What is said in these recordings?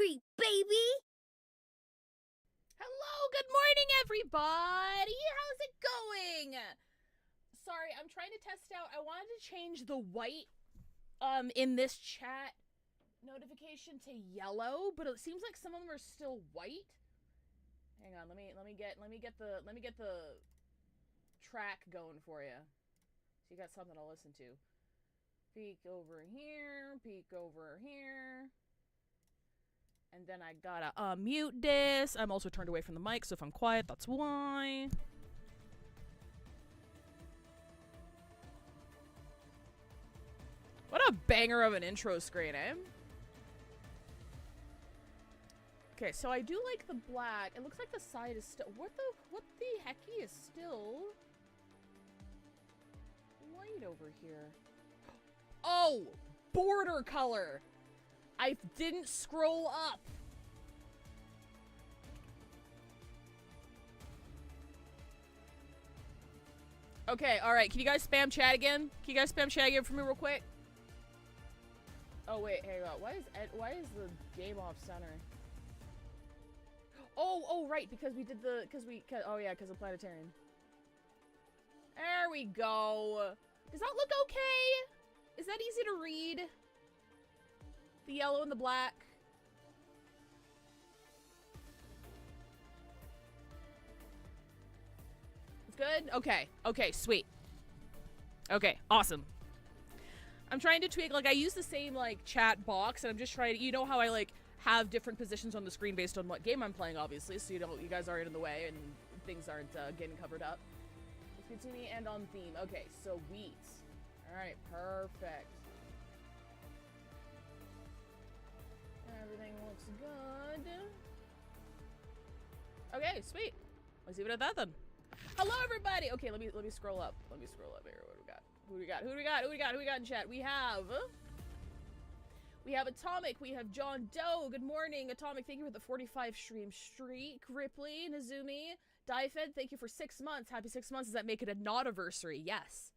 Creek, baby! Hello, good morning, everybody! How's it going? Sorry, I'm trying to test out. I wanted to change the white in this chat notification to yellow, but it seems like some of them are still white. Hang on, let me get the track going for you. So you got something to listen to. Peek over here, peek over here. And then I gotta mute this. I'm also turned away from the mic, so if I'm quiet, that's why. What a banger of an intro screen, eh? Okay, so I do like the black. It looks like the side is still... What the hecky is still... white over here. Oh! Border color! I didn't scroll up. Okay, alright. Can you guys spam chat again? Can you guys spam chat again for me real quick? Oh, wait. Hang on. Why is the game off center? Oh, right. Because we did the... oh, yeah, because of Planetarian. There we go. Does that look okay? Is that easy to read? The yellow and the black. It's good? Okay. Okay, sweet. Okay, awesome. I'm trying to tweak, like, I use the same, like, chat box, and I'm just trying to, you know how I, like, have different positions on the screen based on what game I'm playing, obviously, so you guys aren't in the way and things aren't getting covered up. Let's continue and on theme. Okay, so wheat. Alright, perfect. Everything looks good. Okay, sweet. Let's leave it at that then. Hello, everybody. Okay, let me scroll up. Let me scroll up here. What do we got? Who do we got? Who do we got? Who do we got? Who do we got in chat? We have Atomic. We have John Doe. Good morning, Atomic. Thank you for the 45 stream streak. Ripley, Nazumi, Diefed. Thank you for 6 months. Happy 6 months. Does that make it a not-anniversary? Yes.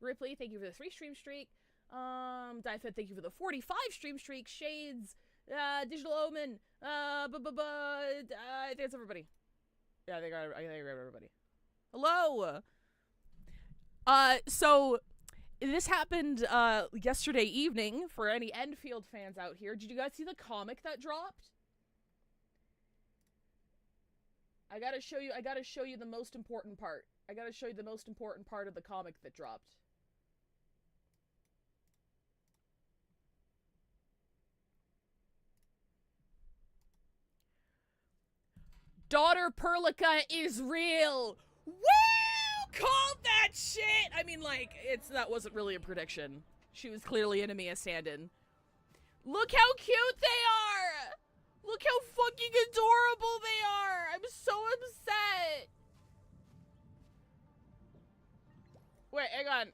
Ripley, thank you for the 3 stream streak. Diefed, thank you for the 45 stream streak. Shades. Digital Omen, I think that's everybody. Yeah, I think I grabbed everybody. Hello! So, this happened, yesterday evening, for any Endfield fans out here. Did you guys see the comic that dropped? I gotta show you the most important part. I gotta show you the most important part of the comic that dropped. Daughter Perlica is real! Woo! Called that shit! I mean, like, that wasn't really a prediction. She was clearly an Emiya stand-in. Look how cute they are! Look how fucking adorable they are! I'm so upset! Wait, hang on.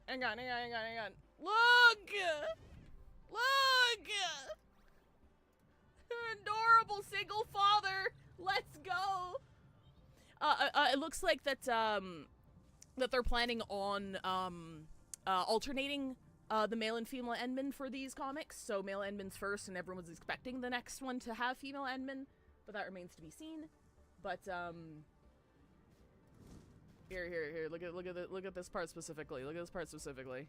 Look! Look! Adorable single father! Let's go! It looks like that they're planning on, alternating, the male and female Endmen for these comics. So male Endmen's first, and everyone's expecting the next one to have female Endmen, but that remains to be seen. But, here, look at this part specifically. Look at this part specifically.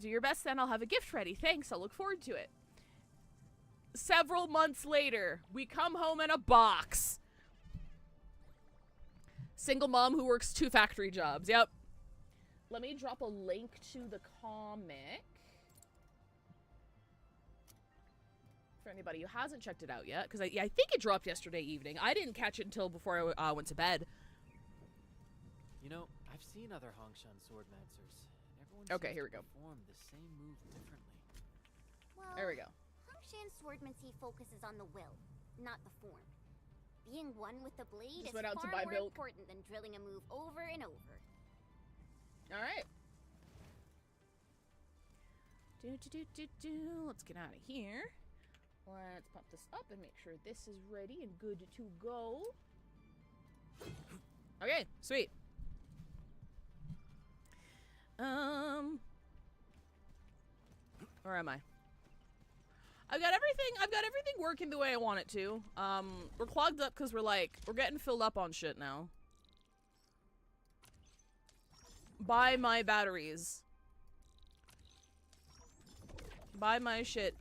Do your best, then I'll have a gift ready. Thanks, I'll look forward to it. Several months later, we come home in a box. Single mom who works 2 factory jobs. Yep. Let me drop a link to the comic for anybody who hasn't checked it out yet, because I think it dropped yesterday evening. I didn't catch it until before I went to bed. You know, I've seen other Hongshan swordmancers, and everyone okay, here we go. Perform the same move differently. Well, there we go. Hongshan swordmancy focuses on the will, not the form. Being one with the blade is went out to far buy more milk. important than drilling a move over and over. Alright. Let's get out of here. Let's pop this up and make sure this is ready and good to go. Okay, sweet. Where am I? I've got everything working the way I want it to. We're clogged up because we're getting filled up on shit now. Buy my batteries. Buy my shit.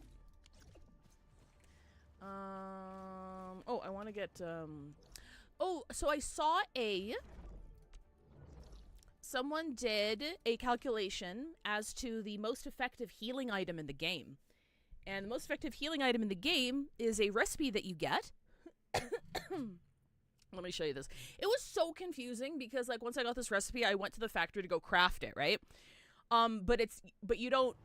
Oh, I want to get, oh, so I saw someone did a calculation as to the most effective healing item in the game. And the most effective healing item in the game is a recipe that you get. Let me show you this. It was so confusing because, like, once I got this recipe, I went to the factory to go craft it, right? But you don't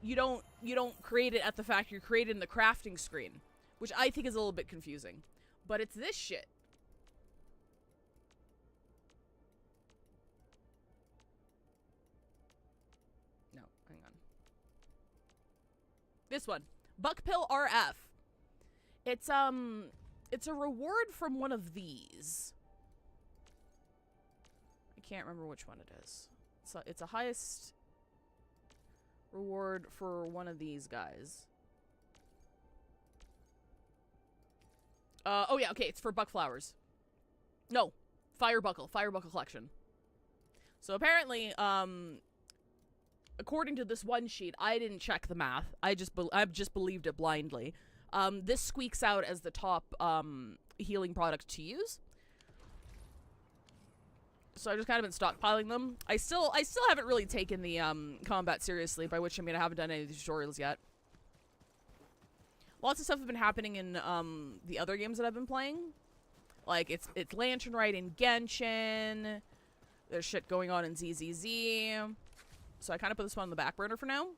create it at the factory. You create it in the crafting screen, which I think is a little bit confusing. But it's this shit. No, hang on. This one. Buckpill RF. It's a reward from one of these. I can't remember which one it is. So it's a highest reward for one of these guys. Oh yeah, okay, it's for Buckflowers. No, Firebuckle collection. So apparently, according to this one sheet, I didn't check the math. I just believed it blindly. This squeaks out as the top healing product to use. So I've just kind of been stockpiling them. I still haven't really taken the combat seriously, by which I mean I haven't done any of the tutorials yet. Lots of stuff has been happening in the other games that I've been playing. Like it's Lantern Rite in Genshin. There's shit going on in ZZZ. So I kind of put this one on the back burner for now.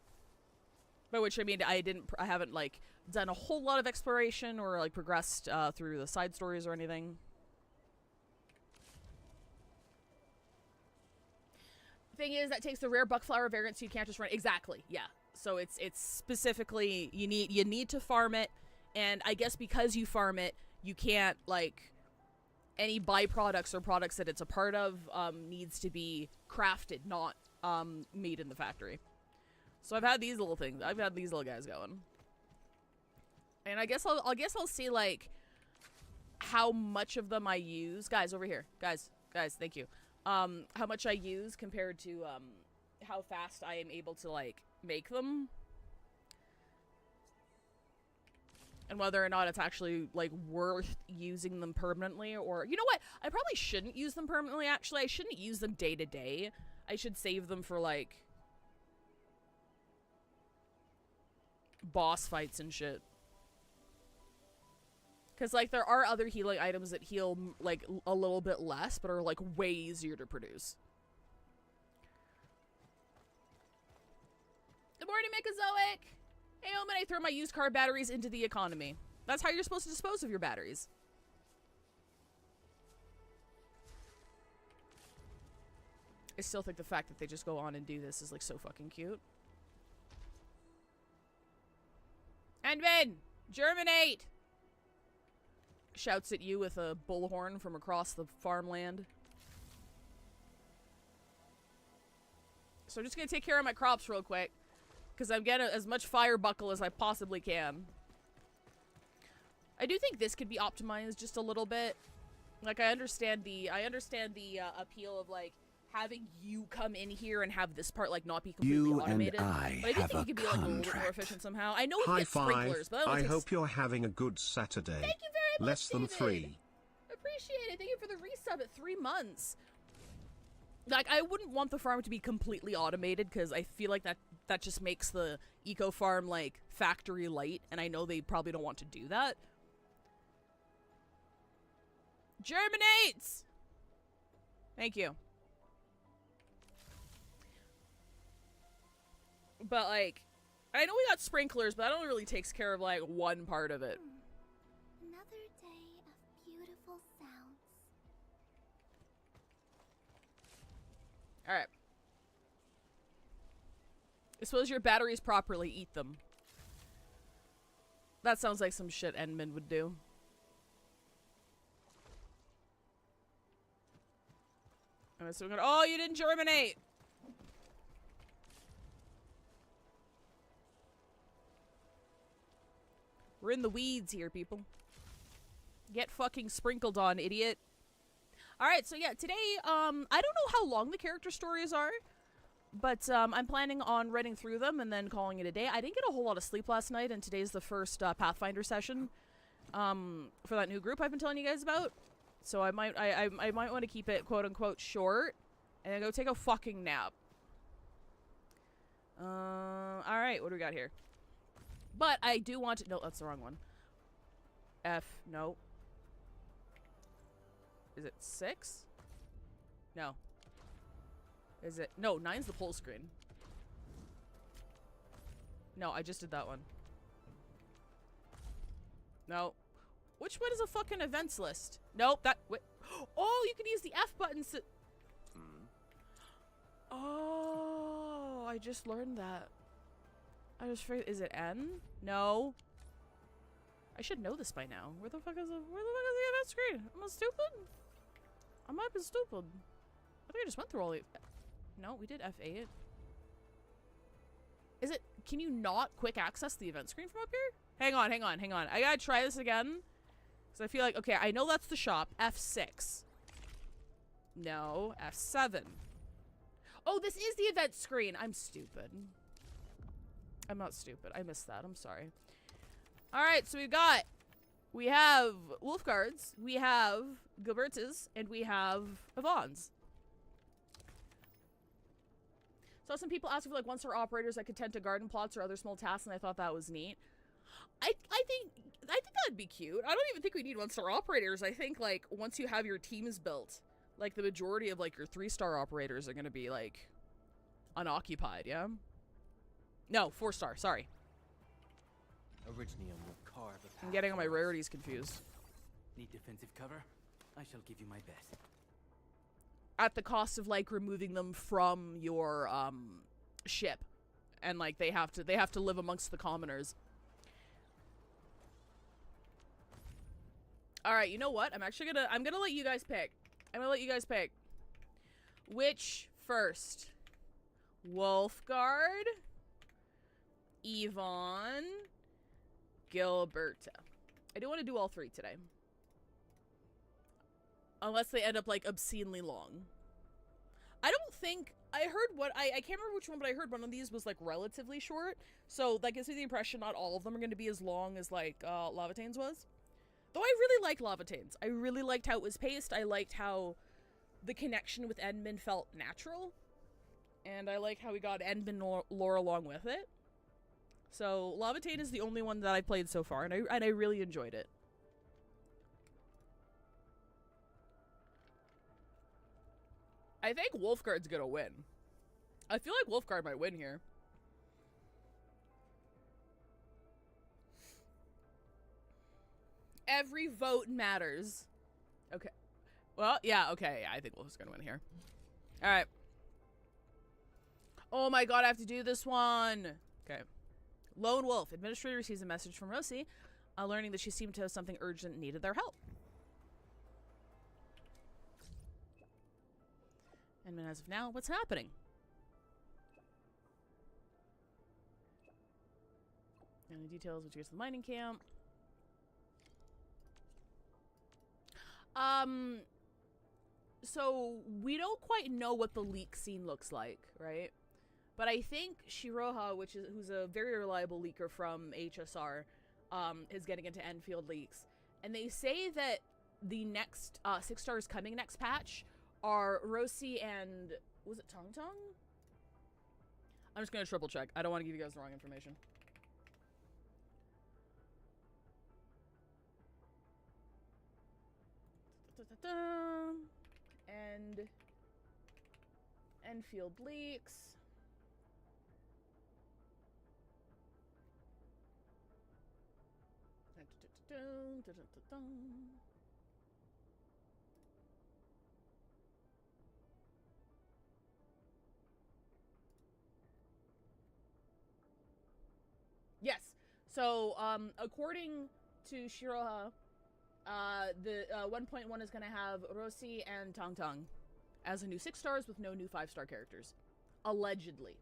By which I mean I haven't like done a whole lot of exploration or like progressed through the side stories or anything. Thing is, that takes the rare Buckflower variant, so you can't just run. Exactly, yeah. So it's specifically you need to farm it, and I guess because you farm it, you can't like any byproducts or products that it's a part of needs to be crafted, not made in the factory. So I've had these little things. I've had these little guys going, and I guess I'll see like how much of them I use. Guys over here, guys, thank you. How much I use compared to, how fast I am able to, like, make them. And whether or not it's actually, like, worth using them permanently, or, you know what? I probably shouldn't use them permanently, actually. I shouldn't use them day to day. I should save them for, like, boss fights and shit. Because, like, there are other healing items that heal, like, a little bit less, but are, like, way easier to produce. Good morning, Mikazoic! Hey, Omen, I throw my used car batteries into the economy. That's how you're supposed to dispose of your batteries. I still think the fact that they just go on and do this is, like, so fucking cute. Envin! Germinate! Shouts at you with a bullhorn from across the farmland. So I'm just gonna take care of my crops real quick, because I'm getting as much Firebuckle as I possibly can. I do think this could be optimized just a little bit. Like I understand the appeal of like having you come in here and have this part like not be completely automated. And I but I do have think it could be like a little bit more efficient somehow. I know we get sprinklers, but I hope you're having a good Saturday. Thank you very much, Less than David. 3. Appreciate it. Thank you for the resub at 3 months. Like, I wouldn't want the farm to be completely automated, because I feel like that just makes the eco farm, like, factory light, and I know they probably don't want to do that. Germinates! Thank you. But, like, I know we got sprinklers, but that only really takes care of, like, one part of it. Another day of beautiful sounds. Alright. Dispose your batteries properly, eat them. That sounds like some shit Endman would do. Alright, so we're gonna— oh, you didn't germinate! We're in the weeds here, people. Get fucking sprinkled on, idiot. Alright, so yeah, today, I don't know how long the character stories are, but I'm planning on running through them and then calling it a day. I didn't get a whole lot of sleep last night, and today's the first Pathfinder session for that new group I've been telling you guys about. So I might want to keep it quote-unquote short and then go take a fucking nap. Alright, what do we got here? But I do want to... No, that's the wrong one. No. Is it 6? No. Is it... No, 9's the poll screen. No, I just did that one. No. Which one is a fucking events list? Nope, that... Wait. Oh, you can use the F button to... Oh, I just learned that. I just figured... Is it N? No. I should know this by now. Where the fuck is the event screen? Am I stupid? I might be stupid. I think I just went through all the... No, we did F8. Is it... Can you not quick access the event screen from up here? Hang on. I gotta try this again. Because I feel like... Okay, I know that's the shop. F6. No. F7. Oh, this is the event screen. I'm stupid. I'm not stupid. I missed that. I'm sorry. Alright, so we have Wulfgards, we have Gilbertas, and we have Yvonne's. Saw some people asking for like one-star operators that could tend to garden plots or other small tasks, and I thought that was neat. I think that'd be cute. I don't even think we need one-star operators. I think like once you have your teams built, like the majority of like your 3-star operators are gonna be like unoccupied, yeah? No, 4-star, sorry. Originium will carve a path. I'm getting all my rarities confused. Need defensive cover? I shall give you my best. At the cost of like removing them from your ship, and like they have to live amongst the commoners. All right, you know what? I'm gonna let you guys pick. Which first? Wulfgard, Yvonne, Gilberta. I do want to do all 3 today. Unless they end up, like, obscenely long. I don't think... I heard what... I can't remember which one, but I heard one of these was, like, relatively short. So, that gives me the impression not all of them are going to be as long as, like, Lavatane's was. Though I really liked Lavatane's. I really liked how it was paced. I liked how the connection with Edmund felt natural. And I like how we got Edmund lore along with it. So, Lavatane is the only one that I've played so far, and I really enjoyed it. I think Wulfgard's gonna win. I feel like Wulfgard might win here. Every vote matters. Okay. Well, yeah, okay. Yeah, I think Wolf's gonna win here. Alright. Oh my god, I have to do this one. Okay. Lone Wolf. Administrator receives a message from Rosie, learning that she seemed to have something urgent and needed their help. And as of now, what's happening? Any details when she gets to the mining camp? So we don't quite know what the leak scene looks like, right? But I think Shiroha, who's a very reliable leaker from HSR, is getting into Endfield leaks. And they say that the next 6 stars coming next patch are Rosie and... was it Tong Tong? I'm just gonna triple check. I don't want to give you guys the wrong information. And Enfield leaks. Yes. So, according to Shiroha, the 1.1 is going to have Rosie and Tong Tong as the new 6 stars with no new 5-star characters. Allegedly.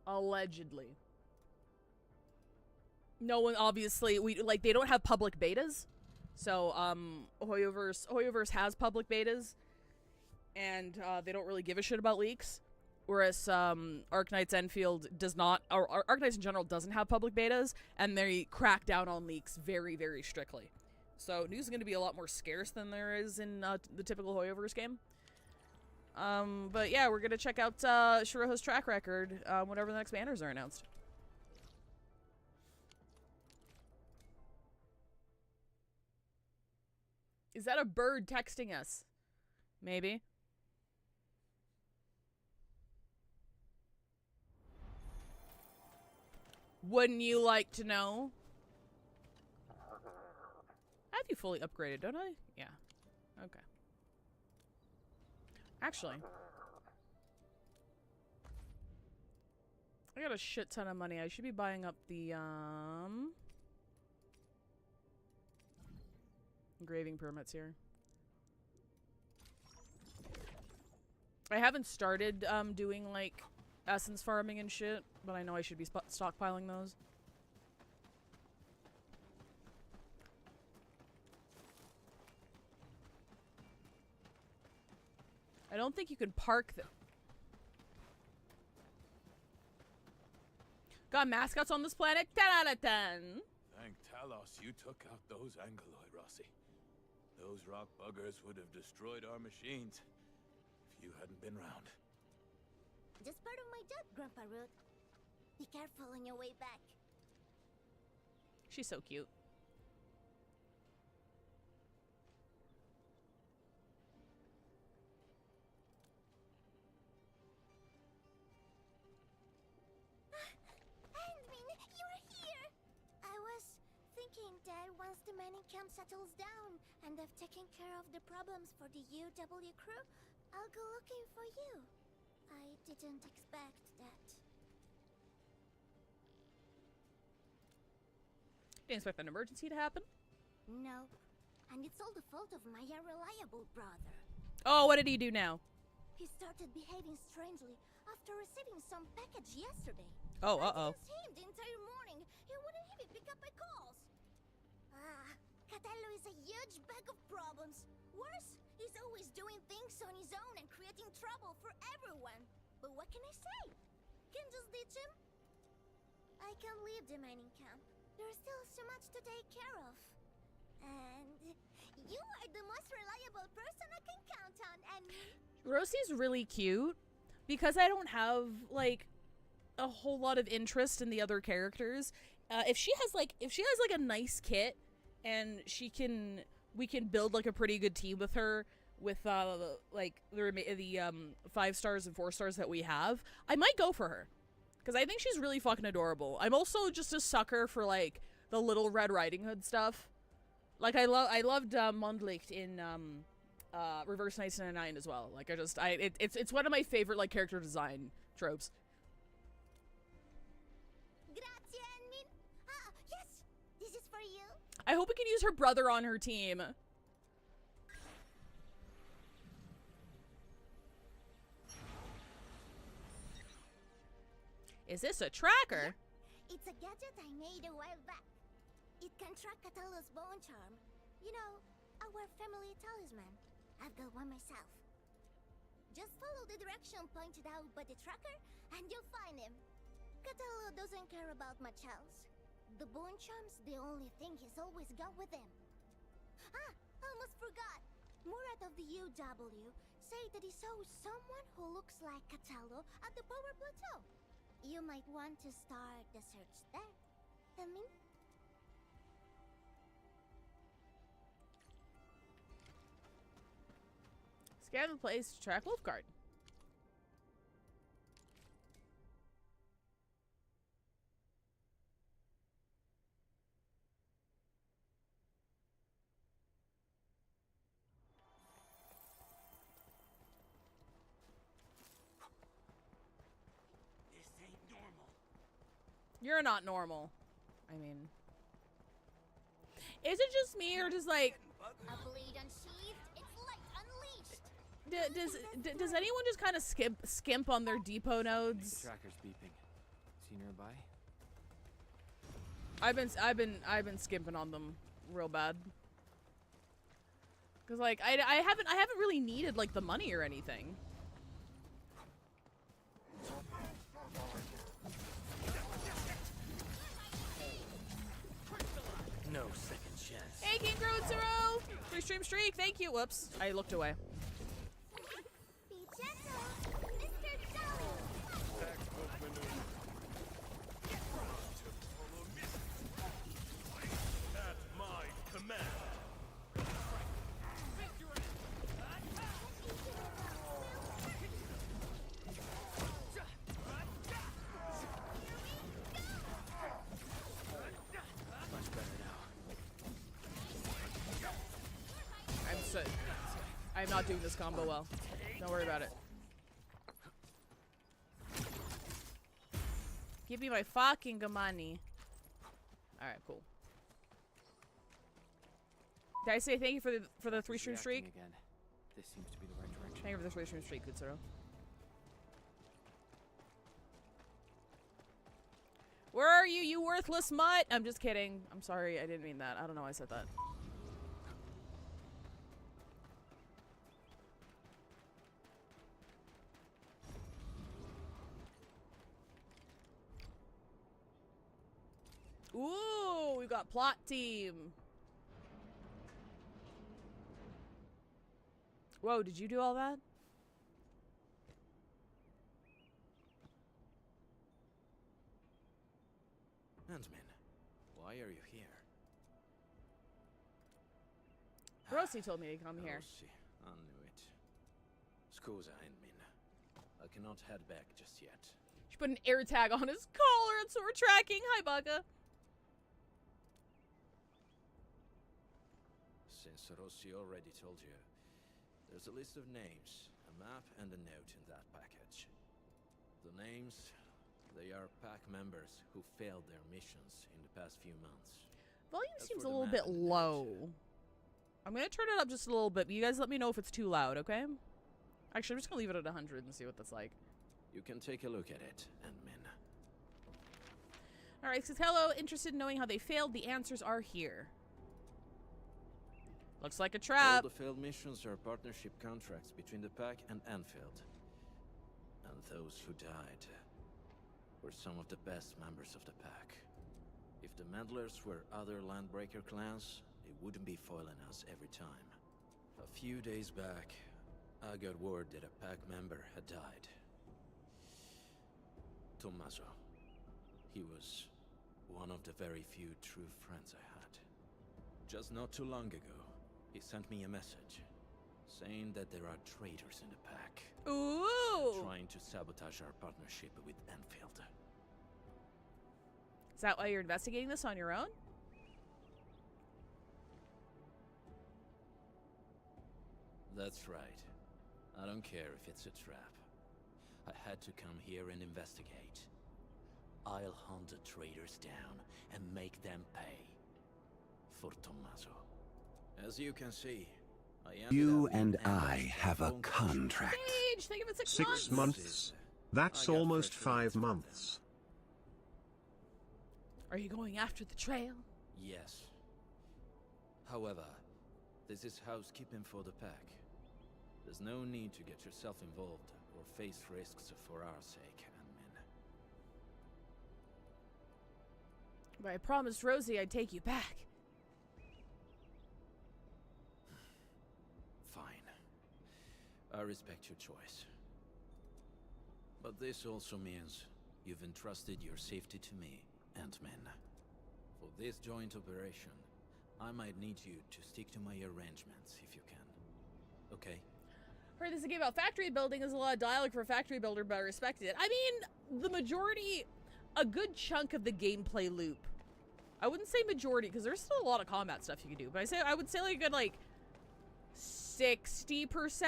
Allegedly. no one, obviously, they don't have public betas. So, Hoyoverse has public betas, and they don't really give a shit about leaks. Whereas Arknight's Enfield does not, or Arknights in general doesn't have public betas, and they crack down on leaks very, very strictly. So news is going to be a lot more scarce than there is in the typical Hoyoverse game. But yeah, we're going to check out Shiroha's track record whenever the next banners are announced. Is that a bird texting us? Maybe. Wouldn't you like to know? I have you fully upgraded, don't I? Yeah. Okay. Actually, I got a shit ton of money. I should be buying up the, engraving permits here. I haven't started, doing, like, essence farming and shit, but I know I should be stockpiling those. I don't think you can park them. Got mascots on this planet? 10 out of 10! Thank Talos you took out those Angeloi, Rossi. Those rock buggers would have destroyed our machines if you hadn't been round. Just part of my job, Grandpa Root. Be careful on your way back. She's so cute. Endmin, you're here! I was thinking that once the mining camp settles down and I've taken care of the problems for the UW crew, I'll go looking for you. I didn't expect that. Didn't expect an emergency to happen? Nope. And it's all the fault of my unreliable brother. Oh, what did he do now? He started behaving strangely after receiving some package yesterday. Oh, I didn't see him the entire morning. He wouldn't even pick up my calls. Catello is a huge bag of problems. Worse, he's always doing things on his own and creating trouble for everyone. But what can I say? Can just ditch him? I can leave the mining camp. There's still so much to take care of. And you are the most reliable person I can count on, and Rosie's really cute because I don't have, like, a whole lot of interest in the other characters. If she has a nice kit and we can build like a pretty good team with her with like the 5 stars and 4 stars that we have, I might go for her because I think she's really fucking adorable. I'm also just a sucker for like the Little Red Riding Hood stuff. Like I loved Mondlicht in Reverse 1999 as well. Like it's one of my favorite like character design tropes. Grazie, Endmin. Ah, yes, this is for you. I hope we can use her brother on her team. Is this a tracker? It's a gadget I made a while back. It can track Catello's bone charm. You know, our family talisman. I've got one myself. Just follow the direction pointed out by the tracker, and you'll find him. Catello doesn't care about much else. The bone charm's the only thing he's always got with him. Ah, almost forgot. Murat of the UW say that he saw someone who looks like Catello at the power plateau. You might want to start the search there. I mean, Scan the place to track Wulfgard. This ain't normal. You're not normal. I mean, is it just me or does like a blade unsheathed, it's light unleashed. does anyone just kind of skimp on their depot nodes? The tracker's beeping. Is he nearby? I've been skimping on them real bad. Cause like I haven't really needed like the money or anything. No second chance. Hey, King Grodzero! Free stream streak, thank you. Whoops, I looked away. Be gentle, Mr. Jolly. At my command. Much better now. I'm not doing this combo well. Don't worry about it. Give me my fucking money. Alright, cool. Did I say thank you for the 3 stream streak? Again. This seems to be the right direction. Thank you for the 3 stream streak, Kutsuro. Where are you, you worthless mutt? I'm just kidding. I'm sorry, I didn't mean that. I don't know why I said that. Ooh, we got plot team. Whoa, did you do all that? Ant-Man, why are you here? Rossi told me to come here. Rossi, I knew it. Scusa, Ant-Man. I cannot head back just yet. She put an air tag on his collar and sword tracking. Hi, Bugga. Since Rossi already told you, there's a list of names, a map, and a note in that package. The names, they are pack members who failed their missions in the past few months. Volume As seems a for the little map bit and the note, low. I'm gonna turn it up just a little bit, but you guys let me know if it's too loud, okay? Actually, I'm just gonna leave it at 100 and see what that's like. You can take a look at it, Ant-Man. Alright, it says, hello, interested in knowing how they failed? The answers are here. Looks like a All trap. the failed missions are partnership contracts between the pack and Endfield. And those who died were some of the best members of the pack. If the Meddlers were other Landbreaker clans, they wouldn't be foiling us every time. A few days back, I got word that a pack member had died. Tommaso. He was one of the very few true friends I had. Just not too long ago, he sent me a message saying that there are traitors in the pack. Ooh! Trying to sabotage our partnership with Enfield. Is that why you're investigating this on your own? That's right. I don't care if it's a trap. I had to come here and investigate. I'll hunt the traitors down and make them pay. For Tommaso. As you can see, I ended You up in and ambush I have a phone contract. Age, think of it 6 6 months. months? That's I got almost fresh 5 leads from them. months. Are you going after the trail? Yes. However, this is housekeeping for the pack. There's no need to get yourself involved or face risks for our sake, Ant-Man. But I promised Rosie I'd take you back. Fine. I respect your choice. But this also means you've entrusted your safety to me, Ant-Man. For this joint operation, I might need you to stick to my arrangements if you can. Okay? Heard this is a game about factory building. There's a lot of dialogue for a factory builder, but I respect it. I mean, the majority, a good chunk of the gameplay loop. I wouldn't say majority, because there's still a lot of combat stuff you can do, but I would say like a good, like, 60%?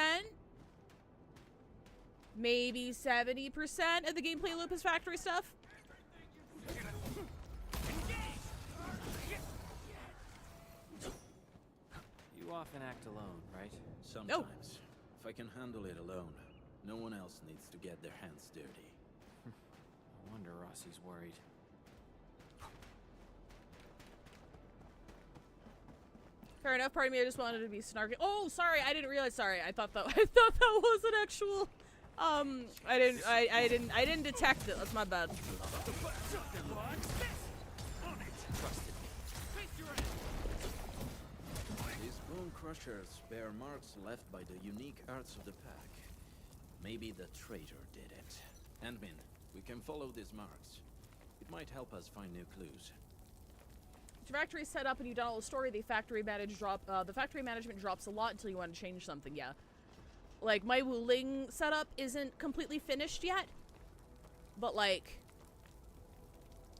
Maybe 70% of the gameplay loop is factory stuff. You often act alone, right? Sometimes. If I can handle it alone, no one else needs to get their hands dirty. I wonder Rossi's worried. Fair enough. Part of me, I just wanted to be snarky. Oh, sorry. I didn't realize. Sorry. I thought that was an actual. I didn't detect it. That's my bad. These bone crushers bear marks left by the unique arts of the pack. Maybe the traitor did it. Endmin, we can follow these marks. It might help us find new clues. If your factory's set up and you've done all the story, the factory management drops a lot until you want to change something. Yeah. Like, my Wuling setup isn't completely finished yet, but like,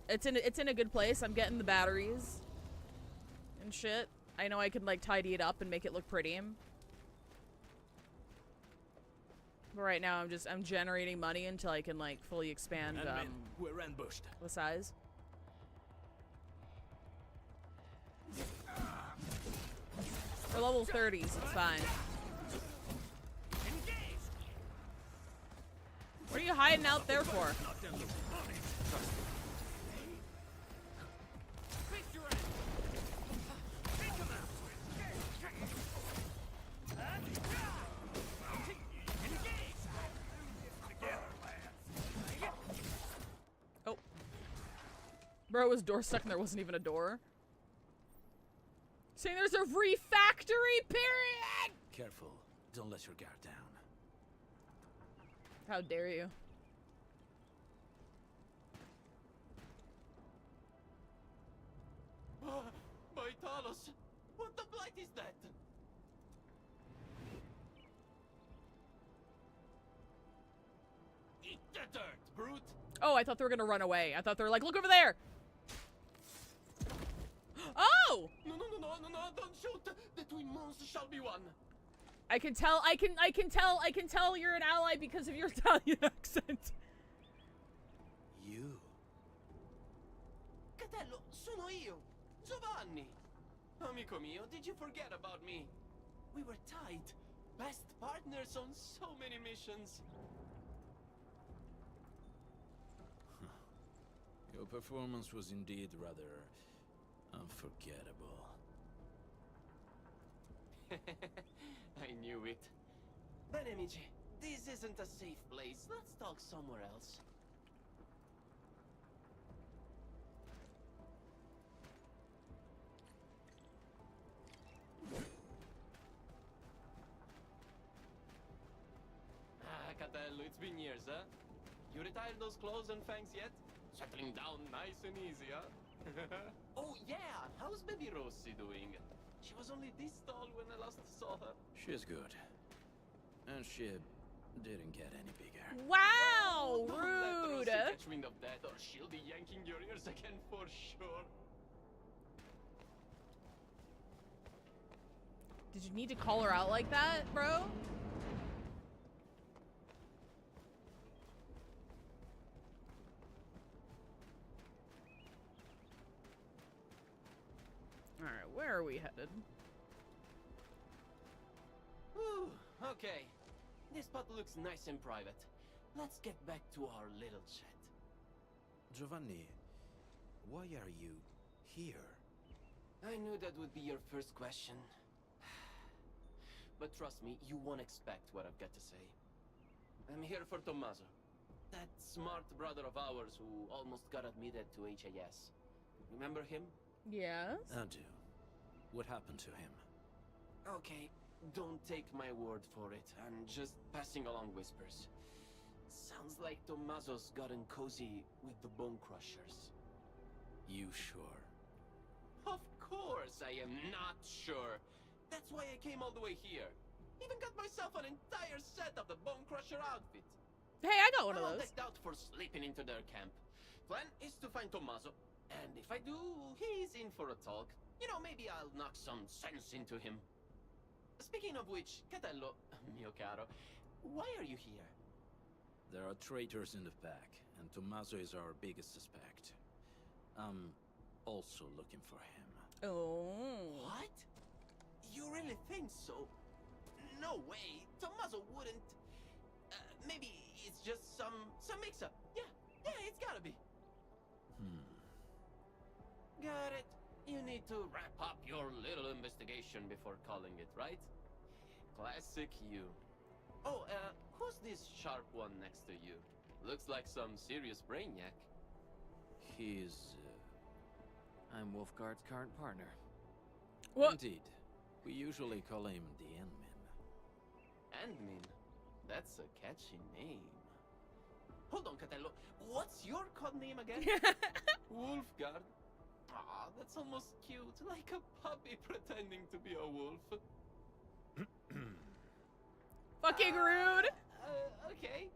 it's in a good place. I'm getting the batteries and shit. I know I can like tidy it up and make it look pretty. But right now, I'm generating money until I can like fully expand we're ambushed. the size. We're level 30s. It's fine. What are you hiding out there for? Oh. Bro, was door stuck and there wasn't even a door? Saying there's a refactory period! Careful, don't let your guard down. How dare you? By Talos! What the blight is that? Eat the dirt, brute! Oh, I thought they were gonna run away. I thought they were like, look over there! Oh! No, don't shoot! The twin monsters shall be one! I can tell you're an ally because of your Italian accent. You? Catello, sono io! Giovanni! Amico mio, did you forget about me? We were tied. Best partners on so many missions. Your performance was indeed rather unforgettable. I knew it. Bene, amici, this isn't a safe place. Let's talk somewhere else. Catello, it's been years, huh? You retired those clothes and fangs yet? Settling down nice and easy, huh? Oh, yeah! How's baby Rossi doing? She was only this tall when I last saw her. She's good. And she didn't get any bigger. Wow! Don't let Rude! Rossi catch wind of that, or she'll be yanking your ears again for sure. Did you need to call her out like that, bro? Alright, where are we headed? Whew, okay. This spot looks nice and private. Let's get back to our little chat. Giovanni, why are you here? I knew that would be your first question. But trust me, you won't expect what I've got to say. I'm here for Tommaso. That smart brother of ours who almost got admitted to HAS. Remember him? Yes? I do. What happened to him? Okay, don't take my word for it. I'm just passing along whispers. Sounds like Tommaso's gotten cozy with the Bone Crushers. You sure? Of course I am not sure. That's why I came all the way here. Even got myself an entire set of the Bone Crusher outfit. Hey, I got one of I'm all those. decked out for sleeping into their camp. Plan is to find Tommaso, and if I do, he's in for a talk. You know, maybe I'll knock some sense into him. Speaking of which, Catello, mio caro, why are you here? There are traitors in the pack, and Tommaso is our biggest suspect. I'm also looking for him. Oh. What? You really think so? No way. Tommaso wouldn't. Maybe it's just some mix-up. Yeah, it's gotta be. Got it. you need to wrap up your little investigation before calling it, right? Classic you. Oh, who's this sharp one next to you? Looks like some serious brainiac. He's... I'm Wulfgard's current partner. What? Indeed. We usually call him the Endmin. Endmin? That's a catchy name. Hold on, Catello. What's your code name again? Wulfgard. Aw, that's almost cute. Like a puppy pretending to be a wolf. Fucking rude. Okay.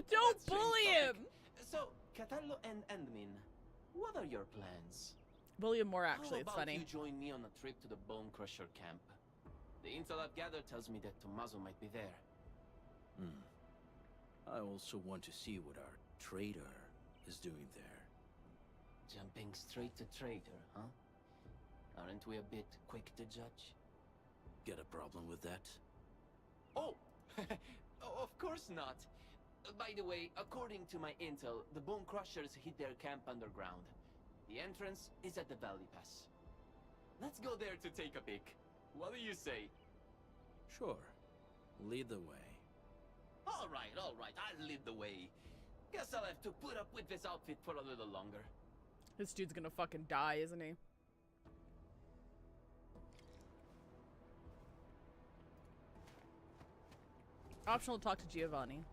Don't Let's change bully topic. him. So, Catello and Endmin, what are your plans? Bully him more, actually. It's How about funny. you join me on a trip to the Bone Crusher camp? The intel I've gathered tells me that Tommaso might be there. I also want to see what our traitor is doing there. Jumping straight to traitor, huh? Aren't we a bit quick to judge? Get a problem with that? Oh! Oh, of course not. By the way, according to my intel, the Bone Crushers hid their camp underground. The entrance is at the Valley Pass. Let's go there to take a peek. What do you say? Sure. Lead the way. All right, I'll lead the way. Guess I'll have to put up with this outfit for a little longer. This dude's gonna fucking die, isn't he? Optional to talk to Giovanni.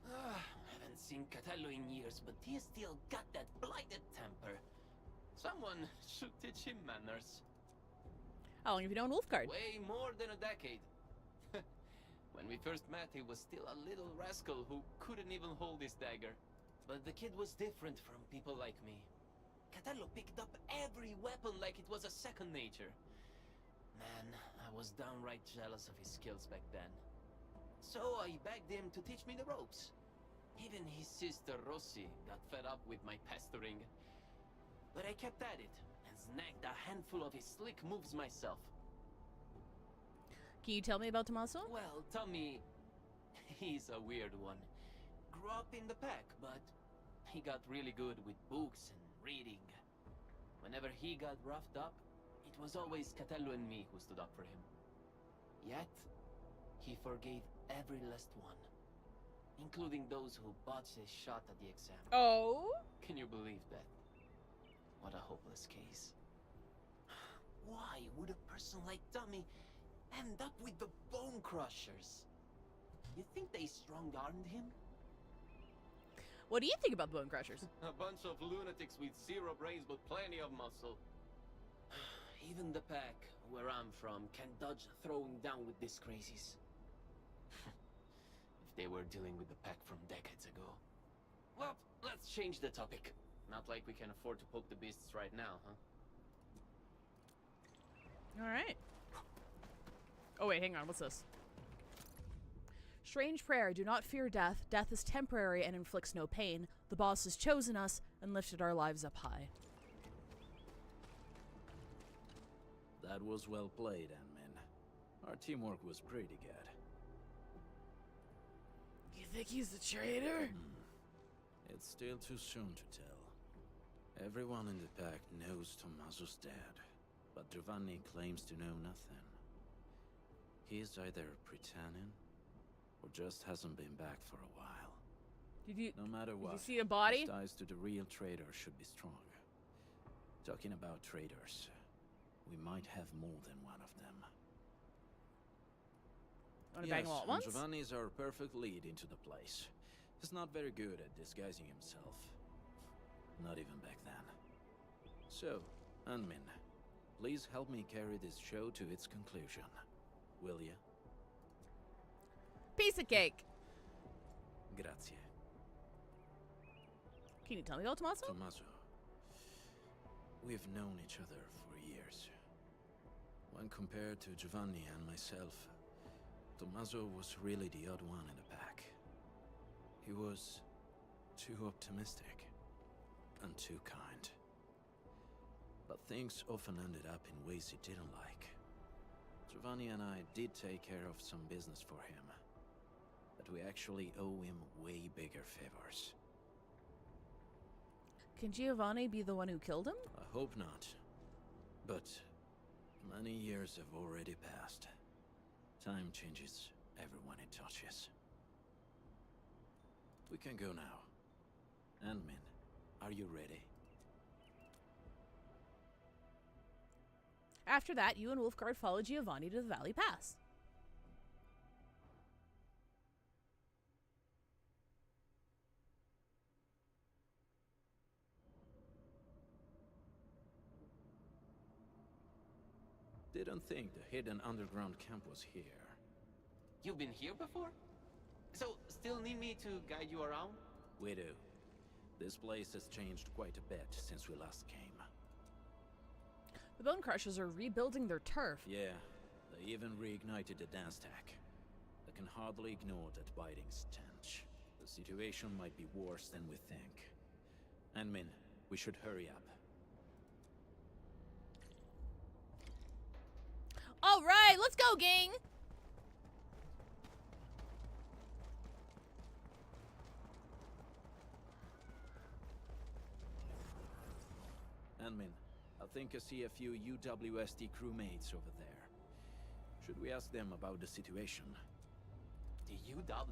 Haven't seen Catello in years, but he still got that blighted temper. Someone should teach him manners. How long have you known Wulfgard? Way more than a decade. When we first met, he was still a little rascal who couldn't even hold his dagger. But the kid was different from people like me. Catello picked up every weapon like it was a second nature. Man, I was downright jealous of his skills back then. So I begged him to teach me the ropes. Even his sister Rossi got fed up with my pestering. But I kept at it, and snagged a handful of his slick moves myself. Can you tell me about Tommaso? Well, Tommy... he's a weird one. Grew up in the pack, but he got really good with books and reading. Whenever he got roughed up, it was always Catello and me who stood up for him. Yet, he forgave every last one. Including those who botched his shot at the exam. Oh? Can you believe that? What a hopeless case. Why would a person like Tommy end up with the Bone Crushers? You think they strong-armed him? What do you think about the Bone Crushers? A bunch of lunatics with zero brains but plenty of muscle. Even the pack, where I'm from, can dodge throwing down with these crazies. If they were dealing with the pack from decades ago. Well, let's change the topic. Not like we can afford to poke the beasts right now, huh? Alright. Oh wait, hang on, what's this? Strange prayer, do not fear death. Death is temporary and inflicts no pain. The boss has chosen us and lifted our lives up high. That was well played, Endmin. Our teamwork was pretty good. You think he's the traitor? It's still too soon to tell. Everyone in the pack knows Tommaso's dead, but Giovanni claims to know nothing. He's either pretending, or just hasn't been back for a while. No matter what, you see a body? his ties to the real traitor should be strong. Talking about traitors, we might have more than one of them. Want to bang them all at once? Giovanni's our perfect lead into the place. He's not very good at disguising himself. Not even back then. So, Endmin, please help me carry this show to its conclusion. Will ya? Piece of cake. Grazie. Can you tell me about Tommaso? Tommaso. We've known each other for years. When compared to Giovanni and myself, Tommaso was really the odd one in the pack. He was too optimistic and too kind. But things often ended up in ways he didn't like. Giovanni and I did take care of some business for him, but we actually owe him way bigger favors. Can Giovanni be the one who killed him? I hope not. But many years have already passed. Time changes everyone it touches. We can go now. Anmin, are you ready? After that, you and Wulfgard follow Giovanni to the Valley Pass. Didn't think the hidden underground camp was here. You've been here before? So, still need me to guide you around? We do. This place has changed quite a bit since we last came. The Bone Crushers are rebuilding their turf. Yeah, they even reignited the dance tech. I can hardly ignore that biting stench. The situation might be worse than we think. Anmin, we should hurry up. All right, let's go, gang! Anmin, I think I see a few UWST crewmates over there. Should we ask them about the situation? The UW?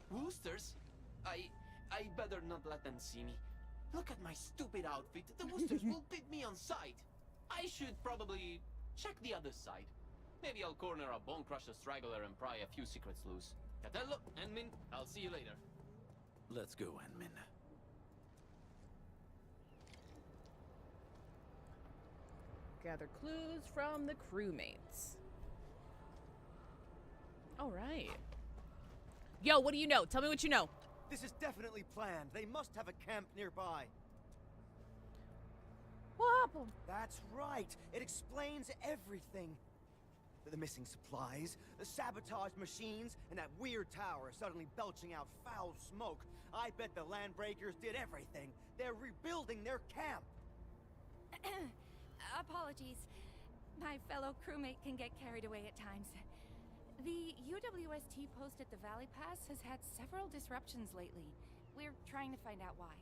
Roosters? I better not let them see me. Look at my stupid outfit. The Woosters will beat me on sight. I should probably check the other side. Maybe I'll corner a Bone Crusher straggler and pry a few secrets loose. Catello, Anmin, I'll see you later. Let's go, Anmin. Gather clues from the crewmates. All right. Yo, what do you know? Tell me what you know. This is definitely planned. They must have a camp nearby. What happened? That's right. It explains everything. The missing supplies, the sabotaged machines, and that weird tower suddenly belching out foul smoke. I bet the Landbreakers did everything. They're rebuilding their camp. Apologies. My fellow crewmate can get carried away at times. The UWST post at the Valley Pass has had several disruptions lately. We're trying to find out why.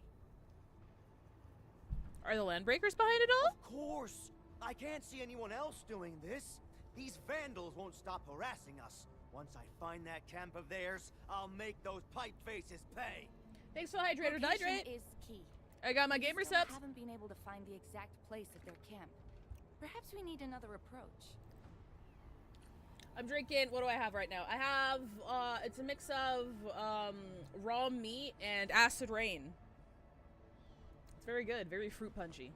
Are the Landbreakers behind it all? Of course! I can't see anyone else doing this. These vandals won't stop harassing us. Once I find that camp of theirs, I'll make those pipe faces pay. Thanks for the hydrator, Location hydrate. is key. I got my We gamer still subs. haven't been able to find the exact place of their camp. Perhaps we need another approach. I'm drinking, what do I have right now? I have, it's a mix of raw meat and acid rain. It's very good, very fruit punchy.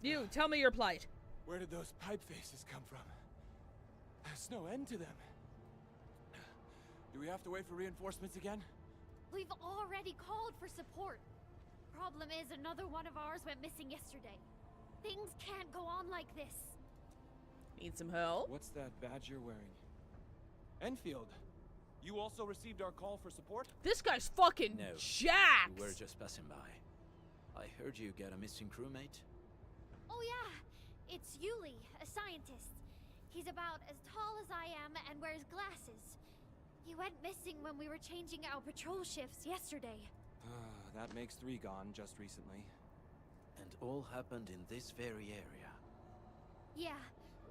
You, tell me your plight. Where did those pipe faces come from? There's no end to them. Do we have to wait for reinforcements again? We've already called for support. Problem is, another one of ours went missing yesterday. Things can't go on like this. Need some help? What's that badge you're wearing? Enfield, you also received our call for support? This guy's fucking No, jacked. we were just passing by. I heard you got a missing crewmate. Oh yeah, it's Yuli, a scientist. He's about as tall as I am and wears glasses. He went missing when we were changing our patrol shifts yesterday. That makes 3 gone just recently. And all happened in this very area. Yeah,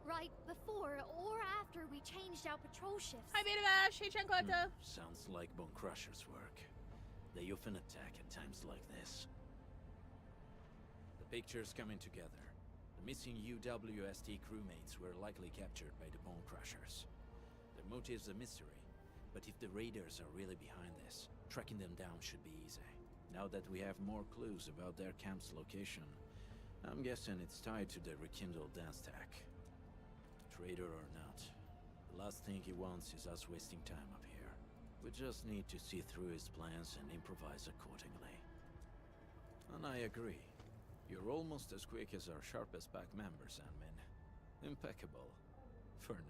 right before or after we changed our patrol shifts. Hi, Beta Bash. Hey, Chancleta. Sounds like Bone Crusher's work. They often attack at times like this. The picture's coming together. The missing UWST crewmates were likely captured by the Bone Crushers. Their motive's a mystery, but if the raiders are really behind this, tracking them down should be easy. Now that we have more clues about their camp's location, I'm guessing it's tied to the rekindled dance tech. Traitor or not, the last thing he wants is us wasting time up here. We just need to see through his plans and improvise accordingly. And I agree. You're almost as quick as our sharpest pack members, Anmin. Impeccable. For now.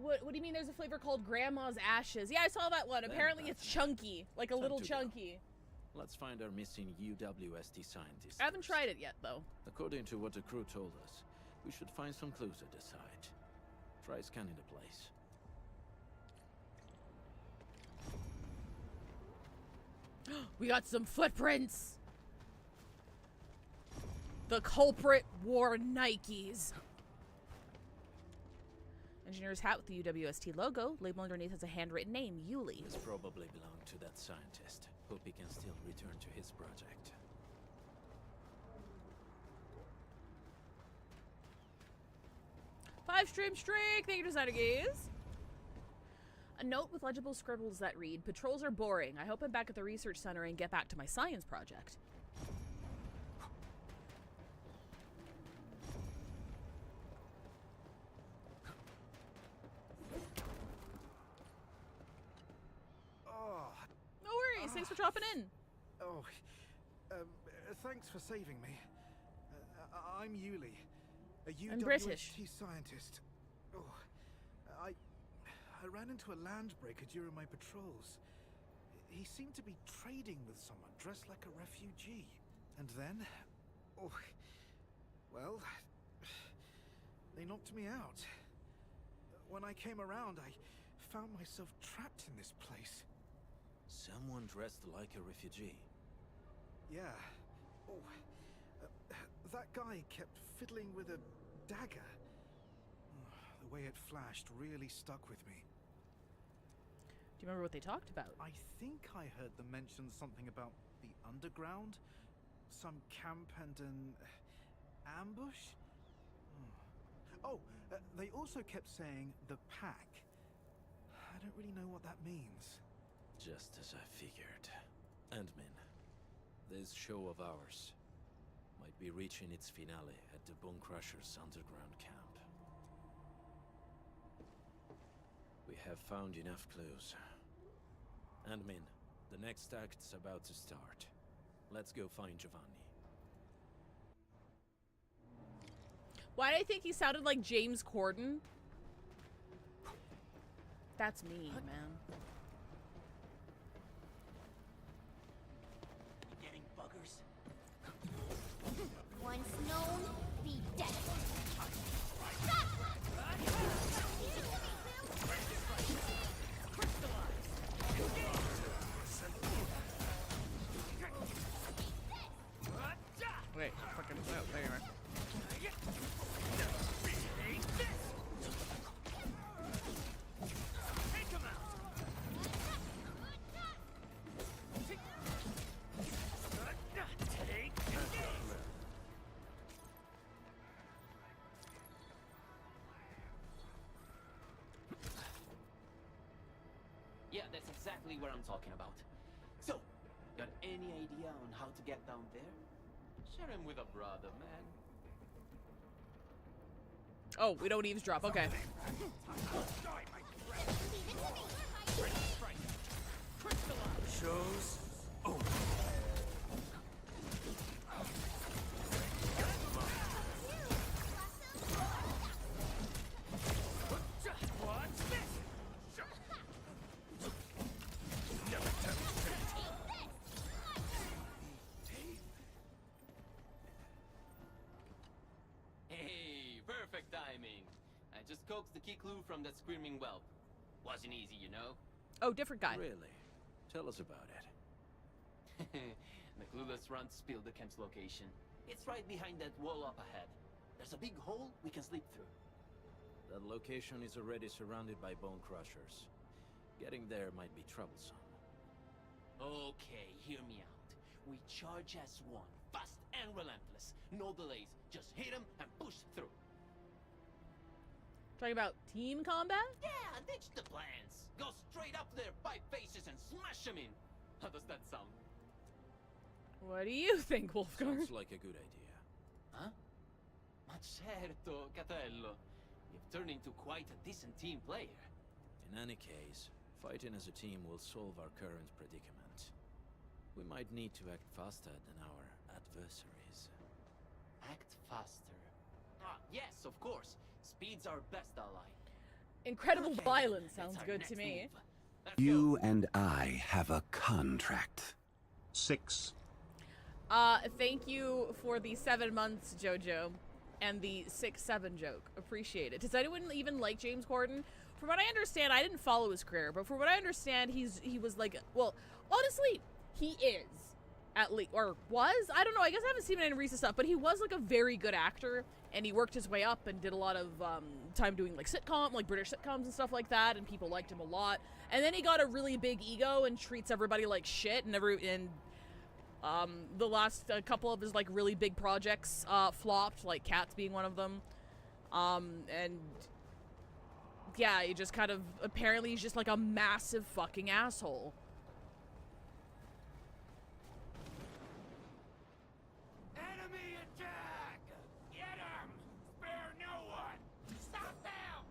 What do you mean there's a flavor called Grandma's Ashes? Yeah, I saw that one. Then Apparently that's it's chunky. Like a time little to go. chunky. Let's find our missing UWST scientist. I haven't first. tried it yet, though. According to what the crew told us, we should find some clues at the site. Try scanning the place. We got some footprints. The culprit wore Nikes. Engineer's hat with the UWST logo. Label underneath has a handwritten name, Yuli. This probably belonged to that scientist. Hope he can still return to his project. Five-stream streak. Thank you, Designer Gaze. A note with legible scribbles that read, patrols are boring. I hope I'm back at the research center and get back to my science project. No worries. Thanks for dropping in. Oh, thanks for saving me. I'm Yuli, a I'm British. UWST scientist. Oh, I ran into a landbreaker during my patrols. He seemed to be trading with someone dressed like a refugee. And then, oh, well, they knocked me out. When I came around, I found myself trapped in this place. Someone dressed like a refugee. Yeah. Oh, that guy kept fiddling with a dagger. The way it flashed really stuck with me. Do you remember what they talked about? I think I heard them mention something about the underground, some camp and an ambush. Oh, they also kept saying the pack. I don't really know what that means. Just as I figured. Admin, this show of ours might be reaching its finale at the Bone Crusher's underground camp. We have found enough clues. Admin, the next act's about to start. Let's go find Giovanni. Why did I think he sounded like James Corden? That's me, man. Getting buggers? Once known, be dead. Wait, fucking no, there you are. Yeah, that's exactly what I'm talking about. So, got any idea on how to get down there? Share him with a brother, man. Oh, we don't eavesdrop. Okay. Shows. Oh. Hey, perfect timing. I just coaxed the key clue from that screaming whelp. Wasn't easy, you know? Oh, different guy. Really? Tell us about it. The clueless runt spilled the camp's location. It's right behind that wall up ahead. There's a big hole we can slip through. That location is already surrounded by bone crushers. Getting there might be troublesome. Okay, hear me out. We charge as one, fast and relentless. No delays, just hit him and push through. Talking about team combat? Yeah, ditch the plans. Go straight up their pipe faces and smash them in. How does that sound? What do you think, Wulfgard? Sounds like a good idea. Huh? Ma certo, Catello. You've turned into quite a decent team player. In any case, fighting as a team will solve our current predicament. We might need to act faster than our adversaries. Act faster. Ah, yes, of course. Speed's our best ally. Incredible Okay, violence that's sounds our good next to me. move. Let's You go. and I have a contract. 6. Thank you for the 7 months, Jojo, and the 6-7 joke. Appreciate it. Does anyone even like James Corden? From what I understand, I didn't follow his career, but from what I understand, he was like, well, honestly, he is, at least, or was? I don't know, I guess I haven't seen him in any recent stuff, but he was, like, a very good actor, and he worked his way up and did a lot of time doing, like, British sitcoms and stuff like that, and people liked him a lot. And then he got a really big ego and treats everybody like shit, and the last couple of his, like, really big projects flopped, like Cats being one of them. And yeah, he just kind of, apparently he's just like a massive fucking asshole. Enemy attack! Get him! Spare no one! Stop them!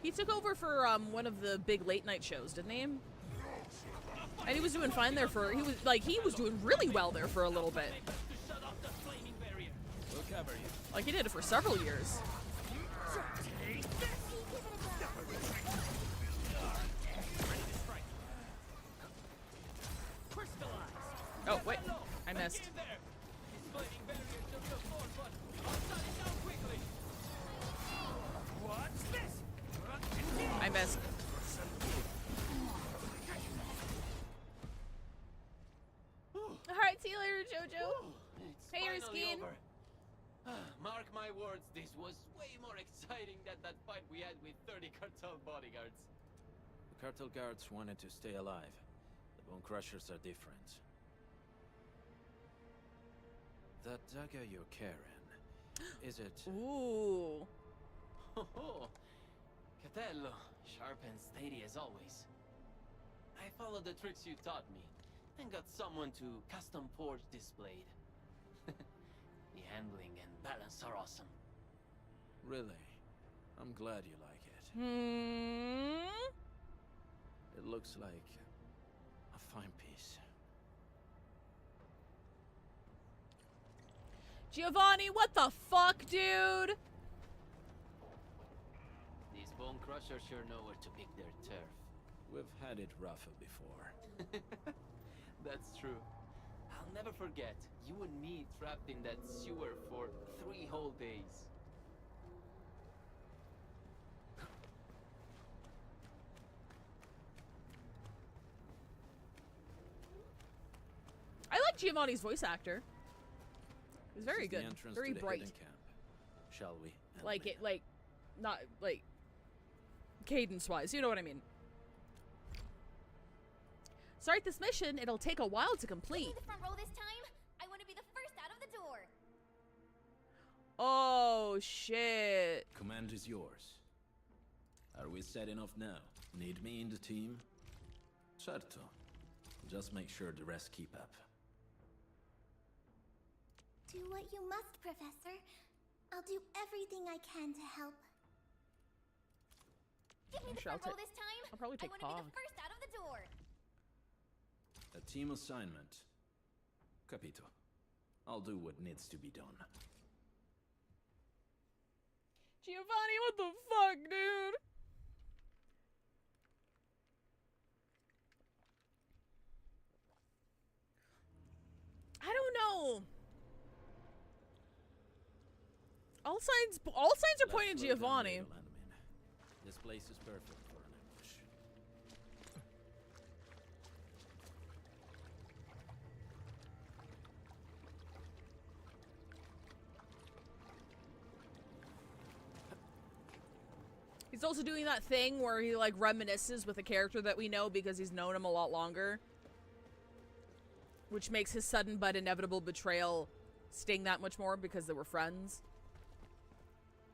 He took over for one of the big late night shows, didn't he? And he was doing fine there for, he was doing really well there for a little bit. We'll cover you. Like, he did it for several years. Oh, wait. I missed. I missed. Alright, see you later, Jojo. Hey, Erskine. Mark my words, this was way more exciting than that fight we had with 30 cartel bodyguards. The cartel guards wanted to stay alive. The Bone Crushers are different. That dagger you're carrying, is it? Ooh. Oh, Catello, sharp and steady as always. I followed the tricks you taught me, and got someone to custom forge this blade. The handling and balance are awesome. Really? I'm glad you like it. Hmm? It looks like a fine piece. Giovanni, what the fuck, dude? These Bone Crushers sure know where to pick their turf. We've had it rougher before. That's true. I'll never forget you and me trapped in that sewer for 3 whole days. I like Giovanni's voice actor. He's very This is good. the entrance Very to the bright. hidden camp. Shall we? Like Emily? it, like, not, like, cadence-wise, you know what I mean. Start this mission, it'll take a while to complete. Give me the front row this time. I want to be the first out of the door. Oh, shit. Command is yours. Are we setting off now? Need me in the team? Certo. Just make sure the rest keep up. Do what you must, Professor. I'll do everything I can to help. Give me the Actually, front row this time. I'll probably take I want to Pog. be the first out of the door. A team assignment. Capito. I'll do what needs to be done. Giovanni, what the fuck, dude? I don't know. All signs are pointing to Giovanni. This place is perfect for an ambush. He's also doing that thing where he, like, reminisces with a character that we know because he's known him a lot longer. Which makes his sudden but inevitable betrayal sting that much more because they were friends.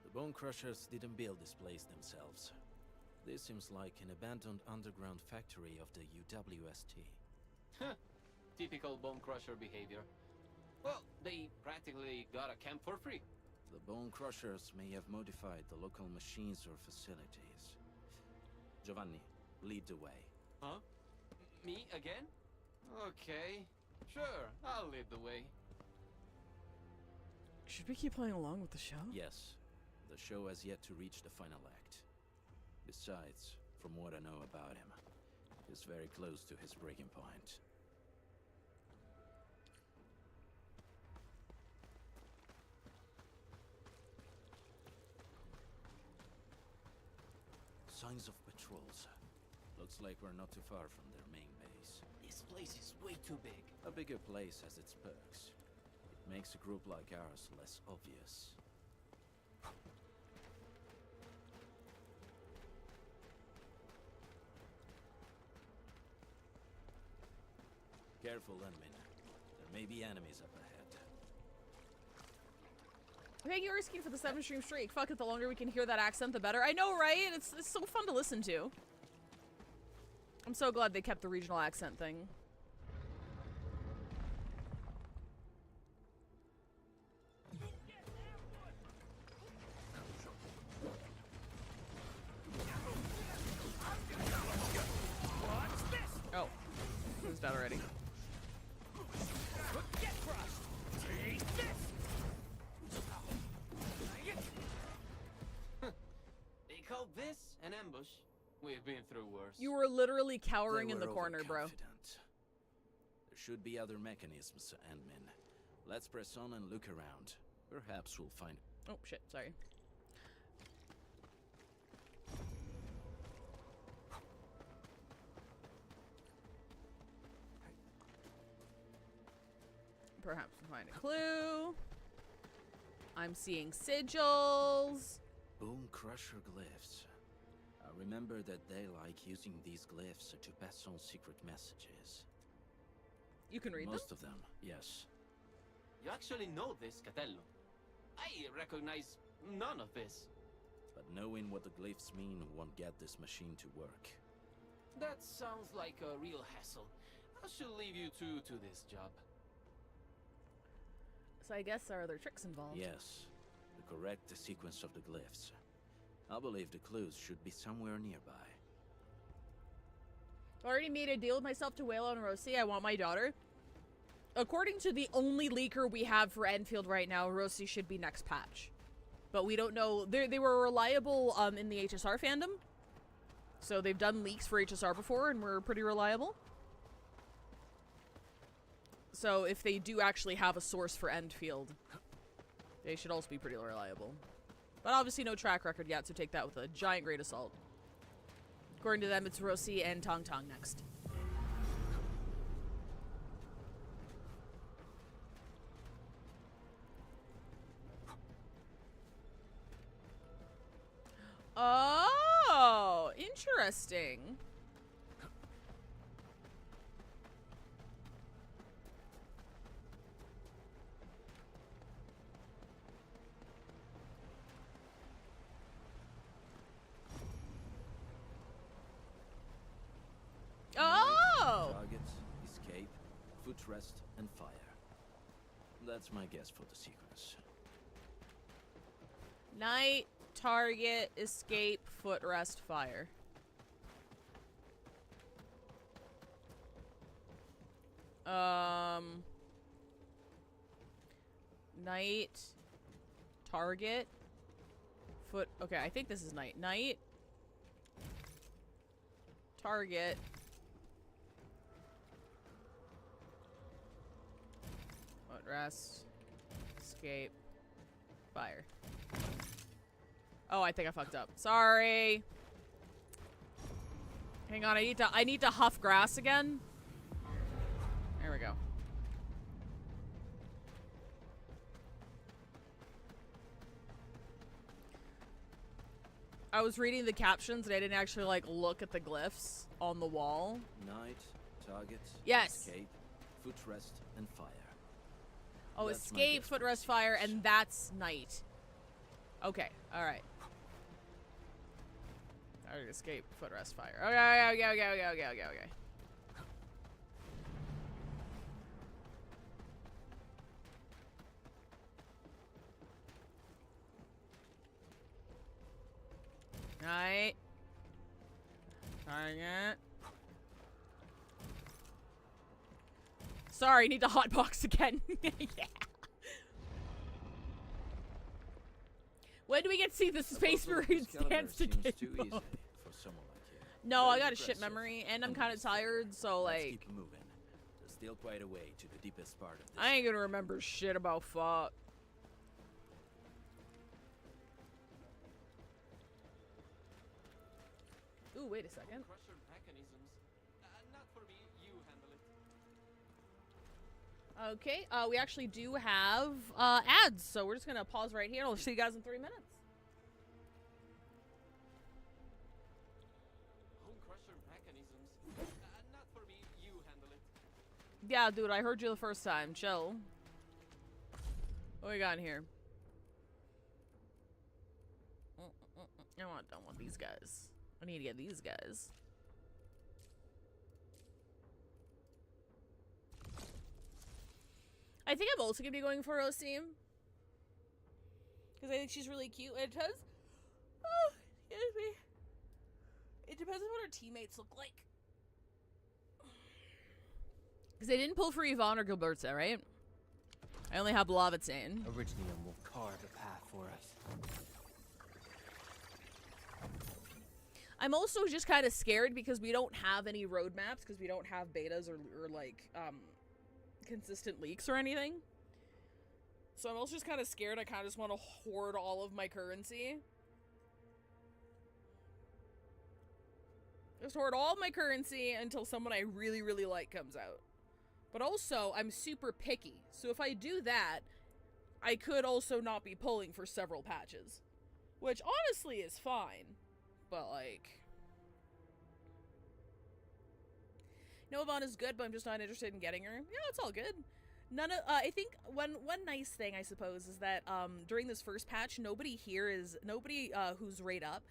The Bone Crushers didn't build this place themselves. This seems like an abandoned underground factory of the UWST. Typical Bone Crusher behavior. Well, they practically got a camp for free. The Bone Crushers may have modified the local machines or facilities. Giovanni, lead the way. Huh? Me again? Okay. Sure, I'll lead the way. Should we keep playing along with the show? Yes. The show has yet to reach the final act. Besides, from what I know about him, he's very close to his breaking point. signs of patrols. Looks like we're not too far from their main base. This place is way too big. A bigger place has its perks. It makes a group like ours less obvious. Careful, Enmin. There may be enemies up ahead. Thank you, Erskine, for the 7-stream streak. Fuck it, the longer we can hear that accent, the better. I know, right? It's so fun to listen to. I'm so glad they kept the regional accent thing. Oh, who's dead already? They call this an ambush. We've been through worse. You were literally cowering in the corner, bro. Overconfident. There should be other mechanisms, Endmin. Let's press on and look around. Perhaps we'll find... Oh, shit, sorry. Perhaps we'll find a clue. I'm seeing sigils. Bone Crusher glyphs. I remember that they like using these glyphs to pass on secret messages. You can read Most of them, yes. You actually know this, Catello. I recognize none of this. But knowing what the glyphs mean won't get this machine to work. That sounds like a real hassle. I should leave you two to this job. So I guess there are other tricks involved. Yes. The correct sequence of the glyphs. I believe the clues should be somewhere nearby. Already made a deal with myself to wail on Rosie. I want my daughter. According to the only leaker we have for Endfield right now, Rosie should be next patch. But we don't know. They were reliable in the HSR fandom. So they've done leaks for HSR before and were pretty reliable. So if they do actually have a source for Endfield, they should also be pretty reliable. But obviously no track record yet, so take that with a giant grain of salt. According to them, it's Rosie and Tong Tong next. Oh, interesting. Oh! Target, escape, foot rest, and fire. That's my guess for the sequence. Night, target, escape, footrest, fire. Night, target, foot. Okay, I think this is night. Night, target. Footrest, escape, fire. Oh, I think I fucked up. Sorry. Hang on, I need to huff grass again. There we go. I was reading the captions and I didn't actually like look at the glyphs on the wall. Night, target, yes. escape, foot rest, and fire. Oh, That's escape, footrest, fire, and that's night. Okay, alright. Target, escape, footrest, fire. Okay. Night. Target. Sorry, need to hotbox again. Yeah. When do we get to see the Space Marines dance to get too easy for someone like you. No, I Very got a shit impressive. memory, and I'm And kind of tired, so Let's like... keep moving. There's still quite a way to the deepest part of this. I ain't gonna remember shit about fuck. Ooh, wait a second. Crusher mechanisms. Not for me. You handle it. Okay, we actually do have ads, so we're just gonna pause right here. I'll see you guys in 3 minutes. Home crusher mechanisms. Not for me. You handle it. Yeah, dude, I heard you the first time. Chill. What we got in here? I don't want these guys. I need to get these guys. I think I'm also gonna be going for Osim. Because I think she's really cute. It does. Oh, excuse me. It depends on what her teammates look like. Because they didn't pull for Yvonne or Gilberta, right? I only have Lavitsane. Originium will carve a path for us. I'm also just kind of scared because we don't have any roadmaps, because we don't have betas or like, consistent leaks or anything. So I'm also just kind of scared. I kind of just want to hoard all of my currency. Just hoard all of my currency until someone I really, really like comes out. But also, I'm super picky. So if I do that, I could also not be pulling for several patches. Which honestly is fine. But like... No, Yvonne is good, but I'm just not interested in getting her. Yeah, it's all good. None of, I think one nice thing, I suppose, is that, during this first patch, nobody who's rate up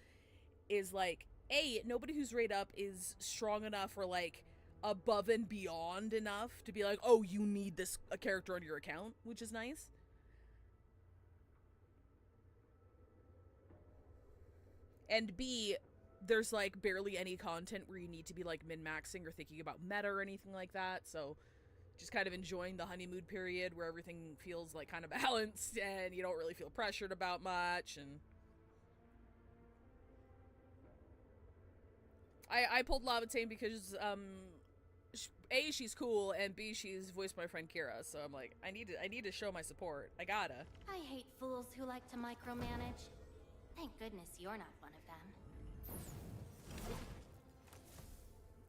is like, nobody who's rate up is strong enough or like above and beyond enough to be like, oh, you need this character on your account, which is nice. And B, there's like barely any content where you need to be like min-maxing or thinking about meta or anything like that, so just kind of enjoying the honeymoon period where everything feels like kind of balanced and you don't really feel pressured about much. And I pulled Lavitsane because A, she's cool, and B, she's voiced by my friend Kira, so I'm like, I need to show my support. I gotta. I hate fools who like to micromanage. Thank goodness you're not one of them.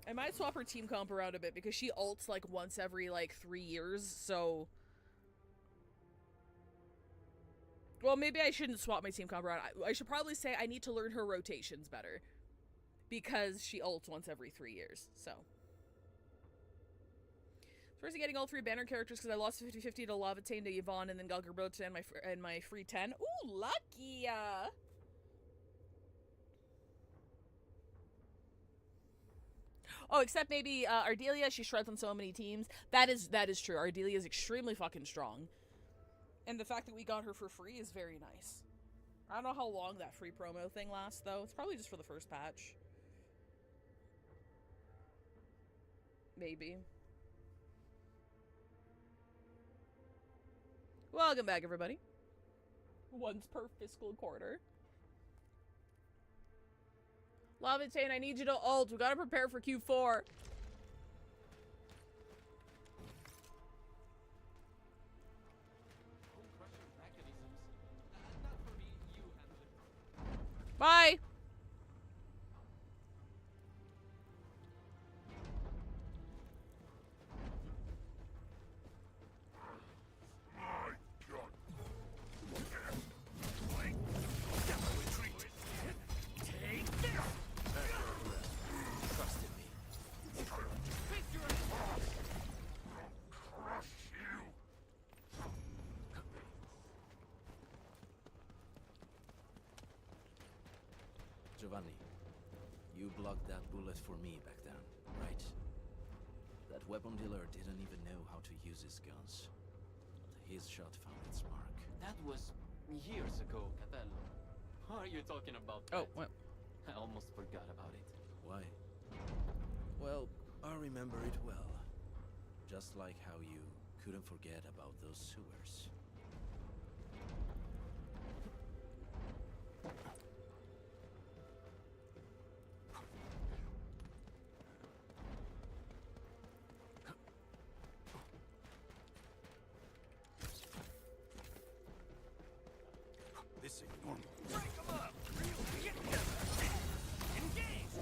I might swap her team comp around a bit because she ults like once every like 3 years, so... Well, maybe I shouldn't swap my team comp around. I should probably say I need to learn her rotations better. Because she ults once every 3 years, so... First, getting all 3 banner characters because I lost 50-50 to Lavitsane, to Yvonne, and then Gilberta and my free 10. Ooh, lucky! Oh, except maybe Ardelia, she shreds on so many teams. That is true. Ardelia is extremely fucking strong. And the fact that we got her for free is very nice. I don't know how long that free promo thing lasts, though. It's probably just for the first patch. Maybe. Welcome back, everybody. Once per fiscal quarter. Lavitsane, I need you to ult. We gotta prepare for Q4. Bye! Giovanni, you blocked that bullet for me back then, right? That weapon dealer didn't even know how to use his guns. But his shot found its mark. That was years ago, Catello. What are you talking about? Oh, what? I almost forgot about it. Why? Well, I remember it well. Just like how you couldn't forget about those sewers. This ain't normal. Break them up! Get together! Engage!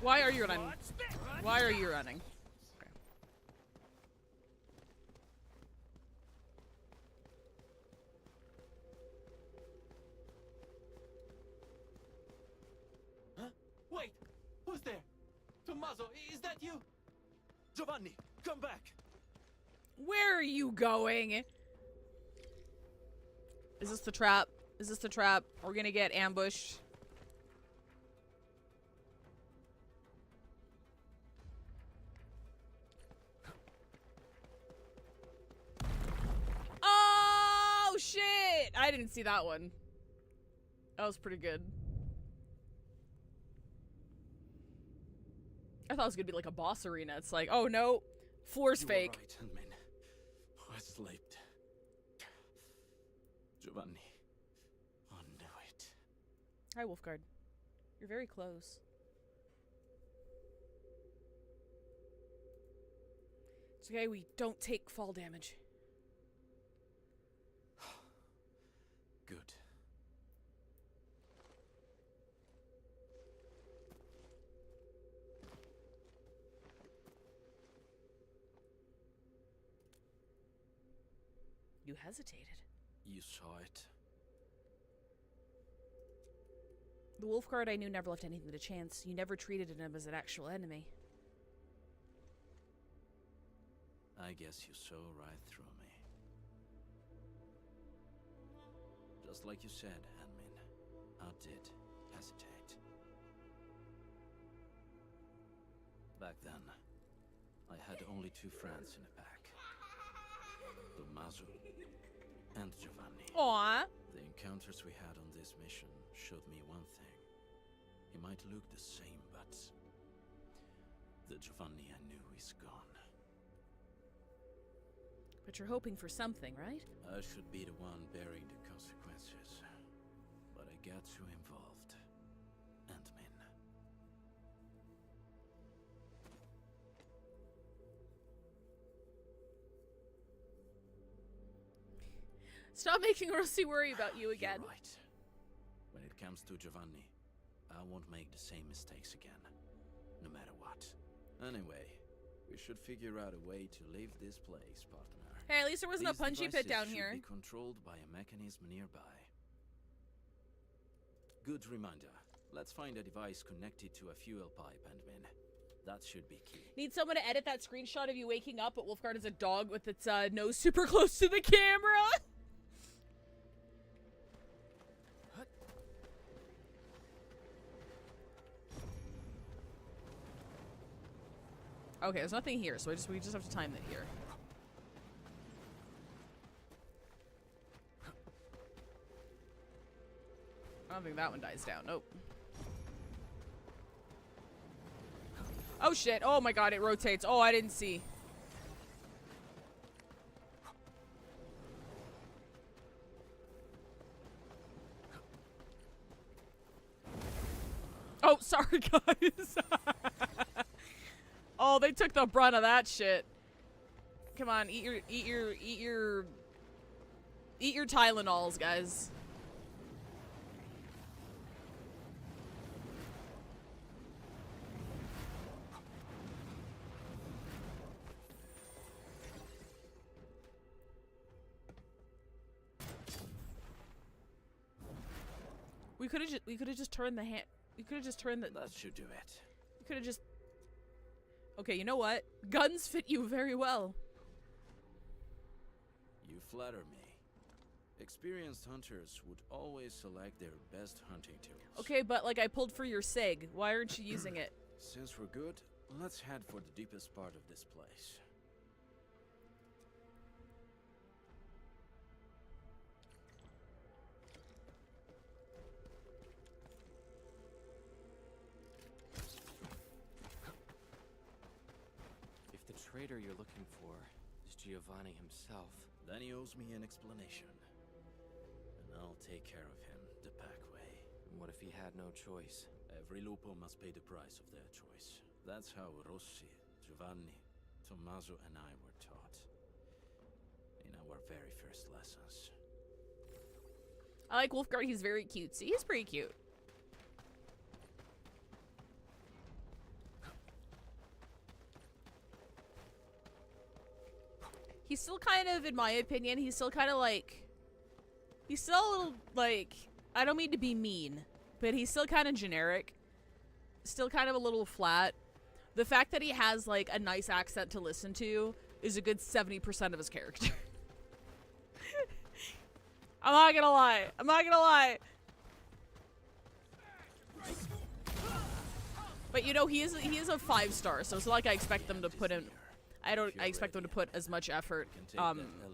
Why are you running? Why are you running? Okay. Huh? Wait! Who's there? Tommaso, is that you? Giovanni, come back! Where are you going? Is this the trap? Is this the trap? We're gonna get ambushed. Oh shit! I didn't see that one. That was pretty good. I thought it was gonna be like a boss arena. It's like, oh no, floor's fake. Right, Handmaid. I slept. Giovanni. I knew it. Hi, Wulfgard. You're very close. It's okay, we don't take fall damage. Good. You hesitated. You saw it. The Wulfgard I knew never left anything to chance. You never treated him as an actual enemy. I guess you saw right through me. Just like you said, Hanmin, I did hesitate. Back then, I had only 2 friends in the pack. Tommaso and Giovanni. Aww. The encounters we had on this mission showed me one thing. He might look the same, but the Giovanni I knew is gone. But you're hoping for something, right? I should be the one bearing the consequences, but I got too involved. Ant-Man. Stop making Rossi worry about you again. You're right. When it comes to Giovanni, I won't make the same mistakes again, no matter what. Anyway, we should figure out a way to leave this place, partner. Hey, at least there wasn't a These punchy pit devices down should here. be controlled by a mechanism nearby. Good reminder. Let's find a device connected to a fuel pipe, Ant-Man. That should be key. Need someone to edit that screenshot of you waking up, but Wulfgard is a dog with its nose super close to the camera. Okay, there's nothing here, so we just have to time it here. I don't think that one dies down. Nope. Oh shit. Oh my god, it rotates. Oh, I didn't see. Oh, sorry guys. Oh, they took the brunt of that shit. Come on, eat your Tylenols, guys. We could have just turned the hand. We could have just turned the. That should do it. We could have just. Okay, you know what? Guns fit you very well. You flatter me. Experienced hunters would always select their best hunting tools. Okay, but like I pulled for your SIG. Why aren't you using it? Since we're good, let's head for the deepest part of this place. If the traitor you're looking for is Giovanni himself, then he owes me an explanation. And I'll take care of him the pack way. and what if he had no choice? Every lupo must pay the price of their choice. That's how Rossi, Giovanni, Tommaso and I were taught. In our very first lessons. I like Wulfgard. He's very cutesy. He's pretty cute. he's still kind of, in my opinion, he's still kind of like, he's still a little, like, I don't mean to be mean, but he's still kind of generic. Still kind of a little flat. The fact that he has, like, a nice accent to listen to is a good 70% of his character. I'm not gonna lie. I'm not gonna lie. But, you know, he is a 5-star, so it's not like I expect them to put in... I expect them to put as much effort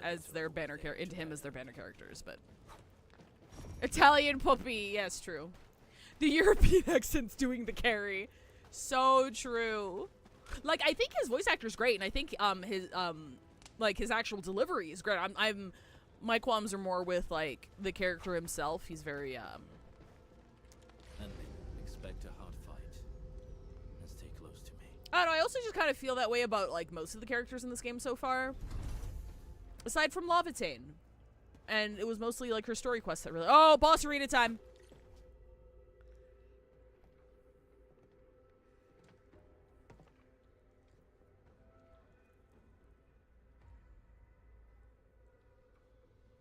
as their banner into him as their banner characters, but... Italian puppy, yes, true. The European accent's doing the carry. So true. Like, I think his voice actor's great, and I think his actual delivery is great. My qualms are more with, like, the character himself. He's very And expect a hard fight. And stay close to me. I don't know, I also just kind of feel that way about, like, most of the characters in this game so far. Aside from Lavatane. And it was mostly, like, her story quests that really... Oh, boss arena time!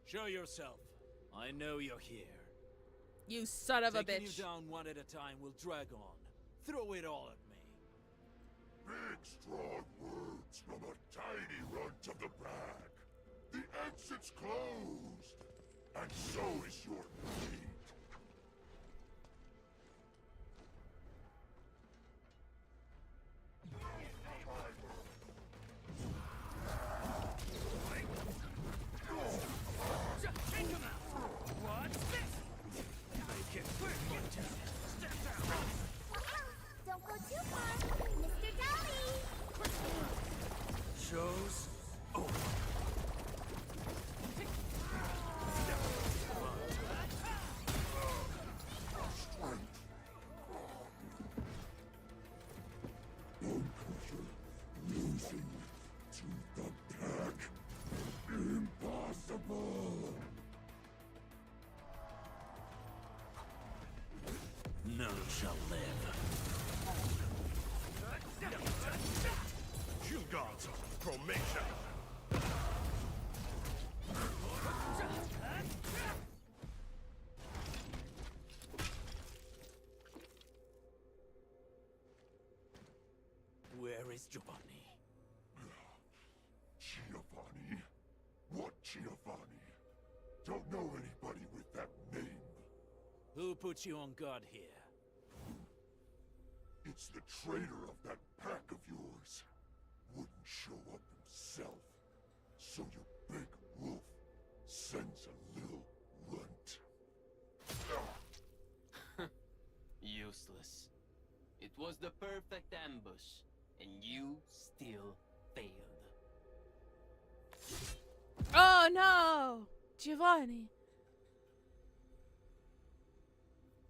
Show yourself. I know you're here. You son of a Taking bitch. you down one at a time will drag on. Throw it all at me. Big, strong words from a tiny runt of the pack. The exit's closed, and so is your fate. Don't go too far, Mr. Dolly. Show's over. Losing to the pack. Impossible. None shall live. Wulfgard's formation. Where is Giovanni? Giovanni? What Giovanni? Don't know anybody with that name. Who put you on guard here? It's the traitor of that pack of yours. Wouldn't show up himself. So your big wolf sends a little runt. Useless. It was the perfect ambush, and you still failed. Oh no! Giovanni.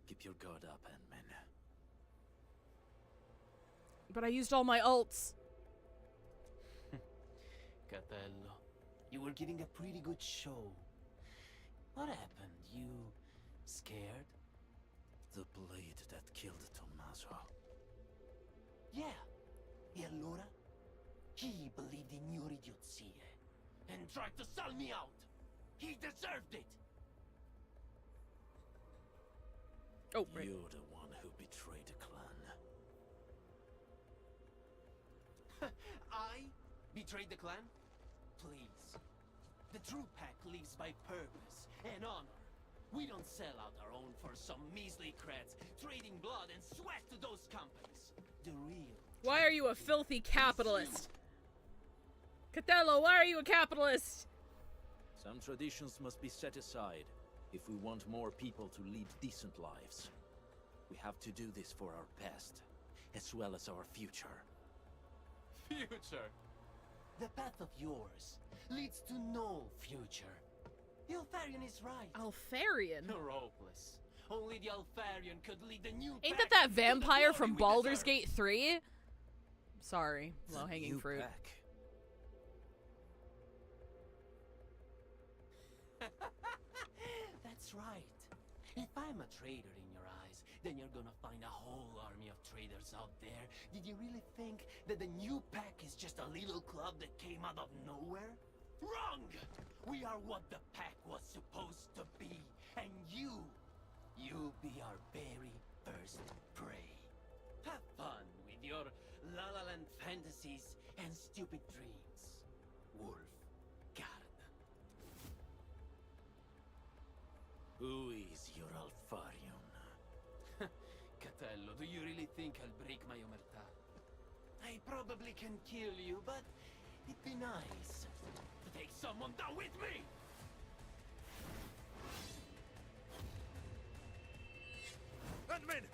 Keep your guard up, Ant-Man. But I used all my ults. Catello, you were giving a pretty good show. What happened? You scared? The blade that killed Tommaso. Yeah. E allora? He believed in your idiozie and tried to sell me out. He deserved it. Oh, right. You're the one who betrayed the clan. I betrayed the clan? Please. The true pack lives by purpose and honor. We don't sell out our own for some measly creds, trading blood and sweat to those companies. The real... Why are you a filthy capitalist? Catello, why are you a capitalist? Some traditions must be set aside if we want more people to lead decent lives. We have to do this for our past, as well as our future. Future? The path of yours leads to no future. The Alfarian is right. Alfarian? You're hopeless. Only the Alfarian could lead the new Ain't pack that to the vampire glory from we Baldur's deserve. Gate 3? Sorry, The low-hanging new fruit. pack. That's right. If I'm a traitor in your eyes, then you're gonna find a whole army of traitors out there. Did you really think that the new pack is just a little club that came out of nowhere? Wrong! We are what the pack was supposed to be, and you'll be our very first prey. Have fun with your La La Land fantasies and stupid dreams, Wulfgard. Who is your Alfarion? Catello, do you really think I'll break my omertà? I probably can kill you, but it'd be nice to take someone down with me! Admin!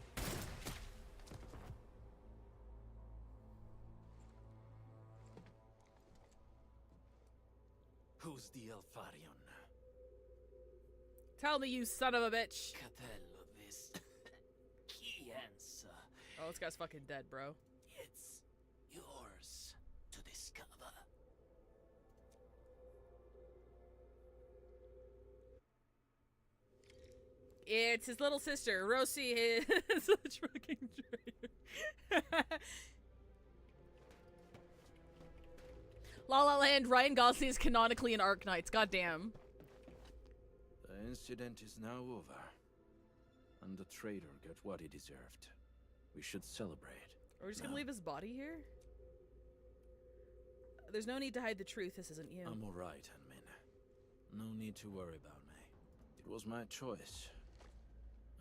Who's the Alfarion? Tell me, you son of a bitch. Catello, this key answer. Oh, this guy's fucking dead, bro. It's yours to discover. It's his little sister, Rosie, is such fucking traitor. La La Land, Ryan Gosling is canonically in Arknights, goddamn. The incident is now over, and the traitor got what he deserved. We should celebrate. Are we just gonna leave his body here? There's no need to hide the truth, this isn't you. I'm alright, Hanmin. No need to worry about me. It was my choice,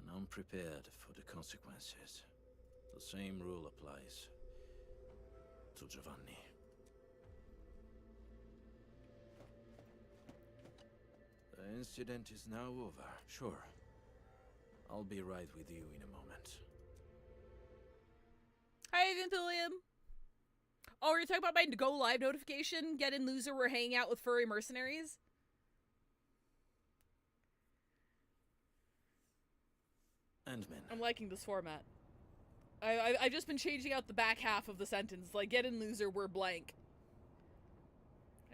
and I'm prepared for the consequences. The same rule applies to Giovanni. The incident is now over. Sure. I'll be right with you in a moment. Hi, Vinthilium. Oh, are you talking about my go live notification? Get in, loser, we're hanging out with furry mercenaries? Endman. I'm liking this format. I've just been changing out the back half of the sentence. Like, get in, loser, we're blank.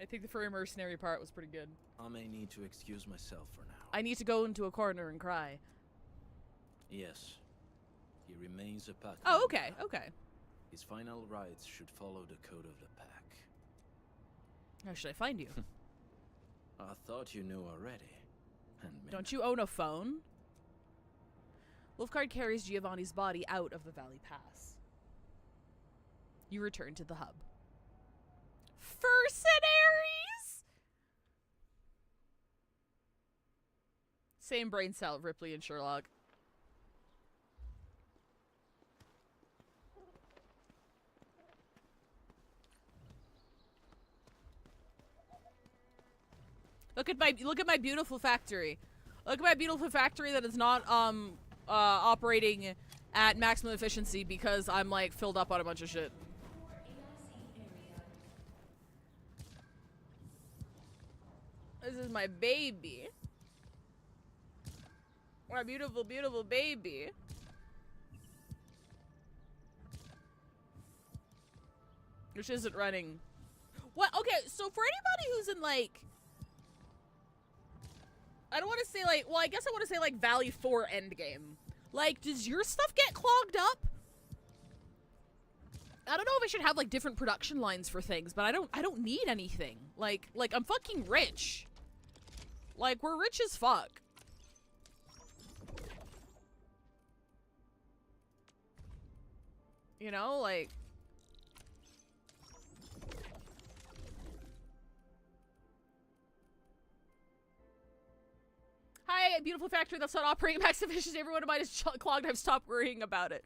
I think the furry mercenary part was pretty good. I may need to excuse myself for now. I need to go into a corner and cry. Yes. He remains a pack. Oh, okay, okay. His final rites should follow the code of the pack. How should I find you? I thought you knew already. Endman. Don't you own a phone? Wulfgard carries Giovanni's body out of the Valley Pass. You return to the hub. Mercenaries! Same brain cell, Ripley and Sherlock. Look at my beautiful factory. Look at my beautiful factory that is not operating at maximum efficiency because I'm like filled up on a bunch of shit. This is my baby. My beautiful, beautiful baby. Which isn't running. What? Okay, so for anybody who's in like, I don't want to say like, well, I guess I want to say like Valley 4 endgame. Like, does your stuff get clogged up? I don't know if I should have like different production lines for things, but I don't need anything. Like I'm fucking rich. Like, we're rich as fuck. You know, like... Hi, beautiful factory that's not operating max efficiency. Everyone of mine is clogged. I've stopped worrying about it.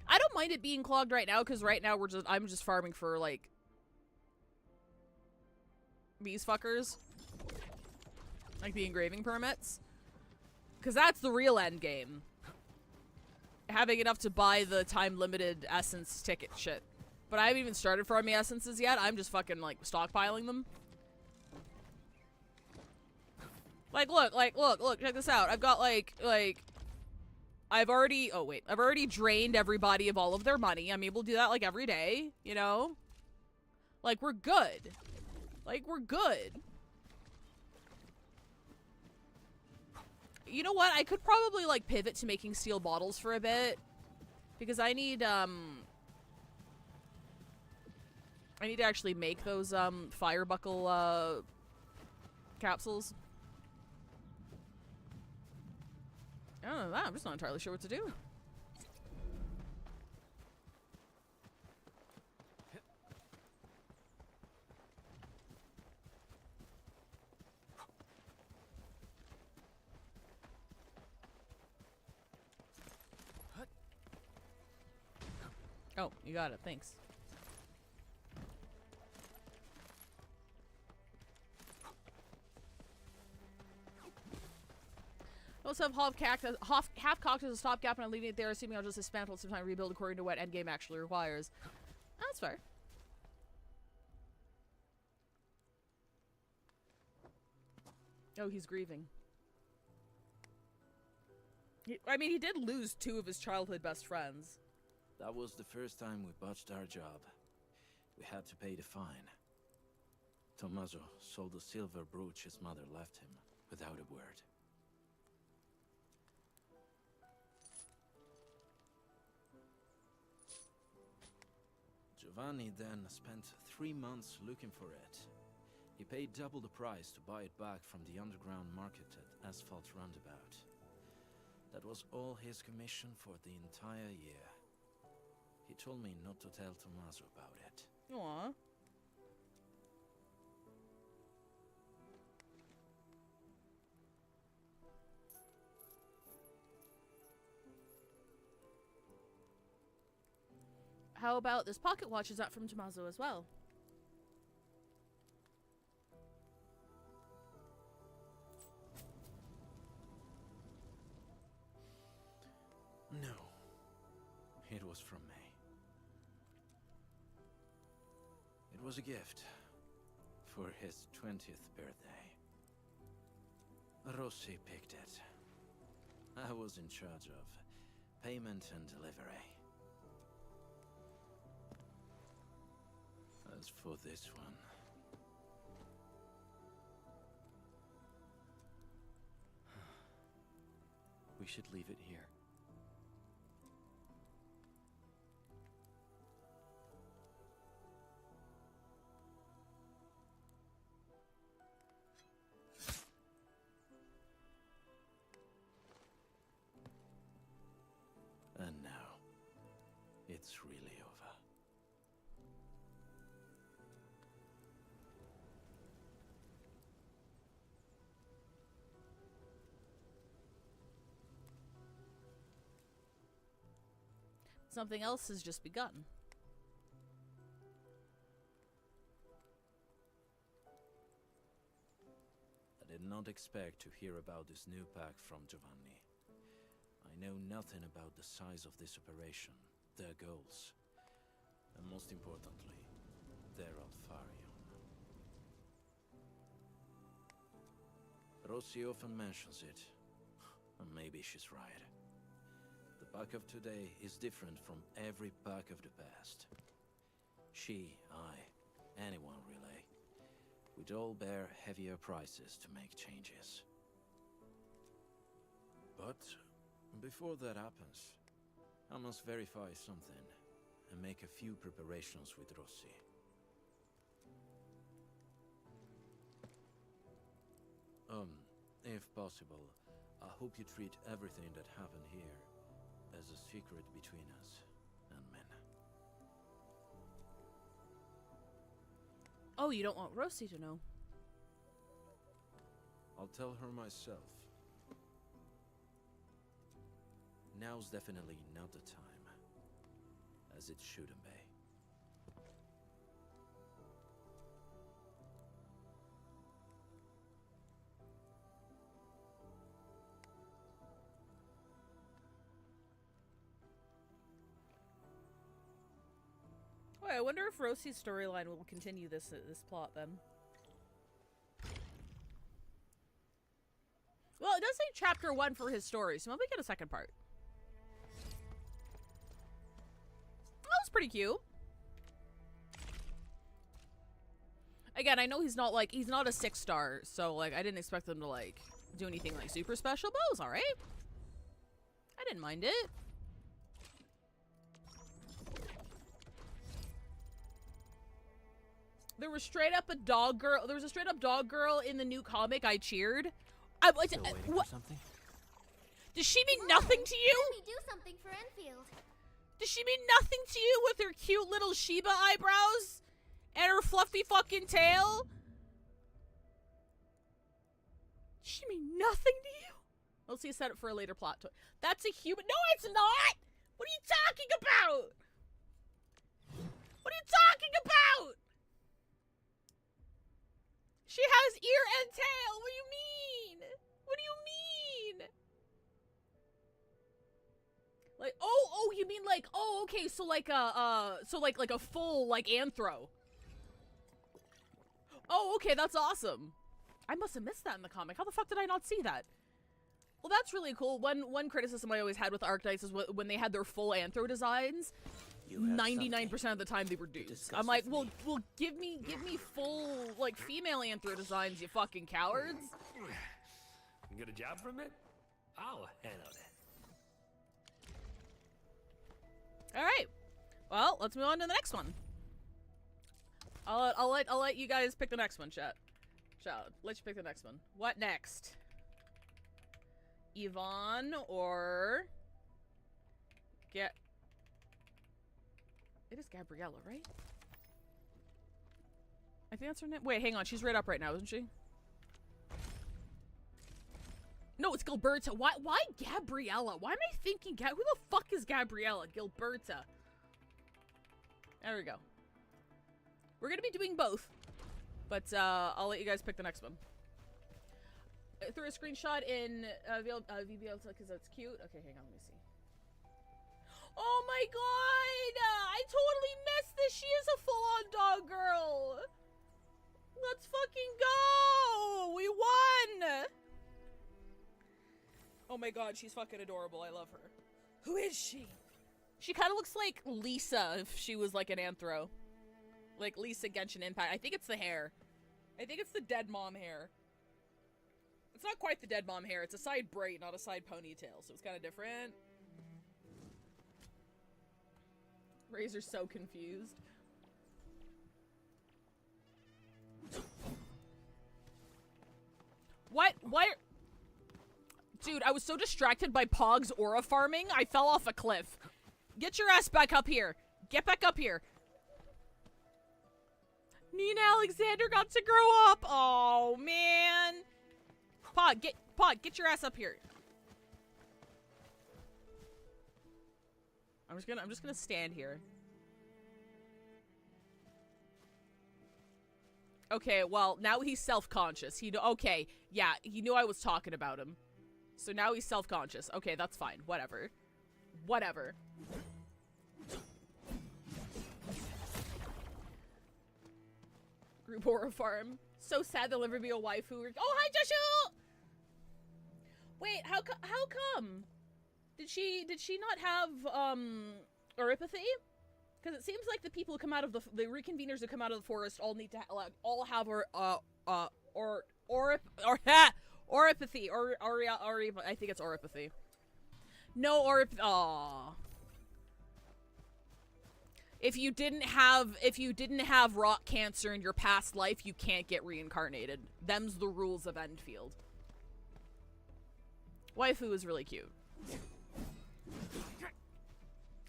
I don't mind it being clogged right now, because right now I'm just farming for, like... these fuckers. Like the engraving permits. Because that's the real end game. Having enough to buy the time-limited essence ticket shit. But I haven't even started farming essences yet. I'm just fucking, like, stockpiling them. Like, look, check this out. I've got, like, I've already drained everybody of all of their money. I'm able to do that, like, every day, you know? Like, we're good. Like, we're good. You know what? I could probably, like, pivot to making steel bottles for a bit. Because I need, I need to actually make those fire buckle capsules. I don't know. I'm just not entirely sure what to do. Oh, you got it. Thanks. I also have half-cocked as a stopgap, and I'm leaving it there, assuming I'll just dismantle some time rebuild according to what endgame actually requires. That's fair. Oh, he's grieving. I mean, he did lose 2 of his childhood best friends. That was the first time we botched our job. We had to pay the fine. Tommaso sold the silver brooch his mother left him, without a word. Giovanni then spent 3 months looking for it. He paid double the price to buy it back from the underground market at Asphalt Roundabout. That was all his commission for the entire year. He told me not to tell Tommaso about it. Aww. How about this pocket watch? Is that from Tommaso as well? No. It was from me. It was a gift for his 20th birthday. Rossi picked it. I was in charge of payment and delivery. As for this one... We should leave it here. And now, it's really over. Something else has just begun. I did not expect to hear about this new pack from Giovanni. I know nothing about the size of this operation, their goals, and most importantly, their Alfarion. Rossi often mentions it, and maybe she's right. The pack of today is different from every pack of the past. She, I, anyone really, would all bear heavier prices to make changes. But before that happens, I must verify something and make a few preparations with Rossi. If possible, I hope you treat everything that happened here as a secret between us and men. Oh, you don't want Rossi to know? I'll tell her myself. Now's definitely not the time, as it shouldn't be. Oh, I wonder if Rossi's storyline will continue this plot then. Well, it does say chapter 1 for his story, so maybe we get a second part. That was pretty cute. Again, I know he's not a 6-star, so like I didn't expect them to like do anything like super special, but it was alright. I didn't mind it. There was straight up a dog girl. There was a straight up dog girl in the new comic. I cheered. Still waiting for something? Does she mean nothing to you? Let me do something for Enfield. Does she mean nothing to you with her cute little Sheba eyebrows and her fluffy fucking tail? Does she mean nothing to you? Let's see, set it for a later plot. That's a human. No, it's not. What are you talking about? What are you talking about? She has ear and tail. What do you mean? What do you mean? Like, oh, you mean like, oh, okay, so like a full, like, anthro. Oh, okay, that's awesome. I must have missed that in the comic. How the fuck did I not see that? Well, that's really cool. One criticism I always had with Archetypes is when they had their full anthro designs, 99% of the time they were dudes. I'm like, well, give me full, like, female anthro designs, you fucking cowards. You get a job from it? I'll handle it. Alright. Well, let's move on to the next one. I'll let you guys pick the next one, chat. Let's pick the next one. What next? Yvonne or... It is Gabriella, right? I think that's her name. Wait, hang on. She's right up right now, isn't she? No, it's Gilberta. Why Gabriella? Why am I thinking who the fuck is Gabriella? Gilberta. There we go. We're gonna be doing both. But, I'll let you guys pick the next one. I threw a screenshot in, VBL because that's cute. Okay, hang on, let me see. Oh my god! I totally missed this! She is a full-on dog girl! Let's fucking go! We won! Oh my god, she's fucking adorable. I love her. Who is she? She kind of looks like Lisa if she was like an anthro. Like Lisa Genshin Impact. I think it's the hair. I think it's the dead mom hair. It's not quite the dead mom hair. It's a side braid, not a side ponytail. So it's kind of different. Razor's so confused. What? Dude, I was so distracted by Pog's aura farming, I fell off a cliff. Get your ass back up here. Get back up here. Nina Alexander got to grow up. Oh, man. Pog, get your ass up here. I'm just gonna stand here. Okay, well, now he's self-conscious. Okay, yeah, he knew I was talking about him. So now he's self-conscious. Okay, that's fine. Whatever. Whatever. Group Aura Farm. So sad there'll never be a waifu. Oh, hi, Joshua! Wait, how come? Did she not have, Oripathy? Because it seems like the people who come out of the reconveners who come out of the forest all need to all have Oripathy, I think it's Oripathy. No Aww. If you didn't have rock cancer in your past life, you can't get reincarnated. Them's the rules of Endfield. Waifu is really cute.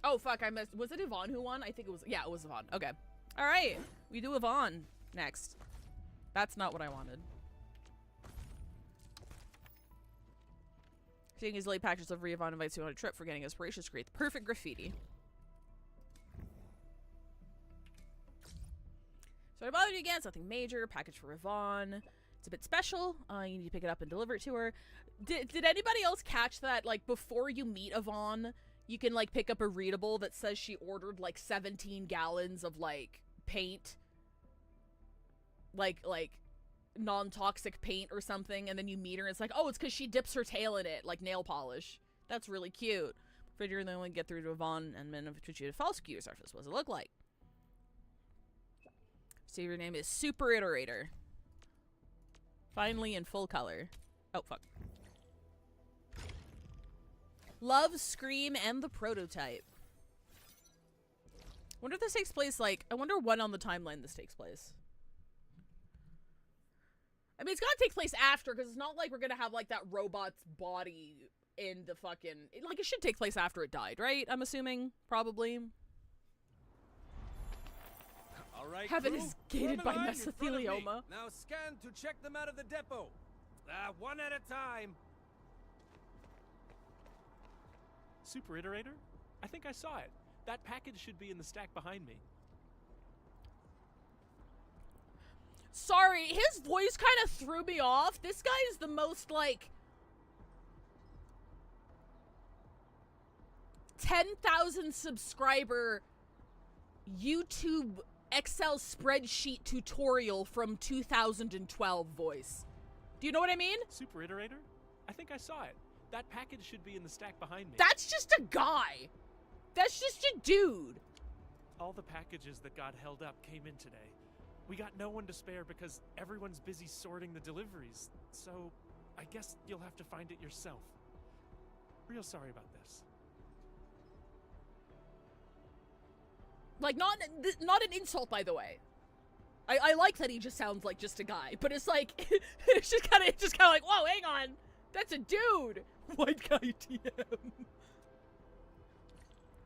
Oh fuck, I missed. Was it Yvonne who won? I think it was. Yeah, it was Yvonne. Okay. Alright. We do Yvonne next. That's not what I wanted. Seeing his late packages of Yvonne invites you on a trip for getting inspiration to create the perfect graffiti. So I bothered you again. Something major. Package for Yvonne. It's a bit special. You need to pick it up and deliver it to her. Did anybody else catch that? Like, before you meet Yvonne, you can, like, pick up a readable that says she ordered, like, 17 gallons of, like, paint. Like, non-toxic paint or something, and then you meet her, and it's like, oh, it's because she dips her tail in it, like nail polish. That's really cute. Afraid you're the only one to get through to Yvonne, and then if you to false cue surface, what does it look like? See, your name is Super Iterator. Finally in full color. Oh, fuck. Love, Scream, and the Prototype. Wonder if this takes place, like, I wonder when on the timeline this takes place. I mean, it's gotta take place after, because it's not like we're gonna have, like, that robot's body in the fucking... Like, it should take place after it died, right? I'm assuming? Probably. All right, Heaven crew, is gated by form a line in front of me. mesothelioma. Now scan to check them out of the depot. One at a time. Super Iterator? I think I saw it. That package should be in the stack behind me. Sorry, his voice kind of threw me off. This guy is the most, like... 10,000 subscriber YouTube Excel spreadsheet tutorial from 2012 voice. Do you know what I mean? Super Iterator? I think I saw it. That package should be in the stack behind me. That's just a guy. That's just a dude. All the packages that got held up came in today. We got no one to spare because everyone's busy sorting the deliveries. So, I guess you'll have to find it yourself. Real sorry about this. Like, not an insult, by the way. I like that he just sounds like just a guy, but it's like, it's just kind of like, whoa, hang on, that's a dude. White guy TM.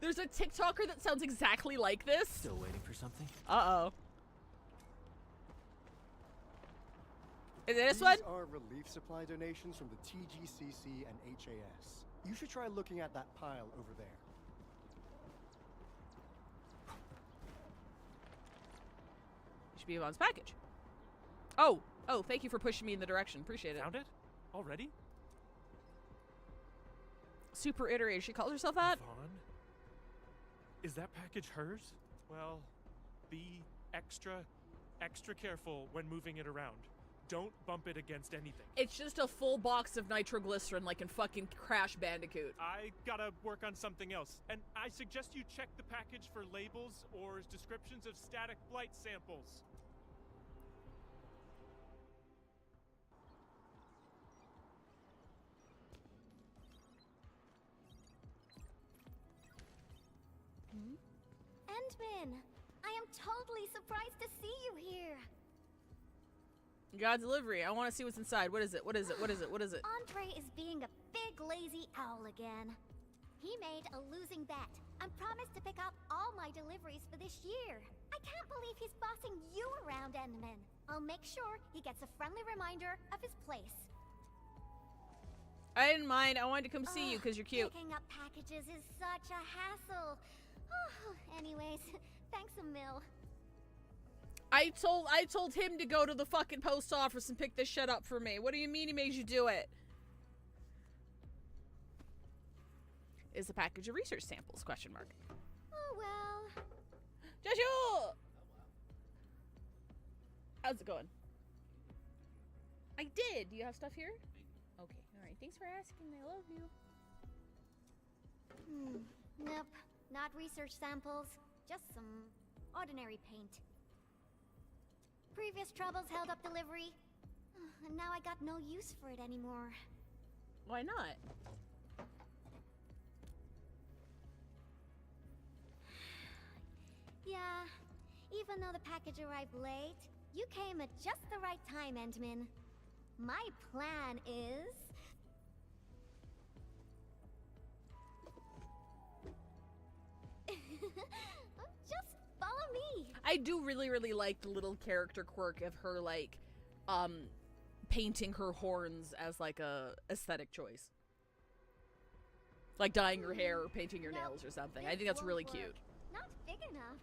There's a TikToker that sounds exactly like this. Still waiting for something? Uh-oh. Is it this These one? are relief supply donations from the TGCC and HAS. You should try looking at that pile over there. Should be Yvonne's package. Oh, thank you for pushing me in the direction. Appreciate it. Found it? Already? Super Iterator. She calls herself that? Yvonne? Is that package hers? Well, be extra careful when moving it around. Don't bump it against anything. It's just a full box of nitroglycerin like in fucking Crash Bandicoot. I gotta work on something else. And I suggest you check the package for labels or descriptions of static blight samples. Endman, I am totally surprised to see you here. Got delivery. I want to see what's inside. What is it? What is it? What is it? What is it? Andre is being a big lazy owl again. He made a losing bet and promised to pick up all my deliveries for this year. I can't believe he's bossing you around, Endman. I'll make sure he gets a friendly reminder of his place. I didn't mind. I wanted to come see you because you're cute. Picking up packages is such a hassle. Anyways, thanks a mil. I told him to go to the fucking post office and pick this shit up for me. What do you mean he made you do it? Is a package of research samples? Question mark. Oh well. Joshua! How's it going? I did. Do you have stuff here? Okay. Alright. Thanks for asking. I love you. Nope. Not research samples. Just some ordinary paint. Previous troubles held up delivery. And now I got no use for it anymore. Why not? Yeah. Even though the package arrived late, you came at just the right time, Endman. My plan is... just follow me. I do really like the little character quirk of her, like, painting her horns as, like, a aesthetic choice. Like dyeing your hair or painting your nails or something. I think that's really cute. Not big enough.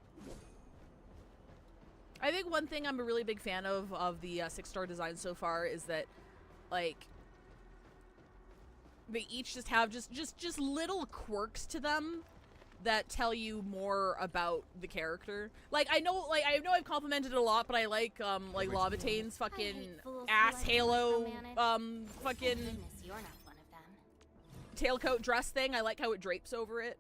I think one thing I'm a really big fan of the 6-star design so far is that, like, they each just have just little quirks to them that tell you more about the character. Like, I know I've complimented it a lot, but I like Lavatane's fucking ass halo, fucking Goodness, you're not one of them. tailcoat dress thing. I like how it drapes over it.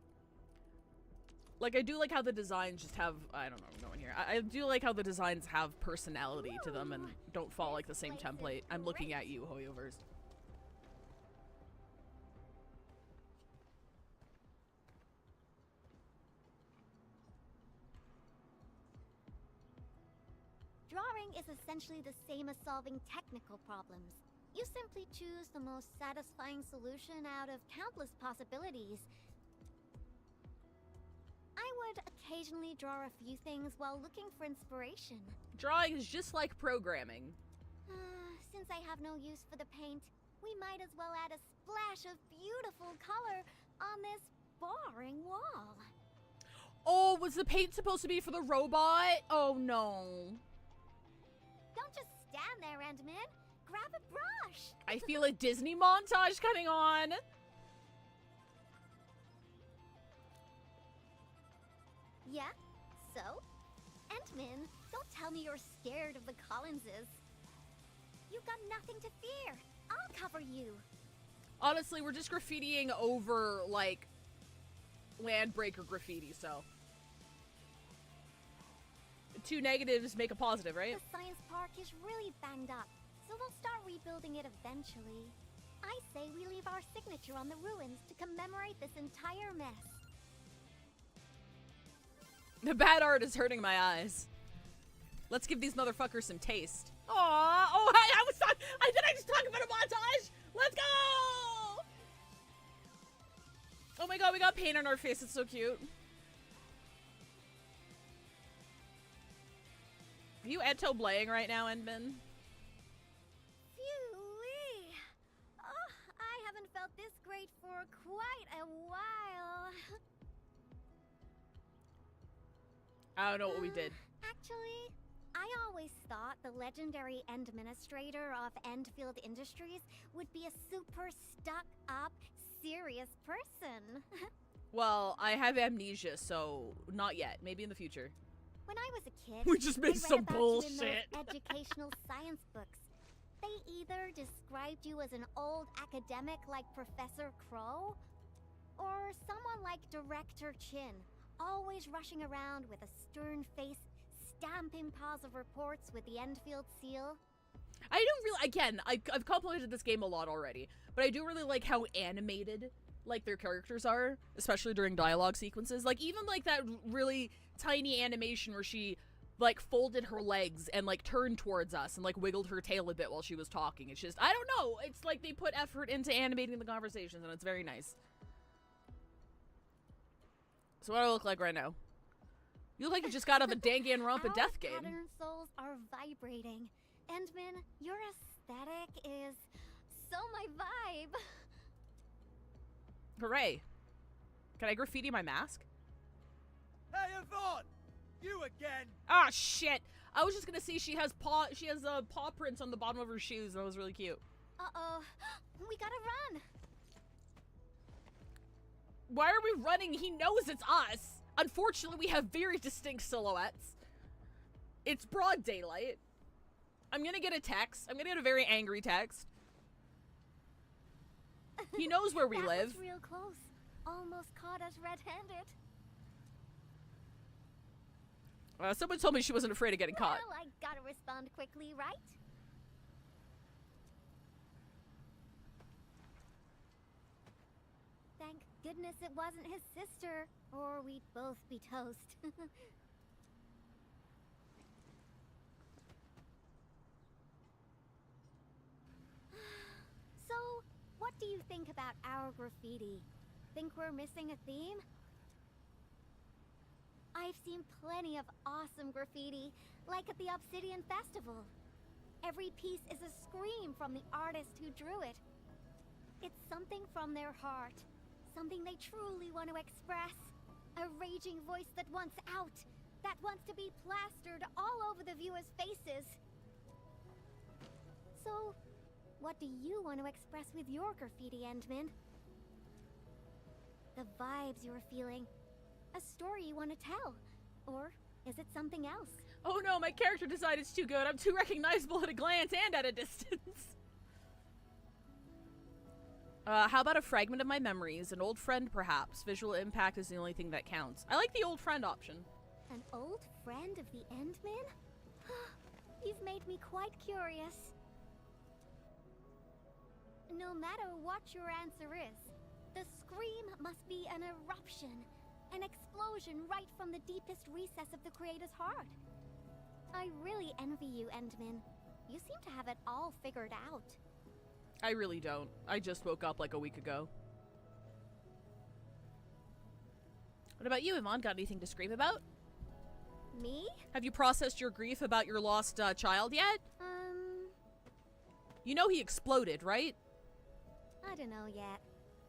Like, I do like how the designs just have, I don't know, I'm going here. I do like how the designs have personality to them and don't fall like the same template. I'm looking at you, Hoyoverse. Drawing is essentially the same as solving technical problems. You simply choose the most satisfying solution out of countless possibilities. I would occasionally draw a few things while looking for inspiration. Drawing is just like programming. Since I have no use for the paint, we might as well add a splash of beautiful color on this boring wall. Oh, was the paint supposed to be for the robot? Oh no. Don't just stand there, Endman. Grab a brush. I feel a Disney montage coming on. Yeah? So? Endman, don't tell me you're scared of the Collinses. You've got nothing to fear. I'll cover you. Honestly, we're just graffitiing over, like, Landbreaker graffiti, so. 2 negatives make a positive, right? The science park is really banged up, so we'll start rebuilding it eventually. I say we leave our signature on the ruins to commemorate this entire mess. The bad art is hurting my eyes. Let's give these motherfuckers some taste. Aww. Oh, did I just talk about a montage? Let's go! Oh my god, we got paint on our face. It's so cute. Are you Eto Blaying right now, Endman? Phew-wee. Oh, I haven't felt this great for quite a while. I don't know what we did. Actually, I always thought the legendary administrator of Endfield Industries would be a super stuck-up, serious person. Well, I have amnesia, so not yet. Maybe in the future. When I was a kid, We just made I read some about bullshit. You in those educational science books. They either described you as an old academic like Professor Crow, or someone like Director Chin, always rushing around with a stern face, stamping piles of reports with the Endfield seal. I don't really, again, I've complimented this game a lot already, but I do really like how animated, like, their characters are, especially during dialogue sequences. Like, even, like, that really tiny animation where she, like, folded her legs and, like, turned towards us and, like, wiggled her tail a bit while she was talking. It's just, I don't know, it's like they put effort into animating the conversations, and it's very nice. So what do I look like right now? You look like you just got out of a Danganronpa death game. Our pattern souls are vibrating. Endman, your aesthetic is so my vibe. Hooray. Can I graffiti my mask? Hey, Yvonne! You again! Ah, shit! I was just gonna see she has paw prints on the bottom of her shoes, and that was really cute. Uh-oh. We gotta run. Why are we running? He knows it's us. Unfortunately, we have very distinct silhouettes. It's broad daylight. I'm gonna get a text. I'm gonna get a very angry text. He knows where we that live. Was real close. Almost caught us red-handed. Someone told me she wasn't afraid of getting caught. Well, I gotta respond quickly, right? Thank goodness it wasn't his sister, or we'd both be toast. So, what do you think about our graffiti? Think we're missing a theme? I've seen plenty of awesome graffiti, like at the Obsidian Festival. Every piece is a scream from the artist who drew it. It's something from their heart, something they truly want to express. A raging voice that wants out, that wants to be plastered all over the viewers' faces. So, what do you want to express with your graffiti, Endman? The vibes you're feeling. A story you want to tell? Or is it something else? Oh no, my character design is too good. I'm too recognizable at a glance and at a distance. How about a fragment of my memories? An old friend, perhaps. Visual impact is the only thing that counts. I like the old friend option. An old friend of the Endman? You've made me quite curious. No matter what your answer is, the scream must be an eruption. An explosion right from the deepest recess of the creator's heart. I really envy you, Endman. You seem to have it all figured out. I really don't. I just woke up like a week ago. What about you, Yvonne? Got anything to scream about? Me? Have you processed your grief about your lost child yet? You know he exploded, right? I don't know yet.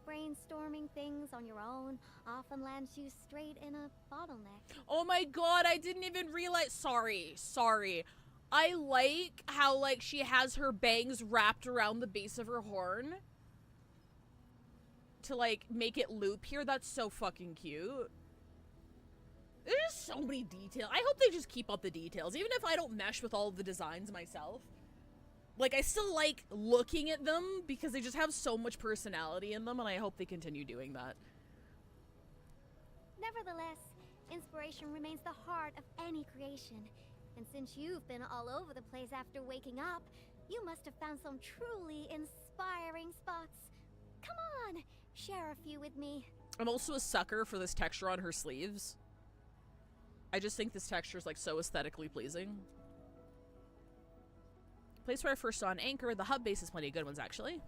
Brainstorming things on your own often lands you straight in a bottleneck. Oh my god, I didn't even realize. Sorry. I like how, like, she has her bangs wrapped around the base of her horn to, like, make it loop here. That's so fucking cute. There's just so many details. I hope they just keep up the details, even if I don't mesh with all of the designs myself. Like, I still like looking at them because they just have so much personality in them, and I hope they continue doing that. Nevertheless, inspiration remains the heart of any creation. And since you've been all over the place after waking up, you must have found some truly inspiring spots. Come on, share a few with me. I'm also a sucker for this texture on her sleeves. I just think this texture is, like, so aesthetically pleasing. Place where I first saw an anchor. The hub base has plenty of good ones, actually.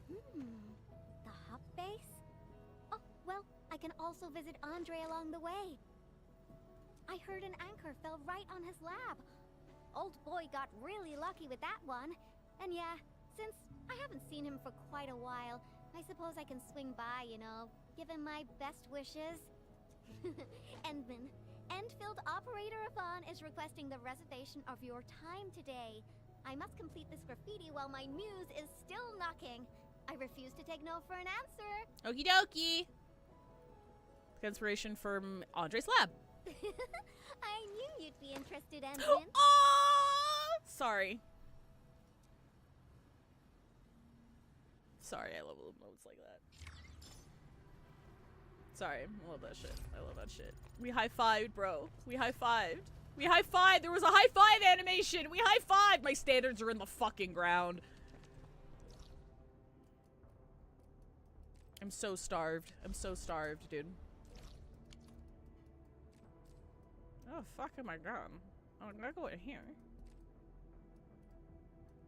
The hub base? Oh, well, I can also visit Andre along the way. I heard an anchor fell right on his lab. Old boy got really lucky with that one. And yeah, since I haven't seen him for quite a while, I suppose I can swing by, you know, give him my best wishes. Endman, Endfield operator Yvonne is requesting the reservation of your time today. I must complete this graffiti while my muse is still knocking. I refuse to take no for an answer. Okie dokie. Inspiration from Andre's lab. I knew you'd be interested, Endman. Oh! Sorry, I love little moments like that. Sorry, I love that shit. I love that shit. We high-fived, bro. We high-fived. We high-fived! There was a high-five animation! We high-fived! My standards are in the fucking ground. I'm so starved. I'm so starved, dude. Oh, fuck am I gone? Oh, I'm gonna go in here.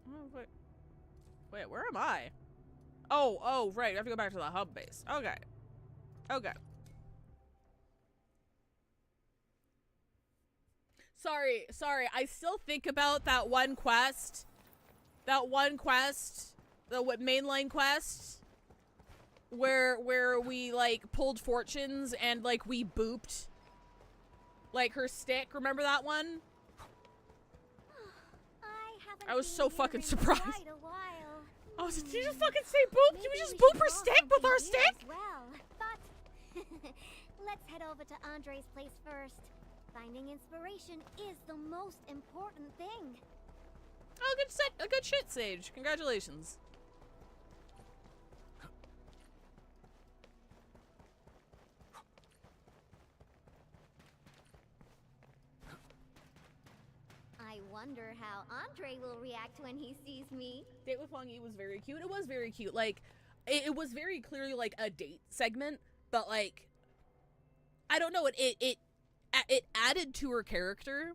Oh, wait. Wait, where am I? Oh, right. I have to go back to the hub base. Okay. Okay. Sorry. I still think about that one quest. The mainline quest. Where we, like, pulled fortunes and, like, we booped, like, her stick. Remember that one? I was so fucking surprised. Oh, did you just fucking say boop? Did we just boop her stick with our stick? Well, but let's head over to Andre's place first. Finding inspiration is the most important thing. Oh, good shit, Sage. Congratulations. I wonder how Andre will react when he sees me. Date with Wang Yi was very cute. It was very cute. Like, it was very clearly like a date segment, but like, I don't know. It added to her character,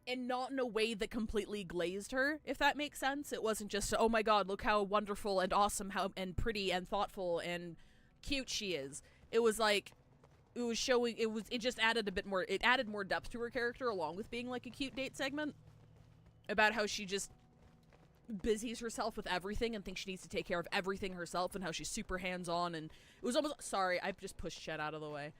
and not in a way that completely glazed her. If that makes sense. It wasn't just, oh my god, look how wonderful and awesome, and pretty and thoughtful and cute she is. It was like, it was showing, it just added a bit more, it added more depth to her character along with being like a cute date segment about how she just busies herself with everything and thinks she needs to take care of everything herself and how she's super hands-on. And it was almost, sorry, I just pushed Chet out of the way.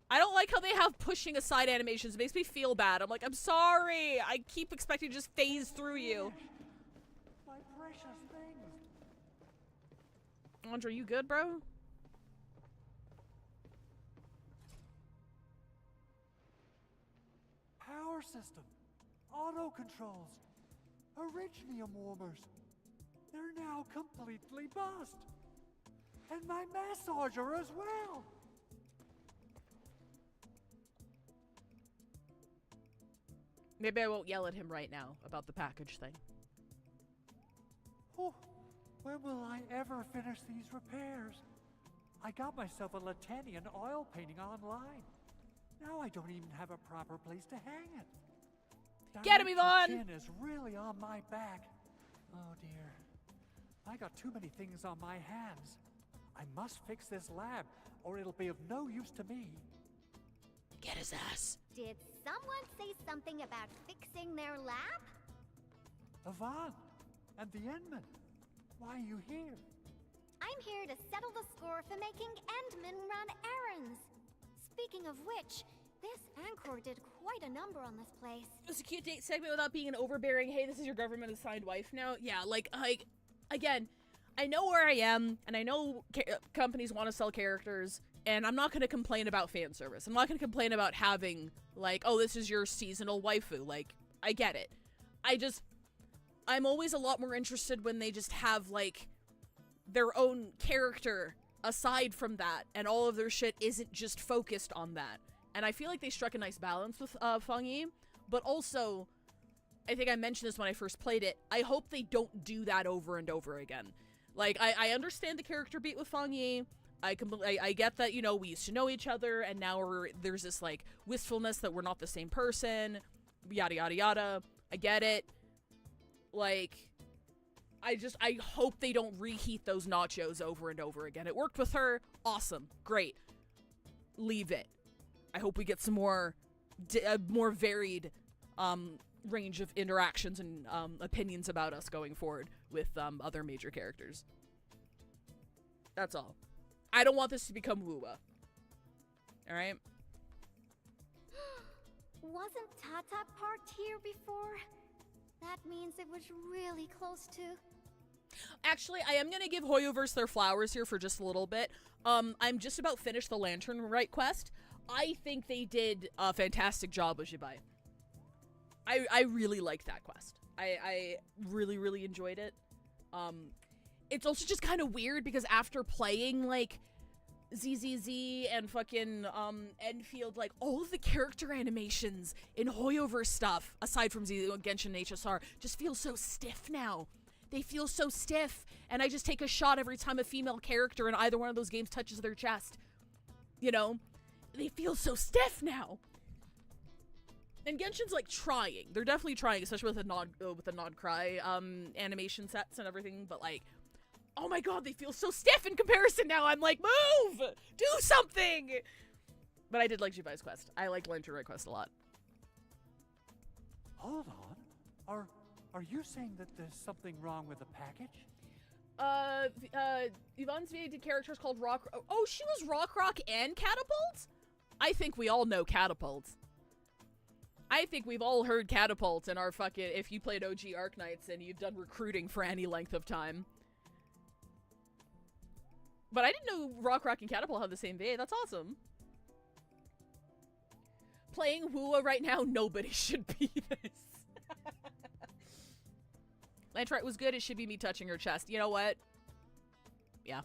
I don't like how they have pushing aside animations. It makes me feel bad. I'm like, I'm sorry. I keep expecting to just phase through you. My precious things. Andre, you good, bro? Power system, auto controls, originium warmers. They're now completely bust. And my massager as well. Maybe I won't yell at him right now about the package thing. Oh, when will I ever finish these repairs? I got myself a Latanian oil painting online. Now I don't even have a proper place to hang it. Get him, Director Yvonne! Chin is really on my back. Oh dear. I got too many things on my hands. I must fix this lab, or it'll be of no use to me. Get his ass. Did someone say something about fixing their lab? Yvonne, and the Endman. Why are you here? I'm here to settle the score for making Endman run errands. Speaking of which, this Anchor did quite a number on this place. It was a cute date segment without being an overbearing, hey, this is your government-assigned wife now. Yeah, like, again, I know where I am, and I know companies want to sell characters, and I'm not going to complain about fan service. I'm not going to complain about having, like, oh, this is your seasonal waifu. Like, I get it. I'm always a lot more interested when they just have, like, their own character aside from that, and all of their shit isn't just focused on that. And I feel like they struck a nice balance with Feng Yi, but also, I think I mentioned this when I first played it, I hope they don't do that over and over again. Like, I understand the character beat with Feng Yi, I get that, you know, we used to know each other, and now there's this, like, wistfulness that we're not the same person, yada yada yada, I get it. Like, I hope they don't reheat those nachos over and over again. It worked with her, awesome, great. Leave it. I hope we get some more varied range of interactions and opinions about us going forward with other major characters. That's all. I don't want this to become Wuwa. Alright? Wasn't Tata parked here before? That means it was really close to... Actually, I am going to give Hoyoverse their flowers here for just a little bit. I'm just about finished the Lantern Rite quest. I think they did a fantastic job with Jibai. I really liked that quest. I really, really enjoyed it. It's also just kind of weird because after playing, like, ZZZ and fucking Endfield, like, all of the character animations in Hoyoverse stuff, aside from Genshin and HSR, just feel so stiff now. They feel so stiff, and I just take a shot every time a female character in either one of those games touches their chest. You know? They feel so stiff now. And Genshin's, like, trying. They're definitely trying, especially with the Nod Cry animation sets and everything, but, like, oh my god, they feel so stiff in comparison now. I'm like, move! Do something! But I did like Jibai's quest. I liked Lantern Rite quest a lot. Hold on. Are you saying that there's something wrong with the package? Yvonne's VA character is called Rock... Oh, she was Rock and Catapult? I think we all know Catapult. I think we've all heard Catapult in our fucking... If you played OG Arknights and you've done recruiting for any length of time. But I didn't know Rock and Catapult had the same VA. That's awesome. Playing Wuwa right now, nobody should be this. Lantern Rite was good. It should be me touching her chest. You know what? Yeah.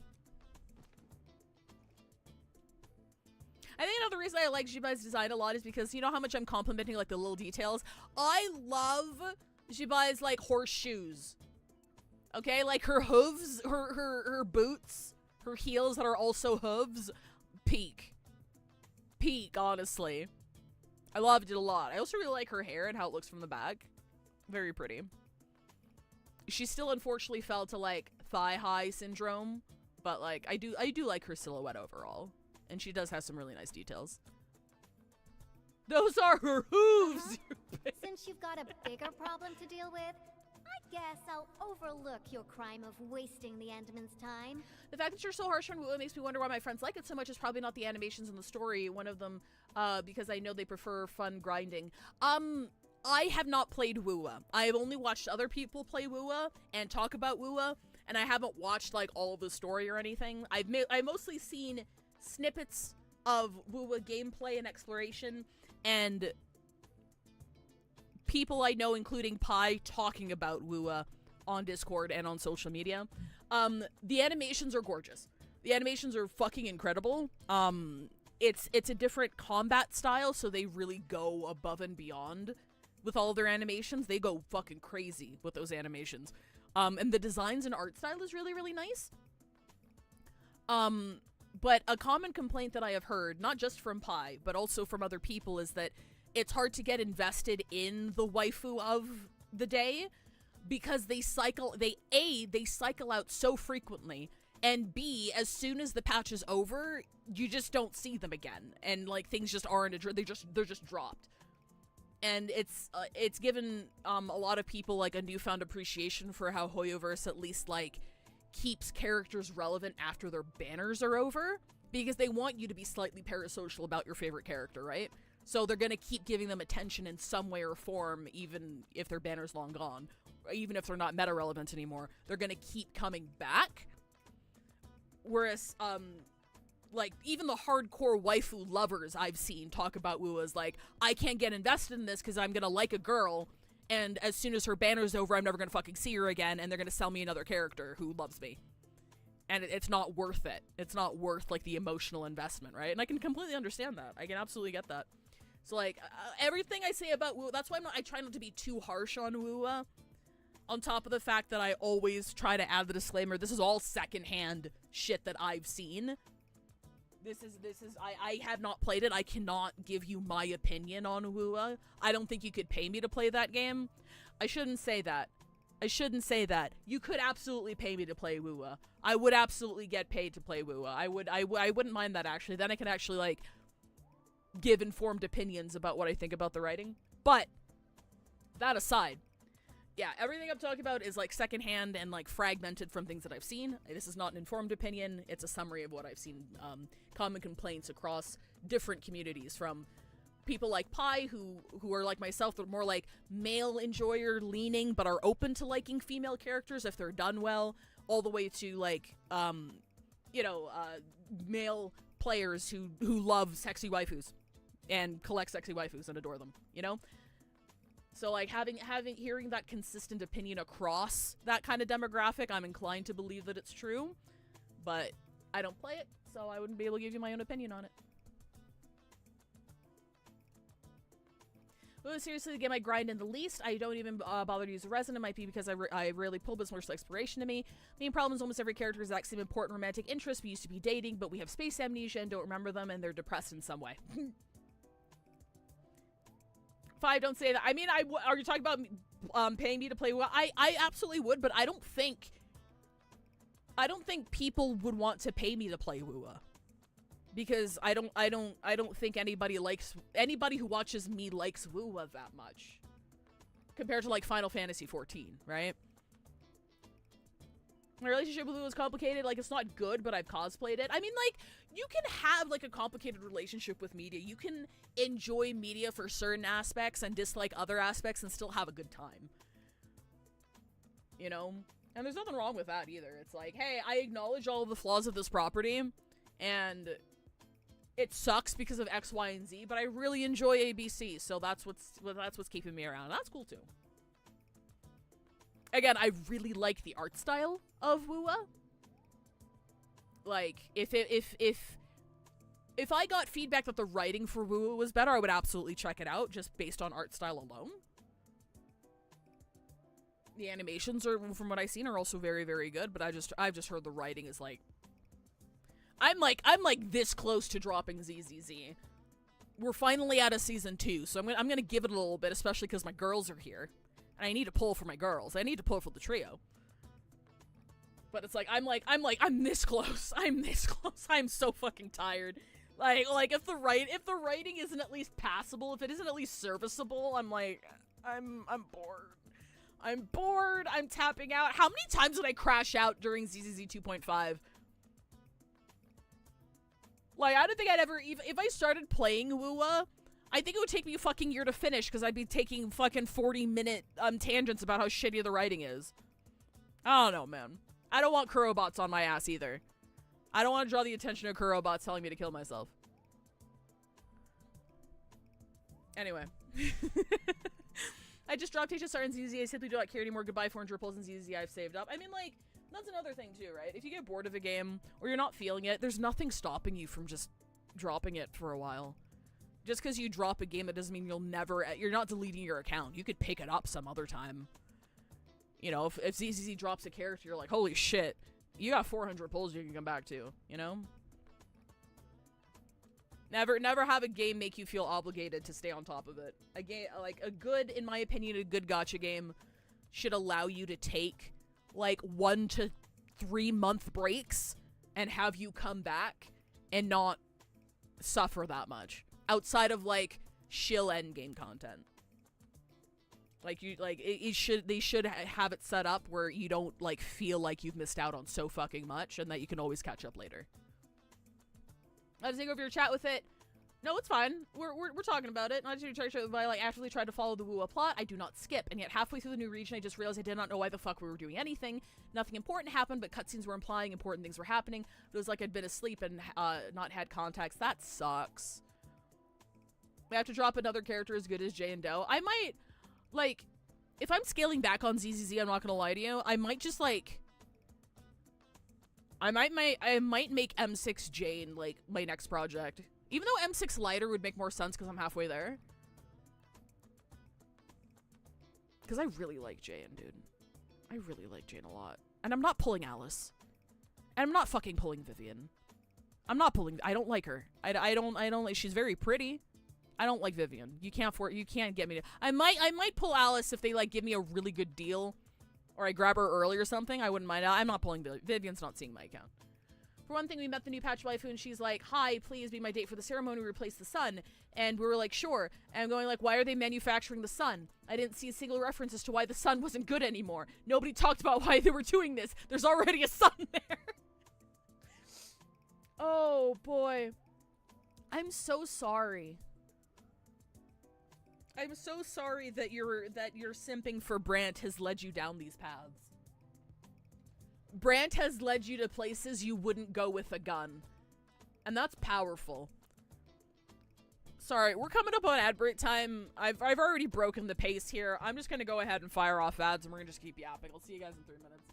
I think another reason I like Jibai's design a lot is because you know how much I'm complimenting, like, the little details? I love Jibai's, like, horseshoes. Okay? Like, her hooves, her boots, her heels that are also hooves. Peak. Peak, honestly. I loved it a lot. I also really like her hair and how it looks from the back. Very pretty. She still unfortunately fell to, like, thigh-high syndrome, but, like, I do like her silhouette overall. And she does have some really nice details. Those are her hooves! Since you've got a bigger problem to deal with, I guess I'll overlook your crime of wasting the Endman's time. The fact that you're so harsh on Wuwa makes me wonder why my friends like it so much is probably not the animations in the story. One of them, because I know they prefer fun grinding. I have not played Wuwa. I have only watched other people play Wuwa and talk about Wuwa, and I haven't watched, like, all of the story or anything. I've mostly seen snippets of Wuwa gameplay and exploration, and people I know, including Pi, talking about Wuwa on Discord and on social media. The animations are gorgeous. The animations are fucking incredible. It's a different combat style, so they really go above and beyond with all of their animations. They go fucking crazy with those animations. And the designs and art style is really, really nice. But a common complaint that I have heard, not just from Pi, but also from other people, is that it's hard to get invested in the waifu of the day because they cycle out so frequently, and B, as soon as the patch is over, you just don't see them again, and like things just aren't they're just dropped. And it's given a lot of people like a newfound appreciation for how Hoyoverse at least like keeps characters relevant after their banners are over, because they want you to be slightly parasocial about your favorite character, right? So they're gonna keep giving them attention in some way or form, even if their banner's long gone, even if they're not meta relevant anymore. They're gonna keep coming back. Whereas, like, even the hardcore waifu lovers I've seen talk about Wu as like, I can't get invested in this because I'm gonna like a girl, and as soon as her banner's over, I'm never gonna fucking see her again, and they're gonna sell me another character who loves me. And it's not worth it. It's not worth, like, the emotional investment, right? And I can completely understand that. I can absolutely get that. So, like, everything I say about Wu, that's why I try not to be too harsh on Wu, on top of the fact that I always try to add the disclaimer, this is all secondhand shit that I've seen. I have not played it. I cannot give you my opinion on Wu. I don't think you could pay me to play that game. I shouldn't say that. You could absolutely pay me to play Wu. I would absolutely get paid to play Wu. I wouldn't mind that, actually. Then I can actually, like, give informed opinions about what I think about the writing. But that aside, yeah, everything I'm talking about is, like, secondhand and, like, fragmented from things that I've seen. This is not an informed opinion. It's a summary of what I've seen. Common complaints across different communities, from people like Pi, who are like myself, they're more like male enjoyer leaning, but are open to liking female characters if they're done well, all the way to, like, male players who love sexy waifus and collect sexy waifus and adore them, you know? So, like, hearing that consistent opinion across that kind of demographic, I'm inclined to believe that it's true, but I don't play it, so I wouldn't be able to give you my own opinion on it. Well, seriously, the game I grind in the least. I don't even bother to use the resin. It might be because I rarely pull, but it's more exploration to me. Main problem is almost every character has that same important romantic interest we used to be dating, but we have space amnesia and don't remember them, and they're depressed in some way. 5, don't say that. I mean, are you talking about paying me to play Wu? I absolutely would, but I don't think people would want to pay me to play Wu. Because I don't think anybody who watches me likes Wu that much. Compared to, like, Final Fantasy 14, right? My relationship with Wu is complicated. Like, it's not good, but I've cosplayed it. I mean, like, you can have, like, a complicated relationship with media. You can enjoy media for certain aspects and dislike other aspects and still have a good time. You know? And there's nothing wrong with that either. It's like, hey, I acknowledge all of the flaws of this property, and it sucks because of X, Y, and Z, but I really enjoy ABC, so that's what's keeping me around. That's cool too. Again, I really like the art style of Wu. Like, if I got feedback that the writing for Wu was better, I would absolutely check it out, just based on art style alone. The animations are, from what I've seen, are also very, very good, but I've just heard the writing is like, I'm like this close to dropping ZZZ. We're finally out of season 2, so I'm gonna give it a little bit, especially because my girls are here, and I need to pull for my girls. I need to pull for the trio. But it's like I'm this close. I'm this close. I'm so fucking tired. Like if the writing isn't at least passable, if it isn't at least serviceable, I'm like, I'm bored. I'm bored. I'm tapping out. How many times did I crash out during ZZZ 2.5? Like, I don't think I'd ever even, if I started playing Wu, I think it would take me a fucking year to finish, because I'd be taking fucking 40-minute tangents about how shitty the writing is. I don't know, man. I don't want Kurobots on my ass either. I don't want to draw the attention of Kurobots telling me to kill myself. Anyway. I just dropped HSR and ZZ. I simply do not care anymore. Goodbye, 400 ripples and ZZ I've saved up. I mean, like, that's another thing too, right? If you get bored of a game, or you're not feeling it, there's nothing stopping you from just dropping it for a while. Just because you drop a game, that doesn't mean you're not deleting your account. You could pick it up some other time. You know, if ZZZ drops a character, you're like, holy shit, you got 400 pulls you can come back to, you know? Never have a game make you feel obligated to stay on top of it. A game, like a good, in my opinion, a good gacha game should allow you to take like 1 to 3 month breaks and have you come back and not suffer that much outside of like shill endgame content. Like they should have it set up where you don't like feel like you've missed out on so fucking much and that you can always catch up later. I was take over your chat with it. No, it's fine. We're talking about it. I actively tried to follow the Wuwa plot. I do not skip, and yet halfway through the new region, I just realized I did not know why the fuck we were doing anything. Nothing important happened, but cutscenes were implying important things were happening. It was like I'd been asleep and not had context. That sucks. We have to drop another character as good as Jay and Do. I might, like, if I'm scaling back on ZZZ, I'm not gonna lie to you. I might just like. I might make M6 Jane, like, my next project. Even though M6 Lighter would make more sense because I'm halfway there. Because I really like Jane, dude. I really like Jane a lot. And I'm not pulling Alice. And I'm not fucking pulling Vivian. I don't like her. I don't like, she's very pretty. I don't like Vivian. You can't get me to, I might pull Alice if they, like, give me a really good deal. Or I grab her early or something, I wouldn't mind. I'm not pulling Vivian's not seeing my account. For one thing, we met the new patch waifu and she's like, hi, please be my date for the ceremony, replace the sun. And we were like, sure. And I'm going like, why are they manufacturing the sun? I didn't see a single reference as to why the sun wasn't good anymore. Nobody talked about why they were doing this. There's already a sun there. Oh, boy. I'm so sorry. I'm so sorry that your simping for Brant has led you down these paths. Brant has led you to places you wouldn't go with a gun. And that's powerful. Sorry, we're coming up on ad break time. I've already broken the pace here. I'm just gonna go ahead and fire off ads and we're gonna just keep yapping. I'll see you guys in 3 minutes.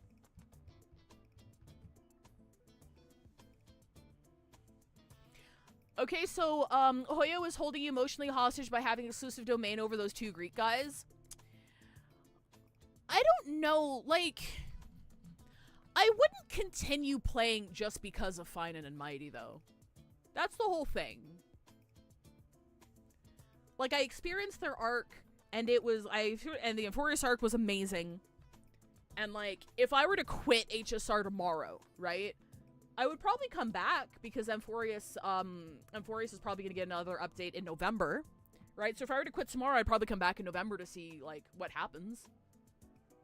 Okay, so, Hoyo is holding you emotionally hostage by having exclusive domain over those 2 Greek guys. I don't know, like, I wouldn't continue playing just because of Finen and Mighty, though. That's the whole thing. Like, I experienced their arc, and it was, and the Amphorius arc was amazing. And, like, if I were to quit HSR tomorrow, right? I would probably come back because Amphorius is probably going to get another update in November, right? So if I were to quit tomorrow, I'd probably come back in November to see, like, what happens.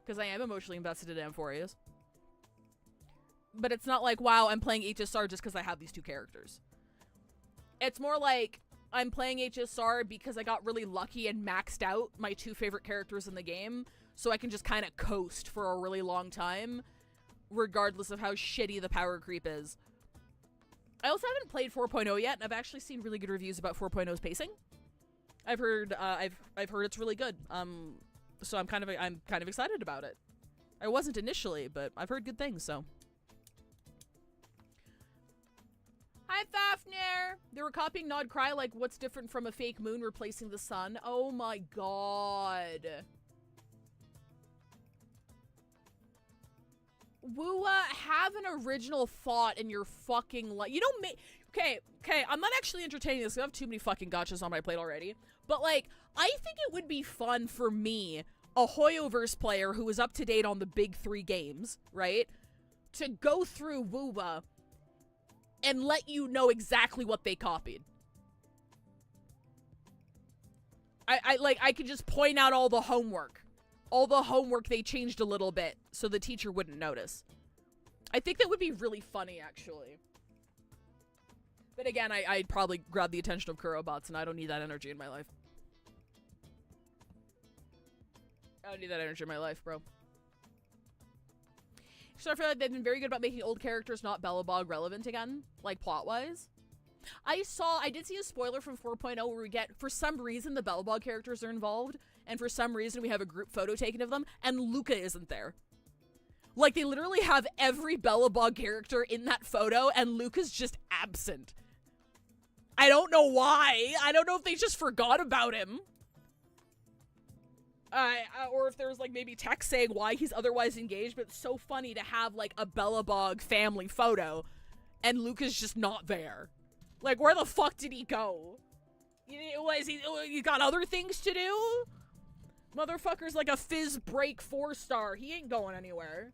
Because I am emotionally invested in Amphorius. But it's not like, wow, I'm playing HSR just because I have these 2 characters. It's more like, I'm playing HSR because I got really lucky and maxed out my 2 favorite characters in the game, so I can just kind of coast for a really long time, regardless of how shitty the power creep is. I also haven't played 4.0 yet, and I've actually seen really good reviews about 4.0's pacing. I've heard it's really good. So I'm kind of excited about it. I wasn't initially, but I've heard good things, so. Hi, Fafnir! They were copying Nod Cry like, what's different from a fake moon replacing the sun? Oh my god. Wuwa, have an original thought in your fucking life. You know, okay, I'm not actually entertaining this. I have too many fucking gotchas on my plate already. But, like, I think it would be fun for me, a Hoyoverse player who is up to date on the big 3 games, right? To go through Wuwa and let you know exactly what they copied. I could just point out all the homework. All the homework they changed a little bit so the teacher wouldn't notice. I think that would be really funny, actually. But again, I'd probably grab the attention of Kurobots, and I don't need that energy in my life. I don't need that energy in my life, bro. So I feel like they've been very good about making old characters not Belobog relevant again, like plot-wise. I did see a spoiler from 4.0 where we get, for some reason, the Belobog characters are involved, and for some reason we have a group photo taken of them, and Luca isn't there. Like, they literally have every Belobog character in that photo, and Luca's just absent. I don't know why. I don't know if they just forgot about him. Or if there's, like, maybe text saying why he's otherwise engaged, but it's so funny to have, like, a Belobog family photo, and Luca's just not there. Like, where the fuck did he go? He got other things to do? Motherfucker's like a fizz break 4-star. He ain't going anywhere.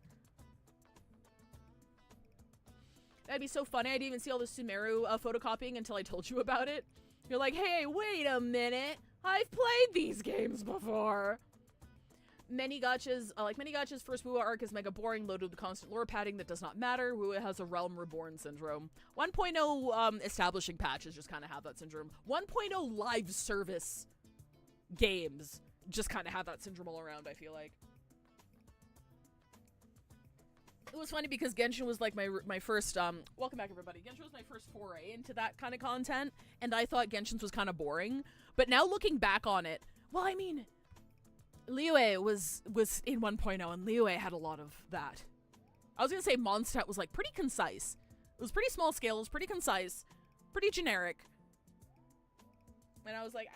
That'd be so funny. I didn't even see all the Sumeru photocopying until I told you about it. You're like, hey, wait a minute. I've played these games before. Many gachas, many gachas, first Wua arc is mega boring, loaded with constant lore padding that does not matter. Wua has a Realm Reborn syndrome. 1.0 establishing patches just kind of have that syndrome. 1.0 live service games just kind of have that syndrome all around, I feel like. It was funny because Genshin was like my first, welcome back everybody. Genshin was my first foray into that kind of content, and I thought Genshin's was kind of boring. But now looking back on it, well, I mean, Liyue was in 1.0, and Liyue had a lot of that. I was gonna say Mondstadt was like pretty concise. It was pretty small scale, it was pretty concise, pretty generic. And I was like,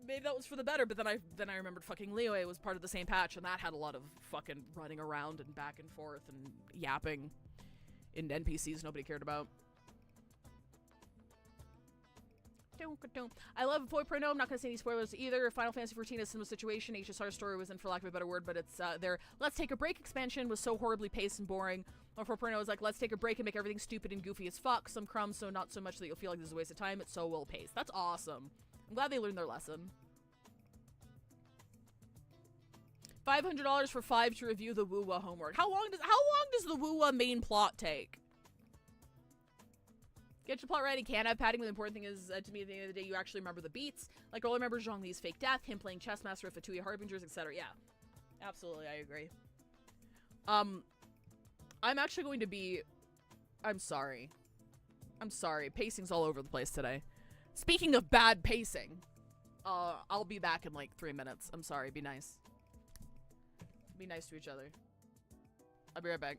maybe that was for the better, but then I remembered fucking Liyue was part of the same patch, and that had a lot of fucking running around and back and forth and yapping in NPCs nobody cared about. I love 4.0. I'm not going to say any spoilers either. Final Fantasy XIV is a similar situation. HSR story was in, for lack of a better word, but it's their Let's Take a Break expansion was so horribly paced and boring. Or 4.0 is like, let's take a break and make everything stupid and goofy as fuck. Some crumbs, so not so much that you'll feel like this is a waste of time. It's so well paced. That's awesome. I'm glad they learned their lesson. $500 for 5 to review the Wuwa homework. How long does the Wuwa main plot take? Get your plot right. He can't have padding. The important thing is, to me, at the end of the day, you actually remember the beats. Like, I remember Zhongli's fake death, him playing chess master with Fatui Harbingers, etc. Yeah, absolutely, I agree. I'm actually going to be... I'm sorry. Pacing's all over the place today. Speaking of bad pacing, I'll be back in like 3 minutes. I'm sorry. Be nice. Be nice to each other. I'll be right back.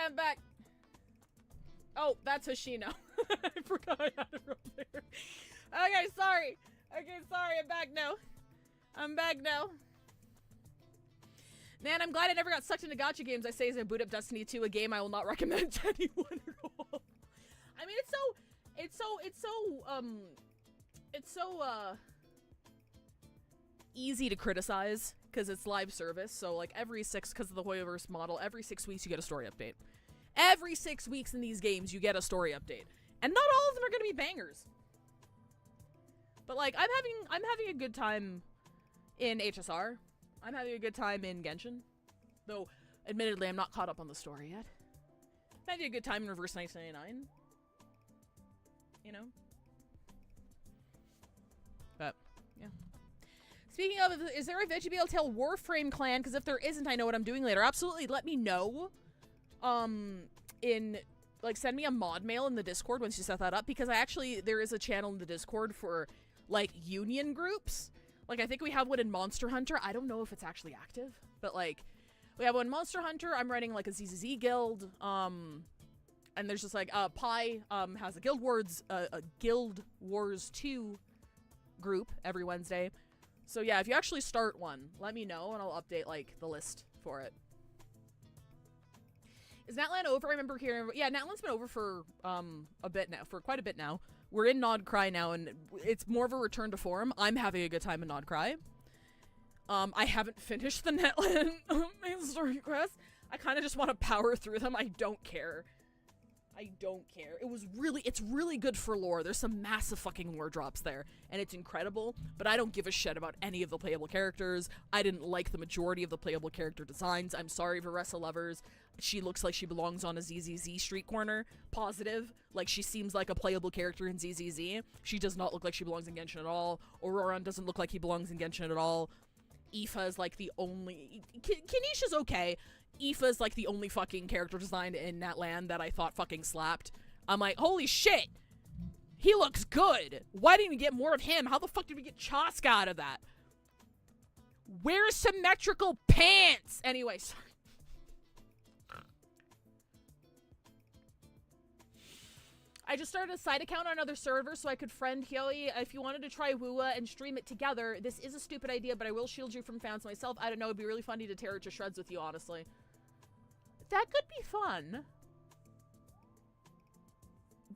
I'm back. Oh, that's Hoshino. I forgot I had it up there. Okay, sorry. Okay, sorry. I'm back now. I'm back now. Man, I'm glad I never got sucked into gacha games. I say as I boot up Destiny 2, a game I will not recommend to anyone at all. I mean, it's so easy to criticize because it's live service. So like because of the Hoyoverse model, every 6 weeks you get a story update. Every 6 weeks in these games you get a story update. And not all of them are going to be bangers. But like I'm having a good time in HSR. I'm having a good time in Genshin. Though admittedly I'm not caught up on the story yet. I'm having a good time in Reverse 1999. You know? But yeah. Speaking of, is there a VeggieBale Tail Warframe clan? Because if there isn't, I know what I'm doing later. Absolutely, let me know. Send me a mod mail in the Discord once you set that up. Because there is a channel in the Discord for, like, union groups. Like, I think we have one in Monster Hunter. I don't know if it's actually active. But, like, we have one in Monster Hunter. I'm running, like, a ZZZ guild. And there's just, like, Pi, has a Guild Wars 2 group every Wednesday. So yeah, if you actually start one, let me know and I'll update like the list for it. Is Natlan over? I remember hearing, yeah, Natlan's been over for quite a bit now. We're in Nod Cry now and it's more of a return to form. I'm having a good time in Nod Cry. I haven't finished the Natlan main story quests. I kind of just want to power through them. I don't care. It's really good for lore. There's some massive fucking lore drops there, and it's incredible, but I don't give a shit about any of the playable characters. I didn't like the majority of the playable character designs. I'm sorry, Varessa lovers. She looks like she belongs on a ZZZ street corner. Positive. Like, she seems like a playable character in ZZZ. She does not look like she belongs in Genshin at all. Auroran doesn't look like he belongs in Genshin at all. Aoife is like the only... Kinesha's okay. Aoife's like the only fucking character design in Natlan that I thought fucking slapped. I'm like, holy shit! He looks good! Why didn't we get more of him? How the fuck did we get Chaska out of that? Where's symmetrical pants? Anyway, sorry. I just started a side account on another server so I could friend Hyoi. If you wanted to try Wua and stream it together, this is a stupid idea, but I will shield you from fans myself. I don't know, it'd be really funny to tear it to shreds with you, honestly. That could be fun.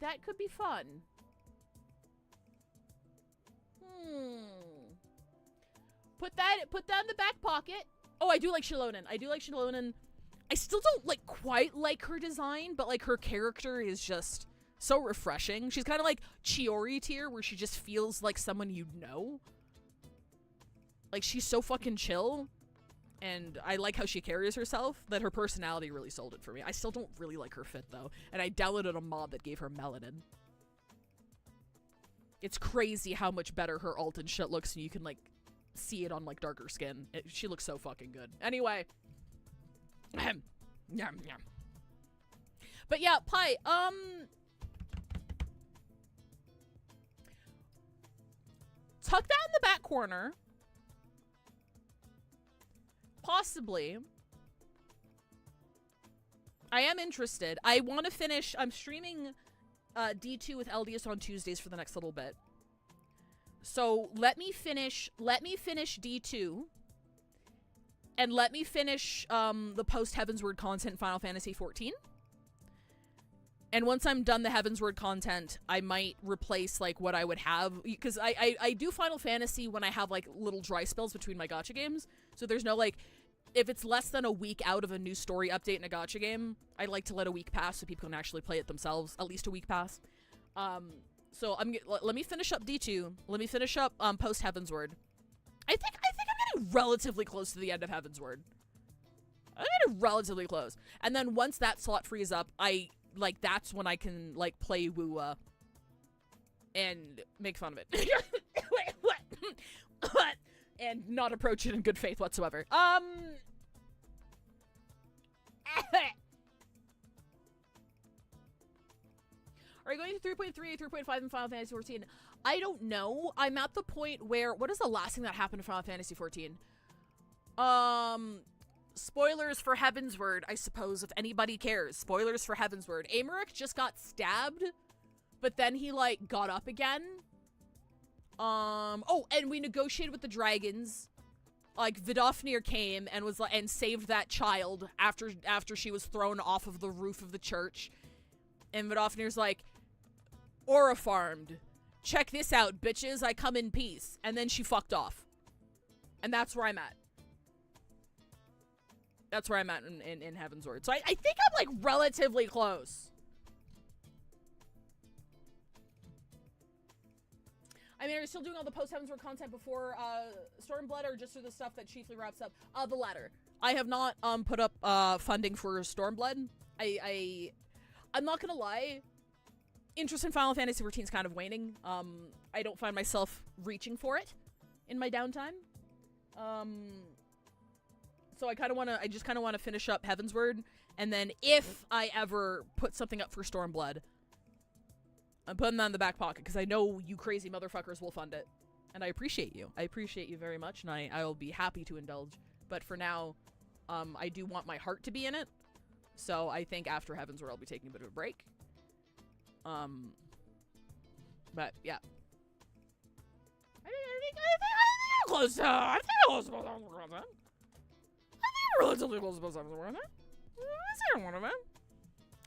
That could be fun. Put that in the back pocket. Oh, I do like Shilonen. I still don't like quite like her design, but like her character is just so refreshing. She's kind of like Chiori tier, where she just feels like someone you'd know. Like, she's so fucking chill, and I like how she carries herself, that her personality really sold it for me. I still don't really like her fit, though, and I downloaded a mod that gave her melanin. It's crazy how much better her alt and shit looks, and you can, like, see it on, like, darker skin. She looks so fucking good. Anyway. Yum, yum. But yeah, Pi, tuck that in the back corner. Possibly. I am interested. I want to finish. I'm streaming D2 with LDS on Tuesdays for the next little bit. So let me finish D2. And let me finish the post Heavensward content in Final Fantasy XIV. And once I'm done the Heavensward content, I might replace, like, what I would have. Because I do Final Fantasy when I have, like, little dry spells between my gacha games. So there's no, like, if it's less than a week out of a new story update in a gacha game, I like to let a week pass so people can actually play it themselves. At least a week pass. So let me finish up D2. Let me finish up post Heavensward. I think I'm getting relatively close to the end of Heavensward. I'm getting relatively close. And then once that slot frees up, like, that's when I can, like, play Wua and make fun of it. Wait, what? And not approach it in good faith whatsoever. Are you going to 3.3, 3.5 in Final Fantasy XIV? I don't know. I'm at the point where... What is the last thing that happened in Final Fantasy XIV? spoilers for Heavensward, I suppose, if anybody cares. Spoilers for Heavensward. Aymeric just got stabbed, but then he, like, got up again. Oh, and we negotiated with the dragons. Like, Vidofnir came and was like, and saved that child after she was thrown off of the roof of the church. And Vidofnir's like, Aura farmed. Check this out, bitches. I come in peace. And then she fucked off. And that's where I'm at. That's where I'm at in Heavensward. So I think I'm, like, relatively close. I mean, are you still doing all the post-Heavensward content before Stormblood, or just through the stuff that chiefly wraps up? The latter. I have not put up funding for Stormblood. I'm not gonna lie. Interest in Final Fantasy XIV is kind of waning. I don't find myself reaching for it in my downtime. So I just kind of want to finish up Heavensward, and then if I ever put something up for Stormblood, I'm putting that in the back pocket, because I know you crazy motherfuckers will fund it. And I appreciate you. I appreciate you very much, and I will be happy to indulge. But for now, I do want my heart to be in it. So I think after Heavensward, I'll be taking a bit of a break. But, yeah. I think I'm close to... I think I'm close to... I think I'm relatively close to...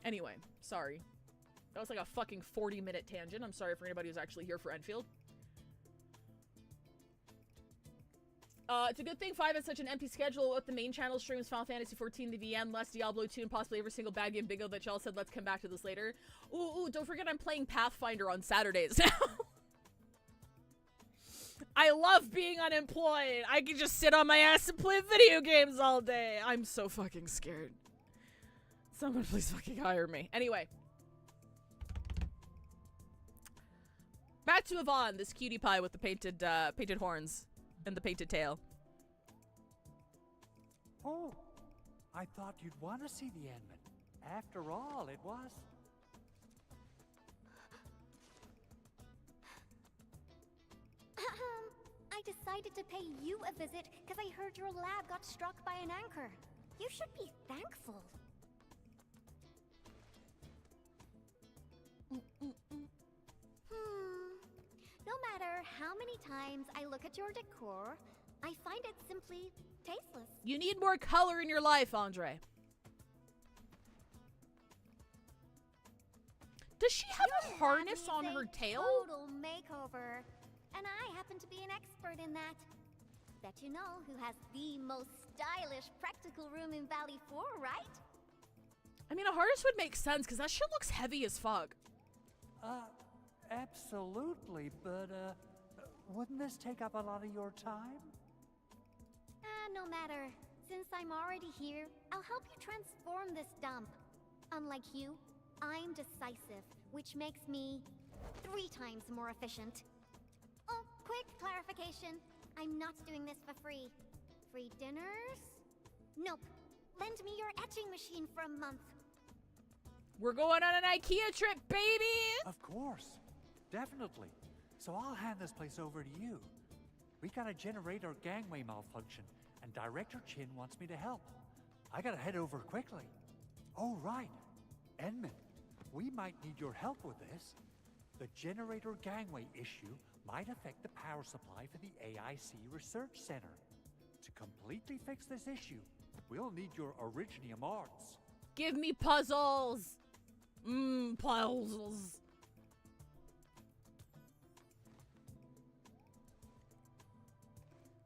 Anyway, sorry. That was like a fucking 40-minute tangent. I'm sorry for anybody who's actually here for Endfield. It's a good thing 5 has such an empty schedule with the main channel streams Final Fantasy XIV, the VM, less Diablo 2, and possibly every single bad game bingo that y'all said let's come back to this later. Ooh, don't forget I'm playing Pathfinder on Saturdays now. I love being unemployed. I can just sit on my ass and play video games all day. I'm so fucking scared. Someone please fucking hire me. Anyway. Back to Yvonne, this cutie pie with the painted horns and the painted tail. Oh, I thought you'd want to see the Endman. After all, it was... I decided to pay you a visit because I heard your lab got struck by an anchor. You should be thankful. No matter how many times I look at your decor, I find it simply tasteless. You need more color in your life, Andre. Does she have a harness on her tail? Total makeover. And I happen to be an expert in that. Bet you know who has the most stylish practical room in Valley 4, right? I mean, a harness would make sense, because that shit looks heavy as fuck. Absolutely, but, wouldn't this take up a lot of your time? No matter. Since I'm already here, I'll help you transform this dump. Unlike you, I'm decisive, which makes me 3 times more efficient. Oh, quick clarification. I'm not doing this for free. Free dinners? Nope. Lend me your etching machine for a month. We're going on an IKEA trip, baby! Of course. Definitely. So I'll hand this place over to you. We got a generator gangway malfunction, and Director Chin wants me to help. I gotta head over quickly. Oh, right. Endman, we might need your help with this. The generator gangway issue might affect the power supply for the AIC Research Center. To completely fix this issue, we'll need your Originium arts. Give me puzzles! Puzzles.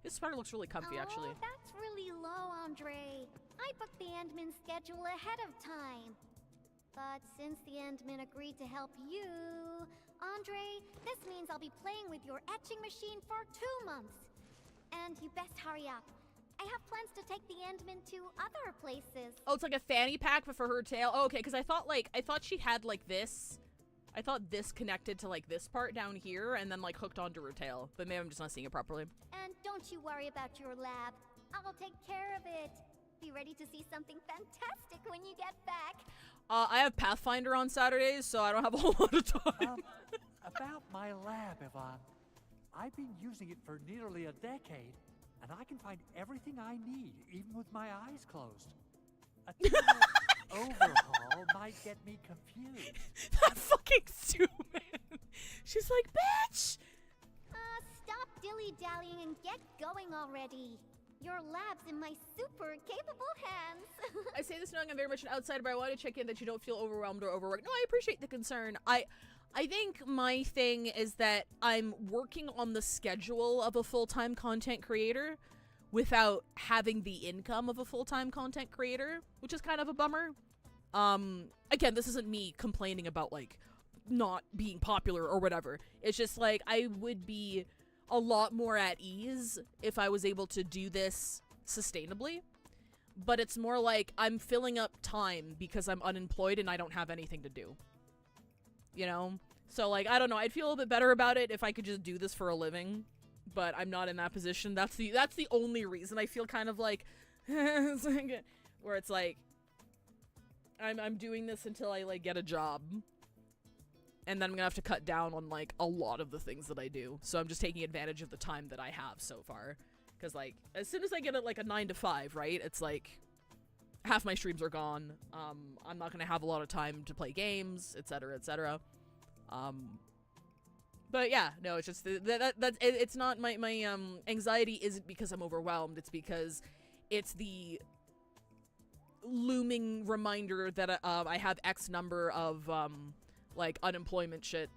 This sweater looks really comfy, actually. That's really low, Andre. I booked the Endman schedule ahead of time. But since the Endman agreed to help you, Andre, this means I'll be playing with your etching machine for 2 months. And you best hurry up. I have plans to take the Endman to other places. Oh, it's like a fanny pack, but for her tail. Oh, okay, because I thought she had like this. I thought this connected to like this part down here and then like hooked onto her tail. But maybe I'm just not seeing it properly. And don't you worry about your lab. I'll take care of it. Be ready to see something fantastic when you get back. I have Pathfinder on Saturdays, so I don't have a whole lot of time. About my lab, Yvonne. I've been using it for nearly a decade, and I can find everything I need, even with my eyes closed. A total overhaul might get me confused. That fucking Sue-man. She's like, bitch! Stop dilly-dallying and get going already. Your lab's in my super capable hands. I say this knowing I'm very much an outsider, but I want to check in that you don't feel overwhelmed or overworked. No, I appreciate the concern. I think my thing is that I'm working on the schedule of a full-time content creator without having the income of a full-time content creator, which is kind of a bummer. Again, this isn't me complaining about, like, not being popular or whatever. It's just, like, I would be a lot more at ease if I was able to do this sustainably. But it's more like I'm filling up time because I'm unemployed and I don't have anything to do. You know? So, like, I don't know. I'd feel a little bit better about it if I could just do this for a living. But I'm not in that position. That's the only reason I feel kind of like where it's like I'm doing this until I, like, get a job. And then I'm gonna have to cut down on, like, a lot of the things that I do. So I'm just taking advantage of the time that I have so far. Because, like, as soon as I get a 9 to 5, right? It's like half my streams are gone. I'm not gonna have a lot of time to play games, etc., etc. But yeah, no, it's just it's not my anxiety isn't because I'm overwhelmed. It's because it's the looming reminder that I have X number of like unemployment shit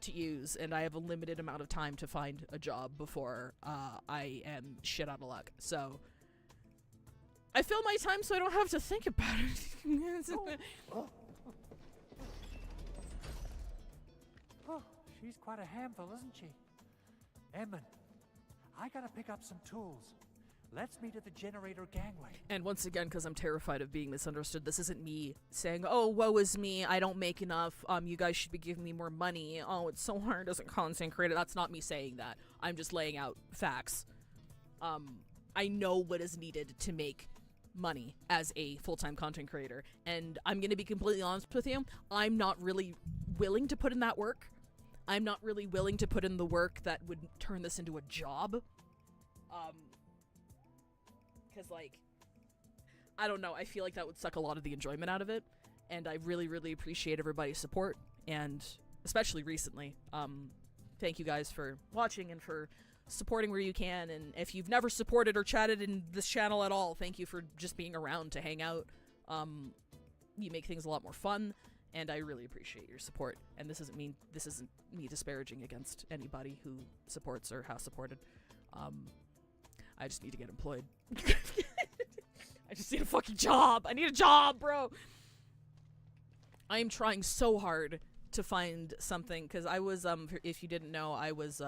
to use, and I have a limited amount of time to find a job before I am shit out of luck. So I fill my time so I don't have to think about it. Oh, she's quite a handful, isn't she? Edmund, I gotta pick up some tools. Let's meet at the generator gangway. And once again, because I'm terrified of being misunderstood, this isn't me saying, oh, woe is me, I don't make enough, you guys should be giving me more money, oh, it's so hard as a content creator. That's not me saying that. I'm just laying out facts. I know what is needed to make money as a full-time content creator, and I'm gonna be completely honest with you, I'm not really willing to put in that work. I'm not really willing to put in the work that would turn this into a job. Because, like, I don't know, I feel like that would suck a lot of the enjoyment out of it, and I really, really appreciate everybody's support, and especially recently. Thank you guys for watching and for supporting where you can, and if you've never supported or chatted in this channel at all, thank you for just being around to hang out. You make things a lot more fun, and I really appreciate your support, and this isn't me disparaging against anybody who supports or has supported. I just need to get employed. I just need a fucking job. I need a job, bro. I am trying so hard to find something, because I was, if you didn't know, I was,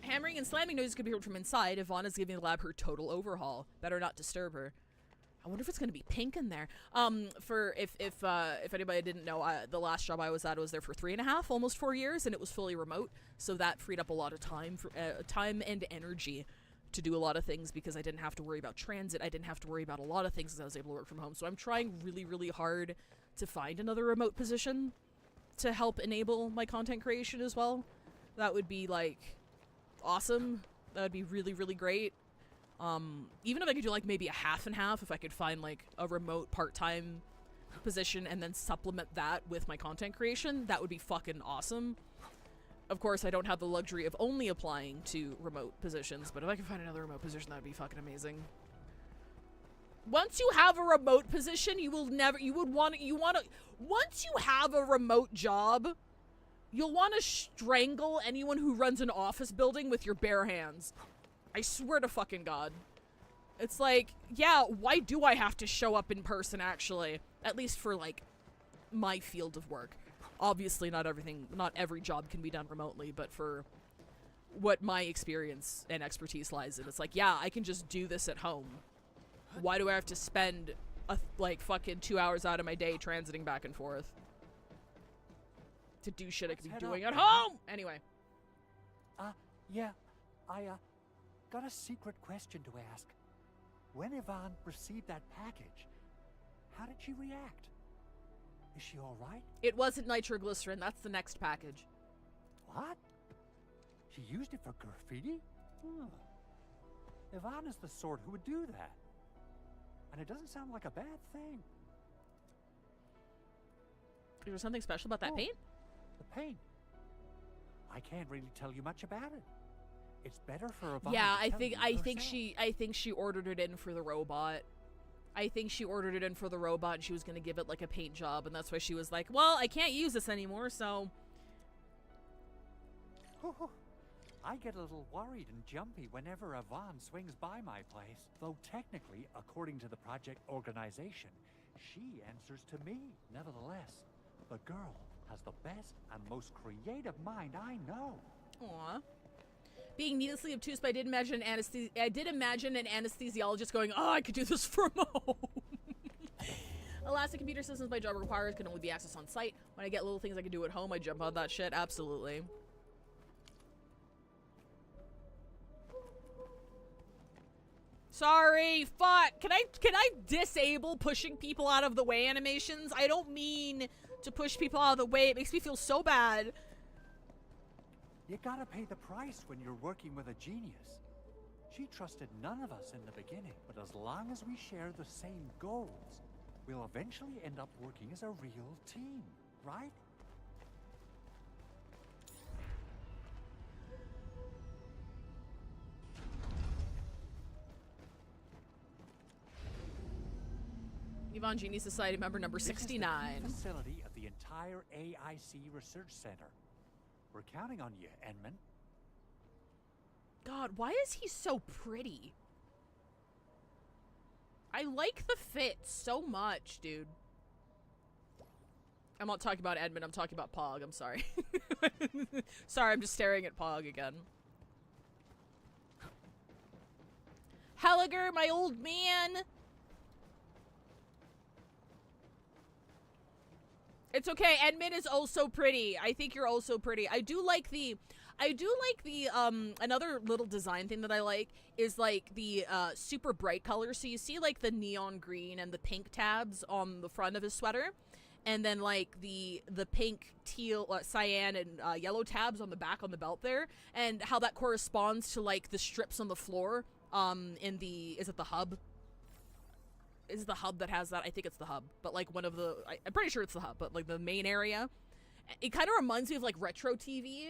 hammering and slamming noises could be heard from inside. Yvonne is giving the lab her total overhaul. Better not disturb her. I wonder if it's gonna be pink in there. If anybody didn't know, the last job I was at, I was there for 3.5, almost 4 years, and it was fully remote. So that freed up a lot of time for time and energy to do a lot of things, because I didn't have to worry about transit. I didn't have to worry about a lot of things because I was able to work from home. So I'm trying really, really hard to find another remote position to help enable my content creation as well. That would be, like, awesome. That would be really, really great. Even if I could do, like, maybe a half and half, if I could find, like, a remote part-time position and then supplement that with my content creation, that would be fucking awesome. Of course, I don't have the luxury of only applying to remote positions, but if I could find another remote position, that would be fucking amazing. Once you have a remote position, once you have a remote job, you'll want to strangle anyone who runs an office building with your bare hands. I swear to fucking God. It's like, yeah, why do I have to show up in person, actually? At least for, like, my field of work. Obviously, not every job can be done remotely, but for what my experience and expertise lies in, it's like, yeah, I can just do this at home. Why do I have to spend, like, fucking 2 hours out of my day transiting back and forth to do shit I could be doing at home? Anyway. Yeah, I got a secret question to ask. When Yvonne received that package, how did she react? Is she all right? It wasn't nitroglycerin. That's the next package. What? She used it for graffiti? Huh. Yvonne is the sort who would do that. And it doesn't sound like a bad thing. Is there something special about that paint? The paint. I can't really tell you much about it. It's better for Yvonne. Yeah, to tell you I herself. think she ordered it in for the robot. I think she ordered it in for the robot and she was gonna give it like a paint job, and that's why she was like, well, I can't use this anymore, so. I get a little worried and jumpy whenever Yvonne swings by my place. Though technically, according to the project organization, she answers to me. Nevertheless, the girl has the best and most creative mind I know. Aww. Being needlessly obtuse, but I did imagine an anesthesiologist going, oh, I could do this from home. Alas, the computer systems my job requires can only be accessed on site. When I get little things I can do at home, I jump on that shit. Absolutely. Sorry, fuck. Can I disable pushing people out of the way animations? I don't mean to push people out of the way. It makes me feel so bad. You gotta pay the price when you're working with a genius. She trusted none of us in the beginning, but as long as we share the same goals, we'll eventually end up working as a real team, right? Yvonne Genie Society member number 69. This is the key facility of the entire AIC Research Center. We're counting on you, Edmund. God, why is he so pretty? I like the fit so much, dude. I'm not talking about Edmund, I'm talking about Pog, I'm sorry. Sorry, I'm just staring at Pog again. Helliger, my old man! It's okay, Edmund is also pretty. I think you're also pretty. I do like the, another little design thing that I like is like the, super bright colors. So you see like the neon green and the pink tabs on the front of his sweater. And then like the pink, teal, cyan, and yellow tabs on the back on the belt there. And how that corresponds to like the strips on the floor, in the, is it the hub? Is the hub that has that? I think it's the hub, but like one of the, I'm pretty sure it's the hub, but like the main area. It kind of reminds me of like retro TV,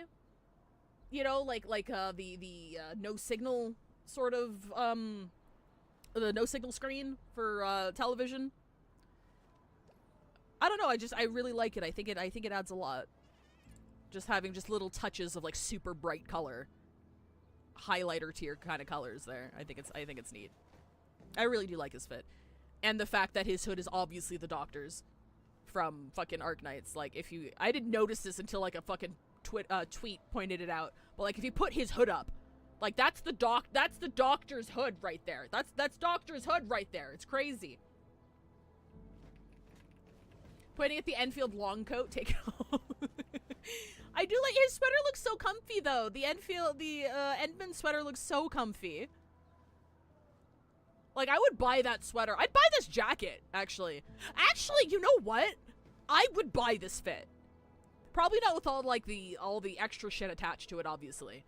you know, like the no signal sort of, the no signal screen for television. I don't know. I really like it. I think it adds a lot. Just having just little touches of like super bright color, highlighter tier kind of colors there. I think it's neat. I really do like his fit. And the fact that his hood is obviously the Doctor's from fucking Arknights. Like, if you... I didn't notice this until, like, a fucking tweet pointed it out. But, like, if you put his hood up, like, that's the Doctor's hood right there. That's Doctor's hood right there. It's crazy. Pointing at the Enfield long coat, take it off. I do like... His sweater looks so comfy, though. The Edmund sweater looks so comfy. Like, I would buy that sweater. I'd buy this jacket, actually. Actually, you know what? I would buy this fit. Probably not with all the extra shit attached to it, obviously.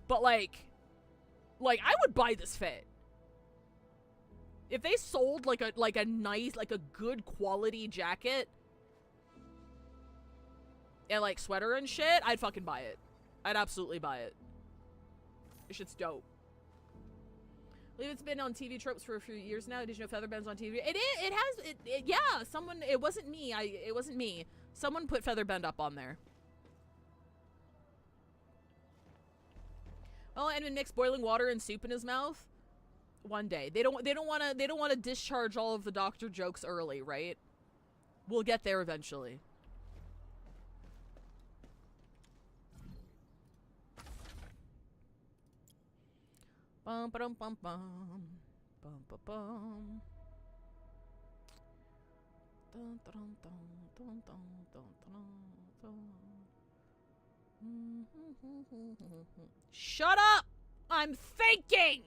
But, like, I would buy this fit. If they sold, like a nice, like, a good quality jacket and, like, sweater and shit, I'd fucking buy it. I'd absolutely buy it. This shit's dope. I believe it's been on TV tropes for a few years now. Did you know Featherbed's on TV? Yeah, someone, it wasn't me. It wasn't me. Someone put Featherbed up on there. Oh, Edmund mixed boiling water and soup in his mouth. One day. They don't want to discharge all of the Doctor jokes early, right? We'll get there eventually. Bum ba dum bum bum bum ba bum. Dun dun dun dun dun dun dun dun. Shut up! I'm thinking.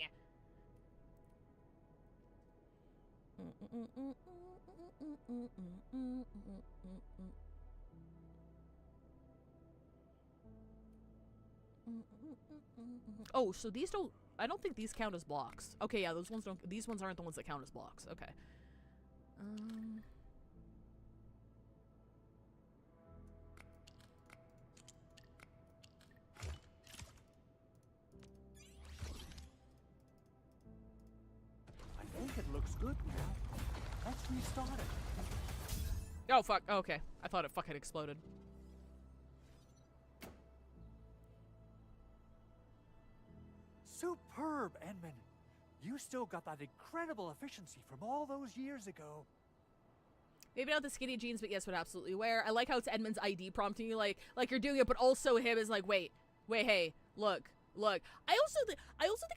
Oh, so these don't... I don't think these count as blocks. Okay, yeah, those ones don't... These ones aren't the ones that count as blocks. Okay. I think it looks good now. Let's restart it. Oh, fuck. Okay. I thought it fucking exploded. Superb, Edmund. You still got that incredible efficiency from all those years ago. Maybe not the skinny jeans, but yes, would absolutely wear. I like how it's Edmund's ID prompting you, like you're doing it, but also him is like, wait, hey, look. I also think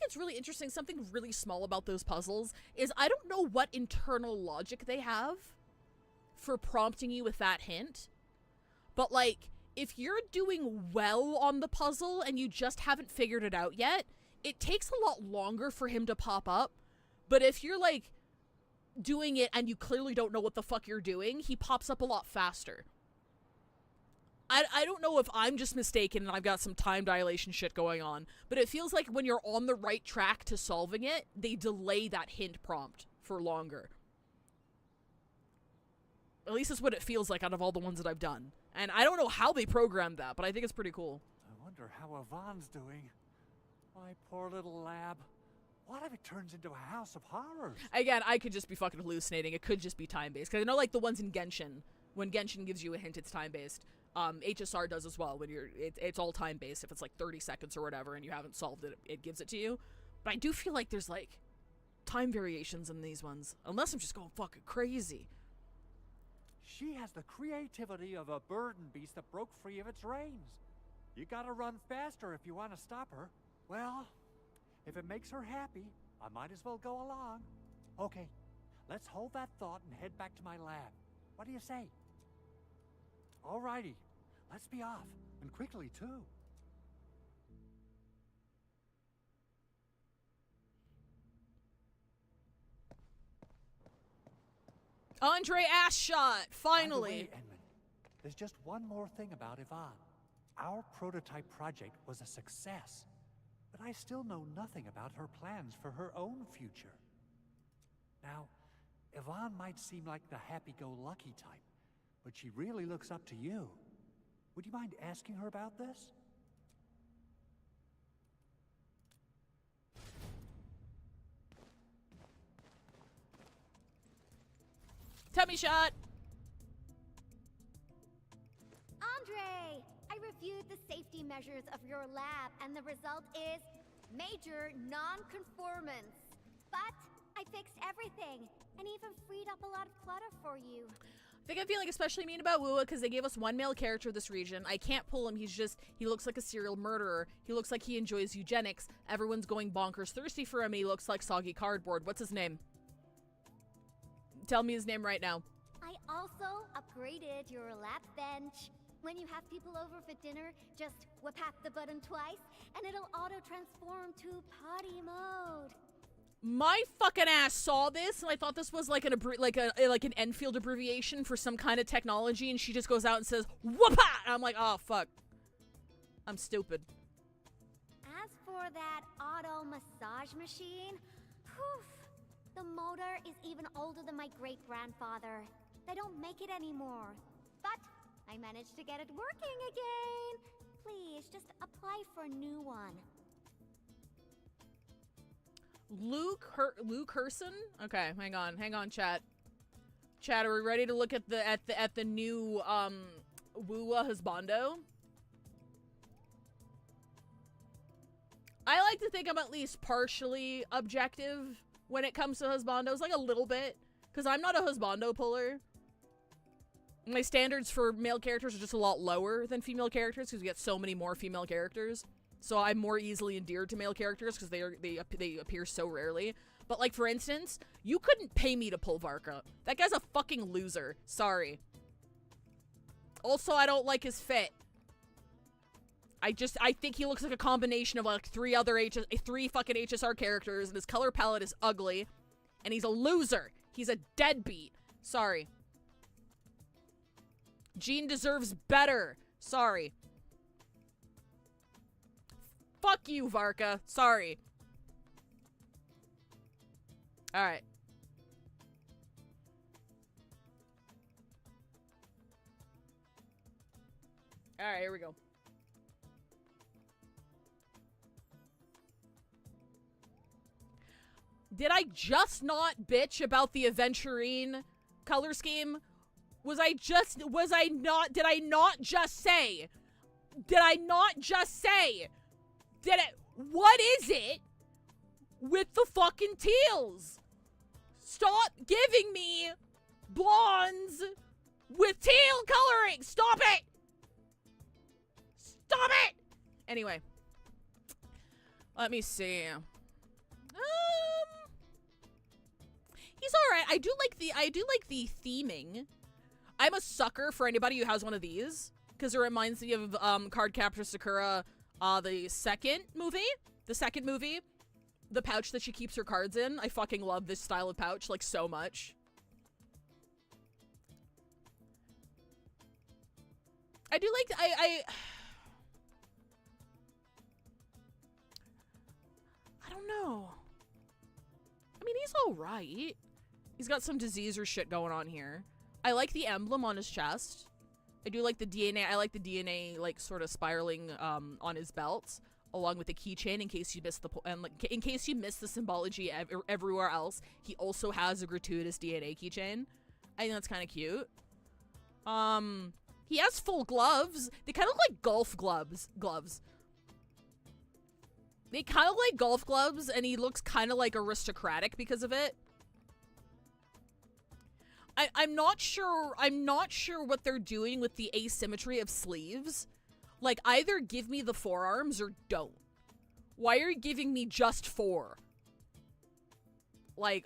it's really interesting. Something really small about those puzzles is I don't know what internal logic they have for prompting you with that hint, but like if you're doing well on the puzzle and you just haven't figured it out yet, it takes a lot longer for him to pop up. But if you're like doing it and you clearly don't know what the fuck you're doing, he pops up a lot faster. I don't know if I'm just mistaken and I've got some time dilation shit going on, but it feels like when you're on the right track to solving it, they delay that hint prompt for longer. At least that's what it feels like out of all the ones that I've done. And I don't know how they programmed that, but I think it's pretty cool. I wonder how Yvonne's doing. My poor little lab. What if it turns into a house of horrors? Again, I could just be fucking hallucinating. It could just be time-based. Because I know, like, the ones in Genshin, when Genshin gives you a hint, it's time-based. HSR does as well. When it's all time-based. If it's, like, 30 seconds or whatever and you haven't solved it, it gives it to you. But I do feel like there's, like, time variations in these ones. Unless I'm just going fucking crazy. She has the creativity of a burden beast that broke free of its reins. You gotta run faster if you want to stop her. Well, if it makes her happy, I might as well go along. Okay, let's hold that thought and head back to my lab. What do you say? Alrighty, let's be off, and quickly too. Andre ass shot, finally. By the way, Edmund, there's just one more thing about Yvonne. Our prototype project was a success, but I still know nothing about her plans for her own future. Now, Yvonne might seem like the happy-go-lucky type, but she really looks up to you. Would you mind asking her about this? Tummy shot! Andre! I reviewed the safety measures of your lab, and the result is major non-conformance. But I fixed everything, and even freed up a lot of clutter for you. I think I'm feeling especially mean about Wua because they gave us one male character this region. I can't pull him. He looks like a serial murderer. He looks like he enjoys eugenics. Everyone's going bonkers thirsty for him, and he looks like soggy cardboard. What's his name? Tell me his name right now. I also upgraded your lab bench. When you have people over for dinner, just whip-hap the button twice, and it'll auto-transform to potty mode. My fucking ass saw this, and I thought this was like an Enfield abbreviation for some kind of technology, and she just goes out and says, "Whoop-a!" And I'm like, oh, fuck. I'm stupid. As for that auto massage machine, whew, the motor is even older than my great-grandfather. They don't make it anymore. But I managed to get it working again. Please, just apply for a new one. Luke Herson? Okay, hang on, chat. Chat, are we ready to look at the new Wua husbando? I like to think I'm at least partially objective when it comes to husbandos, like a little bit, because I'm not a husbando puller. My standards for male characters are just a lot lower than female characters because we get so many more female characters. So I'm more easily endeared to male characters because they appear so rarely. But like, for instance, you couldn't pay me to pull Varka. That guy's a fucking loser. Sorry. Also, I don't like his fit. I think he looks like a combination of like three fucking HSR characters, and his color palette is ugly. And he's a loser. He's a deadbeat. Sorry. Jean deserves better. Sorry. Fuck you, Varka. Sorry. Alright. Alright, here we go. Did I just not bitch about the Aventurine color scheme? Did I not just say? What is it with the fucking teals? Stop giving me blondes with teal coloring. Stop it. Stop it. Anyway. Let me see. He's alright. I do like the theming. I'm a sucker for anybody who has one of these, because it reminds me of Card Captor Sakura, the second movie. The pouch that she keeps her cards in. I fucking love this style of pouch, like, so much. I do like, I don't know. I mean, he's alright. He's got some disease or shit going on here. I like the emblem on his chest. I do like the DNA. I like the DNA, like, sort of spiraling on his belt, along with the keychain in case you missed in case you missed the symbology everywhere else. He also has a gratuitous DNA keychain. I think that's kind of cute. He has full gloves. They kind of look like golf gloves. They kind of like golf gloves, and he looks kind of like aristocratic because of it. I'm not sure what they're doing with the asymmetry of sleeves. Like, either give me the forearms or don't. Why are you giving me just 4? Like,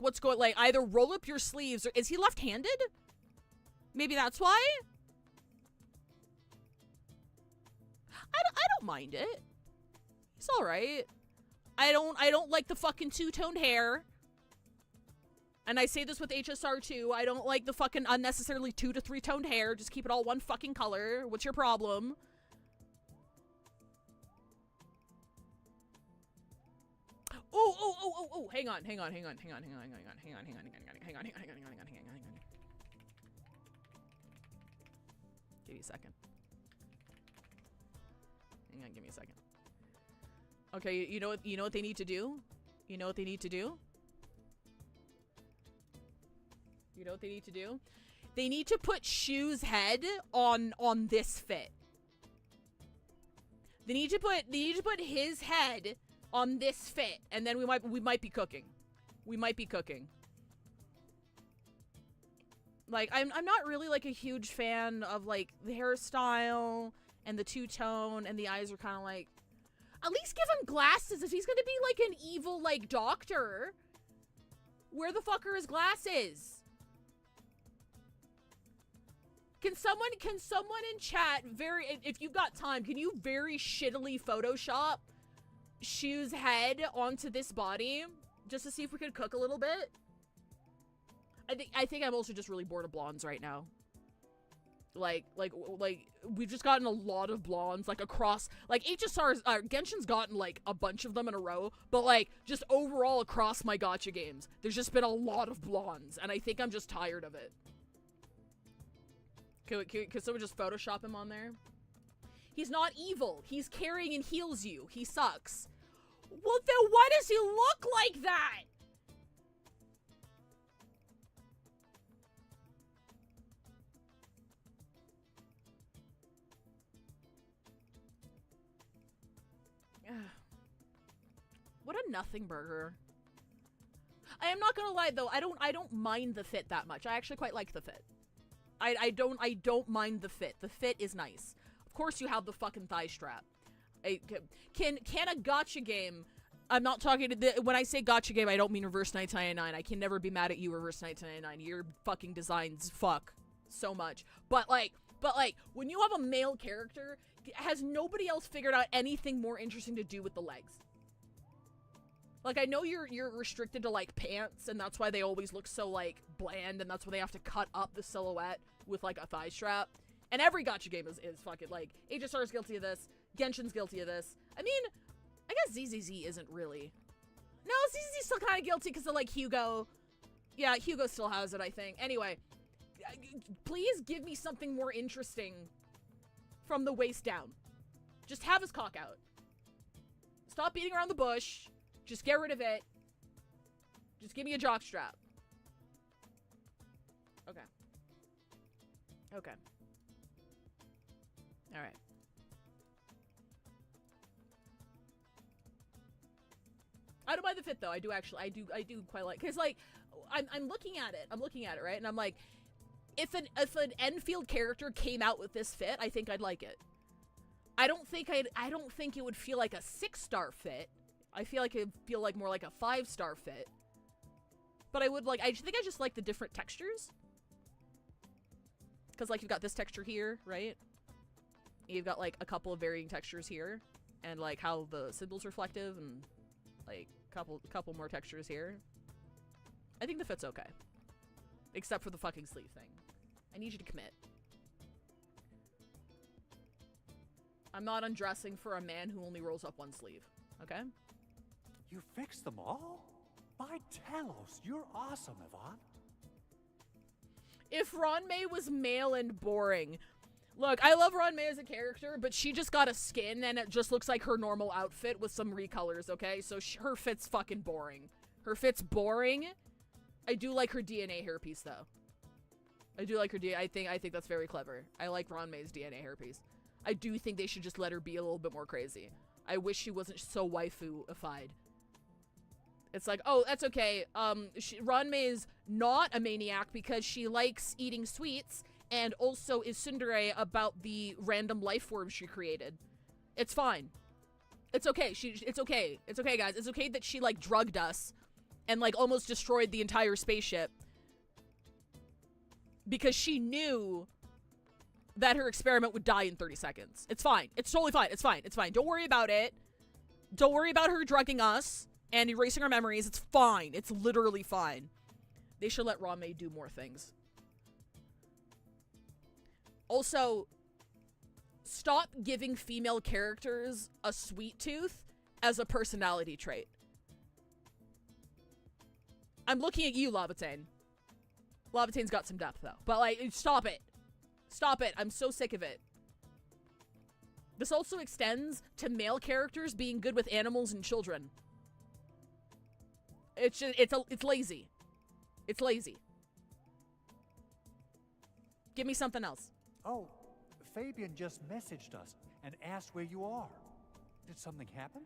what's going, like, either roll up your sleeves, or is he left-handed? Maybe that's why? I don't mind it. He's alright. I don't like the fucking two-toned hair. And I say this with HSR too. I don't like the fucking unnecessarily 2 to 3 toned hair. Just keep it all one fucking color. What's your problem? Oh, hang on. Give me a second. Give me a second. Okay, you know what they need to do? You know what they need to do? You know what they need to do? They need to put Shu's head on this fit. They need to put his head on this fit, and then we might be cooking. We might be cooking. Like, I'm not really like a huge fan of like the hairstyle and the two-tone, and the eyes are kind of like, at least give him glasses if he's gonna be like an evil like doctor. Where the fuck are his glasses? Can someone in chat if you've got time, can you very shittily Photoshop Shu's head onto this body just to see if we could cook a little bit? I think I'm also just really bored of blondes right now. Like we've just gotten a lot of blondes, like across, like HSR's, Genshin's gotten like a bunch of them in a row, but like just overall across my gacha games, there's just been a lot of blondes, and I think I'm just tired of it. Could someone just Photoshop him on there? He's not evil. He's caring and heals you. He sucks. Well, then why does he look like that? What a nothing burger. I am not gonna lie though, I don't mind the fit that much. I actually quite like the fit. I don't mind the fit. The fit is nice. Of course you have the fucking thigh strap. Can a gacha game, I'm not talking to when I say gacha game, I don't mean Reverse 1999. I can never be mad at you, Reverse 1999. Your fucking designs fuck so much. But like, when you have a male character, has nobody else figured out anything more interesting to do with the legs? Like, I know you're restricted to, like, pants, and that's why they always look so, like, bland, and that's why they have to cut up the silhouette with, like, a thigh strap. And every gacha game is fucking, like, HSR is guilty of this. Genshin's guilty of this. I mean, I guess ZZZ isn't really. No, ZZZ's still kind of guilty because of, like, Hugo. Yeah, Hugo still has it, I think. Anyway, please give me something more interesting from the waist down. Just have his cock out. Stop beating around the bush. Just get rid of it. Just give me a jockstrap. Okay. Okay. All right. I don't mind the fit though. I do quite like, because like I'm looking at it, right? And I'm like, if an Enfield character came out with this fit, I think I'd like it. I don't think it would feel like a 6-star fit. I feel like it'd feel like more like a 5-star fit. But I think I just like the different textures. Because like you've got this texture here, right? You've got like a couple of varying textures here, and like how the symbol's reflective, and like couple more textures here. I think the fit's okay. Except for the fucking sleeve thing. I need you to commit. I'm not undressing for a man who only rolls up one sleeve. Okay? You fixed them all? By Talos, you're awesome, Yvonne. If Ronmei was male and boring. Look, I love Ronmei as a character, but she just got a skin and it just looks like her normal outfit with some recolors, okay? So her fit's fucking boring. Her fit's boring. I do like her DNA hairpiece, though. I do like her DNA. I think that's very clever. I like Ronmei's DNA hairpiece. I do think they should just let her be a little bit more crazy. I wish she wasn't so waifu-ified. It's like, oh, that's okay. Ronmei is not a maniac because she likes eating sweets and also is tsundere about the random life forms she created. It's fine. It's okay. It's okay. It's okay, guys. It's okay that she, like, drugged us and, like, almost destroyed the entire spaceship because she knew that her experiment would die in 30 seconds. It's fine. It's totally fine. It's fine. It's fine. Don't worry about it. Don't worry about her drugging us and erasing our memories. It's fine. It's literally fine. They should let Ronmei do more things. Also, stop giving female characters a sweet tooth as a personality trait. I'm looking at you, Lavatane. Lavatane's got some depth, though. But, like, stop it. Stop it. I'm so sick of it. This also extends to male characters being good with animals and children. It's just, it's lazy. It's lazy. Give me something else. Oh, Fabian just messaged us and asked where you are. Did something happen?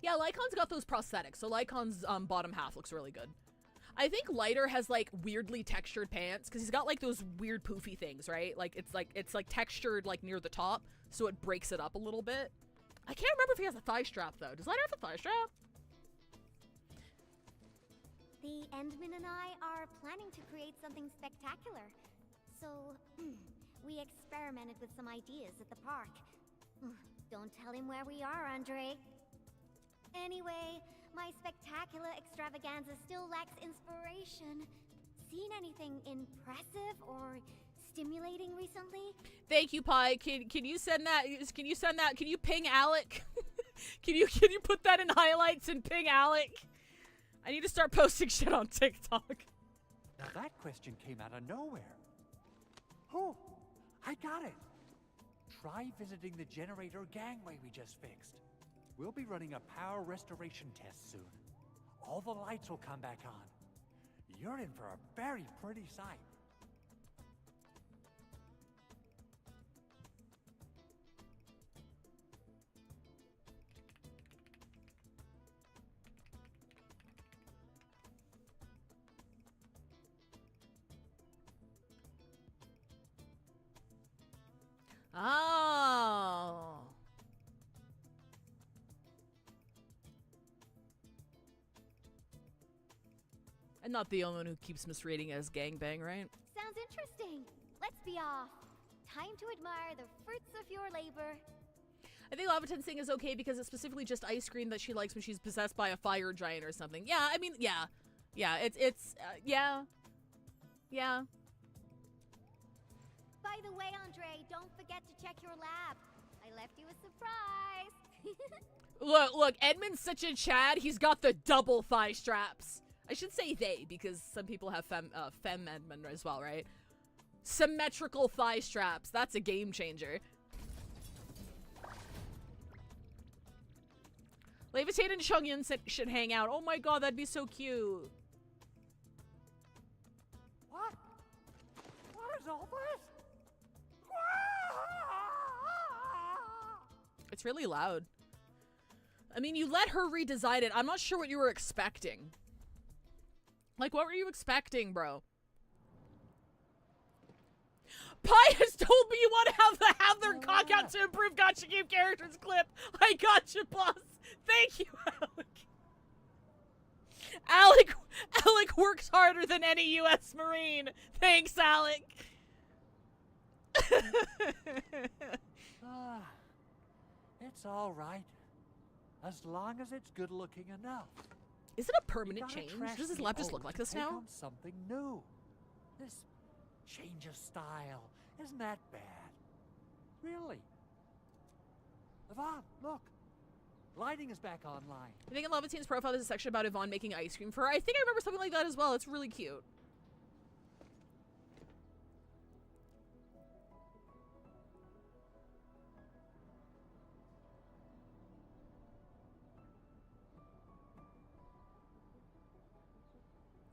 Yeah, Lycon's got those prosthetics, so Lycon's bottom half looks really good. I think Lighter has, like, weirdly textured pants, because he's got, like, those weird poofy things, right? Like, it's textured, like, near the top, so it breaks it up a little bit. I can't remember if he has a thigh strap, though. Does Lighter have a thigh strap? The Endman and I are planning to create something spectacular. So, we experimented with some ideas at the park. Don't tell him where we are, Andre. Anyway, my spectacular extravaganza still lacks inspiration. Seen anything impressive or stimulating recently? Thank you, Pi. Can you send that? Can you send that? Can you ping Alec? can you put that in highlights and ping Alec? I need to start posting shit on TikTok. Now that question came out of nowhere. Oh, I got it. Try visiting the generator gangway we just fixed. We'll be running a power restoration test soon. All the lights will come back on. You're in for a very pretty sight. Oh. I'm not the only one who keeps misreading as gangbang, right? Sounds interesting. Let's be off. Time to admire the fruits of your labor. I think Lavatane's thing is okay because it's specifically just ice cream that she likes when she's possessed by a fire giant or something. Yeah, I mean, yeah. Yeah, yeah. Yeah. By the way, Andre, don't forget to check your lab. I left you a surprise. Look, Edmund's such a Chad, he's got the double thigh straps. I should say they, because some people have fem Edmund as well, right? Symmetrical thigh straps, that's a game changer. Levitate and Chungyun should hang out. Oh my god, that'd be so cute. What? What is all this? It's really loud. I mean, you let her redesign it. I'm not sure what you were expecting. Like, what were you expecting, bro? Pi has told me you want to have their cock out to improve Gotcha Game characters clip. I gotcha, boss. Thank you, Alec. Alec works harder than any U.S. Marine. Thanks, Alec. It's all right. As long as it's good looking enough. Is it a permanent change? Does his lab just look like this now? Something new. This change of style. Isn't that bad? Really? Yvonne, look. Lighting is back online. I think in Levitine's profile there's a section about Yvonne making ice cream for her. I think I remember something like that as well. It's really cute.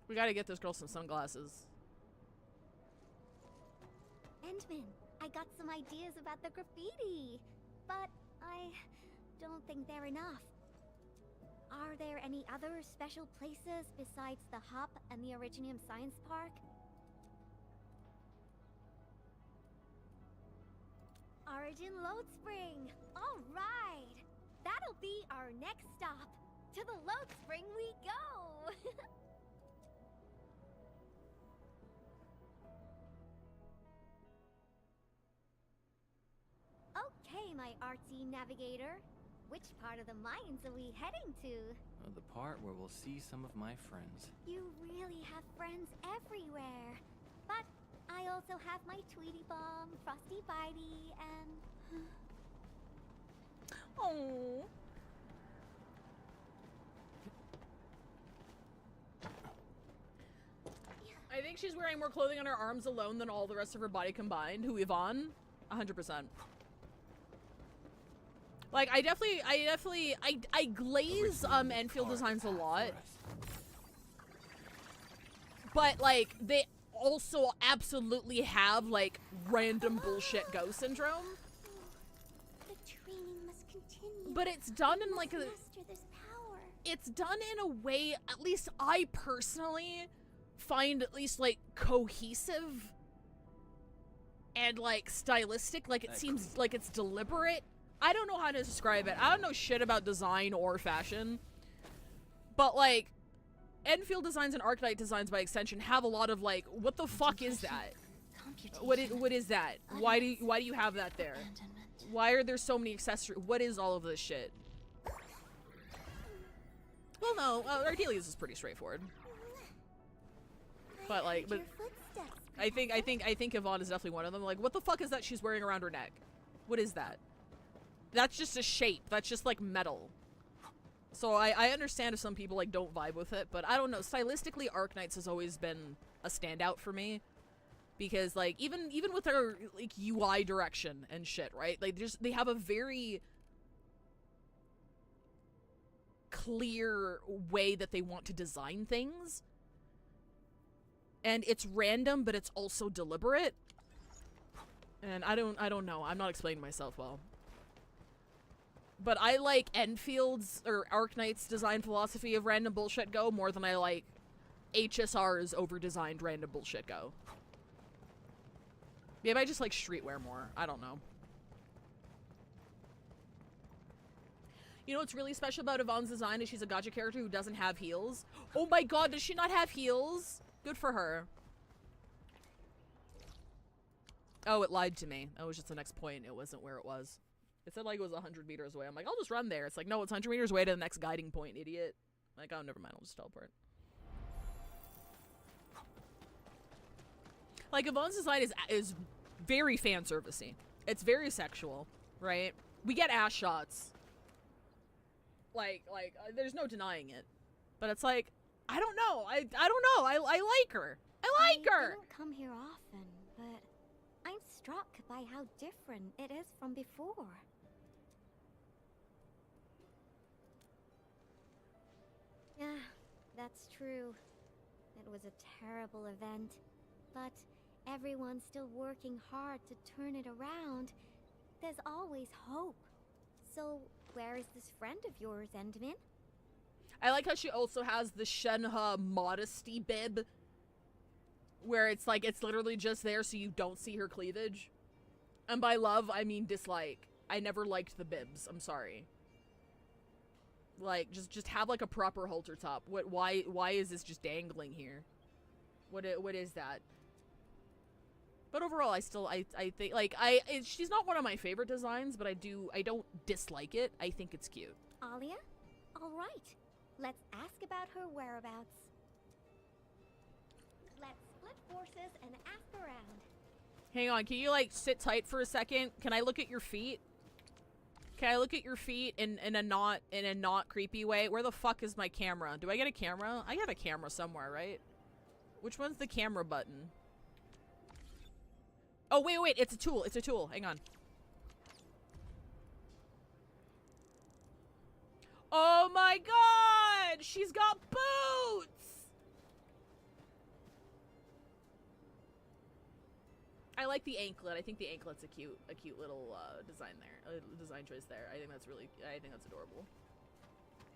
We gotta get this girl some sunglasses. Endman, I got some ideas about the graffiti, but I don't think they're enough. Are there any other special places besides the Hub and the Originium Science Park? Origin Load Spring! Alright! That'll be our next stop! To the Load Spring we go! Okay, my artsy navigator. Which part of the mines are we heading to? The part where we'll see some of my friends. You really have friends everywhere. But I also have my Tweety Bomb, Frosty Bitey, and... Oh. I think she's wearing more clothing on her arms alone than all the rest of her body combined. Who, Yvonne? 100%. Like, I glaze, Enfield designs a lot. But, like, they also absolutely have, like, random bullshit go syndrome. The training must continue. But it's done in, like, master this power. It's done in a way, at least I personally find at least, like, cohesive and, like, stylistic. Like, it seems like it's deliberate. I don't know how to describe it. I don't know shit about design or fashion. But, like, Enfield designs and Arknight designs by extension have a lot of, like, what the fuck is that? What is that? Why do you have that there? Why are there so many accessories? What is all of this shit? Well, no, Ardelia's is pretty straightforward. But, like, I think Yvonne is definitely one of them. Like, what the fuck is that she's wearing around her neck? What is that? That's just a shape. That's just, like, metal. So I understand if some people, like, don't vibe with it, but I don't know. Stylistically, Arknights has always been a standout for me. Because, like, even with their, like, UI direction and shit, right? Like, they have a very clear way that they want to design things. And it's random, but it's also deliberate. And I don't know. I'm not explaining myself well. But I like Enfield's or Arknight's design philosophy of random bullshit go more than I like HSR's over-designed random bullshit go. Maybe I just like streetwear more. I don't know. You know what's really special about Yvonne's design is she's a gacha character who doesn't have heels. Oh my god, does she not have heels? Good for her. Oh, it lied to me. That was just the next point. It wasn't where it was. It said like it was 100 meters away. I'm like, I'll just run there. It's like, no, it's 100 meters away to the next guiding point, idiot. I'm like, oh, never mind. I'll just teleport. Like, Yvonne's design is very fan servicey. It's very sexual, right? We get ass shots. There's no denying it. But it's like, I don't know. I don't know. I like her. I like her. I don't come here often, but I'm struck by how different it is from before. Yeah, that's true. It was a terrible event, but everyone's still working hard to turn it around. There's always hope. So, where is this friend of yours, Endman? I like how she also has the Shenhe modesty bib, where it's like, it's literally just there so you don't see her cleavage. And by love, I mean dislike. I never liked the bibs. I'm sorry. Like, just have like a proper halter top. Why is this just dangling here? What is that? But overall, I think, like, she's not one of my favorite designs, but I don't dislike it. I think it's cute. Alia? Alright. Let's ask about her whereabouts. Let's split forces and ask around. Hang on, can you, like, sit tight for a second? Can I look at your feet? Can I look at your feet in a not creepy way? Where the fuck is my camera? Do I get a camera? I have a camera somewhere, right? Which one's the camera button? Oh, wait, it's a tool. It's a tool. Hang on. Oh my god! She's got boots! I like the anklet. I think the anklet's a cute little design there. Design choice there. I think that's adorable.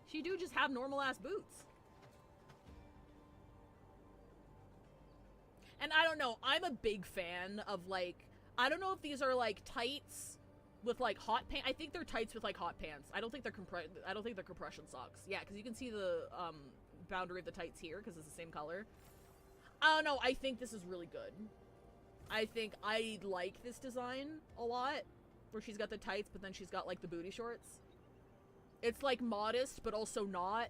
She do just have normal ass boots. And I don't know, I'm a big fan of, like, I don't know if these are like tights with like hot pants. I think they're tights with like hot pants. I don't think they're compression socks. Yeah, because you can see the boundary of the tights here because it's the same color. I don't know, I think this is really good. I think I like this design a lot, where she's got the tights, but then she's got like the booty shorts. It's like modest, but also not.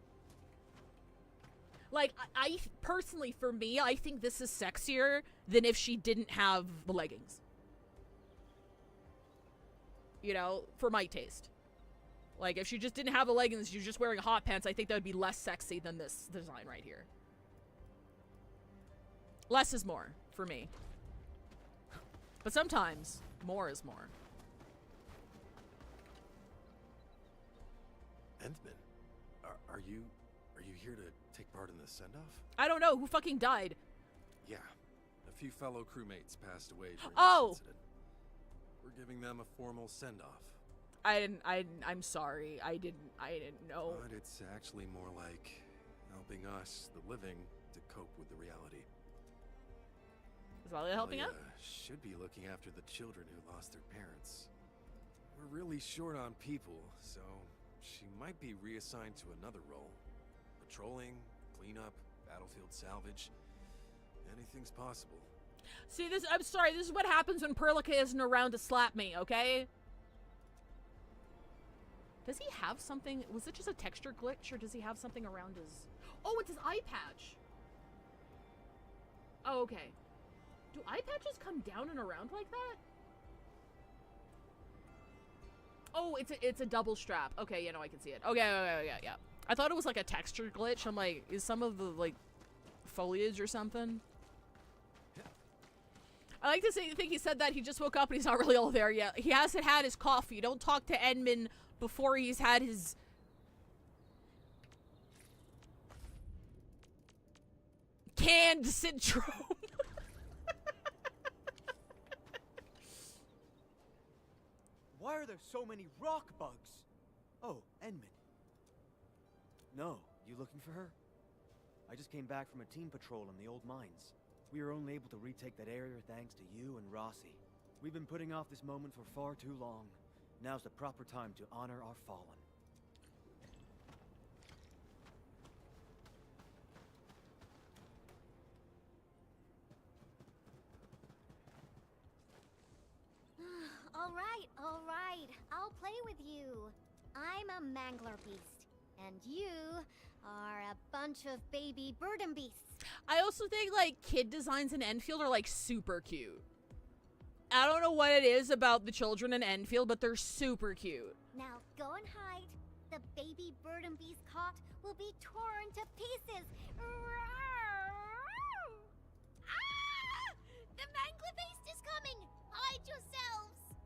Like, I personally, for me, I think this is sexier than if she didn't have the leggings. You know, for my taste. Like, if she just didn't have the leggings, she's just wearing hot pants, I think that would be less sexy than this design right here. Less is more, for me. But sometimes, more is more. Endman, are you here to take part in the send-off? I don't know, who fucking died? Yeah, a few fellow crewmates passed away during this incident. We're giving them a formal send-off. I'm sorry, I didn't know. But it's actually more like helping us, the living, to cope with the reality. Is Alia helping out? Should be looking after the children who lost their parents. We're really short on people, so she might be reassigned to another role. Patrolling, cleanup, battlefield salvage. Anything's possible. See, I'm sorry, this is what happens when Perlica isn't around to slap me, okay? Does he have something? Was it just a texture glitch, or does he have something around his... Oh, it's his eye patch! Oh, okay. Do eye patches come down and around like that? Oh, it's a double strap. Okay, yeah, no, I can see it. Okay, yeah. I thought it was like a texture glitch. I'm like, is some of the, like, foliage or something? I like to think he said that he just woke up and he's not really all there yet. He hasn't had his coffee. Don't talk to Endman before he's had his... canned syndrome. Why are there so many rock bugs? Oh, Endman. No, you looking for her? I just came back from a team patrol in the old mines. We were only able to retake that area thanks to you and Rossi. We've been putting off this moment for far too long. Now's the proper time to honor our fallen. All right. I'll play with you. I'm a mangler beast, and you are a bunch of baby burden beasts. I also think, like, kid designs in Endfield are, like, super cute. I don't know what it is about the children in Endfield, but they're super cute. Now go and hide. the baby bird and beast caught will be torn to pieces. Ah! The mangler beast is coming! Hide yourselves!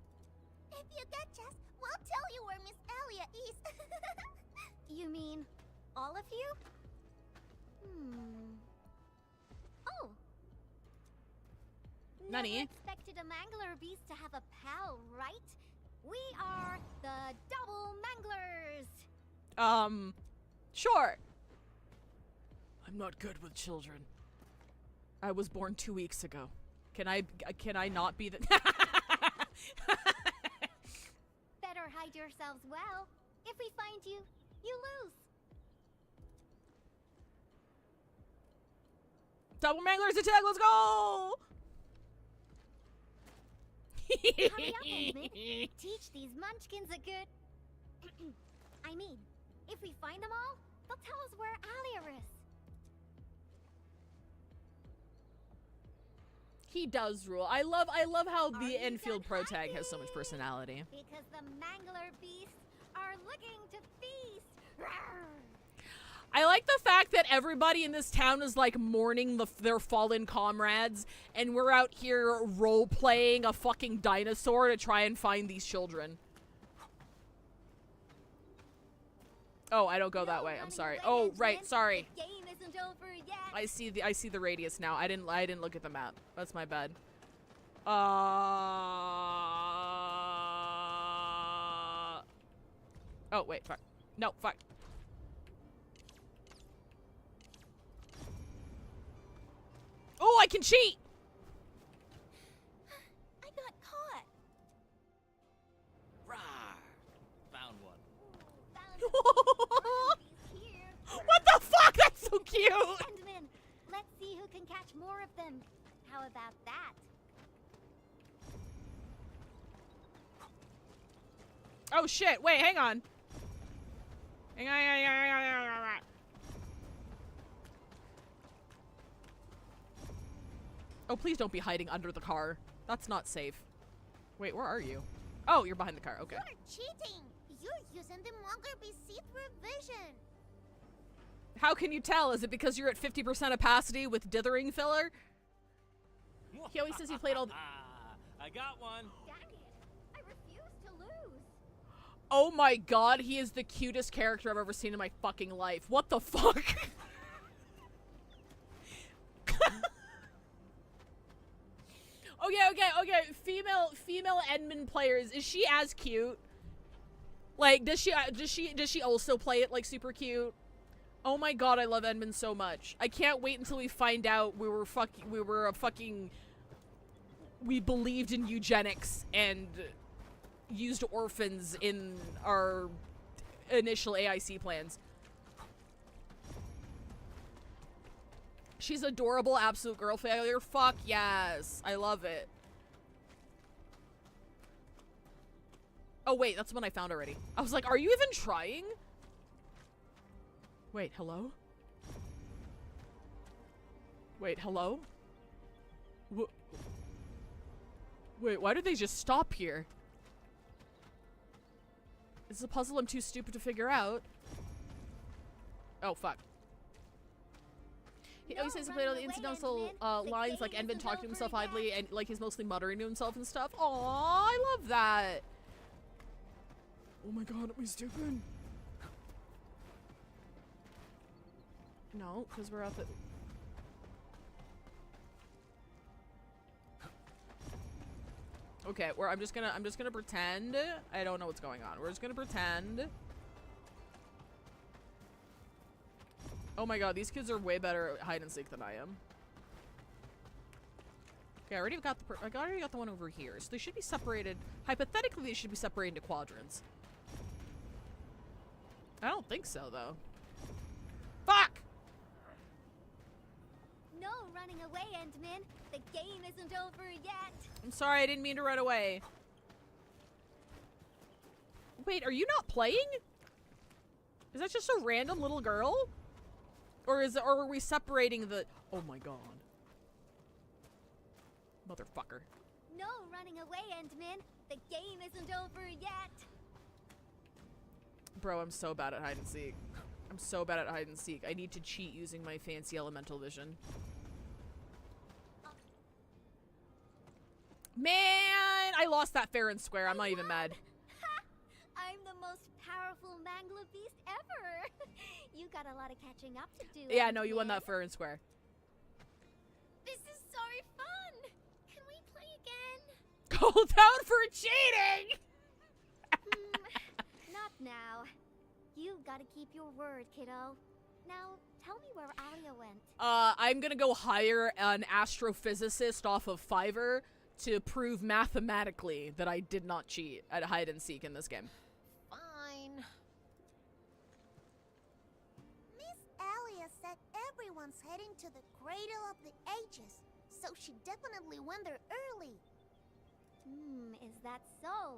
If you catch us, we'll tell you where Miss Elia is. You mean all of you? Oh. Nani? Never expected a mangler beast to have a pal, right? We are the double manglers. Sure. I'm not good with children. I was born 2 weeks ago. Can I not be the Better hide yourselves well. If we find you, you lose. Double manglers attack, let's go! Hurry up, Edmund. Teach these munchkins a good... I mean, if we find them all, they'll tell us where Alia is. He does rule. I love how the Enfield Pro Tag has so much personality. Because the mangler beasts are looking to feast. Rawr! I like the fact that everybody in this town is like mourning their fallen comrades, and we're out here role-playing a fucking dinosaur to try and find these children. Oh, I don't go that way. I'm sorry. Oh, right. Sorry. The game isn't over yet. I see the radius now. I didn't look at the map. That's my bad. Oh, wait. Fuck. No, fuck. Oh, I can cheat! I got caught. Rawr! Found one. What the fuck? That's so cute! Endman, let's see who can catch more of them. How about that? Oh shit, wait, hang on. Hang on. Oh, please don't be hiding under the car. That's not safe. Wait, where are you? Oh, you're behind the car. Okay. You're cheating. You're using the mangler beast see-through vision. How can you tell? Is it because you're at 50% opacity with dithering filler? He always says he played all the— I got one. Dang it. I refuse to lose. Oh my god, he is the cutest character I've ever seen in my fucking life. What the fuck? Okay. Female Edmund players, is she as cute? Like, does she also play it like super cute? Oh my god, I love Edmund so much. I can't wait until we find out we believed in eugenics and used orphans in our initial AIC plans. She's adorable, absolute girl failure. Fuck yes. I love it. Oh wait, that's the one I found already. I was like, are you even trying? Wait, hello? Wait, hello? Wait, why did they just stop here? This is a puzzle I'm too stupid to figure out. Oh, fuck. He always says he played all the incidental lines like Endman talking to himself idly and like he's mostly muttering to himself and stuff. Aww, I love that. Oh my god, am I stupid? No, because we're at the... Okay, I'm just gonna pretend I don't know what's going on. We're just gonna pretend. Oh my god, these kids are way better at hide and seek than I am. Okay, I already got the one over here, so they should be separated. Hypothetically, they should be separated into quadrants. I don't think so, though. Fuck! No running away, Endman. The game isn't over yet. I'm sorry, I didn't mean to run away. Wait, are you not playing? Is that just a random little girl? Or are we separating the... Oh my god. Motherfucker. No running away, Endman. The game isn't over yet. Bro, I'm so bad at hide and seek. I'm so bad at hide and seek. I need to cheat using my fancy elemental vision. Man, I lost that fair and square. I'm not even mad. I'm the most powerful mangler beast ever. You got a lot of catching up to do. Yeah, no, you won that fair and square. This is so fun. Can we play again? Called out for cheating! Not now. You've got to keep your word, kiddo. Now, tell me where Alia went. I'm gonna go hire an astrophysicist off of Fiverr to prove mathematically that I did not cheat at hide and seek in this game. Fine. Miss Alia said everyone's heading to the Cradle of the Ages, so she definitely went there early. Is that so?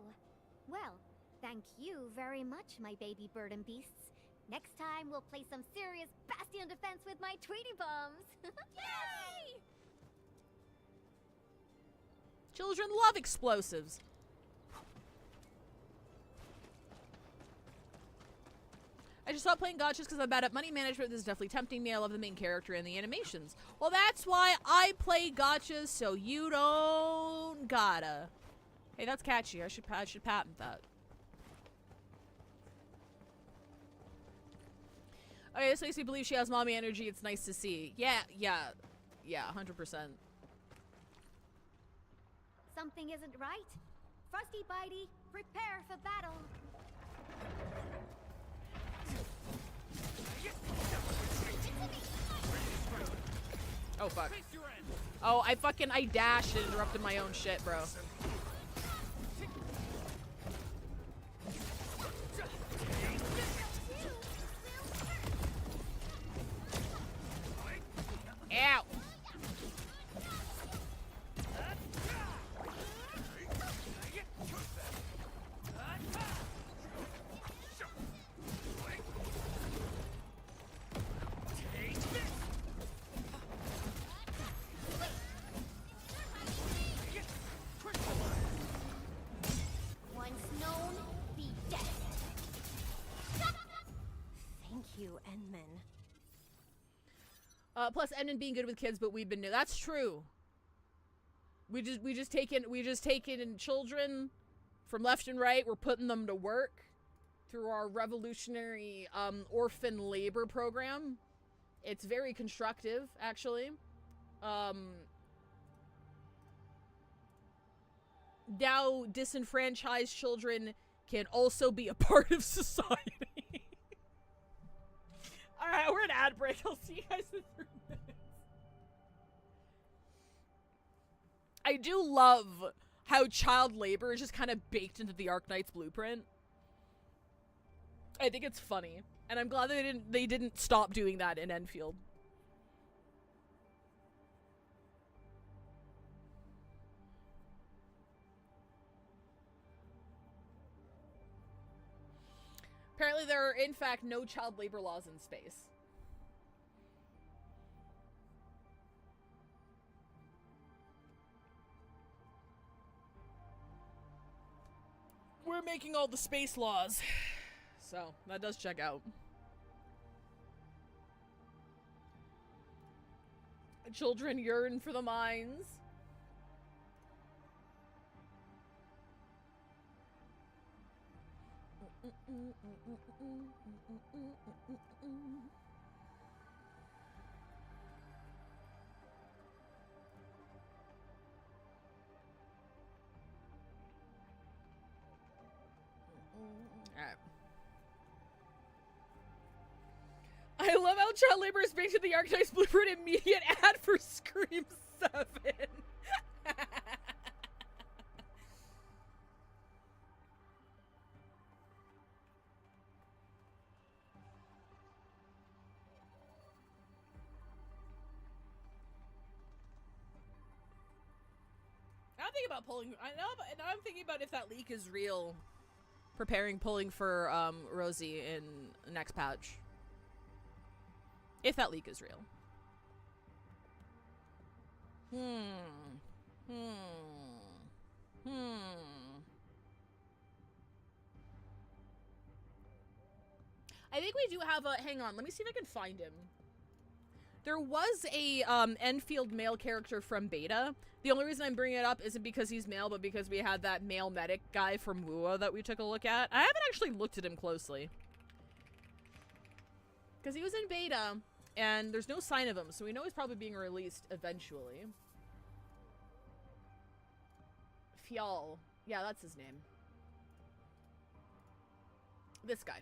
Well, thank you very much, my baby bird and beasts. Next time, we'll play some serious bastion defense with my Tweety Bombs. Yay! Children love explosives. I just stopped playing gotchas because I'm bad at money management. This is definitely tempting me. I love the main character and the animations. Well, that's why I play gotchas, so you don't gotta. Hey, that's catchy. I should patent that. Okay, this makes me believe she has mommy energy. It's nice to see. Yeah, 100%. Something isn't right. Frosty Bitey, prepare for battle. Oh, fuck. Oh, I dashed and interrupted my own shit, bro. Ow! Once known, be dead. Thank you, Enman. Plus Edmund being good with kids, but we've been new. That's true. We just taken in children from left and right. We're putting them to work through our revolutionary orphan labor program. It's very constructive, actually. Now disenfranchised children can also be a part of society. Alright, we're an ad break. I'll see you guys in 3 minutes. I do love how child labor is just kind of baked into the Arknight's blueprint. I think it's funny. And I'm glad they didn't stop doing that in Enfield. Apparently there are, in fact, no child labor laws in space. We're making all the space laws. So, that does check out. Children yearn for the mines. Alright. I love how child labor is baked into the Arknight's blueprint. Immediate ad for Scream 7. I'm thinking about pulling. Now I'm thinking about if that leak is real. Pulling for Rosie in the next patch. If that leak is real. I think we do have a... Hang on, let me see if I can find him. There was a Enfield male character from beta. The only reason I'm bringing it up isn't because he's male, but because we had that male medic guy from WUA that we took a look at. I haven't actually looked at him closely. Because he was in beta, and there's no sign of him, so we know he's probably being released eventually. Fjall. Yeah, that's his name. This guy.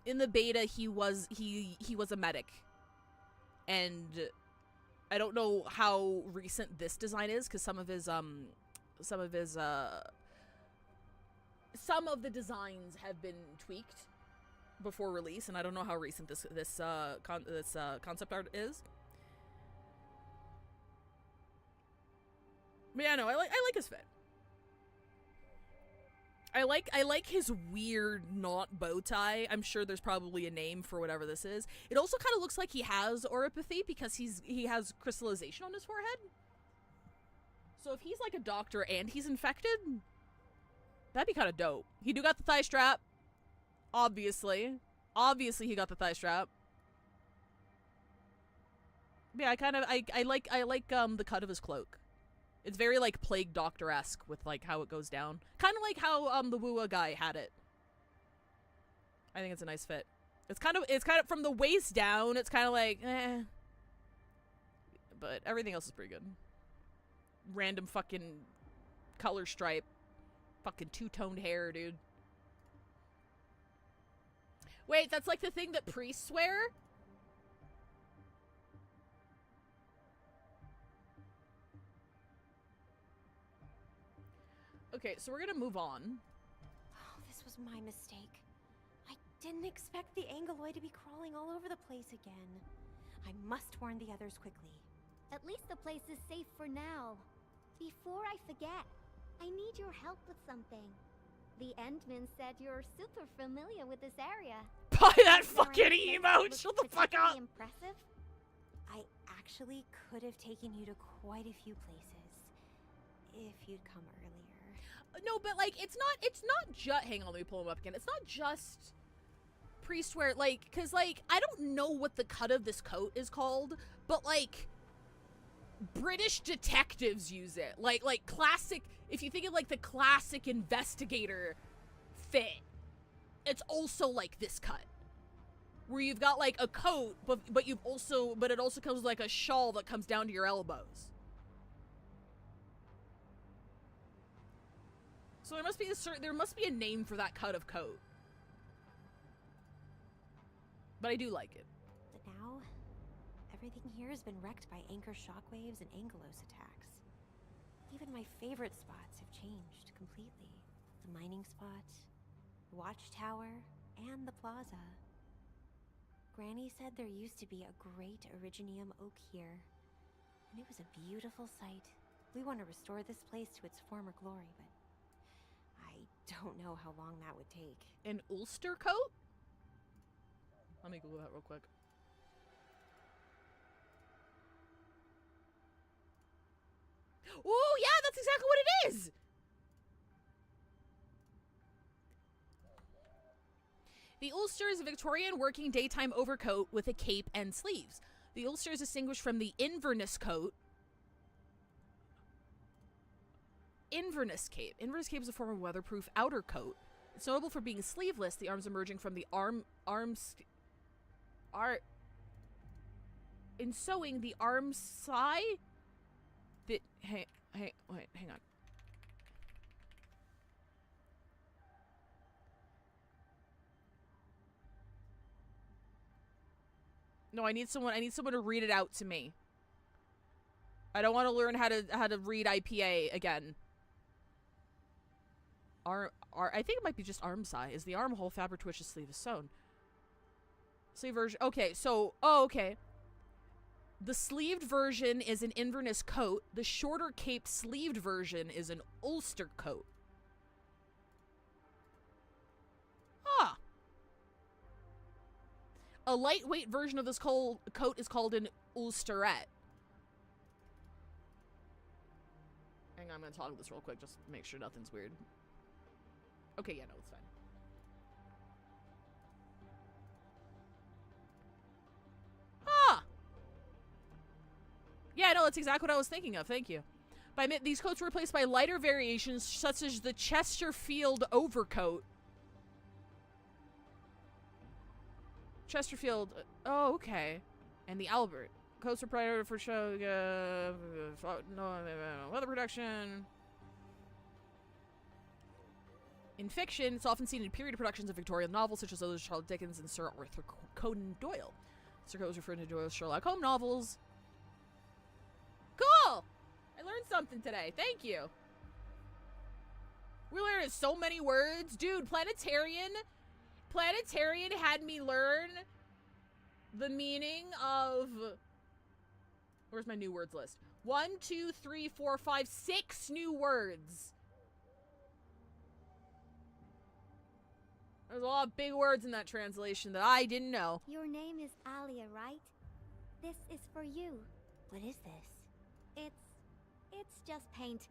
In the beta, he was a medic, and I don't know how recent this design is because some of the designs have been tweaked before release, and I don't know how recent this concept art is. But yeah, no, I like his fit. I like his weird knot bow tie. I'm sure there's probably a name for whatever this is. It also kind of looks like he has oropathy because he has crystallization on his forehead. So if he's like a doctor and he's infected, that'd be kind of dope. He do got the thigh strap. Obviously he got the thigh strap. Yeah, I like the cut of his cloak. It's very, like, Plague Doctor-esque with, like, how it goes down. Kind of like how, the WUA guy had it. I think it's a nice fit. It's kind of, from the waist down, it's kind of like, eh. But everything else is pretty good. Random fucking color stripe. Fucking two-toned hair, dude. Wait, that's like the thing that priests wear? Okay, so we're gonna move on. Oh, this was my mistake. I didn't expect the Angoloid to be crawling all over the place again. I must warn the others quickly. At least the place is safe for now. Before I forget, I need your help with something. The Endman said you're super familiar with this area. Buy that fucking emote! Shut the fuck up! Impressive? I actually could have taken you to quite a few places. If you'd come earlier. No, but, like, it's not just, hang on, let me pull him up again. It's not just priest wear, like, cause, like, I don't know what the cut of this coat is called, but, like, British detectives use it. Like classic, if you think of, like, the classic investigator fit, it's also, like, this cut. Where you've got, like, a coat, but it also comes with, like, a shawl that comes down to your elbows. So there must be a name for that cut of coat. But I do like it. But now, everything here has been wrecked by anchor shockwaves and Angelos attacks. Even my favorite spots have changed completely. The mining spot, the watchtower, and the plaza. Granny said there used to be a great Originium oak here, and it was a beautiful sight. We want to restore this place to its former glory, but I don't know how long that would take. An Ulster coat? Let me Google that real quick. Oh, yeah, that's exactly what it is! The Ulster is a Victorian working daytime overcoat with a cape and sleeves. The Ulster is distinguished from the Inverness coat. Inverness cape. Inverness cape is a form of weatherproof outer coat. It's notable for being sleeveless, the arms emerging from the in sewing the arm side. Wait, hang on. No, I need someone to read it out to me. I don't want to learn how to read IPA again. I think it might be just arm side. Is the armhole fabric to which the sleeve is sewn? Sleeve version. Okay, so okay. The sleeved version is an Inverness coat. The shorter cape sleeved version is an Ulster coat. Ah. A lightweight version of this coat is called an Ulsterette. Hang on, I'm gonna toggle this real quick just to make sure nothing's weird. Okay, yeah, no, it's fine. Ah! Yeah, no, that's exactly what I was thinking of. Thank you. These coats were replaced by lighter variations such as the Chesterfield overcoat. Chesterfield. Oh, okay. And the Albert. Coats were prior for show. Weather protection. In fiction, it's often seen in period productions of Victorian novels such as those of Charles Dickens and Sir Arthur Conan Doyle. Sir Conan was referring to Doyle's Sherlock Holmes novels. Cool! I learned something today. Thank you. We learned so many words. Dude, Planetarian had me learn the meaning of... Where's my new words list? 1, 2, 3, 4, 5, 6 new words. There's a lot of big words in that translation that I didn't know. Your name is Alia, right? This is for you. What is this? It's just paint.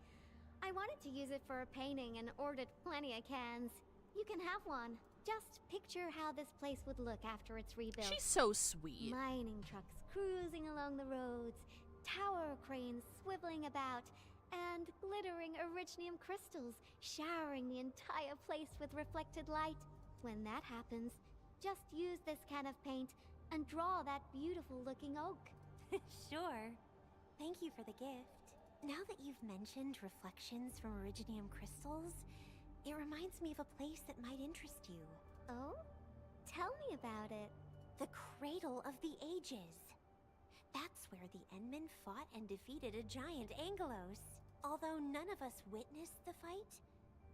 I wanted to use it for a painting and ordered plenty of cans. You can have one. Just picture how this place would look after it's rebuilt. She's so sweet. Mining trucks cruising along the roads, tower cranes swiveling about, and glittering iridium crystals showering the entire place with reflected light. When that happens, just use this can of paint and draw that beautiful looking oak. Sure. Thank you for the gift. Now that you've mentioned reflections from iridium crystals, it reminds me of a place that might interest you. Oh? Tell me about it. The Cradle of the Ages. That's where the Endmen fought and defeated a giant Angelos. Although none of us witnessed the fight,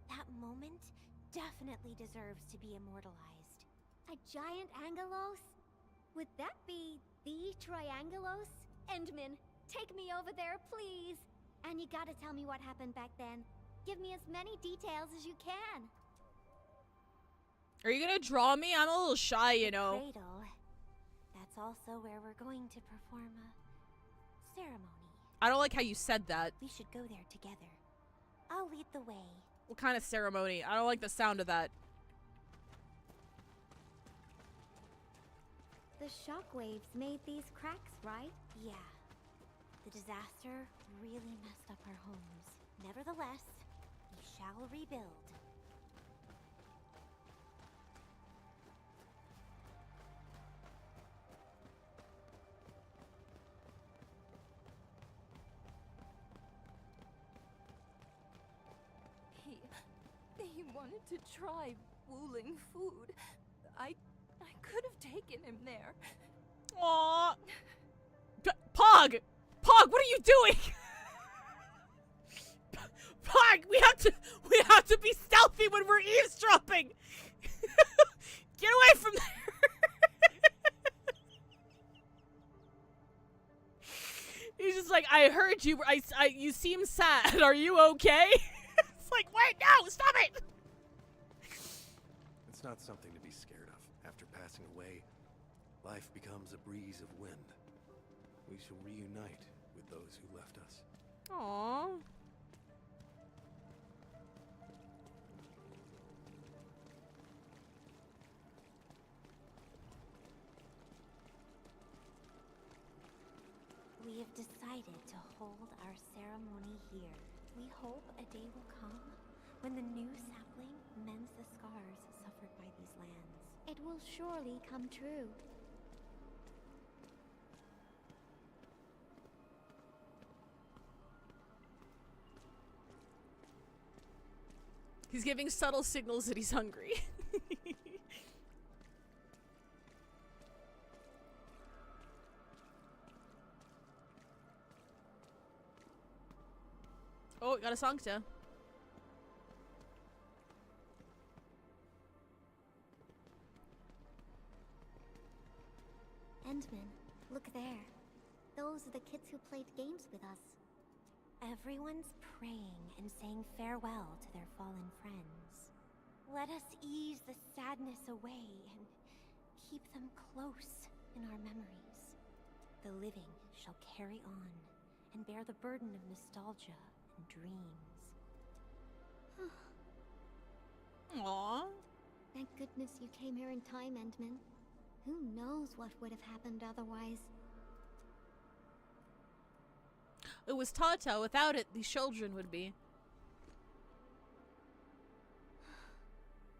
that moment definitely deserves to be immortalized. A giant Angelos? Would that be the Triangelos? Endman, take me over there, please. And you gotta tell me what happened back then. Give me as many details as you can. Are you gonna draw me? I'm a little shy, you know. Cradle. That's also where we're going to perform a ceremony. I don't like how you said that. We should go there together. I'll lead the way. What kind of ceremony? I don't like the sound of that. The shockwaves made these cracks, right? Yeah. The disaster really messed up our homes. Nevertheless, we shall rebuild. He wanted to try Wuling food. I could have taken him there. Aww. Pog! Pog, what are you doing? Pog, we have to be stealthy when we're eavesdropping. Get away from there. He's just like, I heard you. You seem sad. Are you okay? It's like, wait, no, stop it. It's not something to be scared of. After passing away, life becomes a breeze of wind. We shall reunite with those who left us. Aww. We have decided to hold our ceremony here. We hope a day will come when the new sapling mends the scars suffered by these lands. It will surely come true. He's giving subtle signals that he's hungry. Oh, got a Sancta. Endman, look there. Those are the kids who played games with us. Everyone's praying and saying farewell to their fallen friends. Let us ease the sadness away and keep them close in our memories. The living shall carry on and bear the burden of nostalgia dreams. Aww. Thank goodness you came here in time, Endman. Who knows what would have happened otherwise? It was Tata. Without it, these children would be.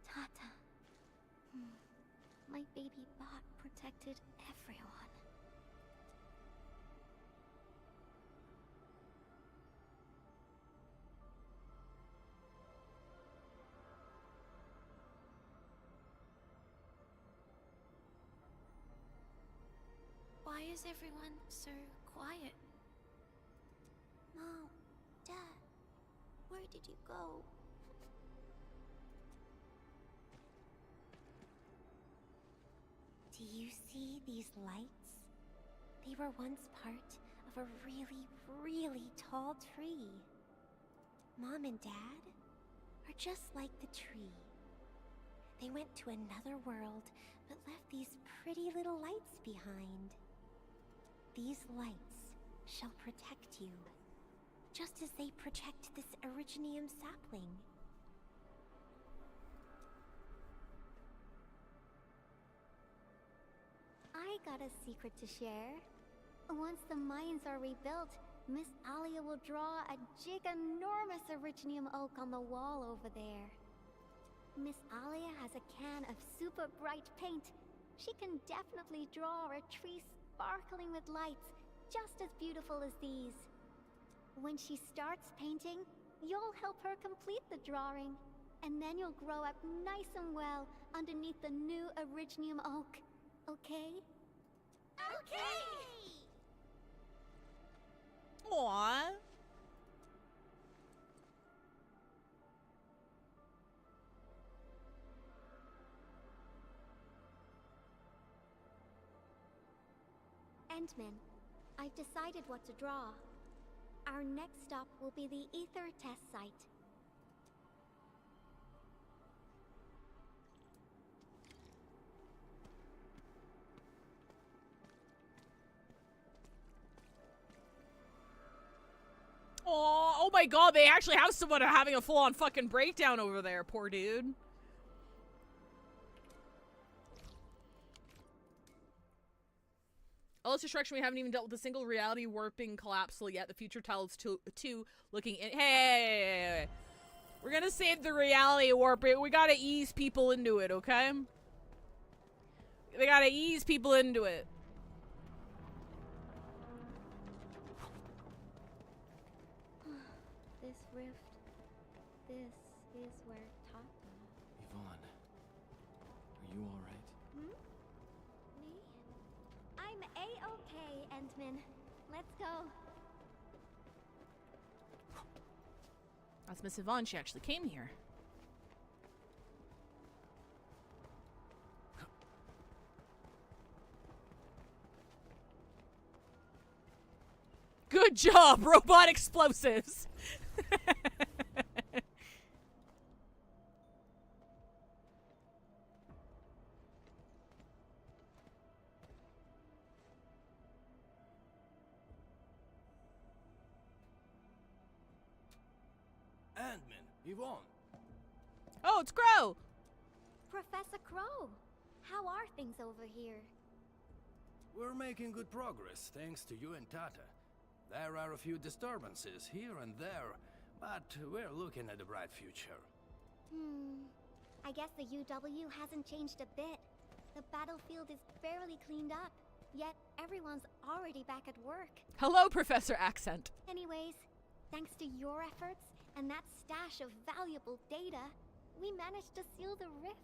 Tata. My baby bot protected everyone. Why is everyone so quiet? Mom, Dad, where did you go? Do you see these lights? They were once part of a really, really tall tree. Mom and Dad are just like the tree. They went to another world, but left these pretty little lights behind. These lights shall protect you, just as they protect this Originium sapling. I got a secret to share. Once the mines are rebuilt, Miss Alia will draw a giganormous Originium oak on the wall over there. Miss Alia has a can of super bright paint. She can definitely draw a tree sparkling with lights, just as beautiful as these. When she starts painting, you'll help her complete the drawing. And then you'll grow up nice and well underneath the new Originium oak. Okay? Okay! Aww. Endman, I've decided what to draw. Our next stop will be the Ether test site. Oh my god, they actually have someone having a full-on fucking breakdown over there, poor dude. All this destruction, we haven't even dealt with a single reality warping collapse yet. The future tells two looking in. Hey, we're gonna save the reality warping. We gotta ease people into it, okay? We gotta ease people into it. This rift, this is where Tata... Yvonne, are you alright? Hmm? Me? I'm A-okay, Endman. Let's go. That's Miss Yvonne. She actually came here. Good job, robot explosives. Ant-Man, Yvonne. Oh, it's Crow. Professor Crow, how are things over here? We're making good progress, thanks to you and Tata. There are a few disturbances here and there, but we're looking at a bright future. I guess the UW hasn't changed a bit. The battlefield is barely cleaned up, yet everyone's already back at work. Hello, Professor Accent. Anyways, thanks to your efforts and that stash of valuable data, we managed to seal the rift.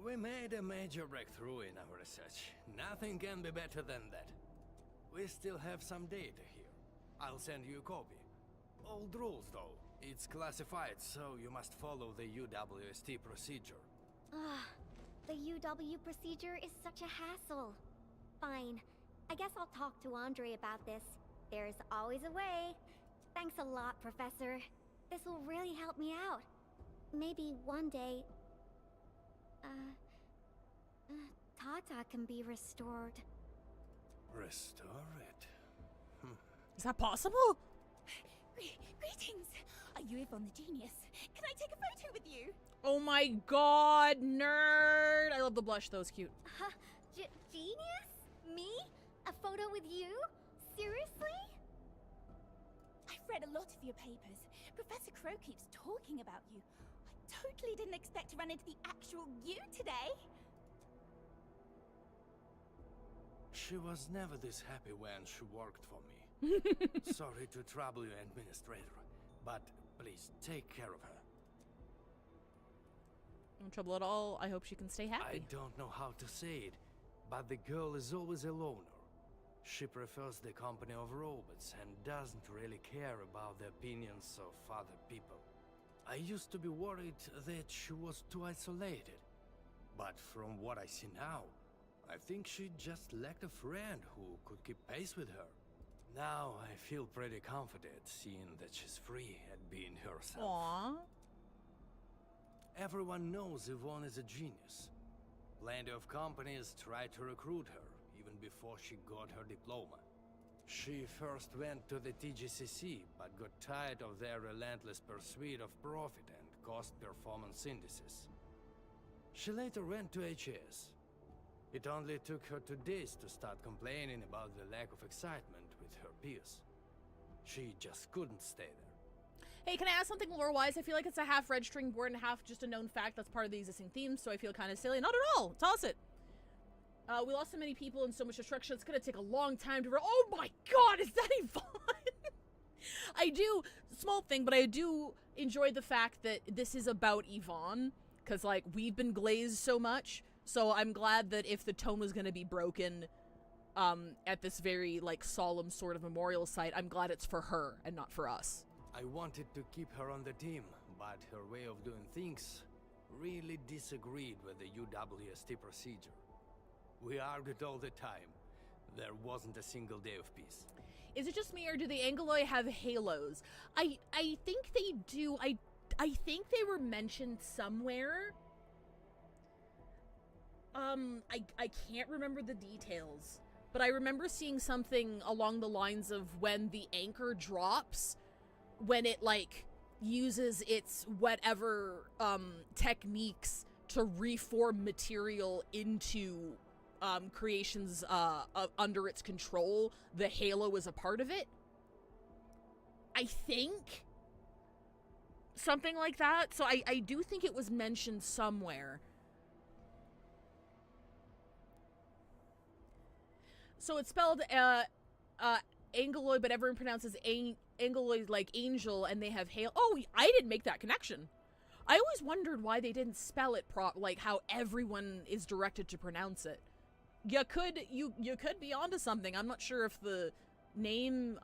We made a major breakthrough in our research. Nothing can be better than that. We still have some data here. I'll send you a copy. Old rules, though. It's classified, so you must follow the UWST procedure. The UW procedure is such a hassle. Fine. I guess I'll talk to Andre about this. There's always a way. Thanks a lot, Professor. This will really help me out. Maybe one day... Tata can be restored. Restore it? Is that possible? Greetings! you Yvonne the genius. Can I take a photo with you? Oh my god, nerd! I love the blush, that was cute. Huh? Genius? Me? A photo with you? Seriously? I've read a lot of your papers. Professor Crow keeps talking about you. I totally didn't expect to run into the actual you today. She was never this happy when she worked for me. Sorry to trouble you, Administrator, but please take care of her. No trouble at all. I hope she can stay happy. I don't know how to say it, but the girl is always a loner. She prefers the company of robots and doesn't really care about the opinions of other people. I used to be worried that she was too isolated, but from what I see now, I think she just lacked a friend who could keep pace with her. Now I feel pretty confident seeing that she's free and being herself. Aww. Everyone knows Yvonne is a genius. Plenty of companies tried to recruit her, even before she got her diploma. She first went to the TGCC, but got tired of their relentless pursuit of profit and cost performance indices. She later went to HAS. It only took her 2 days to start complaining about the lack of excitement with her peers. She just couldn't stay there. Hey, can I ask something lore-wise? I feel like it's a half red string board and half just a known fact that's part of the existing theme, so I feel kind of silly. Not at all! Toss it! We lost so many people and so much destruction, it's gonna take a long time to oh my god, is that Yvonne? I do, small thing, but I do enjoy the fact that this is about Yvonne, because, like, we've been glazed so much, so I'm glad that if the tone was gonna be broken, at this very, like, solemn sort of memorial site, I'm glad it's for her and not for us. I wanted to keep her on the team, but her way of doing things really disagreed with the UWST procedure. We argued all the time. There wasn't a single day of peace. Is it just me, or do the Angeloi have halos? I think they do. I think they were mentioned somewhere. I can't remember the details, but I remember seeing something along the lines of when the anchor drops, when it, like, uses its whatever, techniques to reform material into creations under its control, the halo is a part of it. I think something like that. So I do think it was mentioned somewhere. So it's spelled Angeloi, but everyone pronounces Angeloi like angel, and they have halo. Oh, I didn't make that connection. I always wondered why they didn't spell it like how everyone is directed to pronounce it. You could be onto something. I'm not sure if the name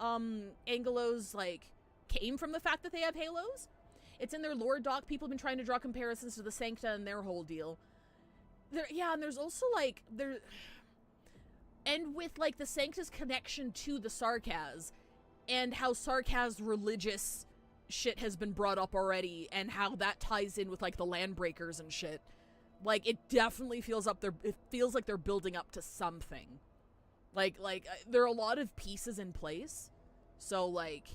Angelos like came from the fact that they have halos. It's in their lore doc. People have been trying to draw comparisons to the Sancta and their whole deal. And there's also like and with like the Sancta's connection to the Sarkaz, and how Sarkaz religious shit has been brought up already, and how that ties in with like the Landbreakers and shit. Like, it definitely feels it feels like they're building up to something. Like there are a lot of pieces in place. So, like,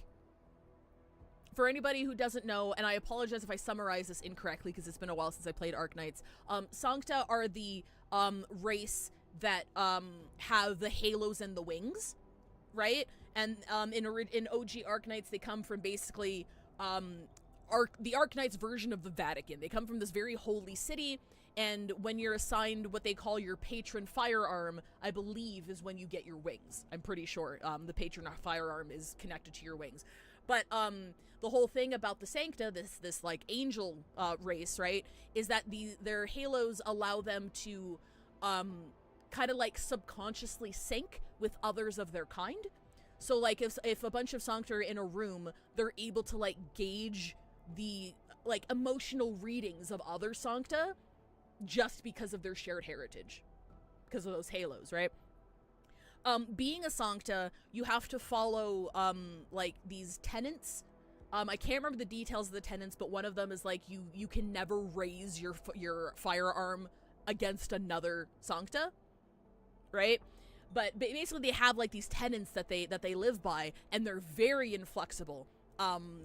for anybody who doesn't know, and I apologize if I summarize this incorrectly because it's been a while since I played Arknights, Sancta are the race that have the halos and the wings, right? And in OG Arknights, they come from basically the Arknights version of the Vatican. They come from this very holy city, and when you're assigned what they call your patron firearm, I believe is when you get your wings. I'm pretty sure the patron firearm is connected to your wings. But the whole thing about the Sancta, this like angel race, right, is that their halos allow them to kind of like subconsciously sync with others of their kind. So like if a bunch of Sancta are in a room, they're able to like gauge the like emotional readings of other Sancta just because of their shared heritage, because of those halos, right? Being a Sancta, you have to follow like these tenets. I can't remember the details of the tenets, but one of them is like you can never raise your firearm against another Sancta, right? But basically they have like these tenets that they live by, and they're very inflexible.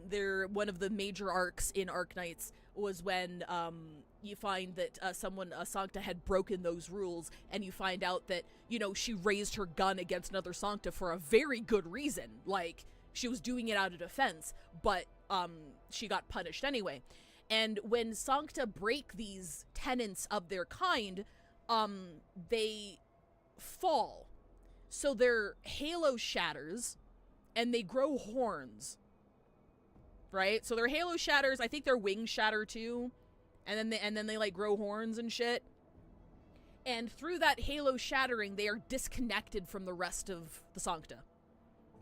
They're one of the major arcs in Arknights was when you find that Sancta had broken those rules, and you find out that, you know, she raised her gun against another Sancta for a very good reason. Like, she was doing it out of defense, but she got punished anyway. And when Sancta break these tenets of their kind, they fall. So their halo shatters, and they grow horns. Right? So their halo shatters, I think their wings shatter too. And then they like grow horns and shit. And through that halo shattering, they are disconnected from the rest of the Sancta.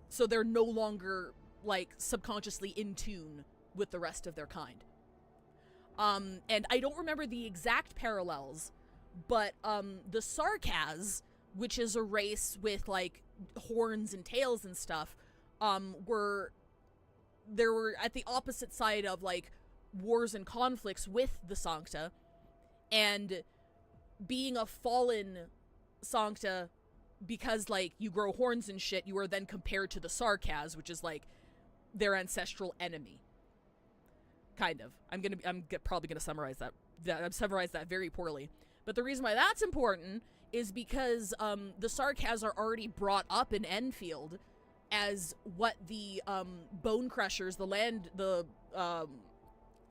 So they're no longer like subconsciously in tune with the rest of their kind. And I don't remember the exact parallels, but the Sarkaz, which is a race with like horns and tails and stuff, were at the opposite side of like wars and conflicts with the Sancta, and being a fallen Sancta, because like you grow horns and shit, you are then compared to the Sarkaz, which is like their ancestral enemy. Kind of. I'm probably gonna summarize that. I've summarized that very poorly. But the reason why that's important is because the Sarkaz are already brought up in Endfield as what the bone crushers, the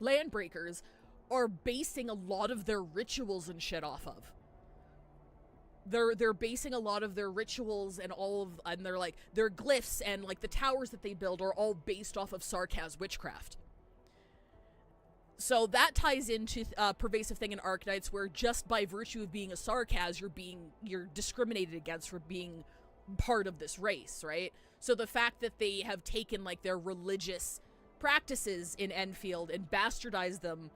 land breakers, are basing a lot of their rituals and shit off of. They're basing a lot of their rituals and they're like their glyphs and like the towers that they build are all based off of Sarkaz witchcraft. So that ties into a pervasive thing in Arknights, where just by virtue of being a Sarkaz, you're discriminated against for being part of this race, right? So the fact that they have taken like their religious practices in Endfield and bastardized them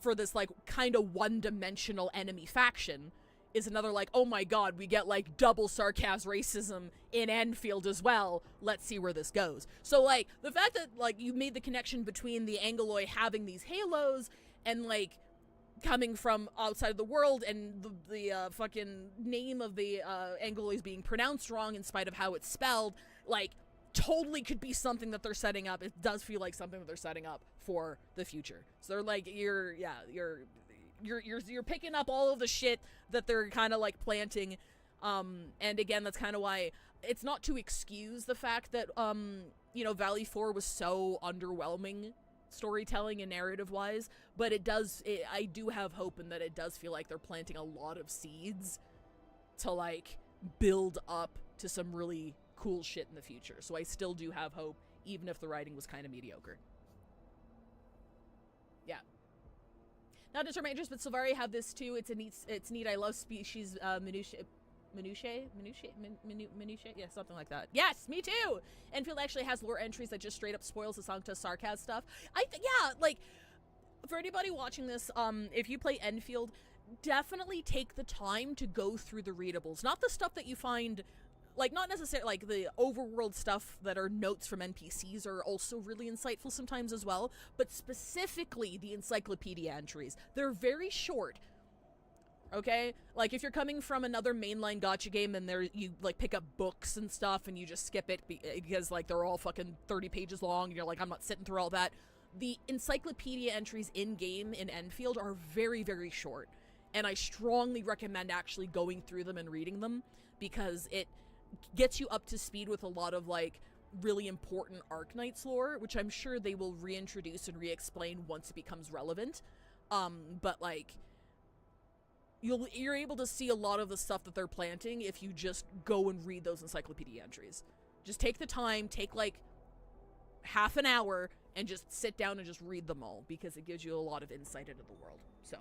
for this like kind of one-dimensional enemy faction is another like, oh my god, we get like double Sarkaz racism in Endfield as well. Let's see where this goes. So like the fact that like you made the connection between the Angoloi having these halos and like coming from outside of the world, and the fucking name of the Angolois being pronounced wrong in spite of how it's spelled, like totally could be something that they're setting up. It does feel like something that they're setting up for the future. So they're like, you're picking up all of the shit that they're kind of like planting, and again, that's kind of why it's not to excuse the fact that you know, Valley 4 was so underwhelming storytelling and narrative wise, but I do have hope in that it does feel like they're planting a lot of seeds to like build up to some really cool shit in the future. So I still do have hope, even if the writing was kind of mediocre. Yeah. Not just my interest, but Sylvari have this too. It's neat. I love species minutiae. Yeah, something like that. Yes, me too. Enfield actually has lore entries that just straight up spoils the Sancta Sarkaz stuff. Yeah, like for anybody watching this, if you play Enfield, definitely take the time to go through the readables. Not the stuff that you find, like, not necessarily, like, the overworld stuff that are notes from NPCs are also really insightful sometimes as well, but specifically the encyclopedia entries. They're very short, okay? Like, if you're coming from another mainline gacha game and you, like, pick up books and stuff and you just skip it because, like, they're all fucking 30 pages long and you're like, I'm not sitting through all that. The encyclopedia entries in-game in Endfield are very, very short, and I strongly recommend actually going through them and reading them, because it gets you up to speed with a lot of like really important Arknights lore, which I'm sure they will reintroduce and re-explain once it becomes relevant. But like you're able to see a lot of the stuff that they're planting if you just go and read those encyclopedia entries. Just take the time, take like half an hour and just sit down and just read them all, because it gives you a lot of insight into the world. So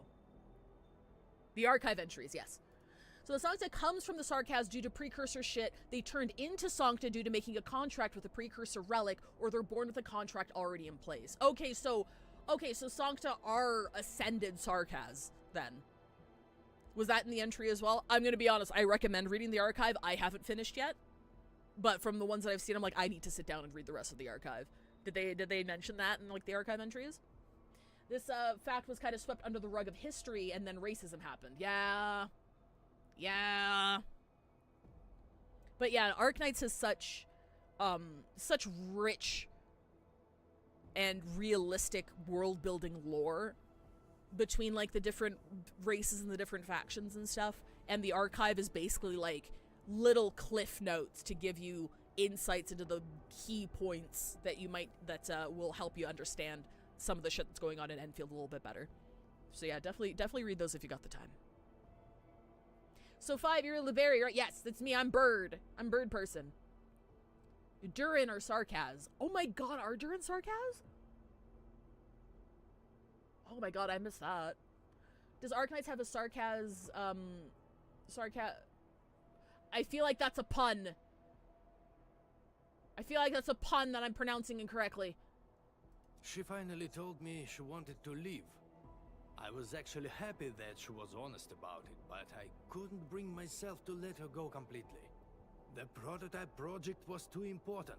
the archive entries, yes. So the Sancta comes from the Sarkaz due to precursor shit they turned into Sancta due to making a contract with a precursor relic, or they're born with a contract already in place. Okay, so Sancta are ascended Sarkaz then. Was that in the entry as well? I'm gonna be honest, I recommend reading the archive. I haven't finished yet, but from the ones that I've seen, I'm like, I need to sit down and read the rest of the archive. Did they mention that in like the archive entries? This fact was kind of swept under the rug of history, and then racism happened. Yeah. But yeah, Arknights has such rich and realistic world building lore between like the different races and the different factions and stuff. And the archive is basically like little cliff notes to give you insights into the key points that you might will help you understand some of the shit that's going on in Endfield a little bit better. So yeah, definitely read those if you got the time. So 5, you're a Liberi, right? Yes, that's me. I'm Bird. I'm Bird person. Durin or Sarkaz? Oh my god, are Durin Sarkaz? Oh my god, I missed that. Does Arknights have a Sarkaz, I feel like that's a pun. I feel like that's a pun that I'm pronouncing incorrectly. She finally told me she wanted to leave. I was actually happy that she was honest about it, but I couldn't bring myself to let her go completely. The prototype project was too important.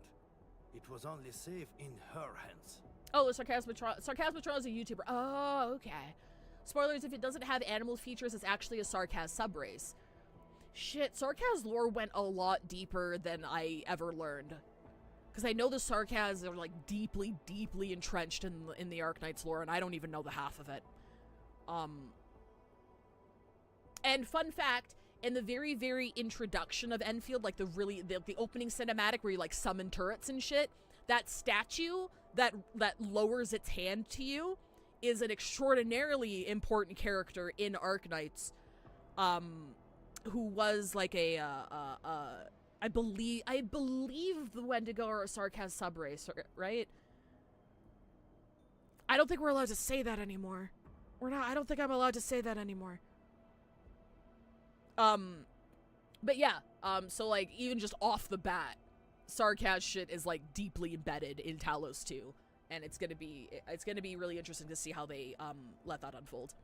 It was only safe in her hands. Oh, Sarkazmatron is a YouTuber. Oh, okay. Spoilers, if it doesn't have animal features, it's actually a Sarkaz subrace. Shit, Sarkaz lore went a lot deeper than I ever learned. Because I know the Sarkaz are like deeply, deeply entrenched in the Arknights lore, and I don't even know the half of it. And fun fact, in the very, very introduction of Endfield, like the opening cinematic where you like summon turrets and shit, that statue that lowers its hand to you is an extraordinarily important character in Arknights, who was like I believe the Wendigo are a Sarkaz subrace, right? I don't think we're allowed to say that anymore. I don't think I'm allowed to say that anymore. But yeah, so like even just off the bat, Sarkaz shit is like deeply embedded in Talos 2, and it's gonna be really interesting to see how they let that unfold.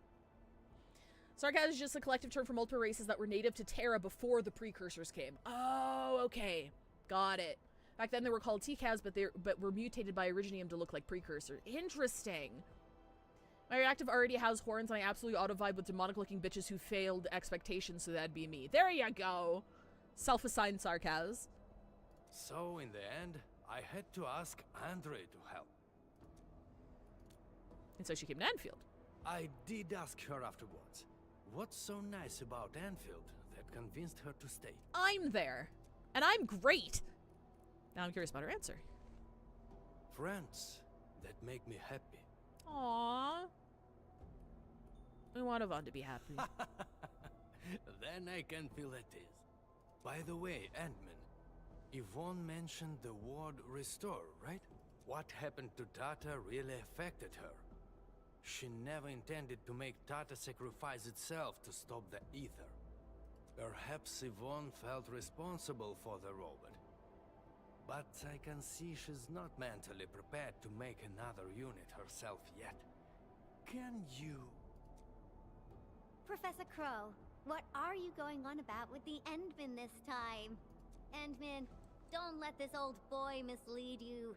Sarkaz is just a collective term for multiple races that were native to Terra before the precursors came. Oh, okay, got it. Back then they were called T-Kaz, but were mutated by Originium to look like precursor. Interesting. My reactive already has horns, and I absolutely auto-vibe with demonic-looking bitches who failed expectations, so that'd be me. There you go! Self-assigned Sarkaz. So, in the end, I had to ask Andre to help. And so she came to Endfield. I did ask her afterwards. What's so nice about Endfield that convinced her to stay? I'm there. And I'm great! Now I'm curious about her answer. Friends that make me happy. Aww. We want Yvonne to be happy. Then I can feel at ease. By the way, Ant-Man, Yvonne mentioned the word restore, right? What happened to Tata really affected her. She never intended to make Tata sacrifice itself to stop the ether. Perhaps Yvonne felt responsible for the robot. But I can see she's not mentally prepared to make another unit herself yet. Can you... Professor Crow, what are you going on about with the Endman this time? Endman, don't let this old boy mislead you.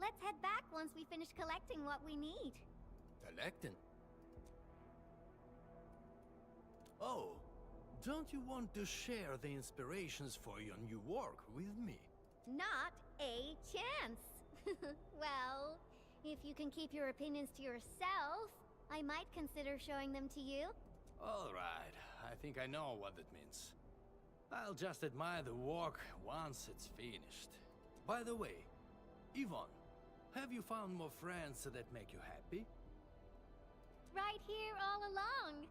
Let's head back once we finish collecting what we need. Collecting? Oh, don't you want to share the inspirations for your new work with me? Not a chance. Well, if you can keep your opinions to yourself, I might consider showing them to you. All right, I think I know what it means. I'll just admire the work once it's finished. By the way, Yvonne, have you found more friends that make you happy? Right here all along.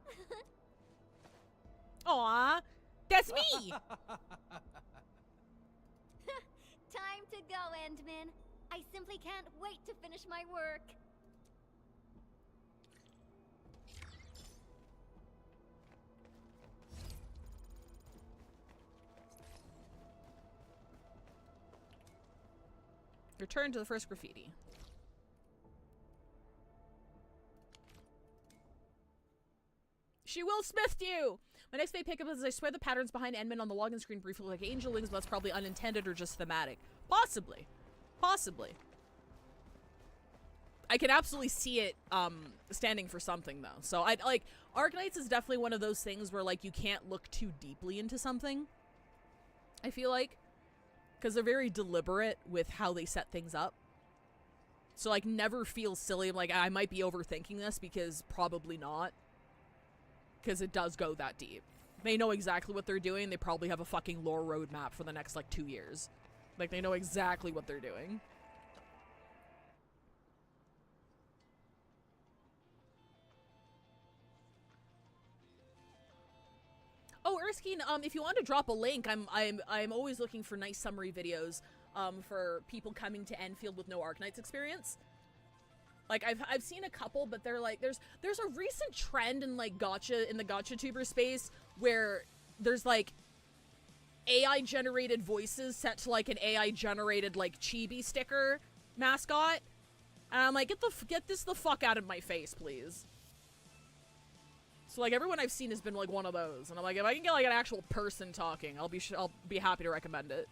Aw, that's me! Time to go, Endman. I simply can't wait to finish my work. Return to the first graffiti. She will Smith you! My next fake pickup is I swear the patterns behind Endman on the login screen briefly look like angel wings, but that's probably unintended or just thematic. Possibly. Possibly. I can absolutely see it standing for something though. So I like Arknights is definitely one of those things where like you can't look too deeply into something. I feel like because they're very deliberate with how they set things up. So, like, never feel silly. Like, I might be overthinking this, because probably not. Because it does go that deep. They know exactly what they're doing. They probably have a fucking lore roadmap for the next, like, 2 years. Like, they know exactly what they're doing. Oh, Erskine, if you want to drop a link, I'm always looking for nice summary videos, for people coming to Enfield with no Arknights experience. Like, I've seen a couple, but they're like, there's a recent trend in, like, in the gotcha tuber space, where there's, like, AI-generated voices set to, like, an AI-generated, like, chibi sticker mascot. And I'm like, get this the fuck out of my face, please. So, like, everyone I've seen has been, like, one of those. And I'm like, if I can get, like, an actual person talking, I'll be happy to recommend it.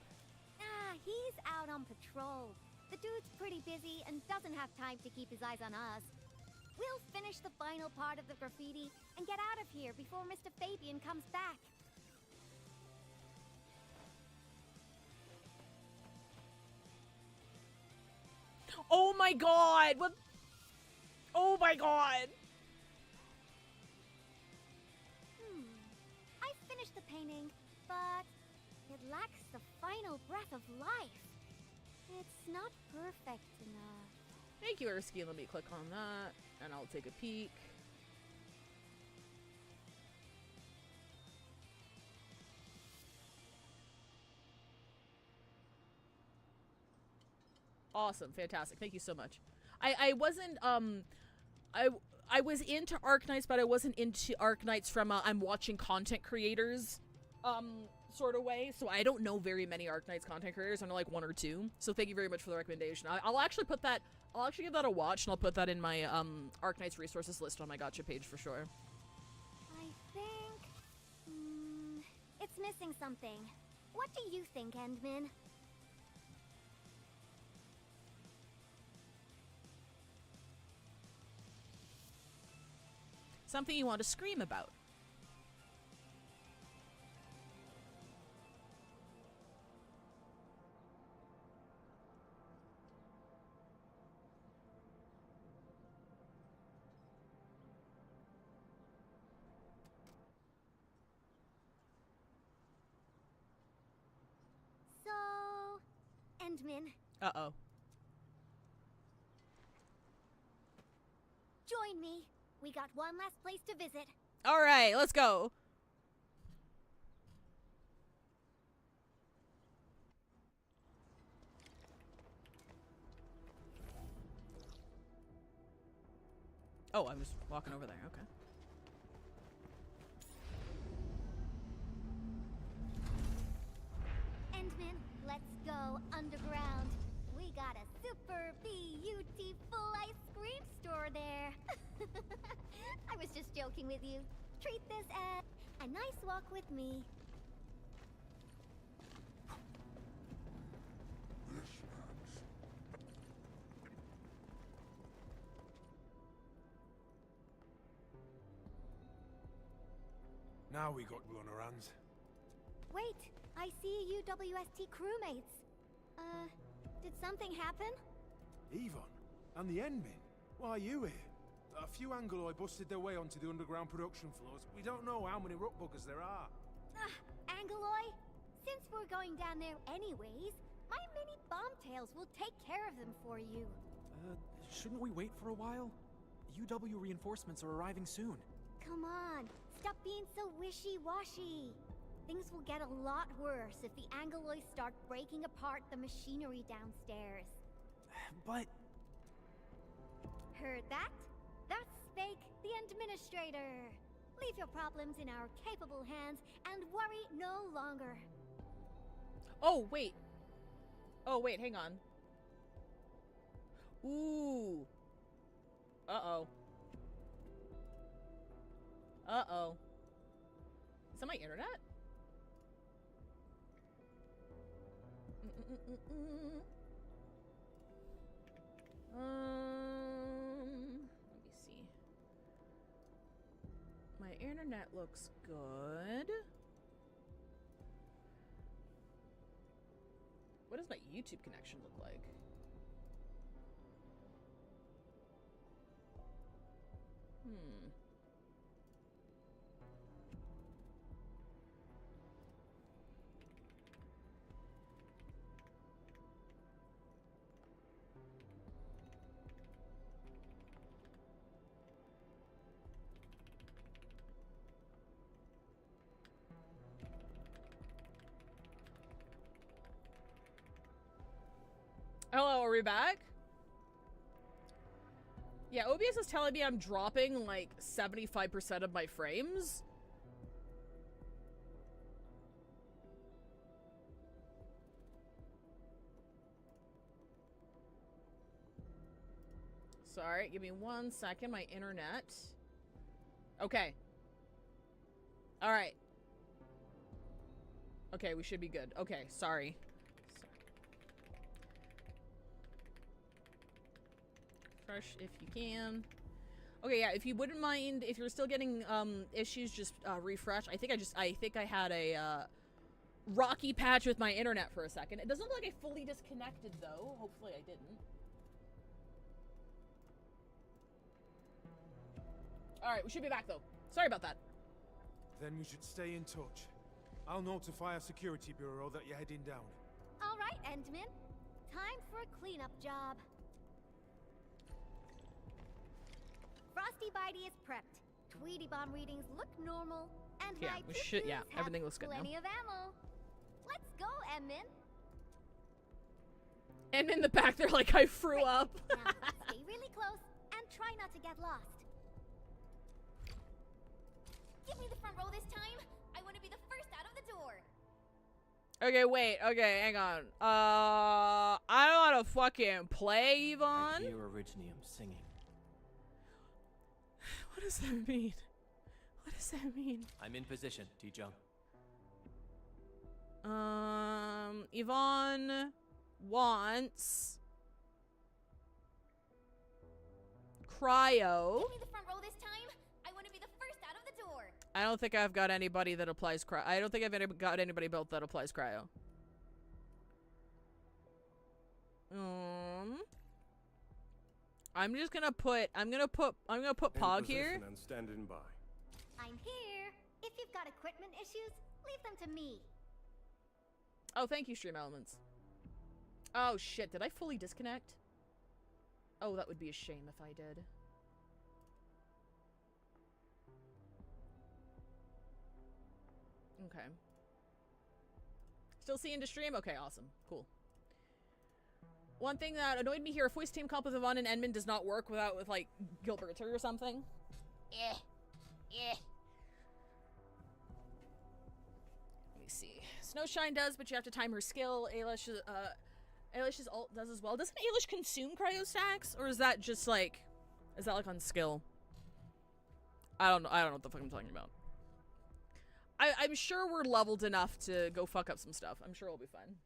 Ah, he's out on patrol. The dude's pretty busy and doesn't have time to keep his eyes on us. We'll finish the final part of the graffiti and get out of here before Mr. Fabian comes back. Oh my god! What? Oh my god! I finished the painting, but it lacks the final breath of life. It's not perfect enough. Thank you, Erskine. Let me click on that, and I'll take a peek. Awesome. Fantastic. Thank you so much. I wasn't, I was into Arknights, but I wasn't into Arknights from I'm watching content creators, sort of way. So I don't know very many Arknights content creators. I know like 1 or 2. So thank you very much for the recommendation. I'll actually put that, I'll actually give that a watch, and I'll put that in my, Arknights resources list on my gotcha page for sure. I think, it's missing something. What do you think, Endmin? Something you want to scream about. So, Endmin, Uh-oh. join me. We got one last place to visit. All right, let's go. Oh, I'm just walking over there. Okay. Endmin, let's go underground. We got a super beautiful ice cream store there. I was just joking with you. Treat this as a nice walk with me. Now we got blown our hands. Wait, I see UWST crewmates. Did something happen? Yvonne, and the Endmin. Why are you here? A few Angoloi busted their way onto the underground production floors. We don't know how many rock buggers there are. Angoloi? Since we're going down there anyways, my mini bombtails will take care of them for you. Shouldn't we wait for a while? UW reinforcements are arriving soon. Come on, stop being so wishy-washy. Things will get a lot worse if the Angoloi start breaking apart the machinery downstairs. But... Heard that? That's Spake, the Administrator. Leave your problems in our capable hands and worry no longer. Oh, wait. Oh, wait, hang on. Ooh. Uh-oh. Uh-oh. Is that my internet? Let me see. My internet looks good. What does my YouTube connection look like? Hello, are we back? Yeah, OBS is telling me I'm dropping like 75% of my frames. Sorry, give me 1 second. My internet. Okay. Alright. Okay, we should be good. Okay, sorry. Fresh if you can. Okay, yeah, if you wouldn't mind, if you're still getting issues, just refresh. I think I had a rocky patch with my internet for a second. It doesn't look like I fully disconnected though. Hopefully I didn't. Alright, we should be back though. Sorry about that. Then we should stay in touch. I'll notify our security bureau that you're heading down. All right, Endman. Time for a cleanup job. Frosty Bitey is prepped. Tweety Bomb readings look normal, and Yeah, my we should. Yeah, poo-poos have everything looks good now. plenty of ammo. Let's go, Endman. And in the back, they're like, I threw up. Now, stay really close and try not to get lost. Give me the front row this time. I want to be the first out of the door. Okay, wait. Okay, hang on. I don't want to fucking play, Yvonne. I hear Originium singing. What does that mean? What does that mean? I'm in position, T-Jung. Yvonne wants cryo. Give me the front row this time. I want to be the first out of the door. I don't think I've got anybody that applies cryo. I don't think I've got anybody built that applies cryo. I'm just gonna put. I'm gonna put Pog here. And standing by. I'm here. If you've got equipment issues, leave them to me. Oh, thank you, Stream Elements. Oh shit! Did I fully disconnect? Oh, that would be a shame if I did. Okay. Still seeing to stream? Okay, awesome. Cool. One thing that annoyed me here, if voice team comp with Yvonne and Endman does not work with like, Gilberta or something. Yeah. Let me see. Snowshine does, but you have to time her skill. Ailish's ult does as well. Doesn't Ailish consume cryo stacks? Or is that just like... Is that like on skill? I don't know what the fuck I'm talking about. I'm sure we're leveled enough to go fuck up some stuff. I'm sure we'll be fine.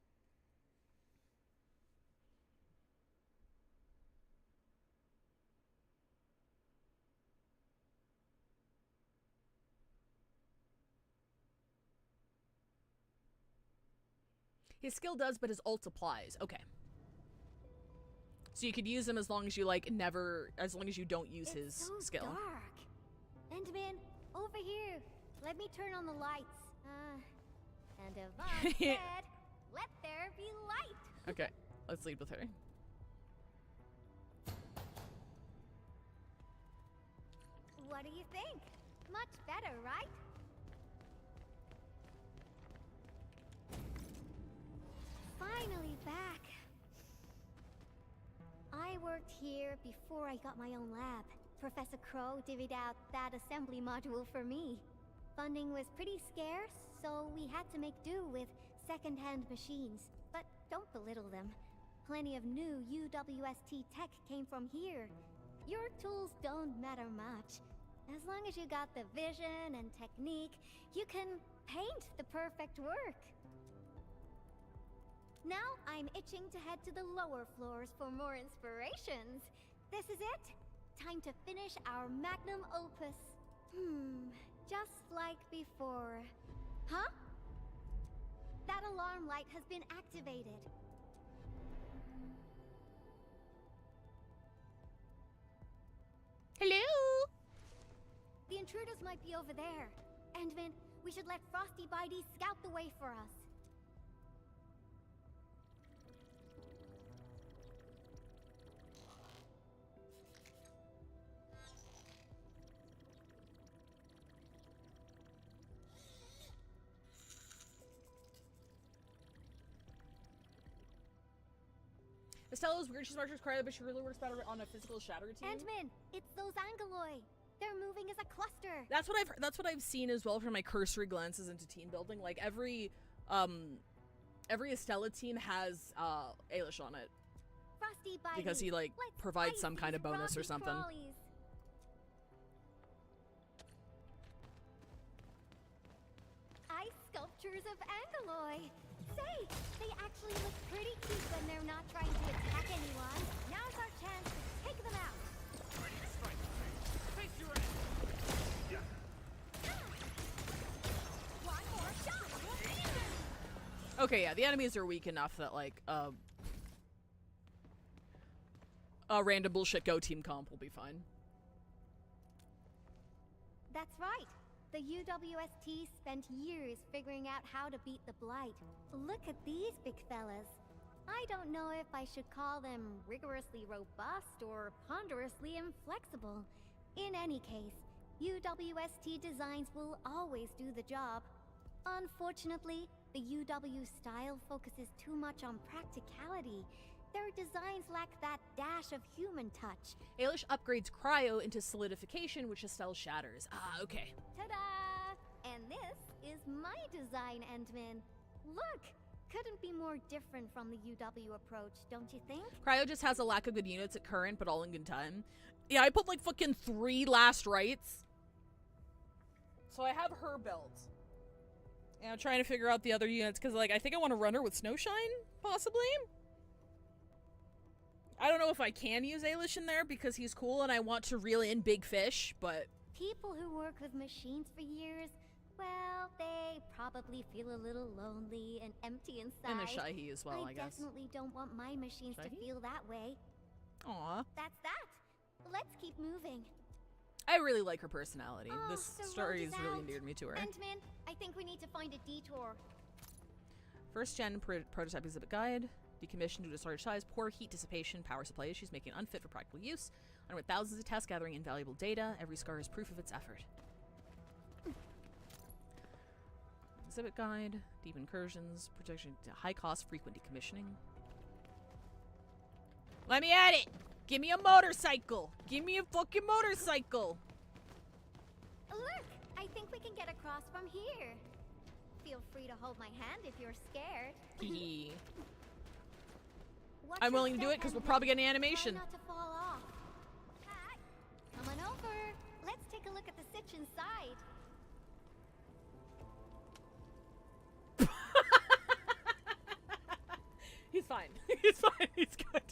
His skill does, but his ult applies. Okay. So you could use him as long as you as long as you don't use his skill. Dark. Endman, over here. Let me turn on the lights. And Yvonne said, let there be light. Okay, let's lead with her. What do you think? Much better, right? Finally back. I worked here before I got my own lab. Professor Crow divvied out that assembly module for me. Funding was pretty scarce, so we had to make do with second-hand machines. But don't belittle them. Plenty of new UWST tech came from here. Your tools don't matter much. As long as you got the vision and technique, you can paint the perfect work. Now I'm itching to head to the lower floors for more inspirations. This is it. Time to finish our magnum opus. Just like before. Huh? That alarm light has been activated. Hello? intruders might be over there. Endman, we should let Frosty Bitey scout the way for us. Estella's weird. She's Marjo's cry, but she really works better on a physical shatter team. Endman, it's those Angoloi. They're moving as a cluster. That's what I've seen as well from my cursory glances into team building. Like every Estella team has Ailish on it. Frosty Bitey, because he like provides some kind of bonus or something. Crawlies. Ice sculptures of Angoloi. Say, they actually look pretty cute when they're not trying to attack anyone. Now's our chance to take them out. Ready to strike. Face your ass. Yeah. One more shot. Okay, yeah, the enemies are weak enough that like a random bullshit go team comp will be fine. That's right. The UWST spent years figuring out how to beat the Blight. Look at these big fellas. I don't know if I should call them rigorously robust or ponderously inflexible. In any case, UWST designs will always do the job. Unfortunately, the UW style focuses too much on practicality. Their designs lack that dash of human touch. Ailish upgrades Cryo into Solidification, which Estelle shatters. Ah, okay. Ta-da! And this is my design, Endman. Look! Couldn't be more different from the UW approach, don't you think? Cryo just has a lack of good units at current, but all in good time. Yeah, I put like fucking 3 last rights. So I have her built. And I'm trying to figure out the other units, because like I think I want to run her with Snowshine, possibly? I don't know if I can use Ailish in there because he's cool and I want to reel in big fish, but... People who work with machines for years, well, they probably feel a little lonely and empty inside. And they're shy as well, I guess. I definitely don't want my machines to feel that way. Aw. That's that. Let's keep moving. I really like her personality. Oh, this the story road has is really out. endeared me to her. Endman, I think we need to find a detour. First gen prototype exhibit guide. Decommissioned due to storage size, poor heat dissipation, power supply issues, making it unfit for practical use. Underwent thousands of tests gathering invaluable data. Every scar is proof of its effort. Exhibit guide, deep incursions, protection to high cost, frequent decommissioning. Let me at it! Give me a motorcycle! Give me a fucking motorcycle! Look! I think we can get across from here. Feel free to hold my hand if you're scared. Hee. Watch I'm your willing to do step, it because we'll Endman. probably get an animation. Try not to fall off. Hi. Come on over. Let's take a look at the sitch inside. He's fine. He's fine. He's good.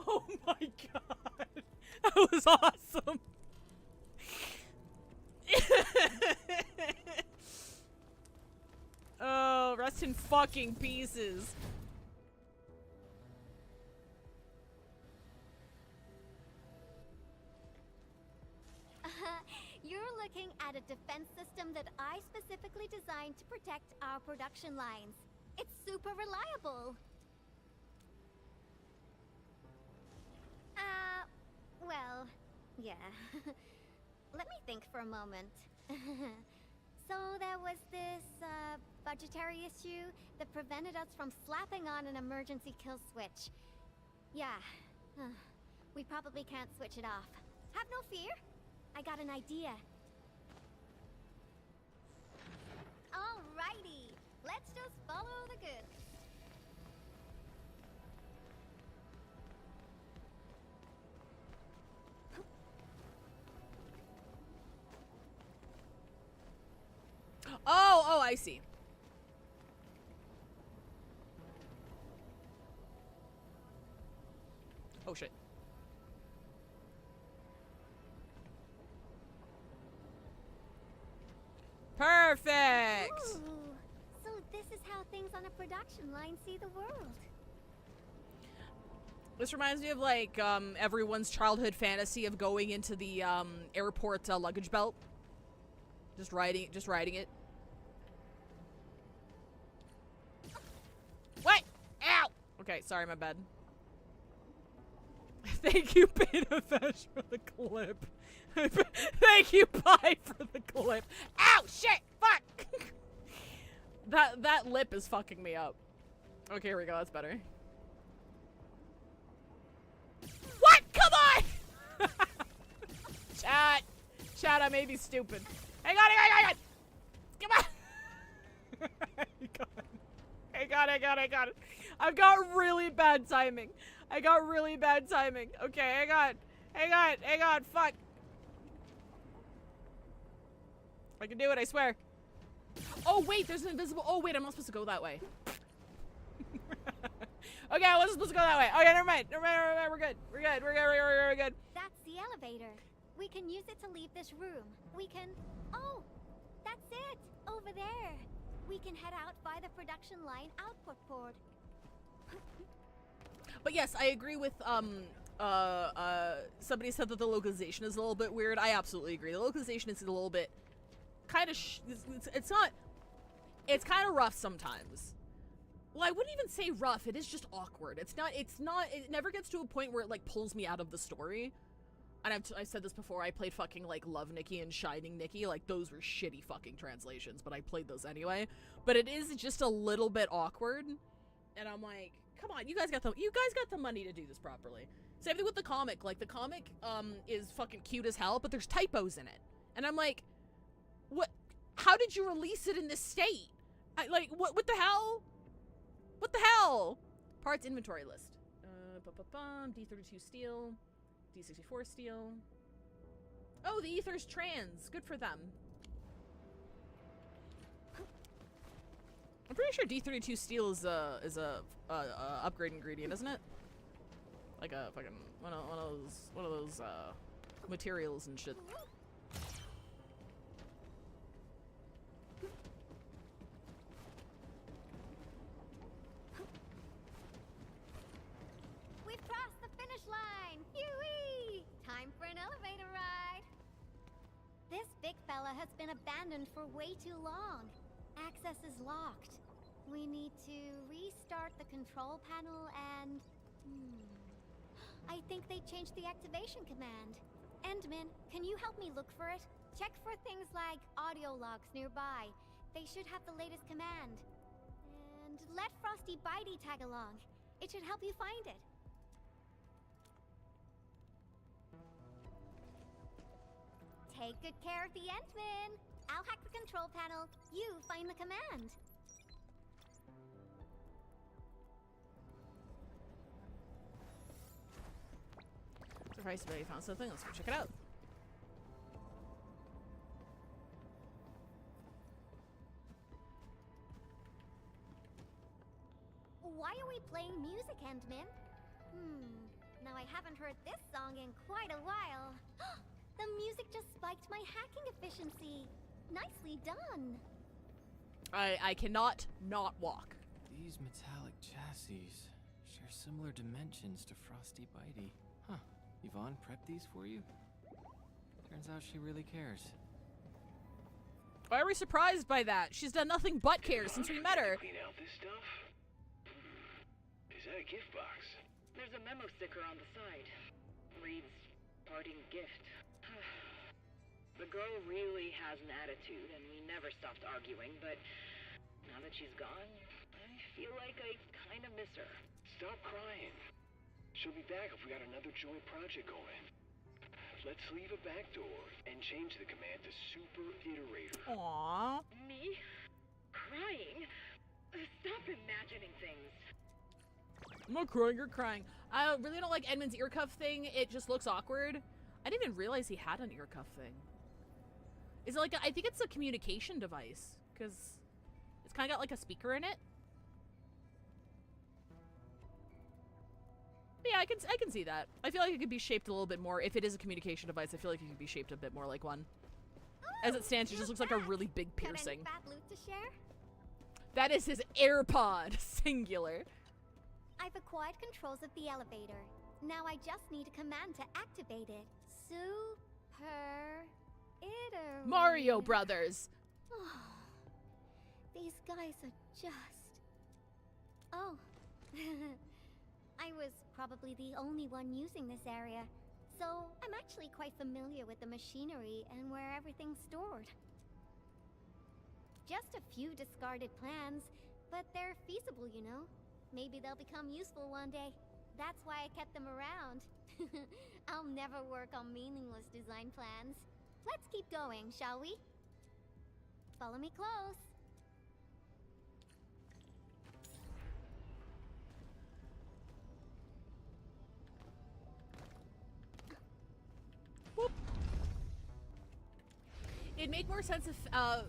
Oh my god. That was awesome. Oh, rest in fucking pieces. You're looking at a defense system that I specifically designed to protect our production lines. It's super reliable. Well, yeah. Let me think for a moment. So there was this, budgetary issue that prevented us from slapping on an emergency kill switch. Yeah. We probably can't switch it off. Have no fear. I got an idea. Alrighty. Let's just follow the goods. Oh, I see. Oh shit. Perfect! Ooh, so this is how things on a production line see the world. This reminds me of like everyone's childhood fantasy of going into the airport luggage belt. Just riding it. What? Ow! Okay, sorry, my bad. Thank you, Beta Fesh, for the clip. Thank you, Pi, for the clip. Ow! Shit! Fuck! that lip is fucking me up. Okay, here we go. That's better. What? Come on! Chat, I may be stupid. Hang on! Come on! Hang on. I've got really bad timing. Okay, hang on. Fuck. I can do it, I swear. Oh, wait, there's an invisible. Oh, wait, I'm not supposed to go that way. Okay, I wasn't supposed to go that way. Okay, never mind. We're good. We're good. That's the elevator. We can use it to leave this room. We can... Oh, that's it. Over there. We can head out by the production line output board. But yes, I agree with, somebody said that the localization is a little bit weird. I absolutely agree. The localization is a little bit kind of it's kind of rough sometimes. Well, I wouldn't even say rough. It is just awkward. It never gets to a point where it like pulls me out of the story. And I've said this before. I played fucking like Love Nikki and Shining Nikki. Like those were shitty fucking translations, but I played those anyway. But it is just a little bit awkward. And I'm like, come on, you guys got the money to do this properly. Same thing with the comic. Like the comic is fucking cute as hell, but there's typos in it. And I'm like, what? How did you release it in this state? What the hell? What the hell? Parts inventory list. D32 steel. D64 steel. Oh, the ether's trans. Good for them. I'm pretty sure D32 steel is a upgrade ingredient, isn't it? Like a fucking one of those materials and shit. We've crossed the finish line! Yoo-wee! Time for an elevator ride! This big fella has been abandoned for way too long. Access is locked. We need to restart the control panel and... I think they changed the activation command. Endman, can you help me look for it? Check for things like audio logs nearby. They should have the latest command. And let Frosty Bitey tag along. It should help you find it. Take good care of the Endman. I'll hack the control panel. You find the command. Surprised somebody found something. Let's go check it out. Why are we playing music, Endman? Now I haven't heard this song in quite a while. The music just spiked my hacking efficiency. Nicely done. I cannot not walk. These metallic chassis share similar dimensions to Frosty Bitey. Huh. Yvonne prepped these for you? Turns out she really cares. Why are we surprised by that? She's done nothing but care since we met her. Clean out this stuff? Is that a gift box? There's a memo sticker on the side. Reads, parting gift. The girl really has an attitude, and we never stopped arguing, but now that she's gone, I feel like I kind of miss her. Stop crying. She'll be back if we got another joint project going. Let's leave a back door and change the command to Super Iterator. Aww. Me? Crying? Stop imagining things. I'm not crying, you're crying. I really don't like Edmund's ear cuff thing. It just looks awkward. I didn't even realize he had an ear cuff thing. Is it like I think it's a communication device, because it's kind of got like a speaker in it. But yeah, I can see that. I feel like it could be shaped a little bit more. If it is a communication device, I feel like it could be shaped a bit more like one. As it stands, it just looks like a really big piercing. Got any fat loot to share? That is his AirPod, singular. I've acquired controls of the elevator. Now I just need a command to activate it. Super iterate. Mario Brothers. These guys are just... Oh. I was probably the only one using this area, so I'm actually quite familiar with the machinery and where everything's stored. Just a few discarded plans, but they're feasible, you know. Maybe they'll become useful one day. That's why I kept them around. I'll never work on meaningless design plans. Let's keep going, shall we? Follow me close. It'd make more sense if a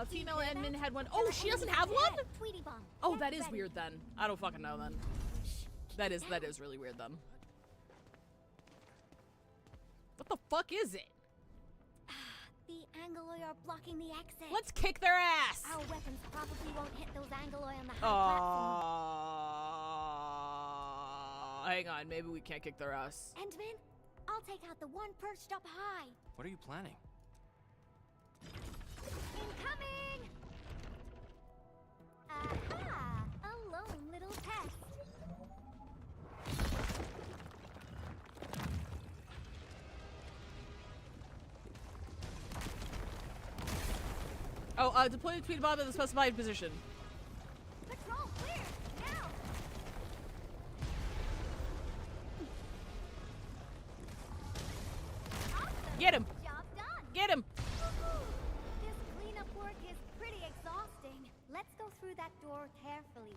female admin had one. Oh, she doesn't have one? Tweety bomb. Oh, that is weird then. I don't fucking know then. That is really weird then. What the fuck is it? The Angoloi are blocking the exit. Let's kick their ass! Our weapons probably won't hit those Angoloi on the high platform. Hang on, maybe we can't kick their ass. Endman, I'll take out the one perched up high. What are you planning? Incoming! Aha! A lone little pest. Oh, deploy the tweet bomb in the specified position. Patrol clear! Now! Awesome. Get him! Job done! Get him! This cleanup work is pretty exhausting. Let's go through that door carefully.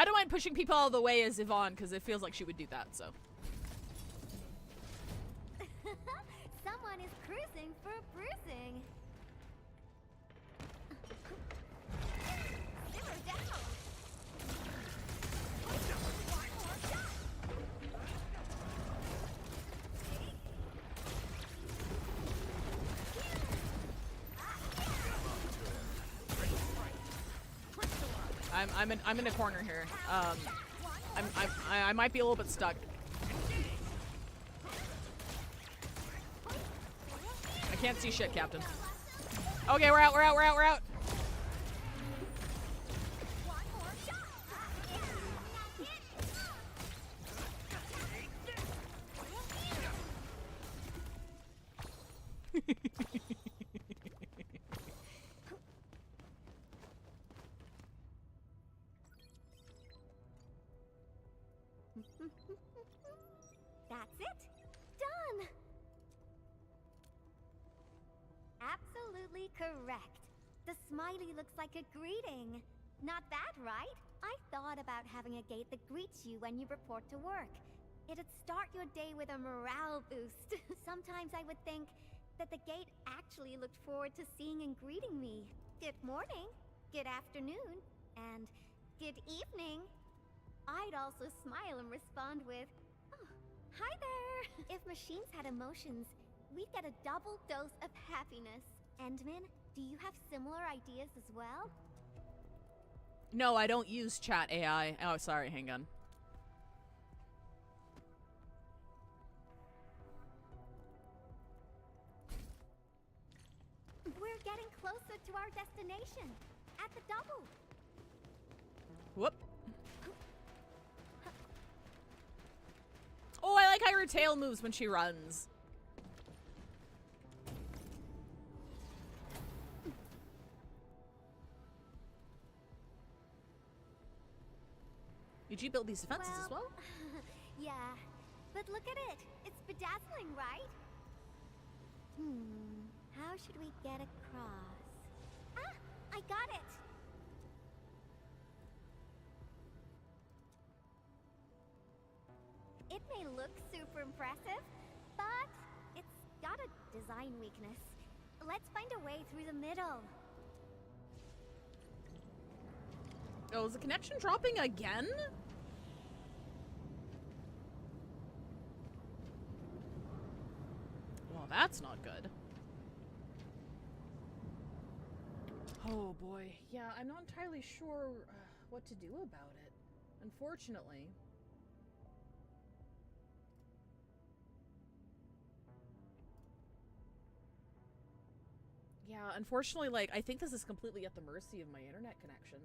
I don't mind pushing people out of the way as Yvonne, because it feels like she would do that, so. Someone is cruising for bruising. Simmer down. I'm in a corner here. I might be a little bit stuck. I can't see shit, Captain. Okay, we're out. That's it. Done. Absolutely correct. The smiley looks like a greeting. Not that, right? I thought about having a gate that greets you when you report to work. It'd start your day with a morale boost. Sometimes I would think that the gate actually looked forward to seeing and greeting me. Good morning, good afternoon, and good evening. I'd also smile and respond with, "Oh, hi there." If machines had emotions, we'd get a double dose of happiness. Endman, do you have similar ideas as well? No, I don't use chat AI. Oh, sorry, hang on. We're getting closer to our destination. At the double. Whoop. Oh, I like how her tail moves when she runs. Did you build these defenses as well? Yeah, but look at it. It's bedazzling, right? How should we get across? Ah, I got it. It may look super impressive, but it's got a design weakness. Let's find a way through the middle. Oh, is the connection dropping again? that's not good. Oh boy. Yeah, I'm not entirely sure what to do about it, unfortunately. Yeah, unfortunately, like, I think this is completely at the mercy of my internet connection.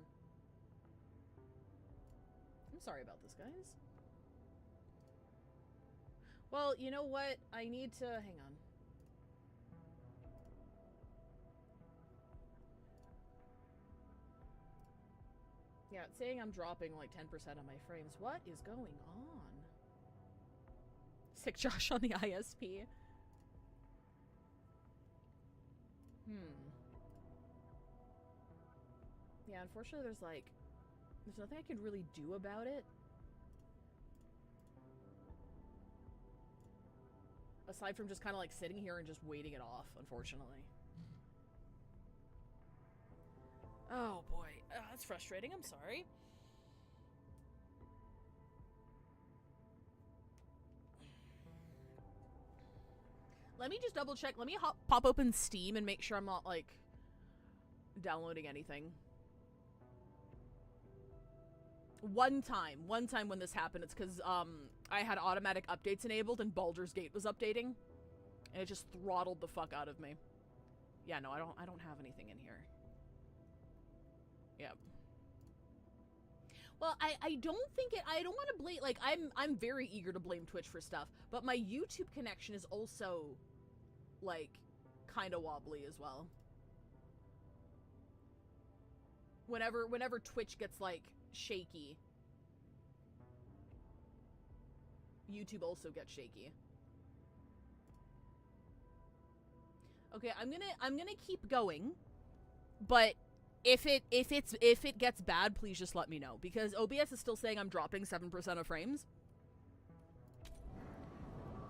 I'm sorry about this, guys. Well, you know what? I need to... hang on. Yeah, it's saying I'm dropping like 10% of my frames. What is going on? Sick Josh on the ISP. Yeah, unfortunately there's nothing I can really do about it. Aside from just kind of like sitting here and just waiting it off, unfortunately. Oh boy, that's frustrating, I'm sorry. Let me just double check, let me pop open Steam and make sure I'm not like downloading anything. One time when this happened, it's because I had automatic updates enabled and Baldur's Gate was updating, and it just throttled the fuck out of me. Yeah, no, I don't have anything in here. Yeah. Well, I don't think it. I don't want to blame. Like, I'm very eager to blame Twitch for stuff, but my YouTube connection is also like kind of wobbly as well. Whenever Twitch gets like shaky, YouTube also gets shaky. Okay, I'm gonna keep going, but if it gets bad, please just let me know, because OBS is still saying I'm dropping 7% of frames.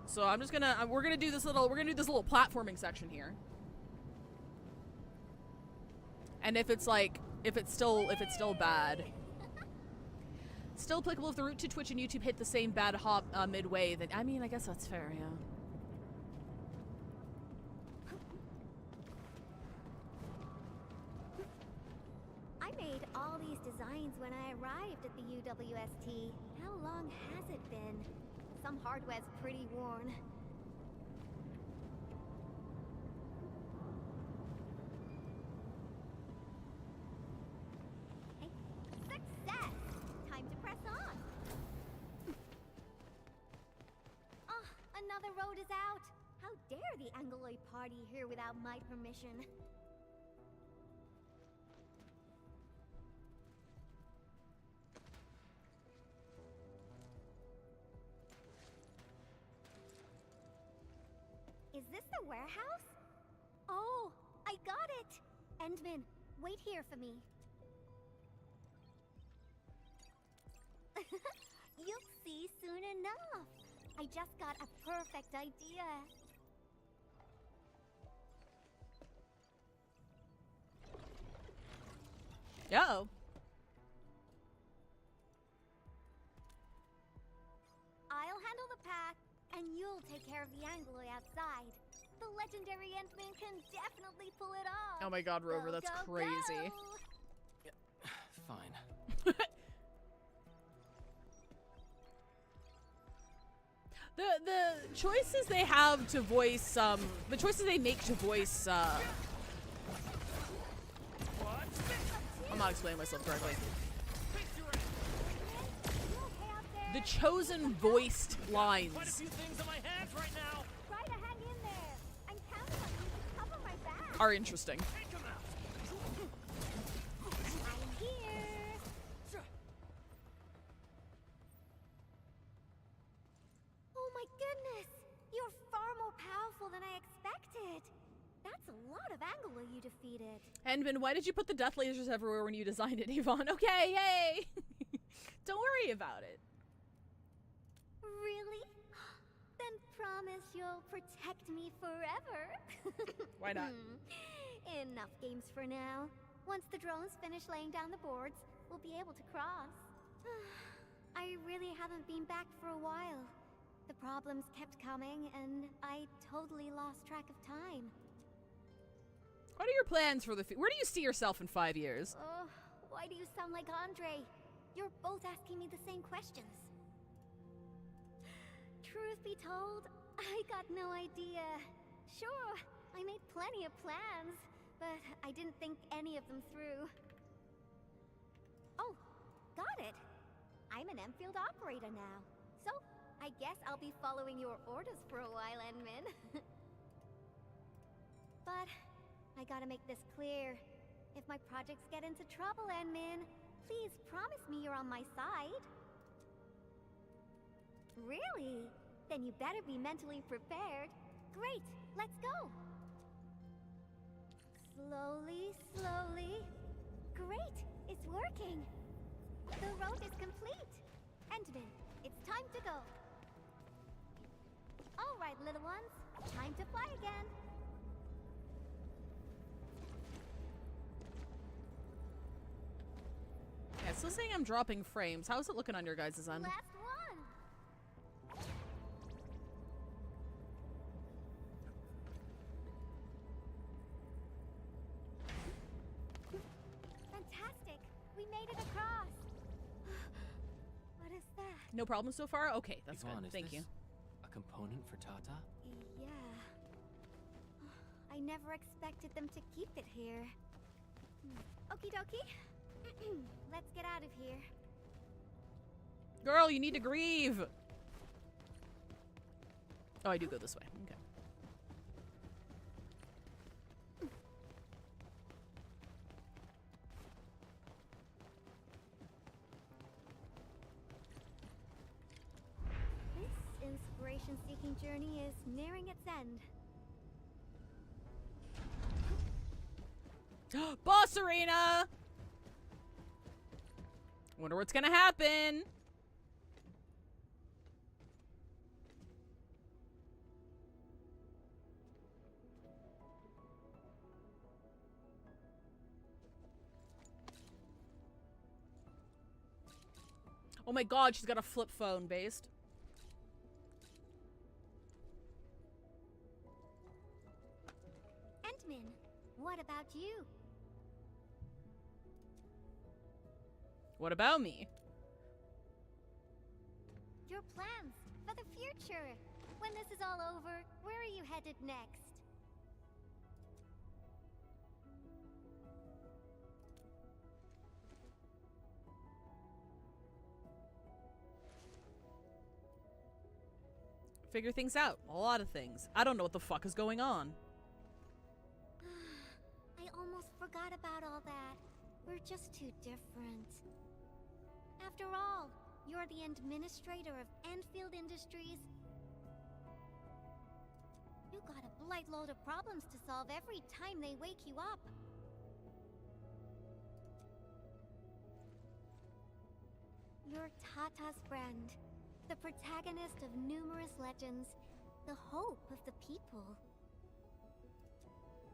So I'm just gonna we're gonna do this little platforming section here. And if it's still bad, still applicable if the route to Twitch and YouTube hit the same bad hop midway, then I mean, I guess that's fair, yeah. I made all these designs when I arrived at the UWST. How long has it been? Some hardware's pretty worn. Hey, success! Time to press on. Oh, another road is out. How dare the Angloid party here without my permission? Is this the warehouse? Oh, I got it! Endman, wait here for me. You'll see soon enough. I just got a perfect idea. Uh-oh. I'll handle the pack, and you'll take care of the Angloy outside. The legendary Endman can definitely pull it off. Oh my god, Rover, that's Go, crazy. go. Fine. The choices they have to voice, the choices they make to voice, I'm not explaining myself correctly. The chosen voiced lines Quite a few things in my hands right now. Try to hang in there. I'm counting on you to cover my back. are interesting. I'm here. Oh my goodness! You're far more powerful than I expected. That's a lot of Angela you defeated. Endman, why did you put the death lasers everywhere when you designed it, Yvonne? Okay, yay! Don't worry about it. Really? Then promise you'll protect me forever. Why not? Enough games for now. Once the drones finish laying down the boards, we'll be able to cross. I really haven't been back for a while. The problems kept coming, and I totally lost track of time. What are your plans for the future? Where do you see yourself in 5 years? Oh, why do you sound like Andre? You're both asking me the same questions. Truth be told, I got no idea. Sure, I made plenty of plans, but I didn't think any of them through. Oh, got it. I'm an Endfield operator now, so I guess I'll be following your orders for a while, Endmin. But I gotta make this clear. If my projects get into trouble, Endmin, please promise me you're on my side. Really? Then you better be mentally prepared. Great, let's go. Slowly, slowly. Great, it's working. The road is complete. Endmin, it's time to go. All right, little ones, time to fly again. Yeah, it's still saying I'm dropping frames. How's it looking on your guys' end? Last one. Fantastic. We made it across. What is that? No problem so far? Okay, that's Yvonne, good. is Thank this you. a component for Tata? Yeah. I never expected them to keep it here. Okie dokie. Let's get out of here. Girl, you need to grieve. Oh, I do go this way. Okay. This inspiration-seeking journey is nearing its end. Boss arena! Wonder what's gonna happen. Oh my god, she's got a flip phone based. Endmin, what about you? What about me? Your plans for the future. When this is all over, where are you headed next? Figure things out. A lot of things. I don't know what the fuck is going on. I almost forgot about all that. We're just too different. After all, you're the administrator of Endfield Industries. You got a blight load of problems to solve every time they wake you up. You're Tata's friend, the protagonist of numerous legends, the hope of the people.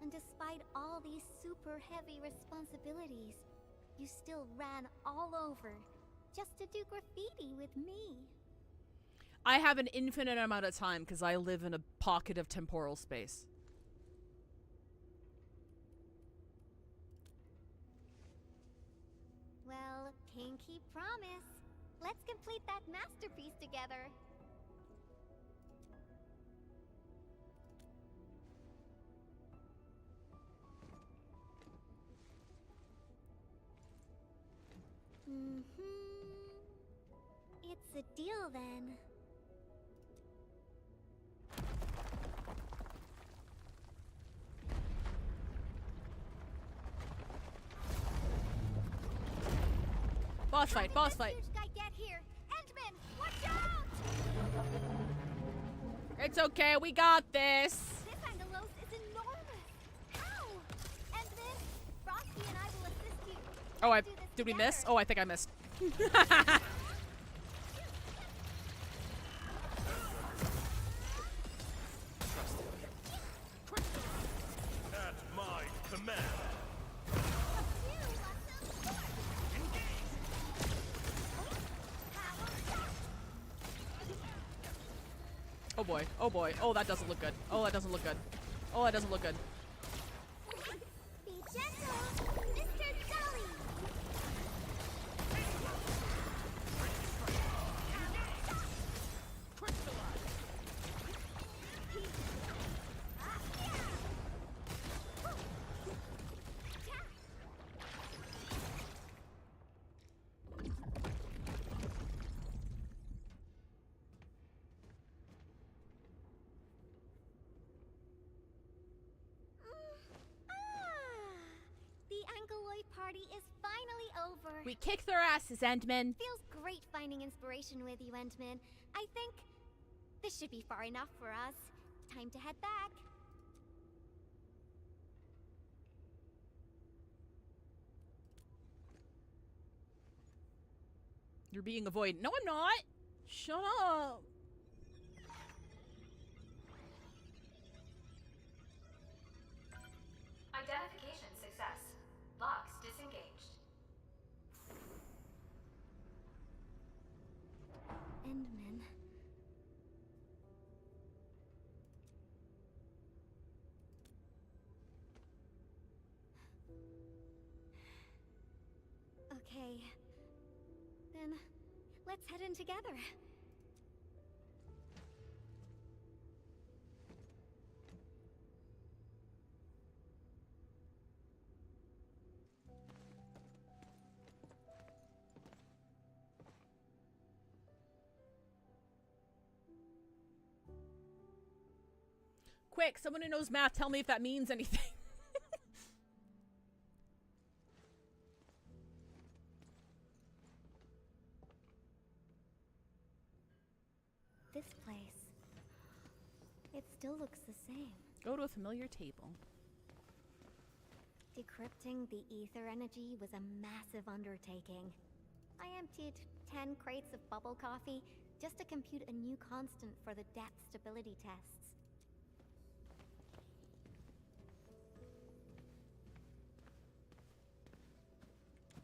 And despite all these super heavy responsibilities, you still ran all over just to do graffiti with me. I have an infinite amount of time because I live in a pocket of temporal space. Well, pinky promise. Let's complete that masterpiece together. It's a deal then. Boss fight, boss fight. Huge guy get here. Endman, watch out! It's okay, we got this. This Angelos is enormous. How? Endman, Frosty and I will assist you. Oh, Let's do this did we together. miss? Oh, I think I missed. At my command. boy. Oh boy. Oh, that doesn't look good. Oh, that doesn't look good. Oh, that doesn't look good. Be gentle, Mr. Jolly. The Angeloid party is finally over. We kicked their asses, Endman. Feels great finding inspiration with you, Endman. I think this should be far enough for us. Time to head back. You're being avoidant. No, I'm not. Shut up. Identification success. Locks disengaged. Endman. Okay. Then let's head in together. Quick, someone who knows math, tell me if that means anything. This place. It still looks the same. Go to a familiar table. Decrypting the ether energy was a massive undertaking. I emptied 10 crates of bubble coffee just to compute a new constant for the depth stability tests.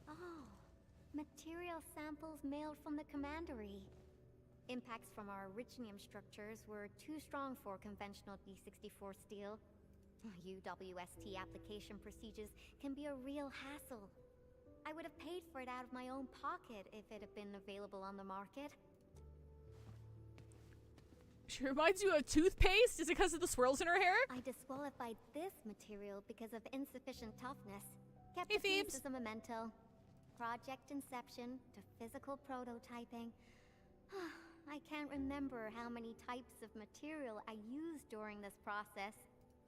Oh, material samples mailed from the commandery. Impacts from our originium structures were too strong for conventional D64 steel. UWST application procedures can be a real hassle. I would have paid for it out of my own pocket if it had been available on the market. She reminds you of toothpaste? Is it because of the swirls in her hair? I disqualified this material because of insufficient toughness. Kept Hey, the piece Phoebes. as a memento. Project inception to physical prototyping. I can't remember how many types of material I used during this process.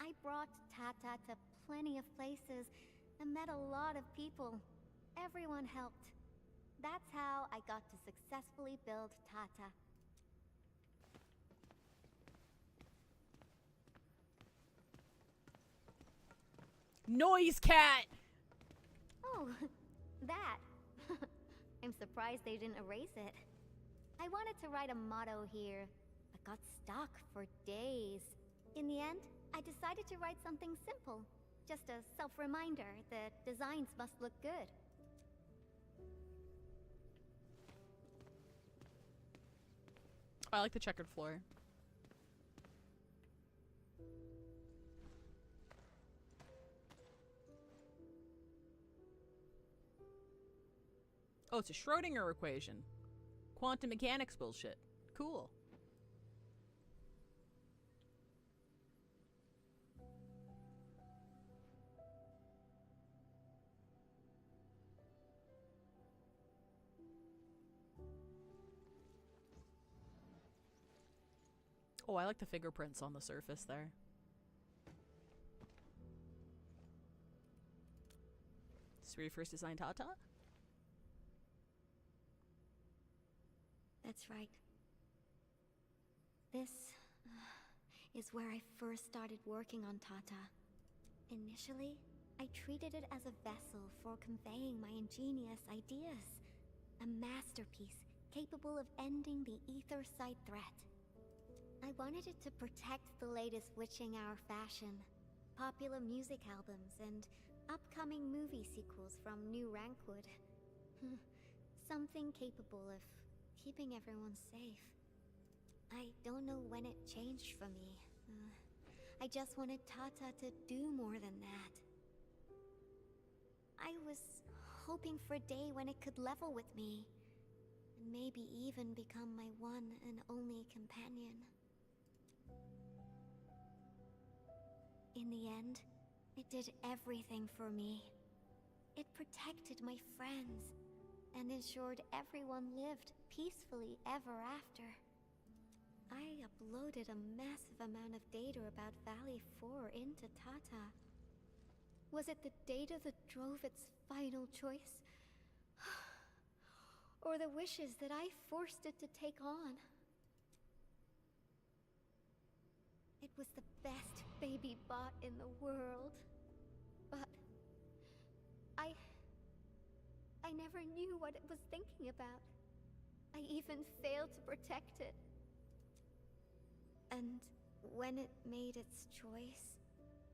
I brought Tata to plenty of places and met a lot of people. Everyone helped. That's how I got to successfully build Tata. Noise cat! Oh, that. I'm surprised they didn't erase it. I wanted to write a motto here, but got stuck for days. In the end, I decided to write something simple. Just a self-reminder that designs must look good. I like the checkered floor. Oh, it's a Schrodinger equation. Quantum mechanics bullshit. Cool. Oh, I like the fingerprints on the surface there. This is where you first designed Tata? That's right. This is where I first started working on Tata. Initially, I treated it as a vessel for conveying my ingenious ideas. A masterpiece capable of ending the ether site threat. I wanted it to protect the latest witching hour fashion, popular music albums, and upcoming movie sequels from New Rankwood. Something capable of keeping everyone safe. I don't know when it changed for me. I just wanted Tata to do more than that. I was hoping for a day when it could level with me, and maybe even become my one and only companion. In the end, it did everything for me. It protected my friends, and ensured everyone lived peacefully ever after. I uploaded a massive amount of data about Valley 4 into Tata. Was it the data that drove its final choice? Or the wishes that I forced it to take on? It was the best baby bot in the world. But I never knew what it was thinking about. I even failed to protect it. And when it made its choice,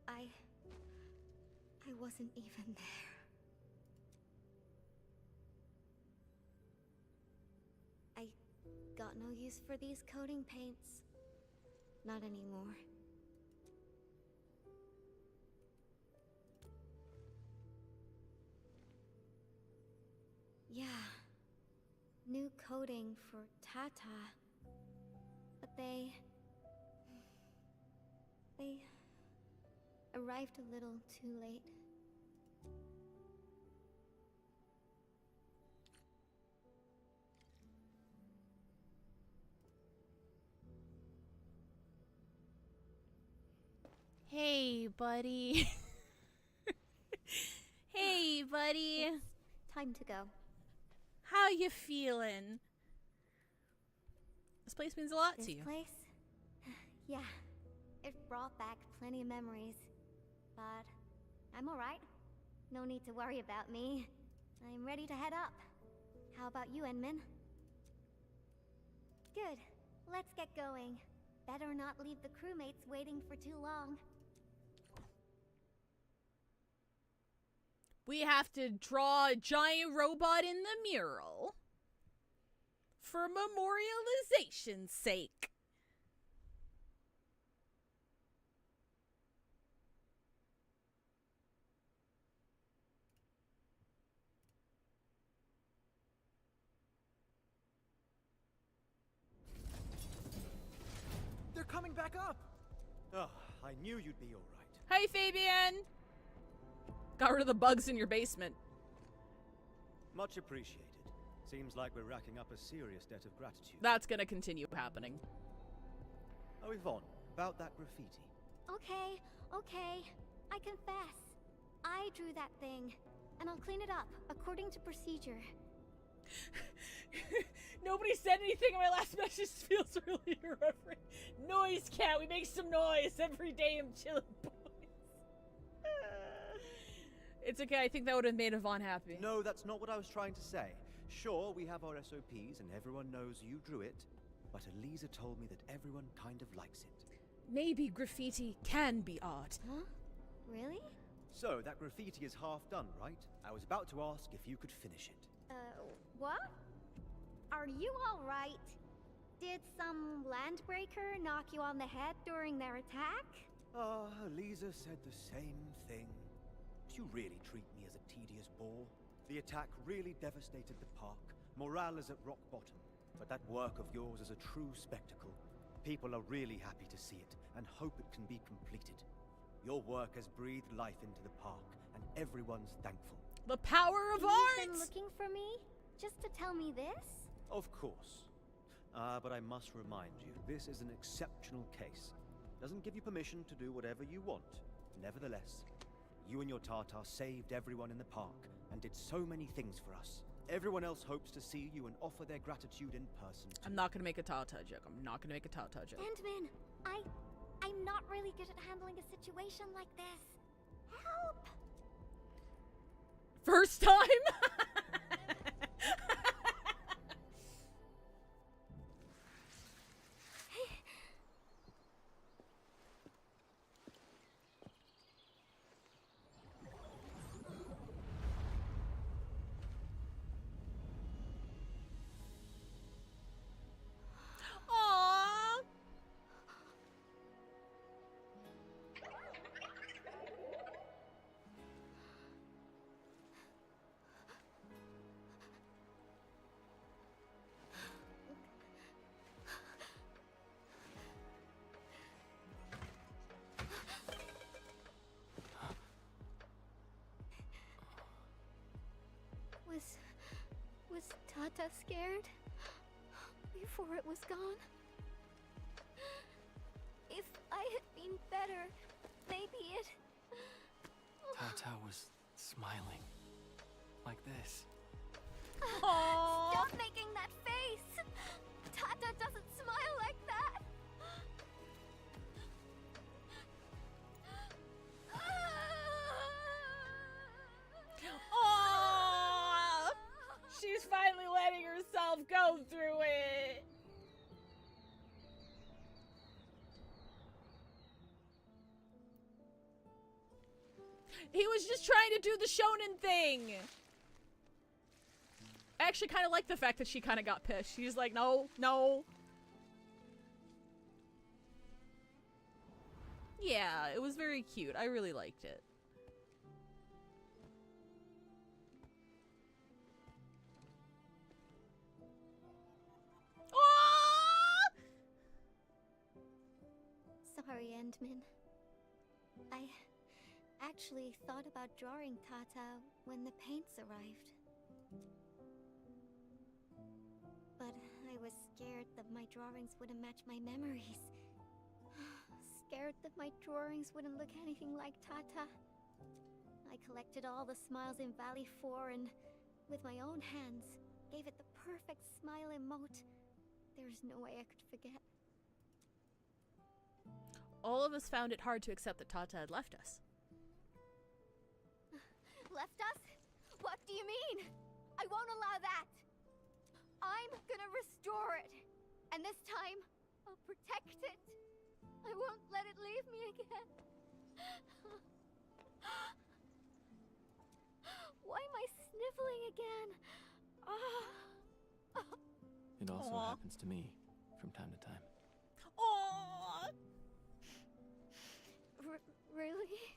I wasn't even there. I got no use for these coating paints. Not anymore. Yeah. New coating for Tata. But they arrived a little too late. Hey, buddy. Hey, buddy. It's time to go. How you feeling? This place means a lot to you. This place? Yeah. It brought back plenty of memories. But I'm alright. No need to worry about me. I'm ready to head up. How about you, Enman? Good. Let's get going. Better not leave the crewmates waiting for too long. We have to draw a giant robot in the mural. For memorialization's sake. They're coming back up! Oh, I knew you'd be alright. Hey, Fabian! Got rid of the bugs in your basement. Much appreciated. Seems like we're racking up a serious debt of gratitude. That's gonna continue happening. Oh, Yvonne, about that graffiti. Okay. I confess. I drew that thing, and I'll clean it up according to procedure. Nobody said anything in my last message. Feels really irreverent. Noise cat, we make some noise every day. I'm chilling, boys. It's okay, I think that would have made Yvonne happy. No, that's not what I was trying to say. Sure, we have our SOPs and everyone knows you drew it, but Elisa told me that everyone kind of likes it. Maybe graffiti can be art. Huh? Really? So, that graffiti is half done, right? I was about to ask if you could finish it. What? Are you alright? Did some landbreaker knock you on the head during their attack? Elisa said the same thing. Do you really treat me as a tedious bore? The attack really devastated the park. Morale is at rock bottom. But that work of yours is a true spectacle. People are really happy to see it, and hope it can be completed. Your work has breathed life into the park, and everyone's thankful. The power of art! You've been looking for me? Just to tell me this? Of course. But I must remind you, this is an exceptional case. Doesn't give you permission to do whatever you want. Nevertheless, you and your Tartar saved everyone in the park, and did so many things for us. Everyone else hopes to see you and offer their gratitude in person. I'm not gonna make a Tata joke. I'm not gonna make a Tata joke. Endman, I'm not really good at handling a situation like this. Help! First time? Aww. Tata scared before it was gone? If I had been better, maybe it... Tata was smiling. Like this. Stop making that face! Tata doesn't smile like that! Oh, she's finally letting herself go through it. He was just trying to do the shonen thing. I actually kind of like the fact that she kind of got pissed. She's like, no, no. Yeah, it was very cute. I really liked it. Oh! Sorry, Endman. I actually thought about drawing Tata when the paints arrived. But I was scared that my drawings wouldn't match my memories. Scared that my drawings wouldn't look anything like Tata. I collected all the smiles in Valley 4 and, with my own hands, gave it the perfect smile emote. There's no way I could forget. All of us found it hard to accept that Tata had left us. Left us? What do you mean? I won't allow that! I'm gonna restore it! And this time, I'll protect it! I won't let it leave me again! Why am I sniffling again? It also Aww. happens to me from time to time. Aww. Really?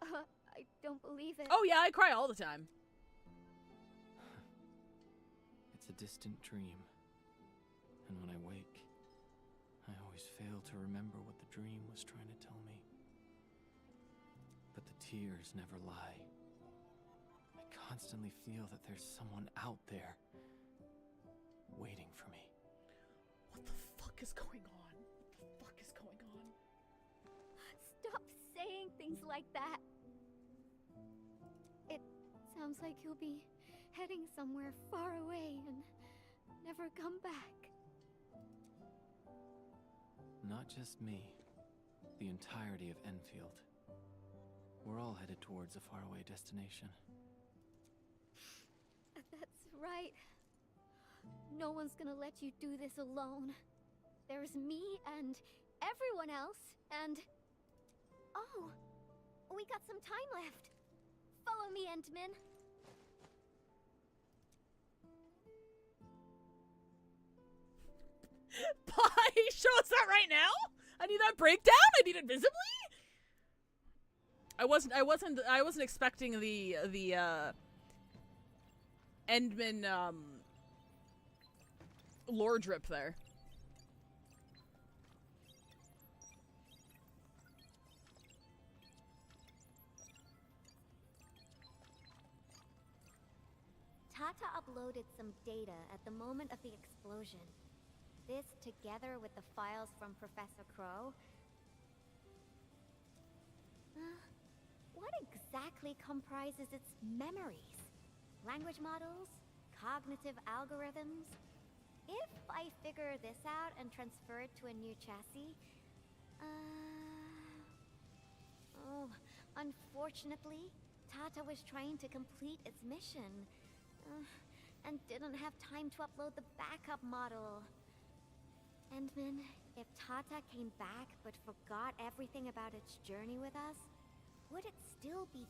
I don't believe it. Oh yeah, I cry all the time. It's a distant dream. And when I wake, I always fail to remember what the dream was trying to tell me. But the tears never lie. I constantly feel that there's someone out there waiting for me. What the fuck is going on? What the fuck is going on? Stop saying things like that. It sounds like you'll be heading somewhere far away and never come back. Not just me. The entirety of Enfield. We're all headed towards a faraway destination. That's right. No one's gonna let you do this alone. There's me and everyone else, and... Oh! We got some time left. Follow me, Endman. Bye! Show us that right now? I need that breakdown? I need it visibly? I wasn't expecting the Endman lore drip there. Tata uploaded some data at the moment of the explosion. This, together with the files from Professor Crow... what exactly comprises its memories? Language models? Cognitive algorithms? If I figure this out and transfer it to a new chassis... Oh, unfortunately, Tata was trying to complete its mission. And didn't have time to upload the backup model. Endman, if Tata came back but forgot everything about its journey with us, would it still be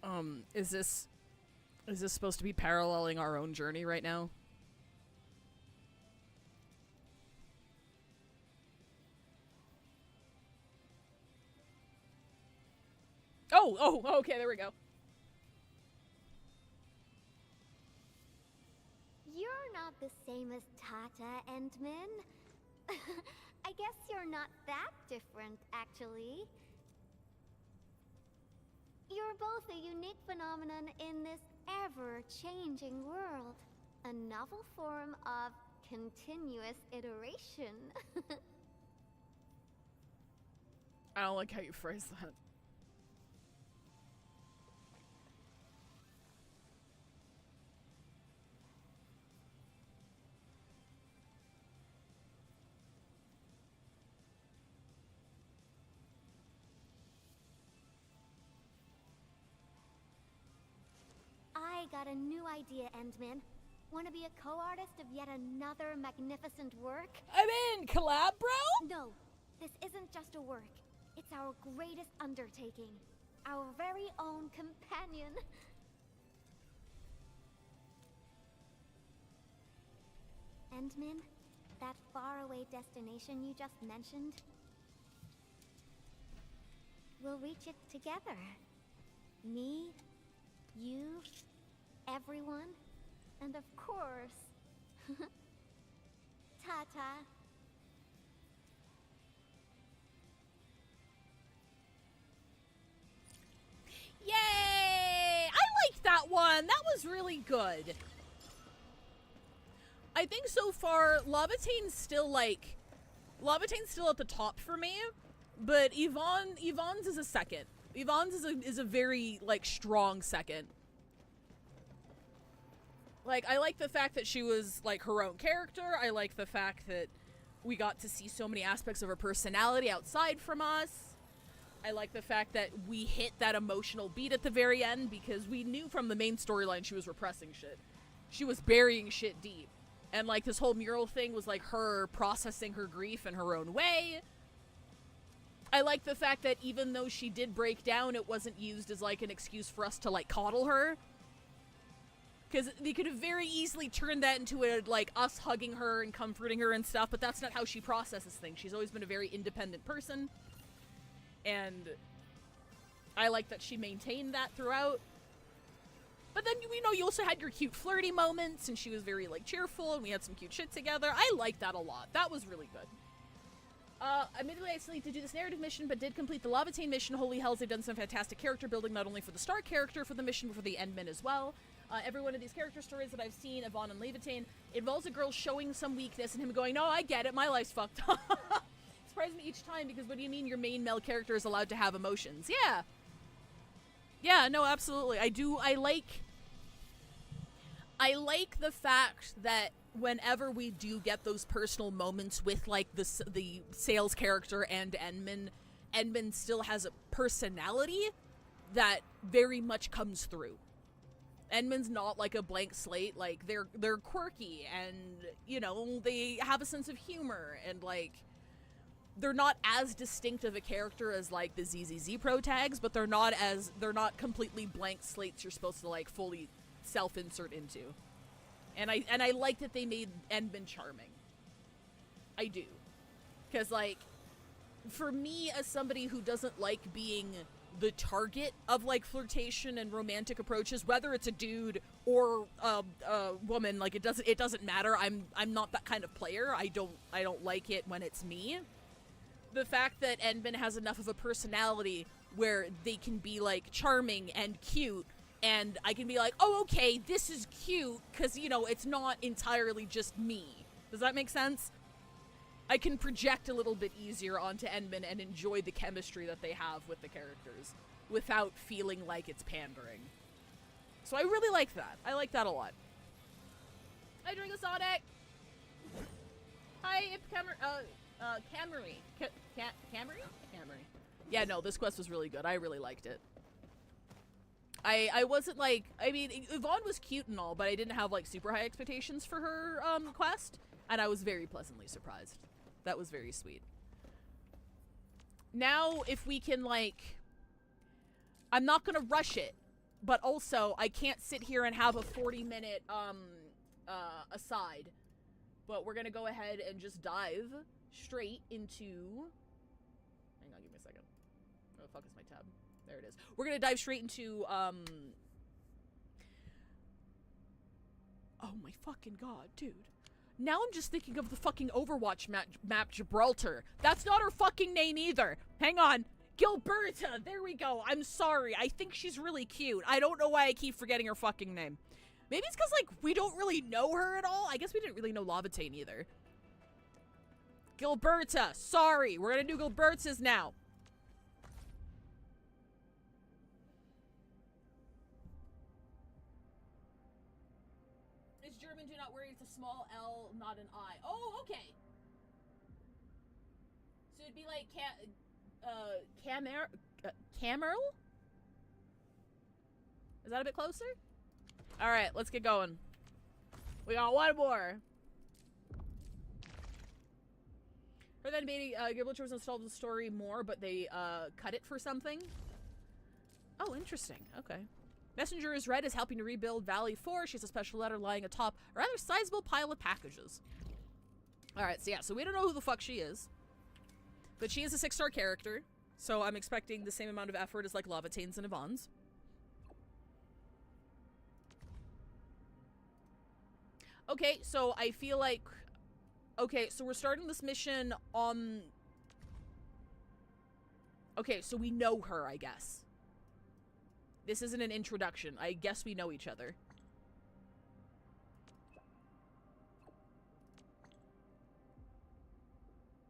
Tata? Is this supposed to be paralleling our own journey right now? Oh, okay, there we go. You're not the same as Tata, Endman. I guess you're not that different, actually. You're both a unique phenomenon in this ever-changing world. A novel form of continuous iteration. I don't like how you phrase that. I got a new idea, Endman. Want to be a co-artist of yet another magnificent work? I'm in! Collab, bro? No, this isn't just a work. It's our greatest undertaking. Our very own companion. Endman, that faraway destination you just mentioned, we'll reach it together. Me, you, everyone, and of course, Tata. Yay! I liked that one. That was really good. I think so far, Lavatane's still at the top for me, but Yvonne's is a second. Yvonne's is a very, like, strong second. Like, I like the fact that she was, like, her own character. I like the fact that we got to see so many aspects of her personality outside from us. I like the fact that we hit that emotional beat at the very end because we knew from the main storyline she was repressing shit. She was burying shit deep. And, like, this whole mural thing was, like, her processing her grief in her own way. I like the fact that even though she did break down, it wasn't used as, like, an excuse for us to, like, coddle her. Because they could have very easily turned that into, like, us hugging her and comforting her and stuff, but that's not how she processes things. She's always been a very independent person. And I like that she maintained that throughout. But then, you know, you also had your cute flirty moments, and she was very, like, cheerful, and we had some cute shit together. I liked that a lot. That was really good. Admittedly, I still need to do this narrative mission, but did complete the Lavatane mission. Holy hells, they've done some fantastic character building, not only for the star character for the mission, but for the Endman as well. Every one of these character stories that I've seen, Yvonne and Lavatane, involves a girl showing some weakness and him going, no, I get it, my life's fucked up. Surprised me each time, because what do you mean your main male character is allowed to have emotions? Yeah. Yeah, no, absolutely. I like the fact that whenever we do get those personal moments with, like, the sales character and Endman still has a personality that very much comes through. Endman's not like a blank slate. Like, they're quirky and, you know, they have a sense of humor and, like, they're not as distinct of a character as, like, the ZZZ Pro tags, but they're not completely blank slates you're supposed to, like, fully self-insert into. And I like that they made Endman charming. I do. Because, like, for me, as somebody who doesn't like being the target of, like, flirtation and romantic approaches, whether it's a dude or a woman, like, it doesn't matter. I'm not that kind of player. I don't like it when it's me. The fact that Endman has enough of a personality where they can be, like, charming and cute, and I can be like, oh, okay, this is cute, because, you know, it's not entirely just me. Does that make sense? I can project a little bit easier onto Endman and enjoy the chemistry that they have with the characters without feeling like it's pandering. So I really like that. I like that a lot. Hi, Dringo Sonic! Hi, Camry. Camry? Yeah, no, this quest was really good. I really liked it. I wasn't like, I mean, Yvonne was cute and all, but I didn't have, like, super high expectations for her, quest, and I was very pleasantly surprised. That was very sweet. Now, if we can, like, I'm not gonna rush it, but also, I can't sit here and have a 40-minute, aside, but we're gonna go ahead and just dive straight into, hang on, give me a second. Where the fuck is my tab? There it is. We're gonna dive straight into, oh my fucking god, dude. Now I'm just thinking of the fucking Overwatch map Gibraltar. That's not her fucking name either. Hang on. Gilberta! There we go. I'm sorry. I think she's really cute. I don't know why I keep forgetting her fucking name. Maybe it's because, like, we don't really know her at all. I guess we didn't really know Lavatane either. Gilberta! Sorry. We're gonna do Gilberta's now. It's German, do not worry. It's a small L, not an I. Oh, okay. So it'd be like Camerl? Is that a bit closer? Alright, let's get going. We got one more. Her then being Gilberta was installed in the story more, but they cut it for something. Oh, interesting. Okay. Messenger is read as helping to rebuild Valley 4. She has a special letter lying atop a rather sizable pile of packages. Alright, so yeah, so we don't know who the fuck she is. But she is a 6-star character, so I'm expecting the same amount of effort as like Lavatane's and Yvonne's. Okay, so I feel like... Okay, so we're starting this mission on... Okay, so we know her, I guess. This isn't an introduction. I guess we know each other.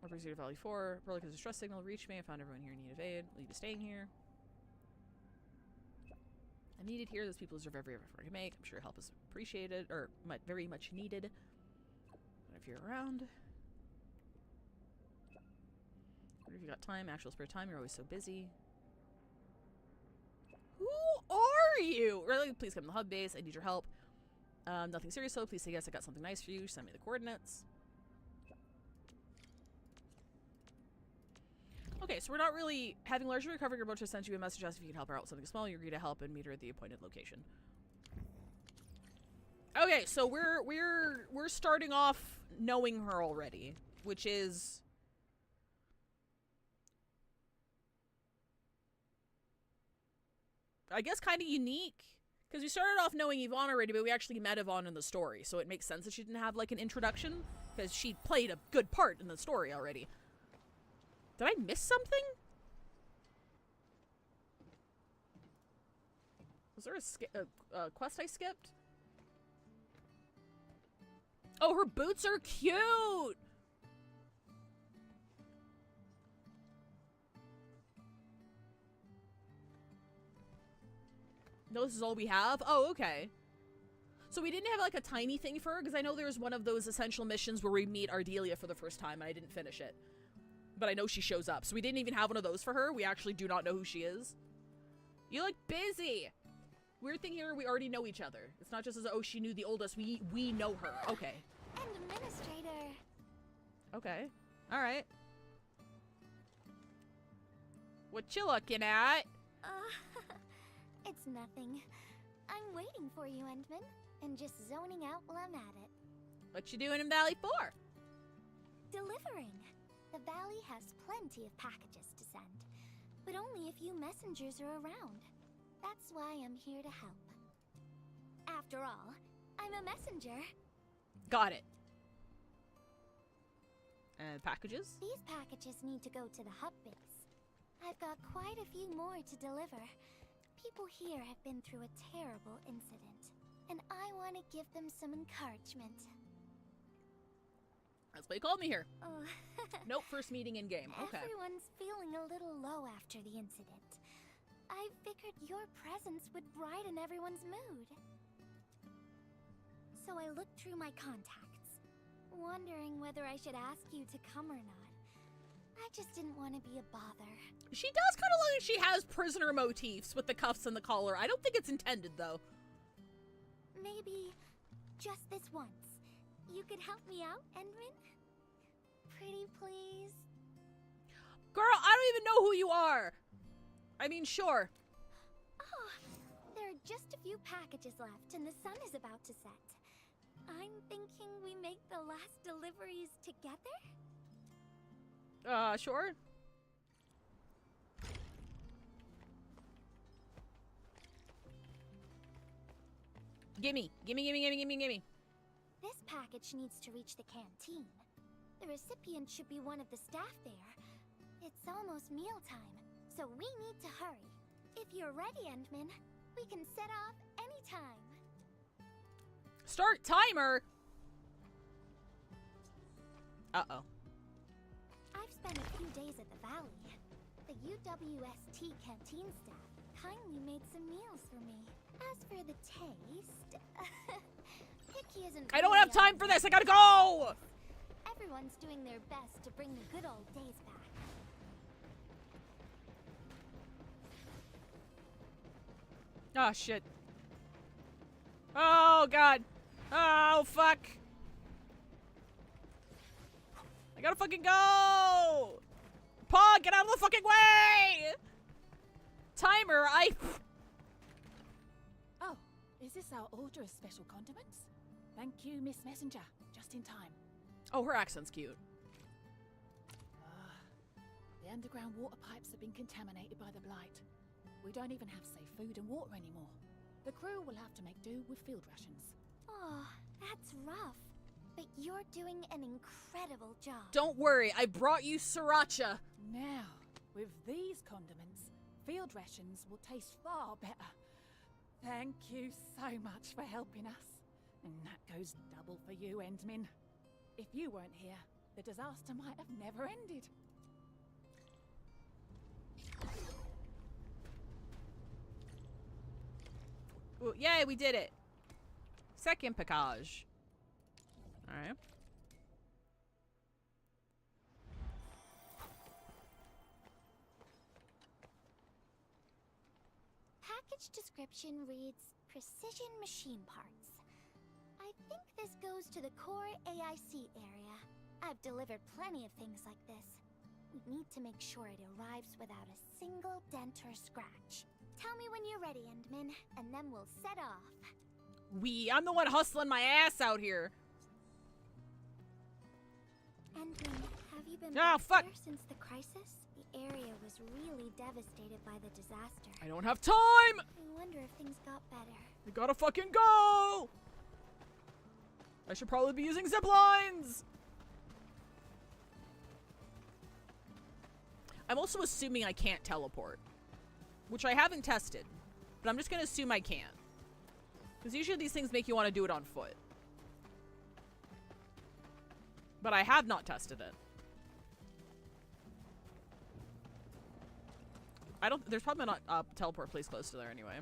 Representative Valley 4. Probably because the stress signal reached me. I found everyone here in need of aid. Will you be staying here? I'm needed here. Those people deserve every effort I can make. I'm sure help is appreciated, or very much needed. If you're around. What if you got time? Actual spare time. You're always so busy. Who are you? Really? Please come to the hub base. I need your help. Nothing serious though. Please say yes. I got something nice for you. Send me the coordinates. Okay, so we're not really having largely recovered. Your boat sent you a message asking if you can help her out with something small. You agree to help and meet her at the appointed location. Okay, so we're starting off knowing her already, which is I guess kind of unique because we started off knowing Yvonne already, but we actually met Yvonne in the story, so it makes sense that she didn't have like an introduction because she played a good part in the story already. Did I miss something? Was there a quest I skipped? Oh, her boots are cute! No, this is all we have? Oh, okay. So we didn't have like a tiny thing for her, because I know there's one of those essential missions where we meet Ardelia for the first time and I didn't finish it. But I know she shows up. So we didn't even have one of those for her. We actually do not know who she is. You look busy. Weird thing here, we already know each other. It's not just as, oh, she knew the oldest. We know her. Okay. And administrator. Okay. All right. What you looking at? It's nothing. I'm waiting for you, Endman, and just zoning out while I'm at it. What you doing in Valley 4? Delivering. The Valley has plenty of packages to send, but only a few messengers are around. That's why I'm here to help. After all, I'm a messenger. Got it. Packages? These packages need to go to the hub base. I've got quite a few more to deliver. People here have been through a terrible incident, and I want to give them some encouragement. That's why you called me here. Oh. Nope, first meeting in game. Okay. Everyone's feeling a little low after the incident. I figured your presence would brighten everyone's mood. So I looked through my contacts, wondering whether I should ask you to come or not. I just didn't want to be a bother. She does kind of look like she has prisoner motifs with the cuffs and the collar. I don't think it's intended, though. Maybe just this once. You could help me out, Endman? Pretty please? Girl, I don't even know who you are. I mean, sure. Oh, there are just a few packages left and the sun is about to set. I'm thinking we make the last deliveries together? Sure. Gimme. This package needs to reach the canteen. The recipient should be one of the staff there. It's almost mealtime, so we need to hurry. If you're ready, Endman, we can set off anytime. Start timer? Uh-oh. I've spent a few days at the Valley. The UWST canteen staff kindly made some meals for me. As for the taste, picky isn't. I don't really have time on for the this. I gotta go. Everyone's doing their best to bring the good old days back. Oh, shit. Oh, God. Oh, fuck. I gotta fucking go. Paw, get out of the fucking way. Timer, Oh, is this our order of special condiments? Thank you, Miss Messenger. Just in time. Oh, her accent's cute. The underground water pipes have been contaminated by the blight. We don't even have safe food and water anymore. The crew will have to make do with field rations. Oh, that's rough. But you're doing an incredible job. Don't worry, I brought you sriracha. Now, with these condiments, field rations will taste far better. Thank you so much for helping us. And that goes double for you, Endmin. If you weren't here, the disaster might have never ended. Ooh, yay, we did it. Second package. Alright. Package description reads precision machine parts. I think this goes to the core AIC area. I've delivered plenty of things like this. We need to make sure it arrives without a single dent or scratch. Tell me when you're ready, Endman, and then we'll set off. I'm the one hustling my ass out here. Endman, have you been Ah, back fuck. there since the crisis? The area was really devastated by the disaster. I don't have time! I wonder if things got better. We gotta fucking go! I should probably be using zip lines! I'm also assuming I can't teleport. Which I haven't tested. But I'm just gonna assume I can't. Because usually these things make you want to do it on foot. But I have not tested it. There's probably not a teleport place close to there anyway.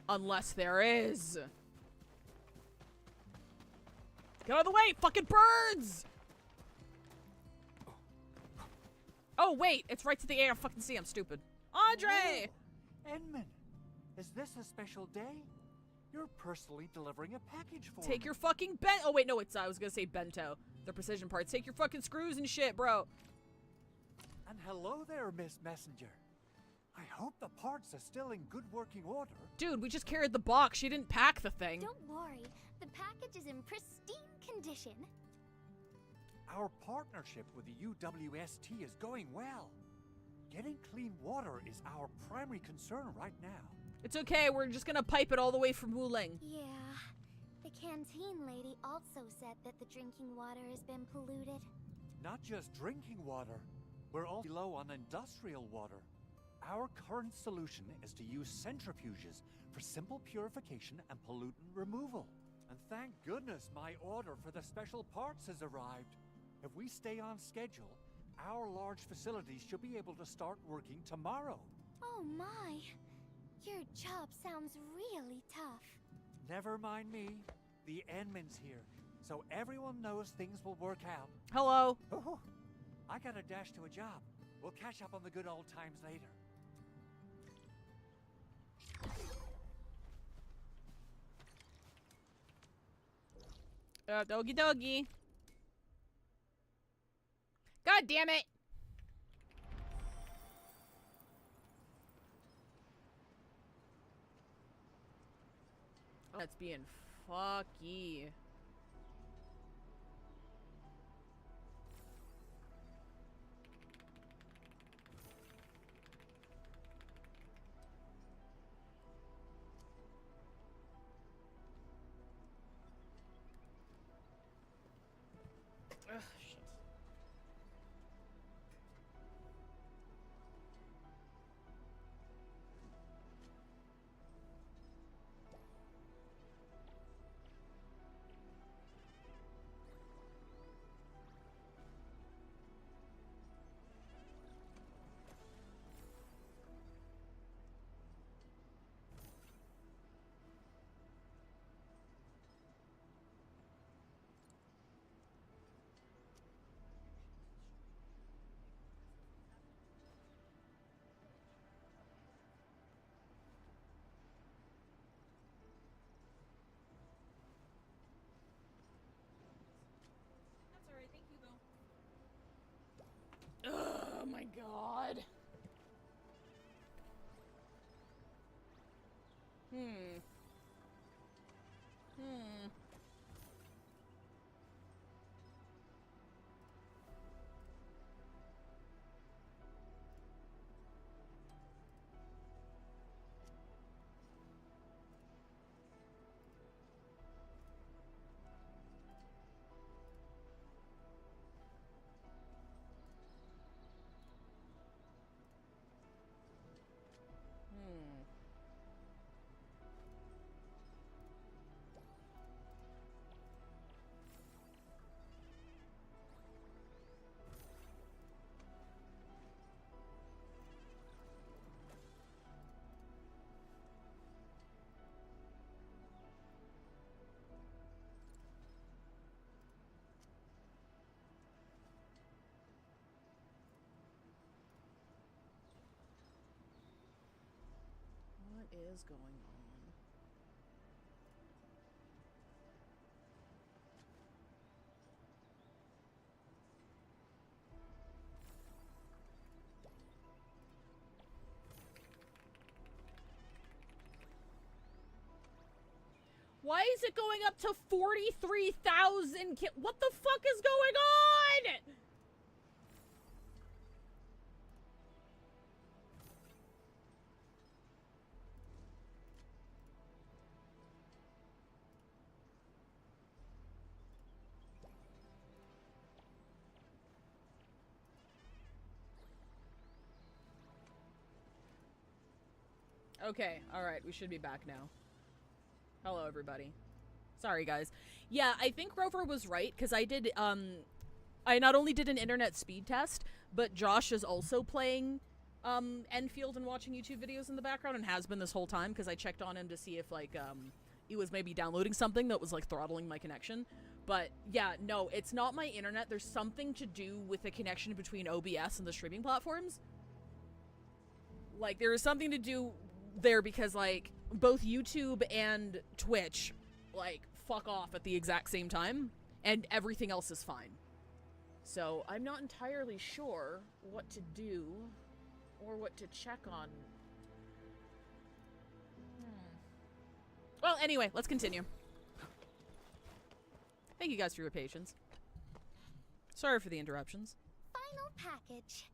Unless there is. Get out of the way, fucking birds! Oh, wait, it's right to the air. Fucking see, I'm stupid. Andre! Edmund, is this a special day? You're personally delivering a package for Take me. your fucking oh wait, no, I was gonna say bento. The precision parts. Take your fucking screws and shit, bro. And hello there, Miss Messenger. I hope the parts are still in good working order. Dude, we just carried the box. She didn't pack the thing. Don't worry, the package is in pristine condition. Our partnership with the UWST is going well. Getting clean water is our primary concern right now. It's okay, we're just gonna pipe it all the way from Wuling. Yeah. The canteen lady also said that the drinking water has been polluted. Not just drinking water, we're all low on industrial water. Our current solution is to use centrifuges for simple purification and pollutant removal. And thank goodness my order for the special parts has arrived. If we stay on schedule, our large facilities should be able to start working tomorrow. Oh my. Your job sounds really tough. Never mind me. The Enman's here, so everyone knows things will work out. Hello. Oh, I gotta dash to a job. We'll catch up on the good old times later. Doggy doggy. God damn it. That's being fucky. Ugh, shit. God. What is going on? Why is it going up to 43,000 What the fuck is going on? Okay, alright, we should be back now. Hello, everybody. Sorry, guys. Yeah, I think Rover was right, because I did, I not only did an internet speed test, but Josh is also playing, Enfield and watching YouTube videos in the background, and has been this whole time, because I checked on him to see if, like, he was maybe downloading something that was, like, throttling my connection. But, yeah, no, it's not my internet. There's something to do with the connection between OBS and the streaming platforms. Like, there is something to do there because, like, both YouTube and Twitch, like, fuck off at the exact same time, and everything else is fine. So, I'm not entirely sure what to do, or what to check on. Well, anyway, let's continue. Thank you guys for your patience. Sorry for the interruptions. Final package.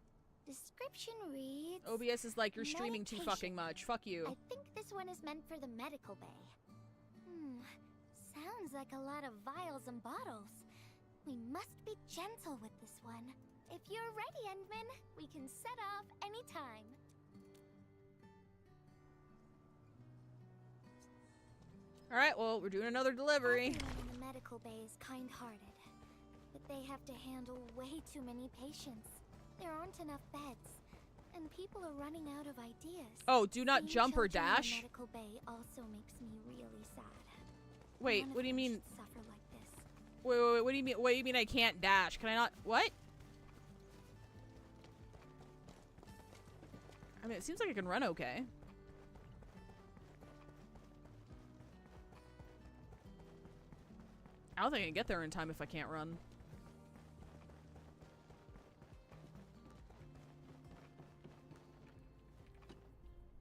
Description reads... OBS is like, you're streaming too fucking much. Fuck you. I think this one is meant for the medical bay. Sounds like a lot of vials and bottles. We must be gentle with this one. If you're ready, Endman, we can set off anytime. Alright, well, we're doing another delivery. Everyone in the medical bay is kind-hearted, but they have to handle way too many patients. There aren't enough beds, and people are running out of ideas. Oh, do not jump or Seeing children dash? in the medical bay also makes me really sad. Wait, None what of do you them mean? should suffer like this. Wait, what do you mean? What do you mean I can't dash? Can I not? What? I mean, it seems like I can run okay. I don't think I can get there in time if I can't run.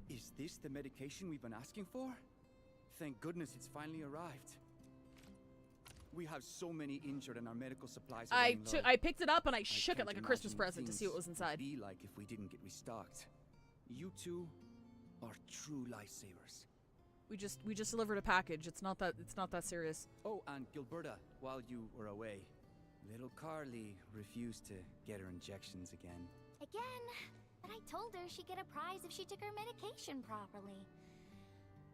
Is this the medication we've been asking for? Thank goodness it's finally arrived. We have so many injured and our medical supplies are running low. I picked it up and I shook it can't like a Christmas imagine present to see what things was inside. would be like if we didn't get restocked. You two are true lifesavers. We just delivered a package. It's not that serious. Oh, and Gilberta, while you were away, little Carly refused to get her injections again. Again? But I told her she'd get a prize if she took her medication properly.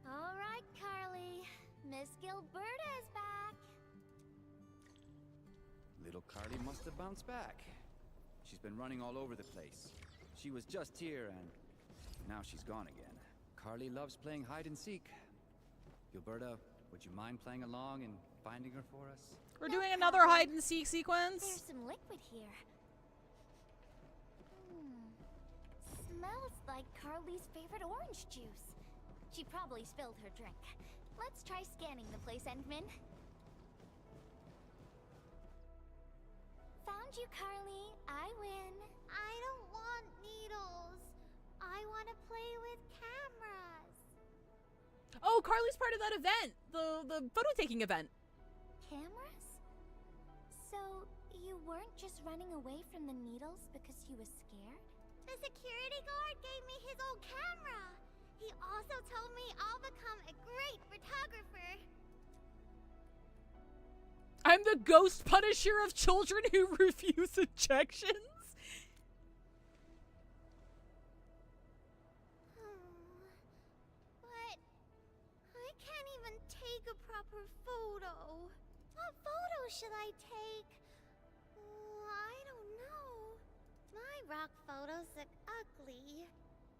All right, Carly. Miss Gilberta is back. Little Carly must have bounced back. She's been running all over the place. She was just here and now she's gone again. Carly loves playing hide and seek. Gilberta, would you mind playing along and finding her for us? We're doing another hide and seek sequence. There's some liquid here. Smells like Carly's favorite orange juice. She probably spilled her drink. Let's try scanning the place, Endman. Found you, Carly. I win. I don't want needles. Oh, Carly's part of that event. The photo taking event. Cameras? So, you weren't just running away from the needles because you were scared? The security guard gave me his old camera. He also told me I'll become a great photographer. I'm the ghost punisher of children who refuse injections. But I can't even take a proper photo. What photo should I take? I don't know. My rock photos look ugly.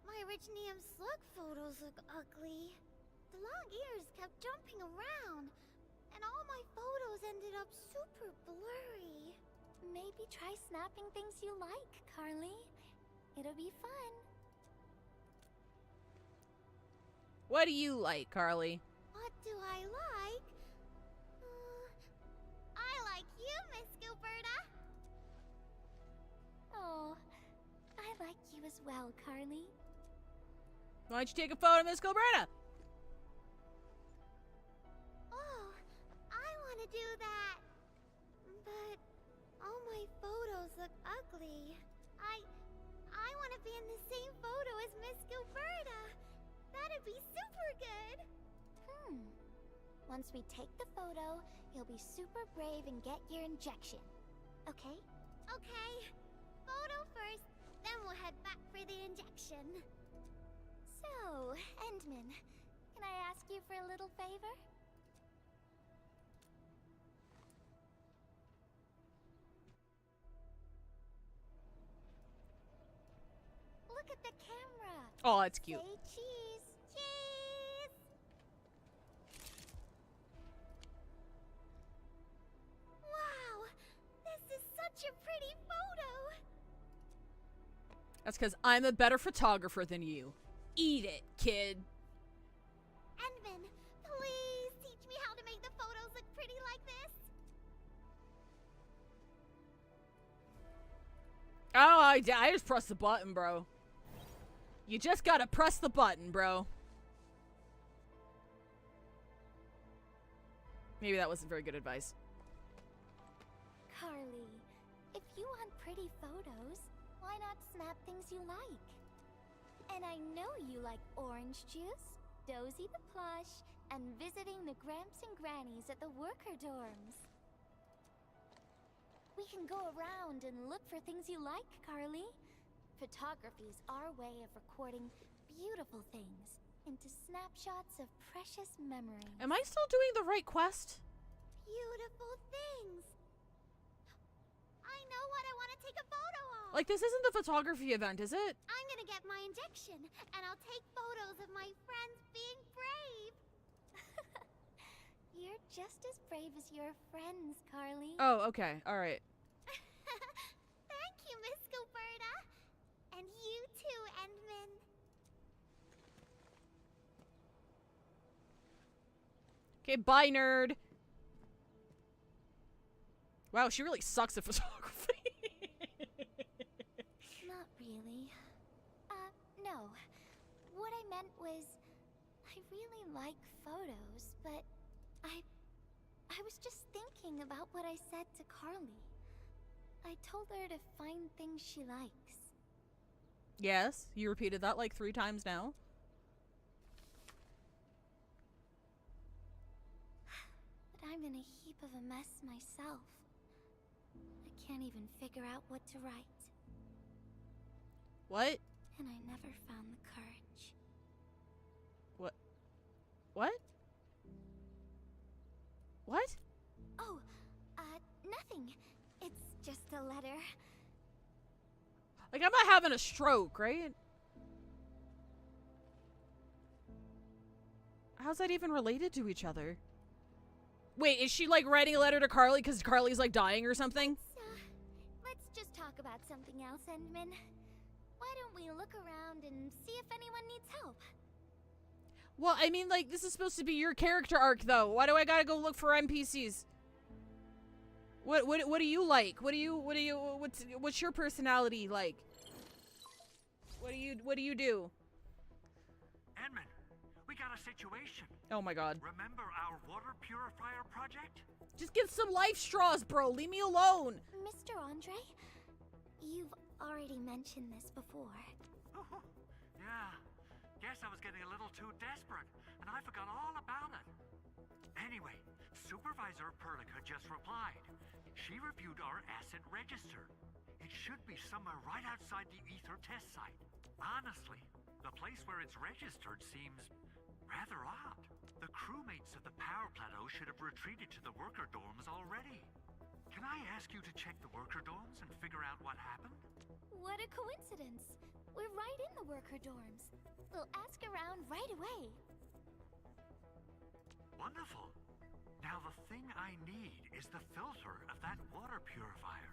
My Originium slug photos look ugly. The long ears kept jumping around, and all my photos ended up super blurry. Maybe try snapping things you like, Carly. It'll be fun. What do you like, Carly? What do I like? I like you, Miss Gilberta. Oh, I like you as well, Carly. Why don't you take a photo, Miss Gilberta? Oh, I want to do that. But all my photos look ugly. I want to be in the same photo as Miss Gilberta. That'd be super good. Once we take the photo, you'll be super brave and get your injection. Okay? Okay. Photo first, then we'll head back for the injection. So, Endman, can I ask you for a little favor? Look at the camera. Oh, that's cute. Say cheese. Cheese! Wow! This is such a pretty photo! That's because I'm a better photographer than you. Eat it, kid. Endman, please teach me how to make the photos look pretty like this. Oh, I just pressed the button, bro. You just gotta press the button, bro. Maybe that wasn't very good advice. Carly, if you want pretty photos, why not snap things you like? And I know you like orange juice, Dozy the plush, and visiting the Gramps and Grannies at the worker dorms. We can go around and look for things you like, Carly. Photography's our way of recording beautiful things into snapshots of precious memories. Am I still doing the right quest? Beautiful things. I know what I want to take a photo of. Like, this isn't the photography event, is it? I'm gonna get my injection, and I'll take photos of my friends being brave. You're just as brave as your friends, Carly. Oh, okay. All right. Thank you, Miss Gilberta. And you too, Endman. Okay, bye, nerd. Wow, she really sucks at photography. Not really. No. What I meant was, I really like photos, but I was just thinking about what I said to Carly. I told her to find things she likes. Yes, you repeated that like 3 times now. But I'm in a heap of a mess myself. I can't even figure out what to write. What? And I never found the courage. What? What? What? Oh, nothing. It's just a letter. Like, I'm not having a stroke, right? How's that even related to each other? Wait, is she, like, writing a letter to Carly because Carly's, like, dying or something? Let's just talk about something else, Endman. Why don't we look around and see if anyone needs help? Well, I mean, like, this is supposed to be your character arc, though. Why do I gotta go look for NPCs? What do you like? What's your personality like? What do you do? Edmund, we got a situation. Oh my god. Remember our water purifier project? Just get some life straws, bro. Leave me alone. Mr. Andre, you've already mentioned this before. Yeah. Guess I was getting a little too desperate, and I forgot all about it. Anyway, Supervisor Perlica just replied. She reviewed our asset register. It should be somewhere right outside the Ether test site. Honestly, the place where it's registered seems rather odd. The crewmates of the power plateau should have retreated to the worker dorms already. Can I ask you to check the worker dorms and figure out what happened? What a coincidence. We're right in the worker dorms. We'll ask around right away. Wonderful. Now the thing I need is the filter of that water purifier.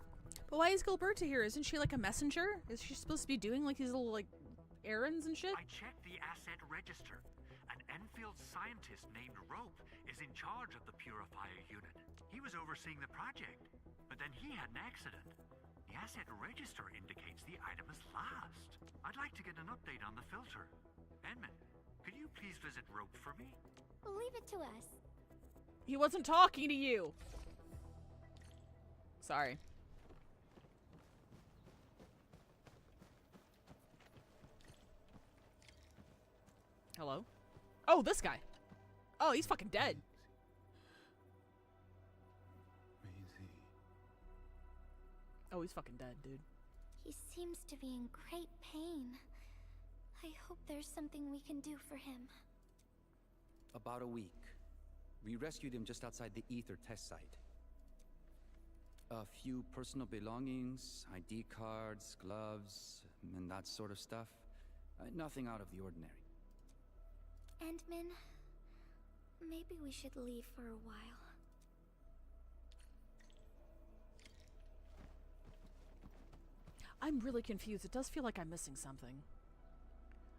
But why is Gilberta here? Isn't she like a messenger? Is she supposed to be doing like these little like errands and shit? I checked the asset register. An Enfield scientist named Rope is in charge of the purifier unit. He was overseeing the project, but then he had an accident. The asset register indicates the item is lost. I'd like to get an update on the filter. Edmund, could you please visit Rope for me? Leave it to us. He wasn't talking to you. Sorry. Hello? Oh, this guy. Oh, he's fucking dead. Oh, he's fucking dead, dude. He seems to be in great pain. I hope there's something we can do for him. About a week. We rescued him just outside the Ether test site. A few personal belongings, ID cards, gloves, and that sort of stuff. Nothing out of the ordinary. Endman, maybe we should leave for a while. I'm really confused. It does feel like I'm missing something.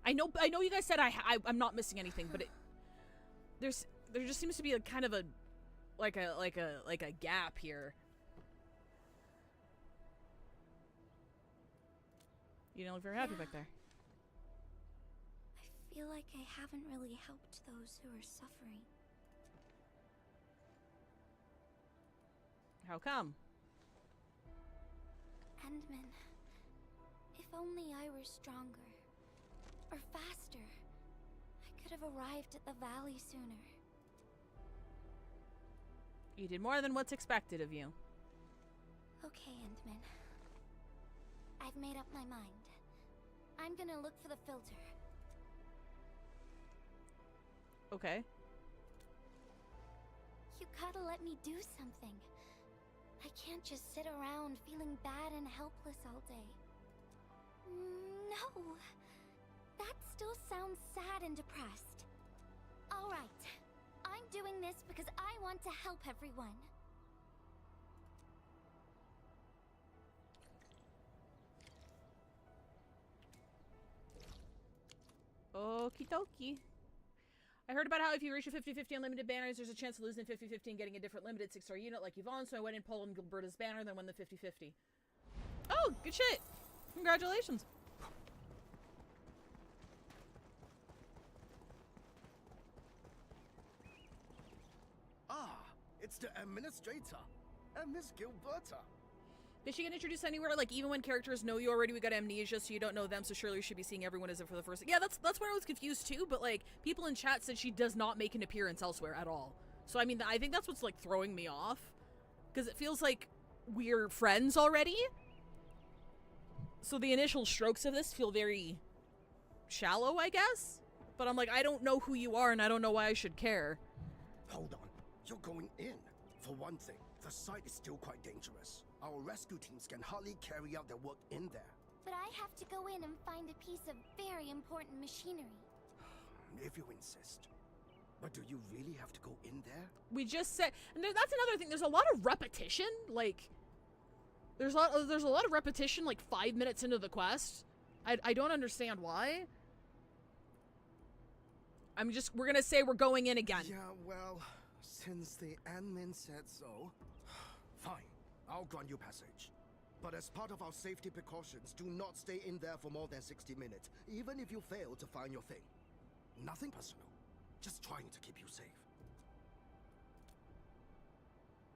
I know you guys said I'm not missing anything, but there just seems to be a kind of a gap here. You don't look very happy back there. I feel like I haven't really helped those who are suffering. How come? Endman, if only I were stronger. Or faster. I could have arrived at the valley sooner. You did more than what's expected of you. Okay, Endman. I've made up my mind. I'm gonna look for the filter. Okay. You gotta let me do something. I can't just sit around feeling bad and helpless all day. No. That still sounds sad and depressed. All right. I'm doing this because I want to help everyone. Okie dokie. I heard about how if you reach a 50-50 unlimited banners, there's a chance of losing 50-50 and getting a different limited 6-star unit like Yvonne, so I went and pulled on Gilberta's banner, then won the 50-50. Oh, good shit. Congratulations. Ah, it's the administrator and Miss Gilberta. Did she get introduced anywhere? Like, even when characters know you already, we got amnesia, so you don't know them, so surely we should be seeing everyone as if for the first... Yeah, that's where I was confused, too, but, like, people in chat said she does not make an appearance elsewhere at all. So, I mean, I think that's what's, like, throwing me off. Because it feels like we're friends already. So the initial strokes of this feel very shallow, I guess? But I'm like, I don't know who you are, and I don't know why I should care. Hold on. You're going in. For one thing, the site is still quite dangerous. Our rescue teams can hardly carry out their work in there. But I have to go in and find a piece of very important machinery. If you insist. But do you really have to go in there? We just said, and that's another thing. There's a lot of repetition. Like, there's a lot of repetition. Like 5 minutes into the quest, I don't understand why. We're gonna say we're going in again. Yeah, well, since the admin said so, fine. I'll grant you passage. But as part of our safety precautions, do not stay in there for more than 60 minutes, even if you fail to find your thing. Nothing personal. just trying to keep you safe.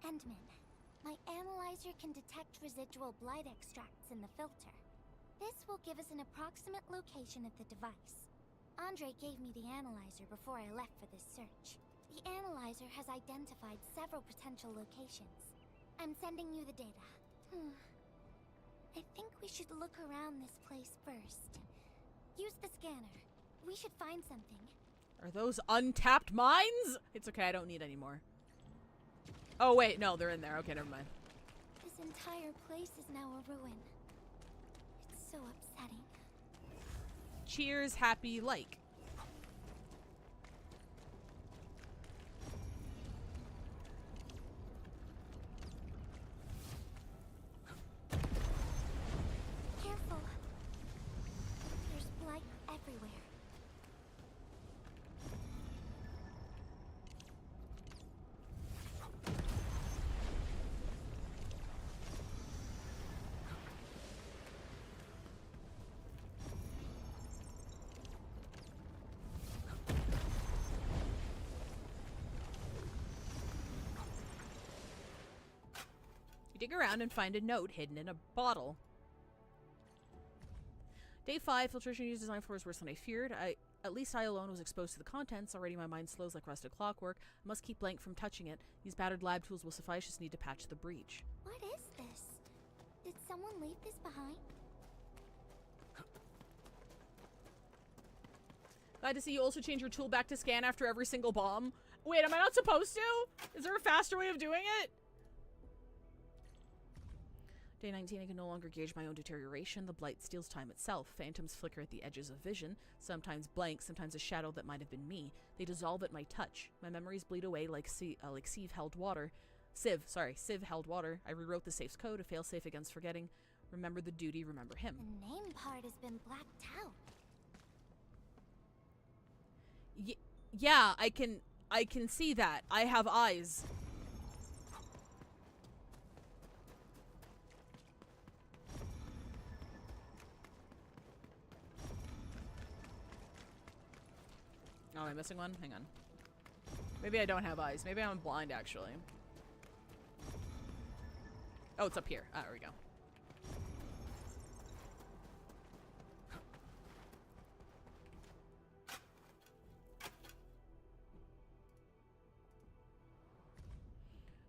Endman, my analyzer can detect residual blight extracts in the filter. This will give us an approximate location of the device. Andre gave me the analyzer before I left for this search. The analyzer has identified several potential locations. I'm sending you the data. I think we should look around this place first. Use the scanner. We should find something. Are those untapped mines? It's okay, I don't need any more. Oh wait, no, they're in there. Okay, never mind. This entire place is now a ruin. It's so upsetting. Cheers, happy, like. Careful. There's blight everywhere. Dig around and find a note hidden in a bottle. Day 5, filtration used design for is worse than I feared. At least I alone was exposed to the contents. Already my mind slows like rusted clockwork. I must keep blank from touching it. These battered lab tools will suffice, just need to patch the breach. What is this? Did someone leave this behind? Glad to see you also change your tool back to scan after every single bomb. Wait, am I not supposed to? Is there a faster way of doing it? Day 19, I can no longer gauge my own deterioration. The blight steals time itself. Phantoms flicker at the edges of vision, sometimes blank, sometimes a shadow that might have been me. They dissolve at my touch. My memories bleed away like sieve held water. Sieve held water. I rewrote the safe's code, a failsafe against forgetting. Remember the duty, remember him. The name part has been blacked out. Yeah, I can see that. I have eyes. Oh, am I missing one? Hang on. Maybe I don't have eyes. Maybe I'm blind, actually. Oh, it's up here. Ah, there we go.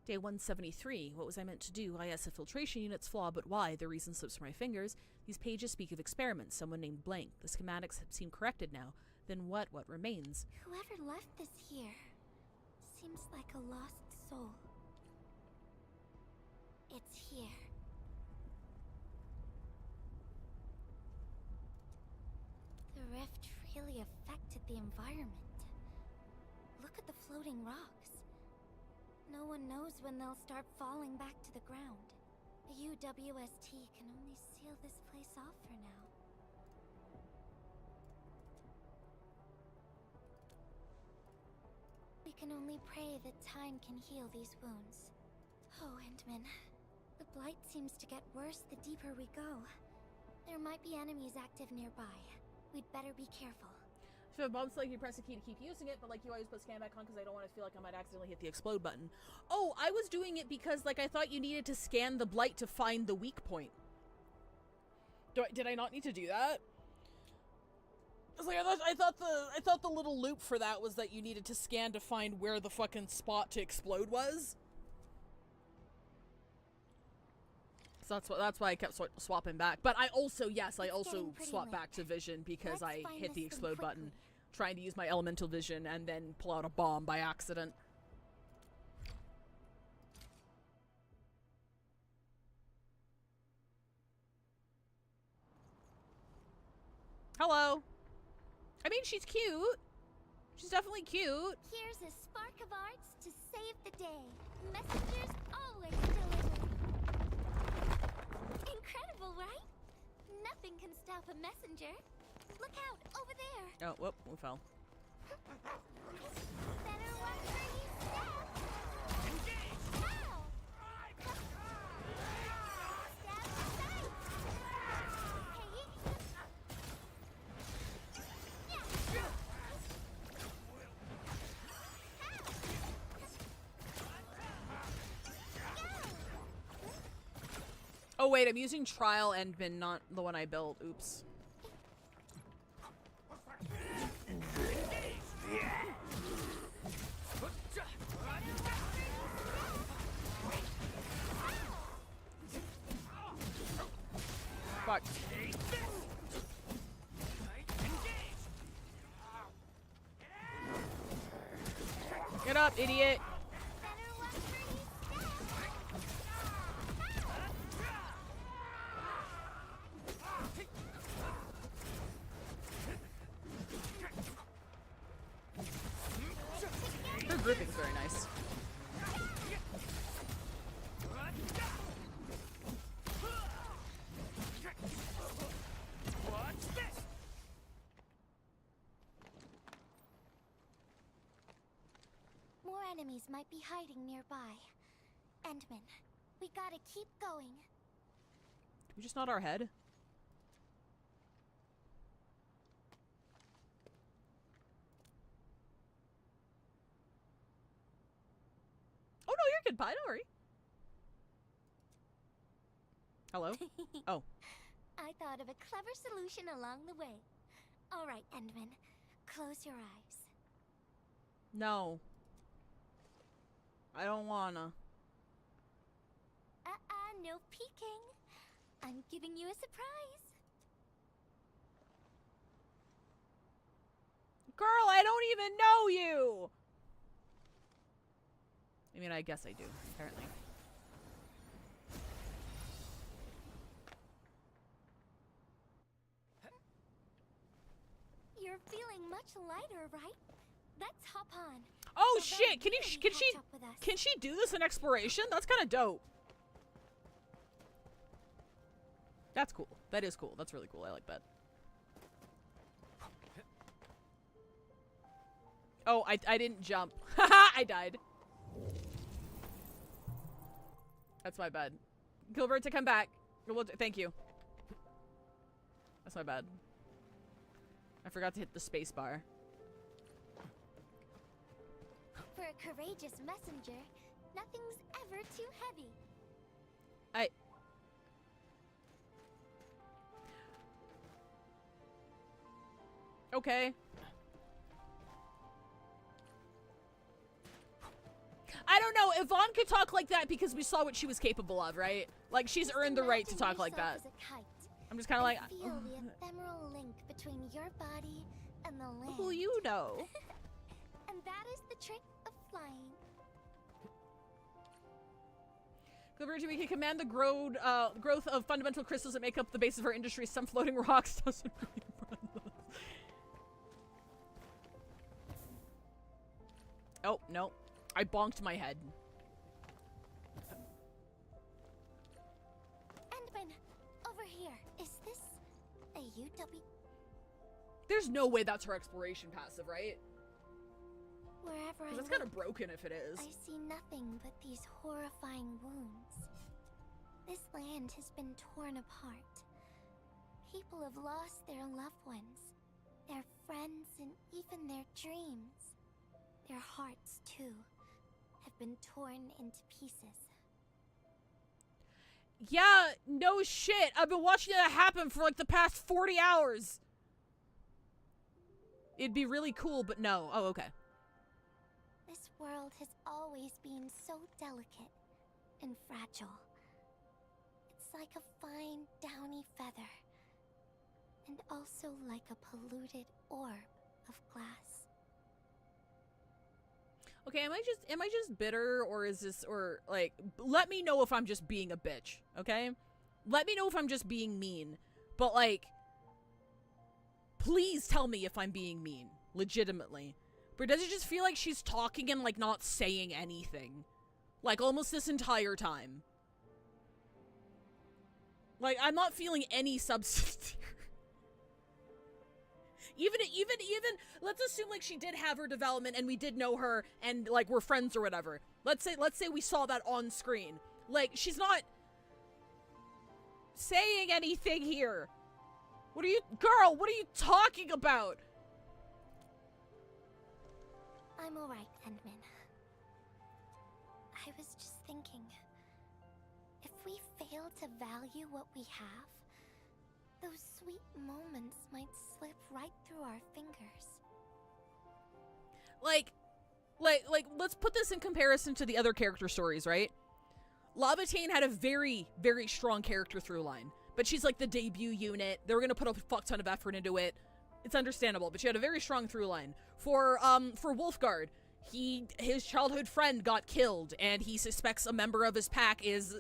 Day 173. What was I meant to do? IS, a filtration unit's flaw, but why? The reason slips from my fingers. These pages speak of experiments. Someone named Blank. The schematics seem corrected now. Then what remains? Whoever left this here seems like a lost soul. It's here. The rift really affected the environment. Look at the floating rocks. No one knows when they'll start falling back to the ground. The UWST can only seal this place off for now. We can only pray that time can heal these wounds. Oh, Endman. The blight seems to get worse the deeper we go. There might be enemies active nearby. We'd better be careful. So Bob's like you press the key to keep using it, but like you always put scan back on because I don't want to feel like I might accidentally hit the explode button. Oh, I was doing it because like I thought you needed to scan the blight to find the weak point. Did I not need to do that? I was like, I thought the little loop for that was that you needed to scan to find where the fucking spot to explode was. So that's why I kept swapping back. But I also, yes, I also swapped back to vision because I hit the explode button, trying to use my elemental vision and then pull out a bomb by accident. Hello. I mean, she's cute. She's definitely cute. Here's a spark of arts to save the day. Messengers always deliver. Incredible, right? Nothing can stop a messenger. Look out, over there. Oh, whoop, we fell. Better watch where you step. Engage! Ow! Step aside. Hey. Oh wait, I'm using Trial Endman, not the one I built. Oops. Fuck. Get up, idiot. Her grouping's very nice. More enemies might be hiding nearby. Endman, we gotta keep going. Did we just nod our head? Oh no, you're good, Pie. Don't worry. Hello? Oh. I thought of a clever solution along the way. All right, Endman, close your eyes. No. I don't wanna. No peeking. I'm giving you a surprise. Girl, I don't even know you! I mean, I guess I do, apparently. You're feeling much lighter, right? Let's hop on. Oh So shit! then Can you catch up with us. Can she do this in exploration? That's kind of dope. That's cool. That is cool. That's really cool. I like that. Oh, I didn't jump. Haha, I died. That's my bad. Gilberta, come back. Thank you. That's my bad. I forgot to hit the space bar. For a courageous messenger, nothing's ever too heavy. Okay. I don't know. Yvonne could talk like that because we saw what she was capable of, right? Like, she's earned the right to talk like that. I'm just kind of like... Feel the ephemeral link between your body and the land. Who you know? And that is the trick of flying. Gilberta, we can command the growth of fundamental crystals that make up the base of our industry. Some floating rocks doesn't really run those. Oh, no. I bonked my head. Endman, over here. Is this a UW? There's no way that's her exploration passive, right? Wherever I That's look, kind of broken if it is. I see nothing but these horrifying wounds. This land has been torn apart. People have lost their loved ones, their friends, and even their dreams. Their hearts, too, have been torn into pieces. Yeah, no shit. I've been watching that happen for like the past 40 hours. It'd be really cool, but no. Oh, okay. This world has always been so delicate and fragile. It's like a fine, downy feather, and also like a polluted orb of glass. Okay, am I just bitter, or is this, or like, let me know if I'm just being a bitch, okay? Let me know if I'm just being mean, but like, please tell me if I'm being mean, legitimately. But does it just feel like she's talking and like not saying anything? Like almost this entire time. Like, I'm not feeling any substance here. Even, let's assume like she did have her development and we did know her and like we're friends or whatever. Let's say we saw that on screen. Like, she's not saying anything here. Girl, what are you talking about? I'm alright, Endman. I was just thinking, if we fail to value what we have, those sweet moments might slip right through our fingers. Like, let's put this in comparison to the other character stories, right? Lavatane had a very, very strong character through line, but she's like the debut unit. They were gonna put a fuck ton of effort into it. It's understandable, but she had a very strong through line. For Wulfgard, his childhood friend got killed, and he suspects a member of his pack is,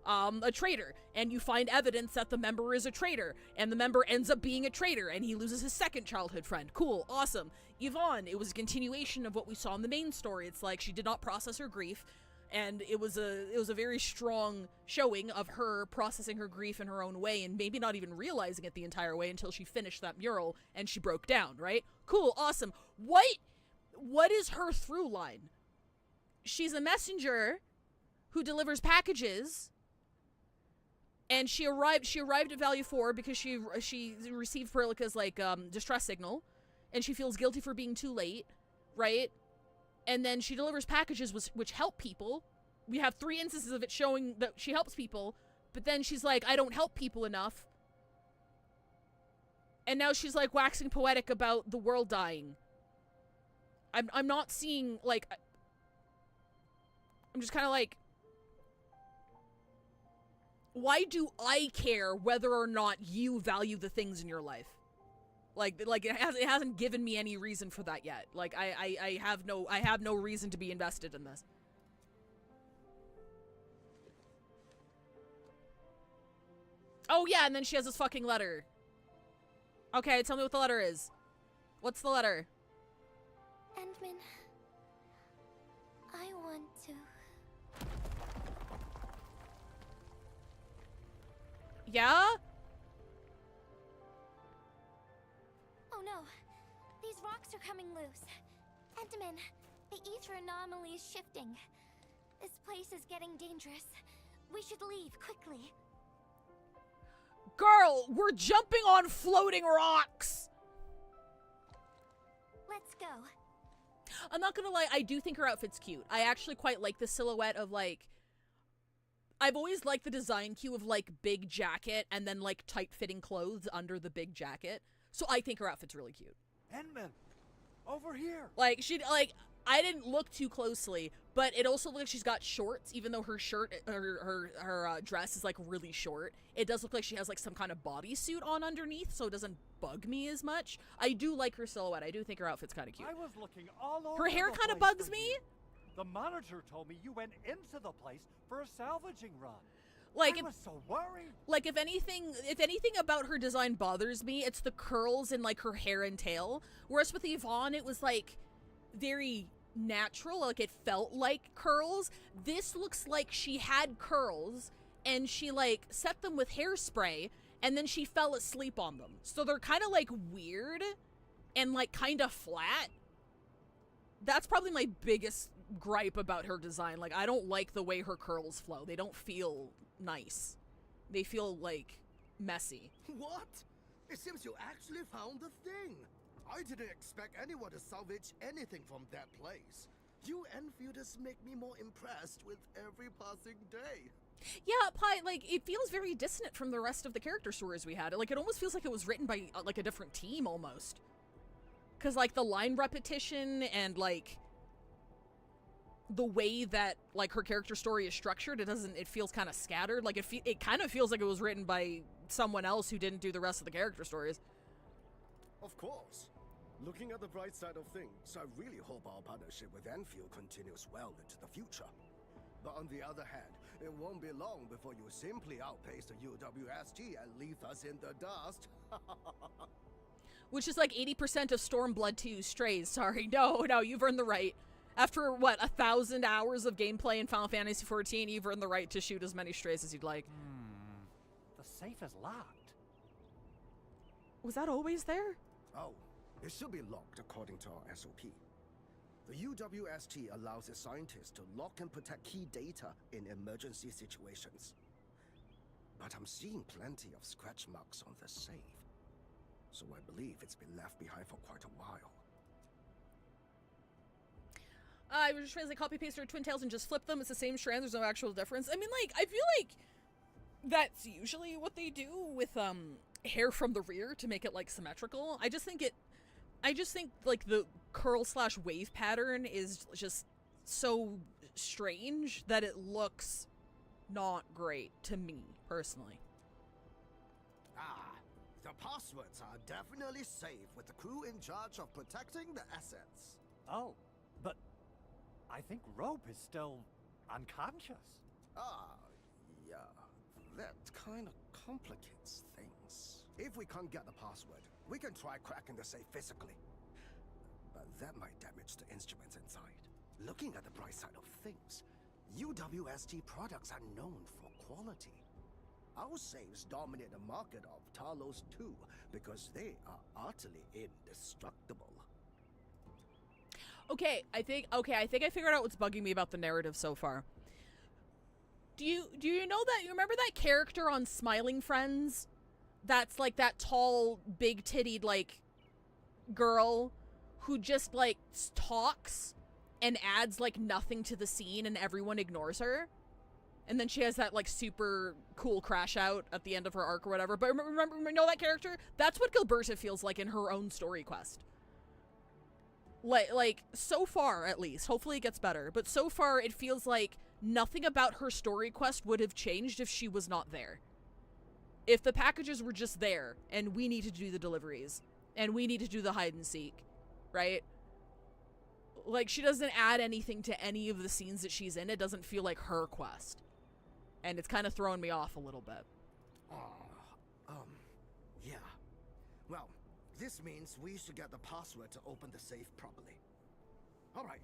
a traitor. And you find evidence that the member is a traitor, and the member ends up being a traitor, and he loses his second childhood friend. Cool, awesome. Yvonne, it was a continuation of what we saw in the main story. It's like she did not process her grief, and it was a very strong showing of her processing her grief in her own way, and maybe not even realizing it the entire way until she finished that mural and she broke down, right? Cool, awesome. What is her through line? She's a messenger who delivers packages, and she arrived at Value 4 because she received Perlica's distress signal, and she feels guilty for being too late, right? And then she delivers packages which help people. We have 3 instances of it showing that she helps people, but then she's like, I don't help people enough. And now she's like waxing poetic about the world dying. I'm not seeing, like, I'm just kind of like, why do I care whether or not you value the things in your life? Like it hasn't given me any reason for that yet. Like I have no reason to be invested in this. Oh yeah, and then she has this fucking letter. Okay, tell me what the letter is. What's the letter? Endmin, I want to... Yeah? Oh no, these rocks are coming loose. Endmin, the ether anomaly is shifting. This place is getting dangerous. We should leave quickly. Girl, we're jumping on floating rocks! Let's go. I'm not gonna lie, I do think her outfit's cute. I actually quite like the silhouette of, like... I've always liked the design cue of, like, big jacket and then, like, tight-fitting clothes under the big jacket. So I think her outfit's really cute. Endman, over here. Like, I didn't look too closely, but it also looks like she's got shorts, even though her shirt, her dress is, like, really short. It does look like she has, like, some kind of bodysuit on underneath, so it doesn't bug me as much. I do like her silhouette. I do think her outfit's kind of cute. I was looking all over her hair the kind of place bugs for me. you. The monitor told me you went into the place for a salvaging run. Like, I was so worried. Like, if anything about her design bothers me, it's the curls in, like, her hair and tail. Whereas with Yvonne, it was, like, very natural. Like, it felt like curls. This looks like she had curls, and she, like, set them with hairspray, and then she fell asleep on them. So they're kind of, like, weird and, like, kind of flat. That's probably my biggest gripe about her design. Like, I don't like the way her curls flow. They don't feel nice. They feel, like, messy. What? It seems you actually found the thing. I didn't expect anyone to salvage anything from that place. You Enfielders make me more impressed with every passing day. Yeah, Pi, like, it feels very dissonant from the rest of the character stories we had. Like, it almost feels like it was written by, like, a different team, almost. Because, like, the line repetition and, like, the way that, like, her character story is structured, it feels kind of scattered. Like, it kind of feels like it was written by someone else who didn't do the rest of the character stories. Of course. Looking at the bright side of things, I really hope our partnership with Enfield continues well into the future. But on the other hand, it won't be long before you simply outpace the UWST and leave us in the dust. Which is like 80% of Stormblood 2 strays. Sorry, no, you've earned the right. After, 1,000 hours of gameplay in Final Fantasy XIV, you've earned the right to shoot as many strays as you'd like. The safe is locked. Was that always there? Oh, it should be locked according to our SOP. The UWST allows its scientists to lock and protect key data in emergency situations. But I'm seeing plenty of scratch marks on the safe. So I believe it's been left behind for quite a while. I was just trying to copy paste her Twin Tails and just flip them. It's the same strand. There's no actual difference. I mean, like, I feel like that's usually what they do with hair from the rear to make it like symmetrical. I just think like the curl/wave pattern is just so strange that it looks not great to me personally. Ah, the passwords are definitely safe with the crew in charge of protecting the assets. Oh, but I think Rope is still unconscious. Ah, yeah. That kind of complicates things. If we can't get the password, we can try cracking the safe physically. But that might damage the instruments inside. Looking at the bright side of things, UWST products are known for quality. Our safes dominate the market of Talos too, because they are utterly indestructible. Okay, I think I figured out what's bugging me about the narrative so far. Do you know that, you remember that character on Smiling Friends? That's like that tall, big-tittied, like, girl who just, like, talks and adds, like, nothing to the scene and everyone ignores her? And then she has that, like, super cool crash out at the end of her arc or whatever. But remember, know that character? That's what Gilberta feels like in her own story quest. Like, so far, at least. Hopefully it gets better. But so far, it feels like nothing about her story quest would have changed if she was not there. If the packages were just there, and we need to do the deliveries, and we need to do the hide and seek, right? Like, she doesn't add anything to any of the scenes that she's in. It doesn't feel like her quest. And it's kind of throwing me off a little bit. Yeah. Well, this means we should get the password to open the safe properly. All right.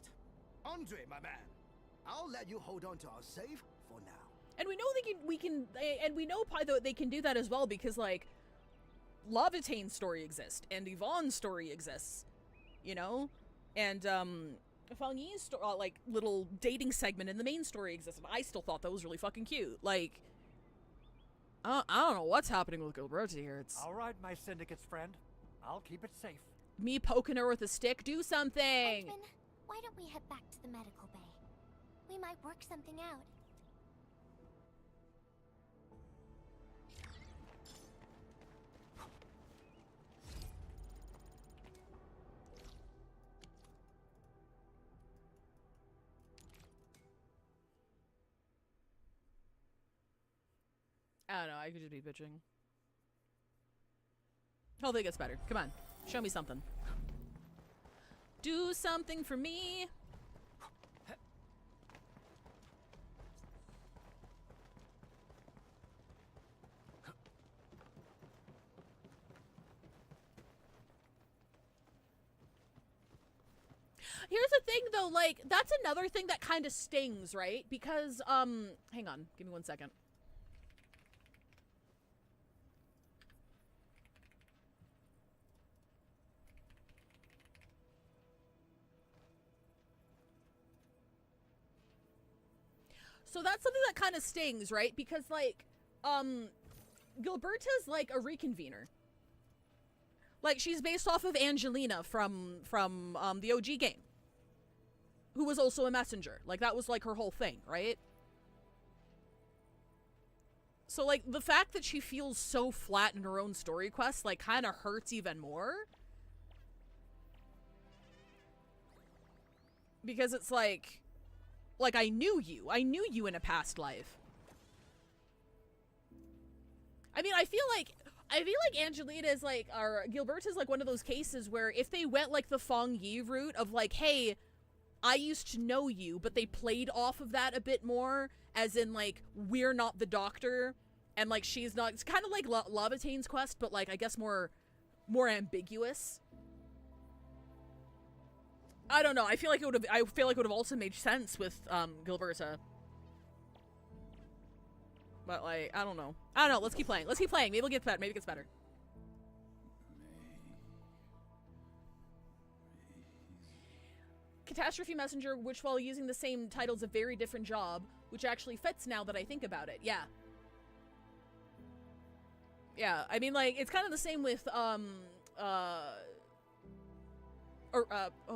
Andre, my man. I'll let you hold on to our safe for now. And we know we know that they can do that as well because, like, Lavatane's story exists, and Yvonne's story exists, you know? And, Fang Yi's like, little dating segment in the main story exists, and I still thought that was really fucking cute. Like, I don't know what's happening with Gilberta here. It's all right, my syndicate's friend. I'll keep it safe. Me poking her with a stick. Do something! Edmund, why don't we head back to the medical bay? We might work something out. I don't know, I could just be bitching. Hopefully it gets better. Come on, show me something. Do something for me. Here's the thing though, like, that's another thing that kind of stings, right? Because, hang on, give me 1 second. So that's something that kind of stings, right? Because, like, Gilberta's, like, a reconvener. Like, she's based off of Angelina from the OG game. Who was also a messenger. Like, that was, like, her whole thing, right? So, like, the fact that she feels so flat in her own story quest, like, kind of hurts even more. Because it's like, I knew you. I knew you in a past life. I mean, I feel like Angelina is like, or Gilberta is like one of those cases where if they went like the Fang Yi route of like, hey, I used to know you, but they played off of that a bit more, as in like, we're not the doctor, and like she's not, it's kind of like Lavatane's quest, but like I guess more ambiguous. I don't know. I feel like it would have also made sense with Gilberta. But like, I don't know. Let's keep playing. Maybe it'll get better. Maybe it gets better. Catastrophe Messenger, which while using the same title is a very different job, which actually fits now that I think about it. Yeah. Yeah, I mean, like, it's kind of the same with, oh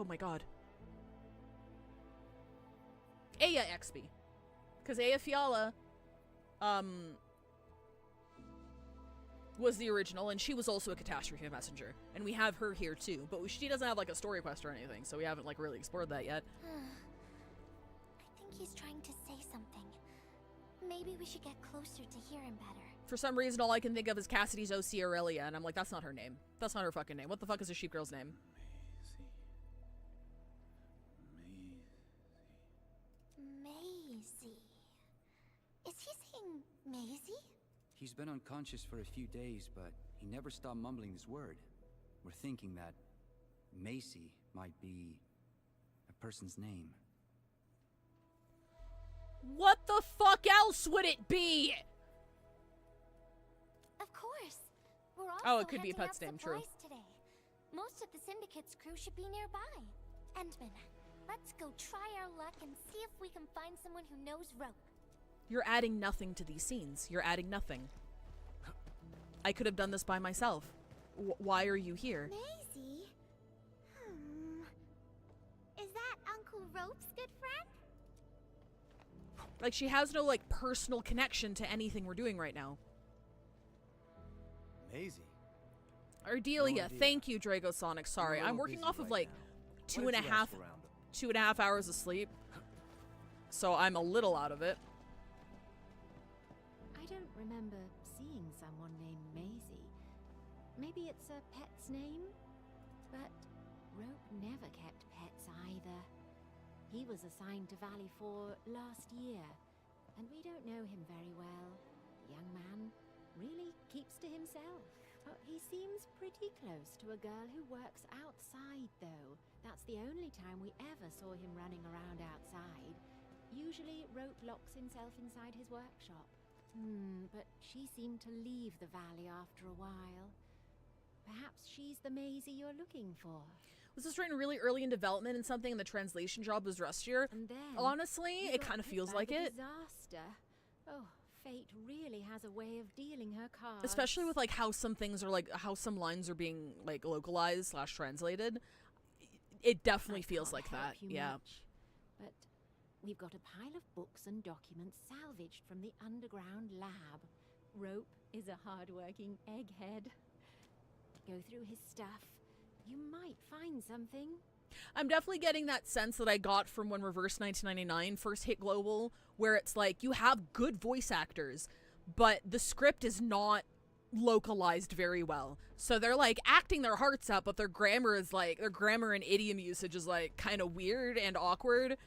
my god. Aya XB. Because Aya Fiala, was the original, and she was also a catastrophe messenger. And we have her here too, but she doesn't have like a story quest or anything, so we haven't like really explored that yet. I think he's trying to say something. Maybe we should get closer to hear him better. For some reason, all I can think of is Cassidy's O.C. Aurelia, and I'm like, that's not her name. That's not her fucking name. What the fuck is the sheep girl's name? Maisie. Is he saying Maisie? He's been unconscious for a few days, but he never stopped mumbling his word. We're thinking that Macy might be a person's name. What the fuck else would it be? Of course. We're also Oh, it could be a handing pet's out name, true. supplies today. Most of the Syndicate's crew should be nearby. Endman, let's go try our luck and see if we can find someone who knows rope. You're adding nothing to these scenes. You're adding nothing. I could have done this by myself. Why are you here? Maisie? Is that Uncle Rope's good friend? Like, she has no, like, personal connection to anything we're doing right now. Maisie. Ardelia, thank you, Dragosonic. Sorry, I'm working off of, like, 2.5 hours of sleep. So I'm a little out of it. I don't remember seeing someone named Maisie. Maybe it's a pet's name? But Rope never kept pets either. He was assigned to Valley 4 last year, and we don't know him very well. The young man really keeps to himself. Oh, he seems pretty close to a girl who works outside, though. That's the only time we ever saw him running around outside. Usually, Rope locks himself inside his workshop. But she seemed to leave the valley after a while. Perhaps she's the Maisie you're looking for. Was this written really early in development and something, and the translation job was rustier? And then, honestly, it kind of feels like it. Disaster. Oh, fate really has a way of dealing her cards. Especially with, like, how some things are, like, how some lines are being, like, localized / translated. It definitely feels like that, yeah. Much, but we've got a pile of books and documents salvaged from the underground lab. Rope is a hard-working egghead. Go through his stuff. You might find something. I'm definitely getting that sense that I got from when Reverse 1999 first hit global, where it's like, you have good voice actors, but the script is not localized very well. So they're, like, acting their hearts out, but their grammar is, like, their grammar and idiom usage is, like, kind of weird and awkward,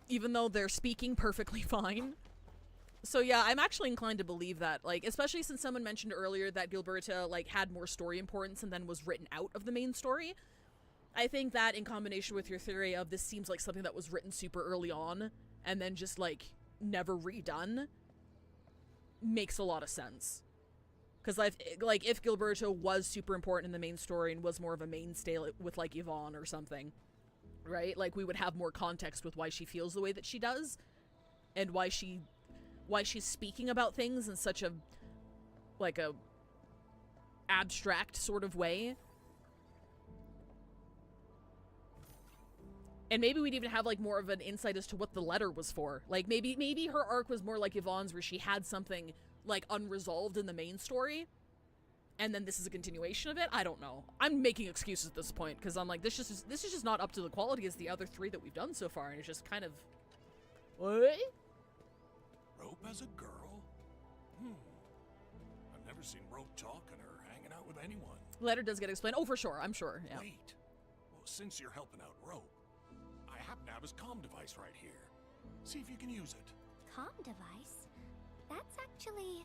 even though they're speaking perfectly fine. So yeah, I'm actually inclined to believe that, like, especially since someone mentioned earlier that Gilberta, like, had more story importance and then was written out of the main story. I think that in combination with your theory of this seems like something that was written super early on and then just, like, never redone makes a lot of sense. Because, like, if Gilberta was super important in the main story and was more of a mainstay with, like, Yvonne or something, right? Like, we would have more context with why she feels the way that she does and why she's speaking about things in such a, like, a abstract sort of way. And maybe we'd even have, like, more of an insight as to what the letter was for. Like, maybe her arc was more like Yvonne's, where she had something, like, unresolved in the main story, and then this is a continuation of it. I don't know. I'm making excuses at this point, because I'm like, this is just not up to the quality as the other 3 that we've done so far, and it's just kind of... What? Rope as a girl? I've never seen Rope talking or hanging out with anyone. Letter does get explained. Oh, for sure. I'm sure, yeah. Wait. Well, since you're helping out Rope, I happen to have his comm device right here. See if you can use it. Comm device? That's actually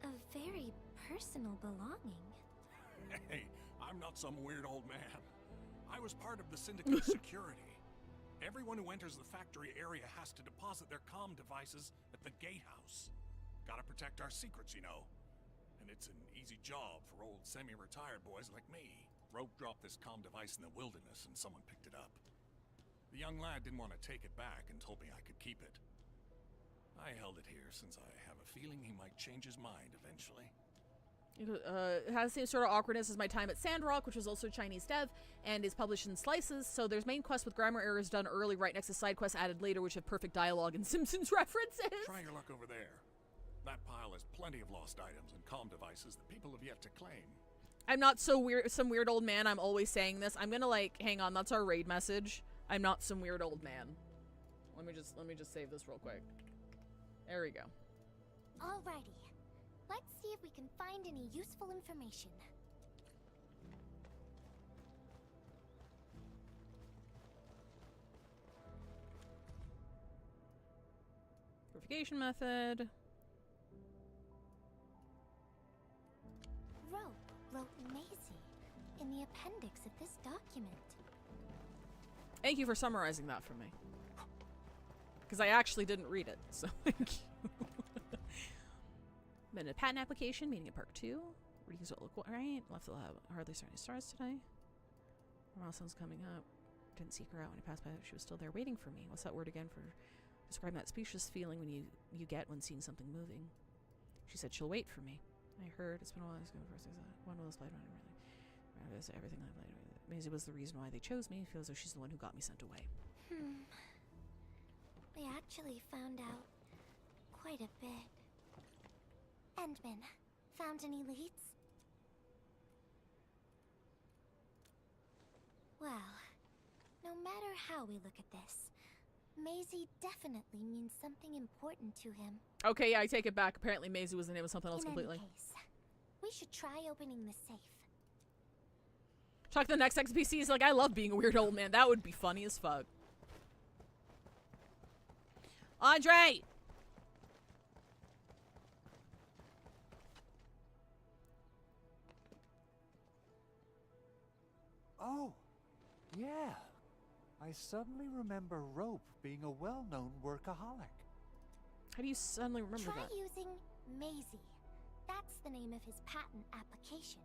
a very personal belonging. Hey, I'm not some weird old man. I was part of the Syndicate's security. Everyone who enters the factory area has to deposit their comm devices at the gatehouse. Gotta protect our secrets, you know. And it's an easy job for old semi-retired boys like me. Rope dropped this comm device in the wilderness and someone picked it up. The young lad didn't want to take it back and told me I could keep it. I held it here since I have a feeling he might change his mind eventually. It has the same sort of awkwardness as my time at Sandrock, which was also Chinese dev, and is published in slices, so there's main quests with grammar errors done early right next to side quests added later, which have perfect dialogue and Simpsons references. Try your luck over there. That pile has plenty of lost items and comm devices that people have yet to claim. I'm not so weird, some weird old man. I'm always saying this. I'm gonna like, hang on, that's our raid message. I'm not some weird old man. Let me just save this real quick. There we go. Alrighty. Let's see if we can find any useful information. Purification method. Rope wrote Maisie in the appendix of this document. Thank you for summarizing that for me. Because I actually didn't read it, so thank you. Been a patent application, meeting at Park 2. Readings will look right. Left the lab. Hardly starting stars today. Milestone's coming up. Didn't seek her out when I passed by. She was still there waiting for me. What's that word again for describing that specious feeling when you get when seeing something moving? She said she'll wait for me. I heard. It's been a while. I was going first. One of those played one really. Everything I played. Maisie was the reason why they chose me. Feels as though she's the one who got me sent away. We actually found out quite a bit. Endman, found any leads? Well, no matter how we look at this, Maisie definitely means something important to him. Okay, yeah, I take it back. Apparently Maisie was the name of something else completely. In any case, we should try opening the safe. Talk to the next XPC. He's like, I love being a weird old man. That would be funny as fuck. Andre! Oh, yeah. I suddenly remember Rope being a well-known workaholic. How do you suddenly remember Try that? using Maisie. That's the name of his patent application.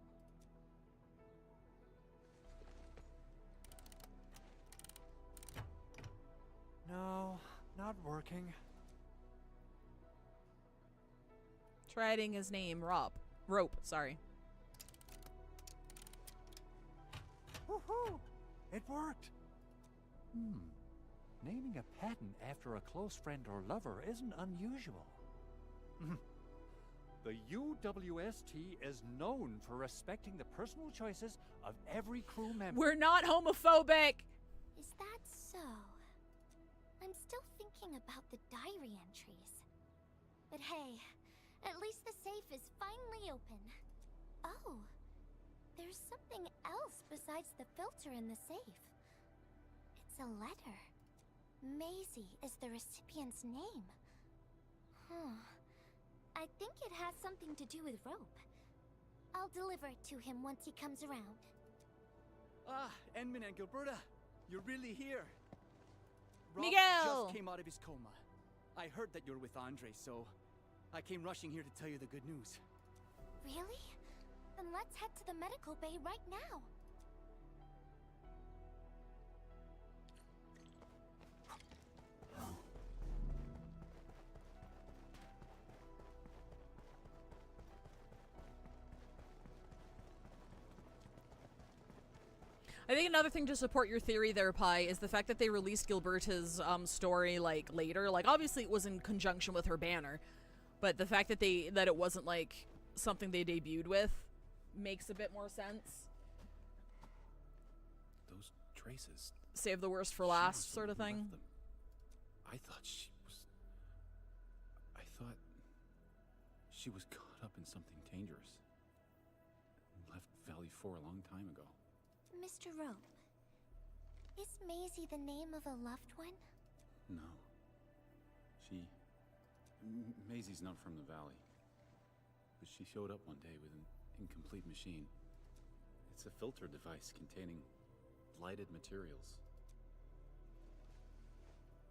No, not working. Try adding his name, Rope, sorry. Woohoo! It worked! Naming a patent after a close friend or lover isn't unusual. The UWST is known for respecting the personal choices of every crew member. We're not homophobic! Is that so? I'm still thinking about the diary entries. But hey, at least the safe is finally open. Oh, there's something else besides the filter in the safe. It's a letter. Maisie is the recipient's name. I think it has something to do with Rope. I'll deliver it to him once he comes around. Ah, Endman and Gilberta, you're really here. Rob Miguel! just came out of his coma. I heard that you're with Andre, so I came rushing here to tell you the good news. Really? Then let's head to the medical bay right now. I think another thing to support your theory there, Pi, is the fact that they released Gilberta's story like later. Like obviously it was in conjunction with her banner, but the fact that it wasn't like something they debuted with makes a bit more sense. Those traces. Save the worst for last, sort of thing. I thought she was caught up in something dangerous. Left Valley 4 a long time ago. Mr. Rope, is Maisie the name of a loved one? No. Maisie's not from the Valley. But she showed up one day with an incomplete machine. It's a filter device containing lighted materials.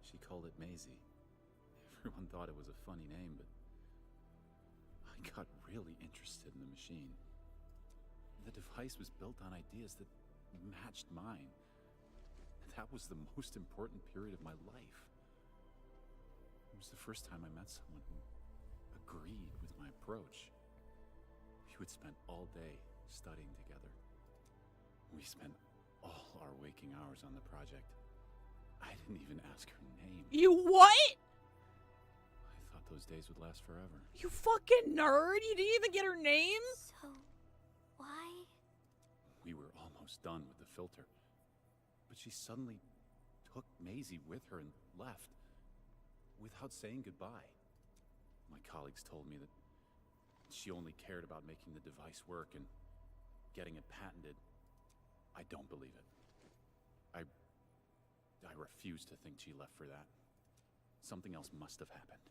She called it Maisie. Everyone thought it was a funny name, but I got really interested in the machine. The device was built on ideas that matched mine. That was the most important period of my life. It was the first time I met someone who agreed with my approach. We would spend all day studying together. We spent all our waking hours on the project. I didn't even ask her name. You what? I thought those days would last forever. You fucking nerd! You didn't even get her name? So, why? We were almost done with the filter. But she suddenly took Maisie with her and left, without saying goodbye. My colleagues told me that she only cared about making the device work and getting it patented. I don't believe it. I refuse to think she left for that. Something else must have happened.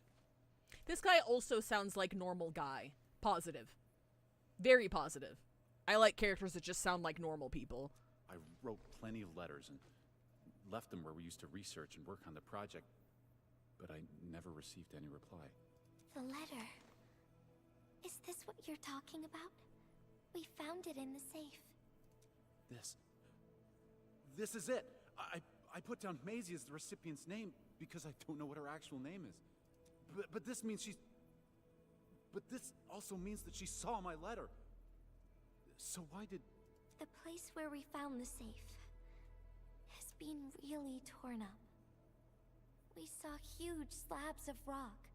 This guy also sounds like normal guy. Positive. Very positive. I like characters that just sound like normal people. I wrote plenty of letters and left them where we used to research and work on the project, but I never received any reply. The letter. Is this what you're talking about? We found it in the safe. This is it. I put down Maisie as the recipient's name because I don't know what her actual name is. But this means she's... But this also means that she saw my letter. So why did... The place where we found the safe has been really torn up. We saw huge slabs of rock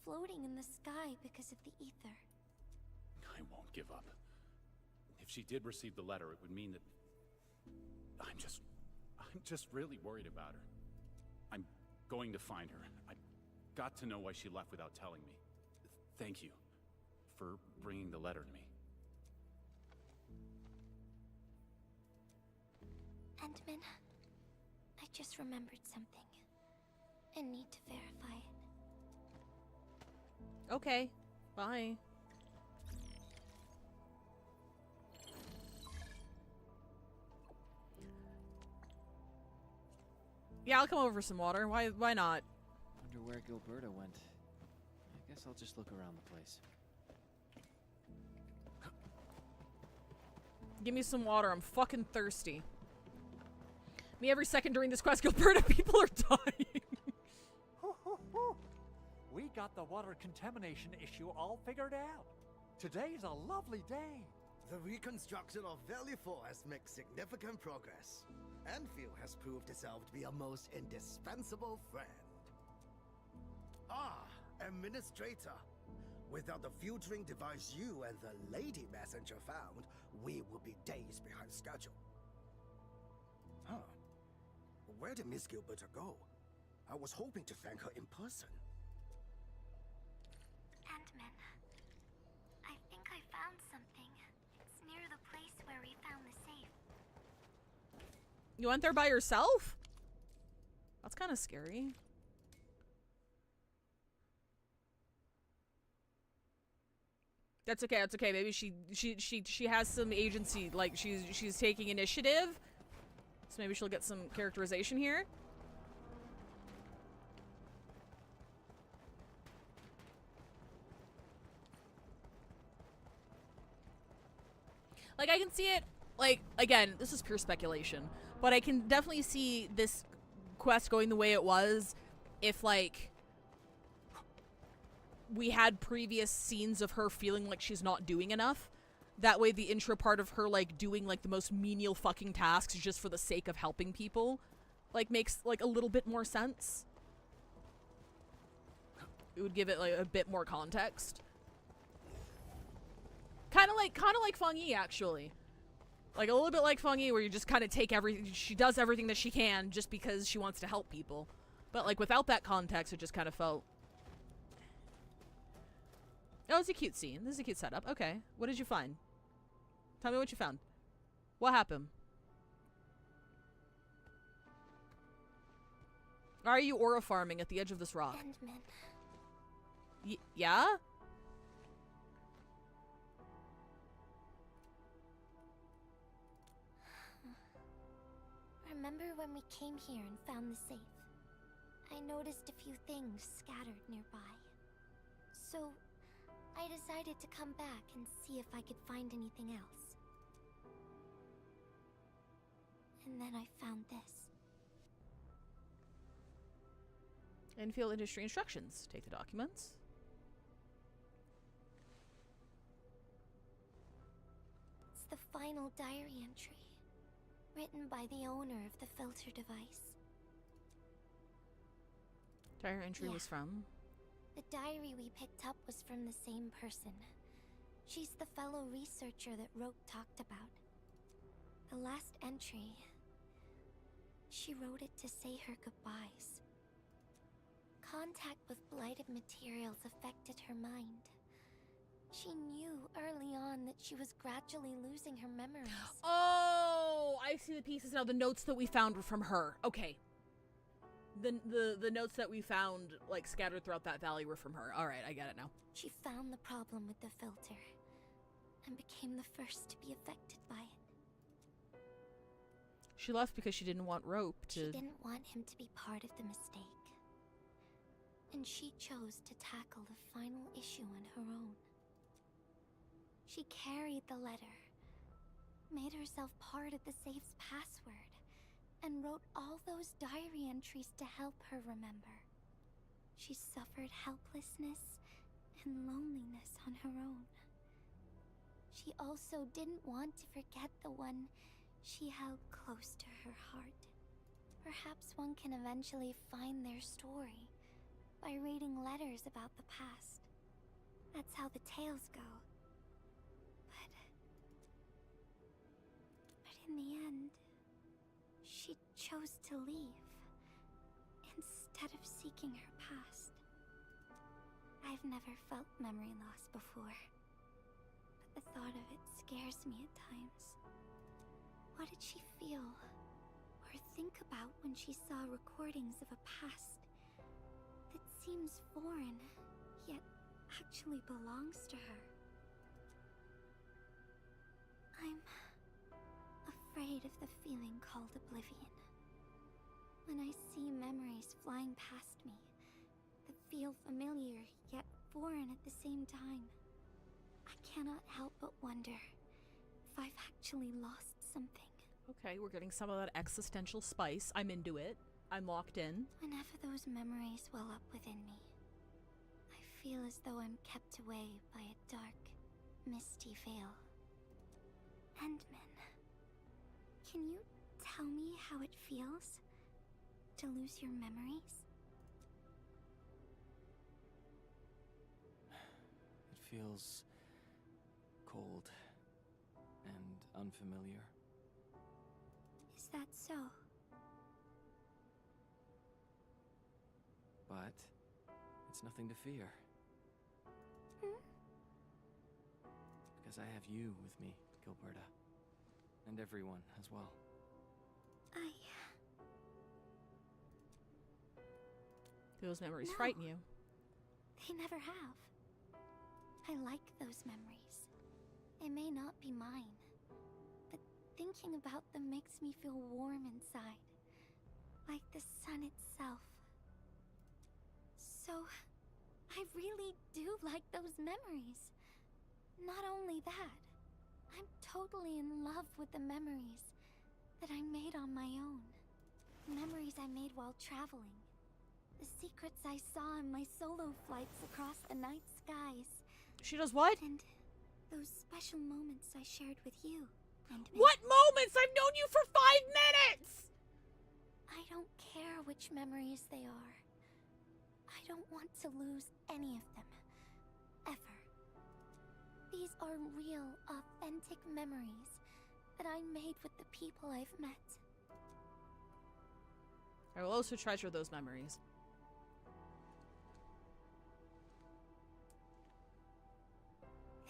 floating in the sky because of the ether. I won't give up. If she did receive the letter, it would mean that... I'm just really worried about her. I'm going to find her. I've got to know why she left without telling me. Thank you for bringing the letter to me. Endman, I just remembered something. I need to verify it. Okay. Bye. Yeah, I'll come over for some water. Why not? Wonder where Gilberta went. I guess I'll just look around the place. Give me some water. I'm fucking thirsty. Me every second during this quest, Gilberta, people are dying. We got the water contamination issue all figured out. Today's a lovely day. The reconstruction of Valley 4 has made significant progress. Endfield has proved itself to be a most indispensable friend. Ah, Administrator. Without the filtering device you and the lady messenger found, we would be days behind schedule. Huh. Where did Miss Gilberta go? I was hoping to thank her in person. Endman, I think I found something. It's near the place where we found the safe. You went there by yourself? That's kind of scary. That's okay. That's okay. Maybe she has some agency. Like she's taking initiative. So maybe she'll get some characterization here. Like I can see it. Like again, this is pure speculation, but I can definitely see this quest going the way it was if like we had previous scenes of her feeling like she's not doing enough. That way the intro part of her like doing like the most menial fucking tasks just for the sake of helping people like makes like a little bit more sense. It would give it like a bit more context. Kind of like Feng Yi actually. Like a little bit like Feng Yi where you just kind of take everything, she does everything that she can just because she wants to help people. But like without that context it just kind of felt... Oh, it's a cute scene. This is a cute setup. Okay. What did you find? Tell me what you found. What happened? Why are you aura farming at the edge of this rock? Endman. Yeah? Remember when we came here and found the safe? I noticed a few things scattered nearby. So, I decided to come back and see if I could find anything else. And then I found this. Endfield industry instructions. Take the documents. It's the final diary entry, written by the owner of the filter device. Diary entry was from? The diary we picked up was from the same person. She's the fellow researcher that Roke talked about. The last entry, she wrote it to say her goodbyes. Contact with blighted materials affected her mind. She knew early on that she was gradually losing her memories. Oh, I see the pieces now. The notes that we found were from her. Okay. The notes that we found, like, scattered throughout that valley were from her. All right, I get it now. She found the problem with the filter and became the first to be affected by it. She left because she didn't want Rope to... She didn't want him to be part of the mistake. And she chose to tackle the final issue on her own. She carried the letter, made herself part of the safe's password, and wrote all those diary entries to help her remember. She suffered helplessness and loneliness on her own. She also didn't want to forget the one she held close to her heart. Perhaps one can eventually find their story by reading letters about the past. That's how the tales go. But in the end, she chose to leave instead of seeking her past. I've never felt memory loss before, but the thought of it scares me at times. What did she feel or think about when she saw recordings of a past that seems foreign, yet actually belongs to her? I'm afraid of the feeling called oblivion. When I see memories flying past me that feel familiar yet foreign at the same time, I cannot help but wonder if I've actually lost something. Okay, we're getting some of that existential spice. I'm into it. I'm locked in. Whenever those memories well up within me, I feel as though I'm kept away by a dark, misty veil. Endman, can you tell me how it feels to lose your memories? It feels cold and unfamiliar. Is that so? But it's nothing to fear. Because I have you with me, Gilberta. And everyone as well. Do those memories No. frighten you? They never have. I like those memories. They may not be mine, but thinking about them makes me feel warm inside, like the sun itself. So, I really do like those memories. Not only that, I'm totally in love with the memories that I made on my own. Memories I made while traveling. The secrets I saw in my solo flights across the night skies. She does what? And those special moments I shared with you. And what moments? I've known you for 5 minutes! I don't care which memories they are. I don't want to lose any of them. Ever. These are real, authentic memories that I made with the people I've met. I will also treasure those memories.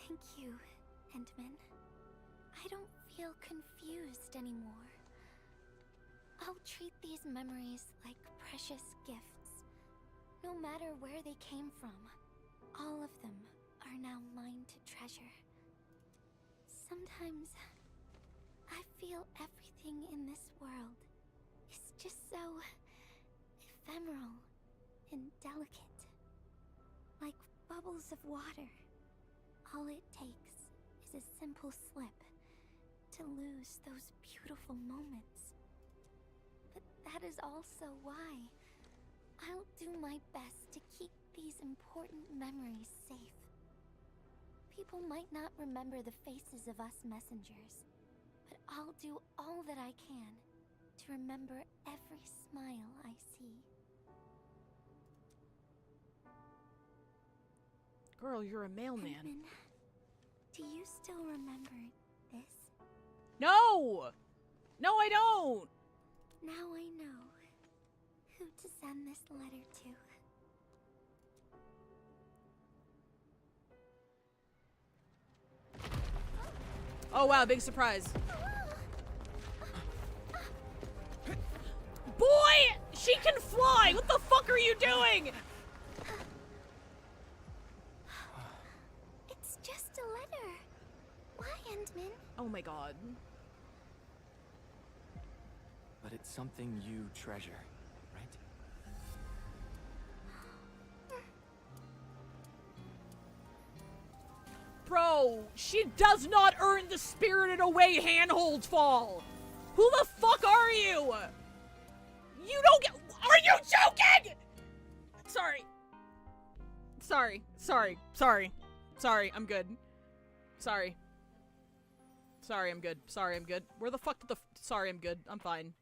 Thank you, Endman. I don't feel confused anymore. I'll treat these memories like precious gifts. No matter where they came from, all of them are now mine to treasure. Sometimes I feel everything in this world is just so ephemeral and delicate, like bubbles of water. All it takes is a simple slip to lose those beautiful moments. But that is also why I'll do my best to keep these important memories safe. People might not remember the faces of us messengers, but I'll do all that I can to remember every smile I see. Girl, you're a mailman. Endman, do you still remember this? No! No, I don't! Now I know who to send this letter to. Oh wow, big surprise. Boy! She can fly! What the fuck are you doing? It's just a letter. Why, Endman? Oh my god. But it's something you treasure, right? Bro, she does not earn the Spirited Away handhold fall. Who the fuck are you? You don't get. Are you joking? Sorry. Sorry, I'm good. Sorry, I'm good. Sorry, I'm good. Where the fuck did the. Sorry, I'm good. I'm fine.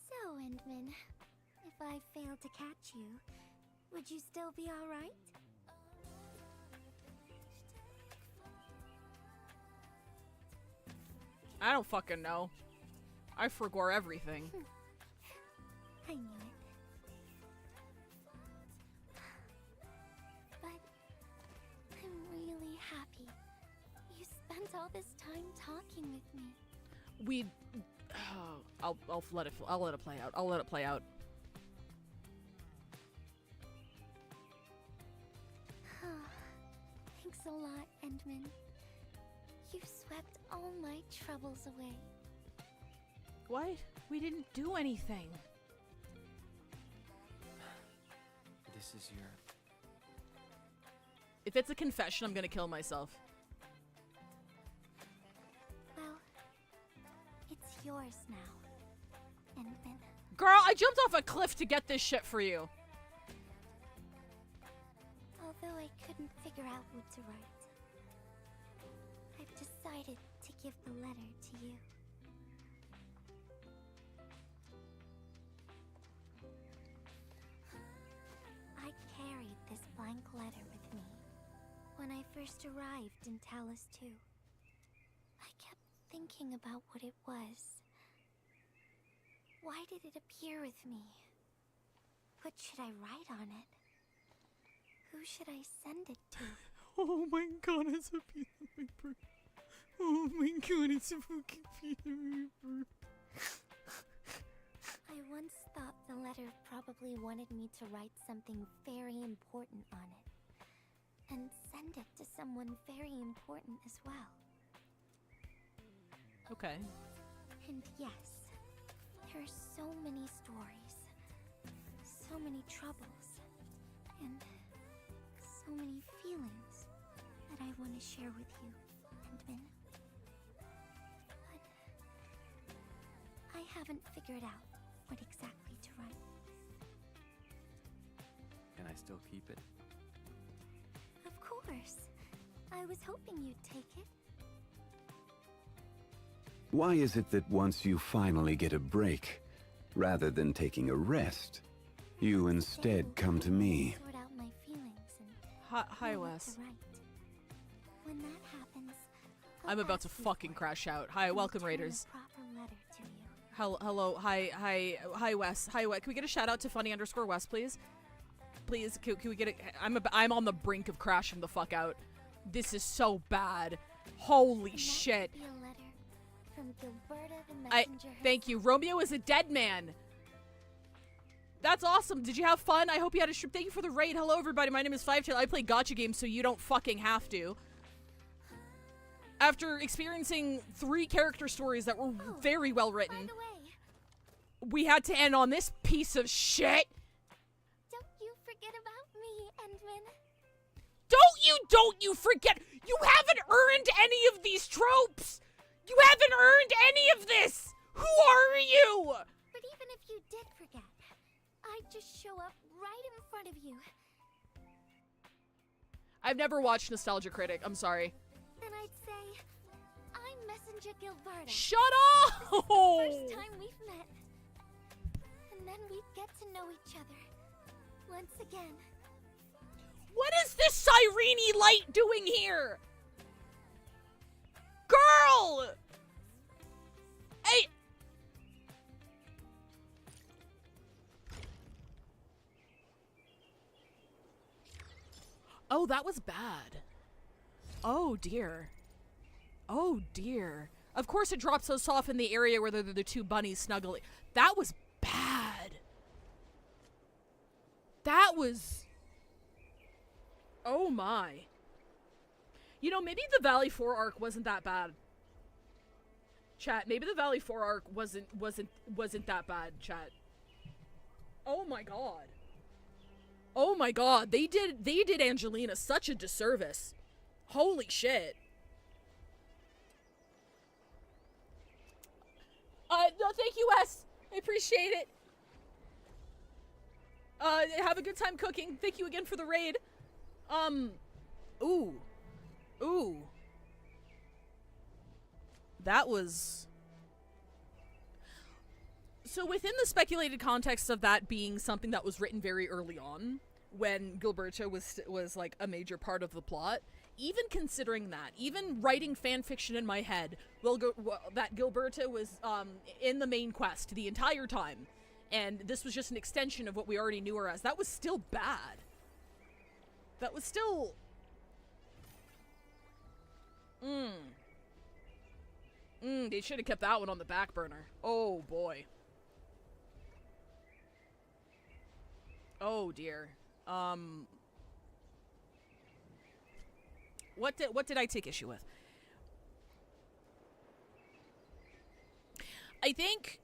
So, Endman, if I failed to catch you, would you still be alright? I don't fucking know. I forgot everything. I knew it. But I'm really happy. You spent all this time talking with me. We. I'll let it play out. I'll let it play out. Thanks a lot, Endman. You swept all my troubles away. What? We didn't do anything. This is your... If it's a confession, I'm gonna kill myself. Well, it's yours now, Endman. Girl, I jumped off a cliff to get this shit for you. Although I couldn't figure out what to write, I've decided to give the letter to you. I carried this blank letter with me when I first arrived in Talos 2. I kept thinking about what it was. Why did it appear with me? What should I write on it? Who should I send it to? Oh my god, it's a piece of paper. Oh my god, it's a fucking piece of paper. I once thought the letter probably wanted me to write something very important on it. And send it to someone very important as well. Okay. And yes, there are so many stories, so many troubles, and so many feelings that I want to share with you, Endman. But I haven't figured out what exactly to write. Can I still keep it? Of course. I was hoping you'd take it. Why is it that once you finally get a break, rather than taking a rest, you instead come to me? Sort out my feelings and Hi, know what Wes. to write. When that happens, I'm about to fucking crash out. Hi, welcome, Raiders. proper letter to you. Hello, hi, Wes. Hi, Wes. Can we get a shout out to funny_Wes, please? Please, can we get a... I'm on the brink of crashing the fuck out. This is so bad. Holy shit. Be a letter from Gilberta the messenger. Thank you. Romeo is a dead man. That's awesome. Did you have fun? I hope you had a Thank you for the raid. Hello, everybody. My name is Fivetail. I play gacha games, so you don't fucking have to. After experiencing 3 character stories that were very well written, we had to end on this piece of shit. Don't you forget about me, Endman. Don't you forget. You haven't earned any of these tropes. You haven't earned any of this. Who are you? But even if you did forget, I'd just show up right in front of you. I've never watched Nostalgia Critic. I'm sorry. then I'd say, I'm Messenger Gilberta. Shut up! First time we've met. And then we'd get to know each other. Once again. What is this Sirene light doing here? Girl! Hey! Oh, that was bad. Oh, dear. Oh, dear. Of course it drops us off in the area where the two bunnies snuggling. That was bad. That was... Oh, my. You know, maybe the Valley 4 arc wasn't that bad. Chat, maybe the Valley 4 arc wasn't that bad, chat. Oh my god. Oh my god, they did Angelina such a disservice. Holy shit. No, thank you, Wes. I appreciate it. Have a good time cooking. Thank you again for the raid. Ooh. Ooh. That was... So within the speculated context of that being something that was written very early on, when Gilberta was like a major part of the plot, even considering that, even writing fan fiction in my head, that Gilberta was in the main quest the entire time, and this was just an extension of what we already knew her as, that was still bad. That was still... they should have kept that one on the back burner. Oh, boy. Oh, dear. What did I take issue with? I think...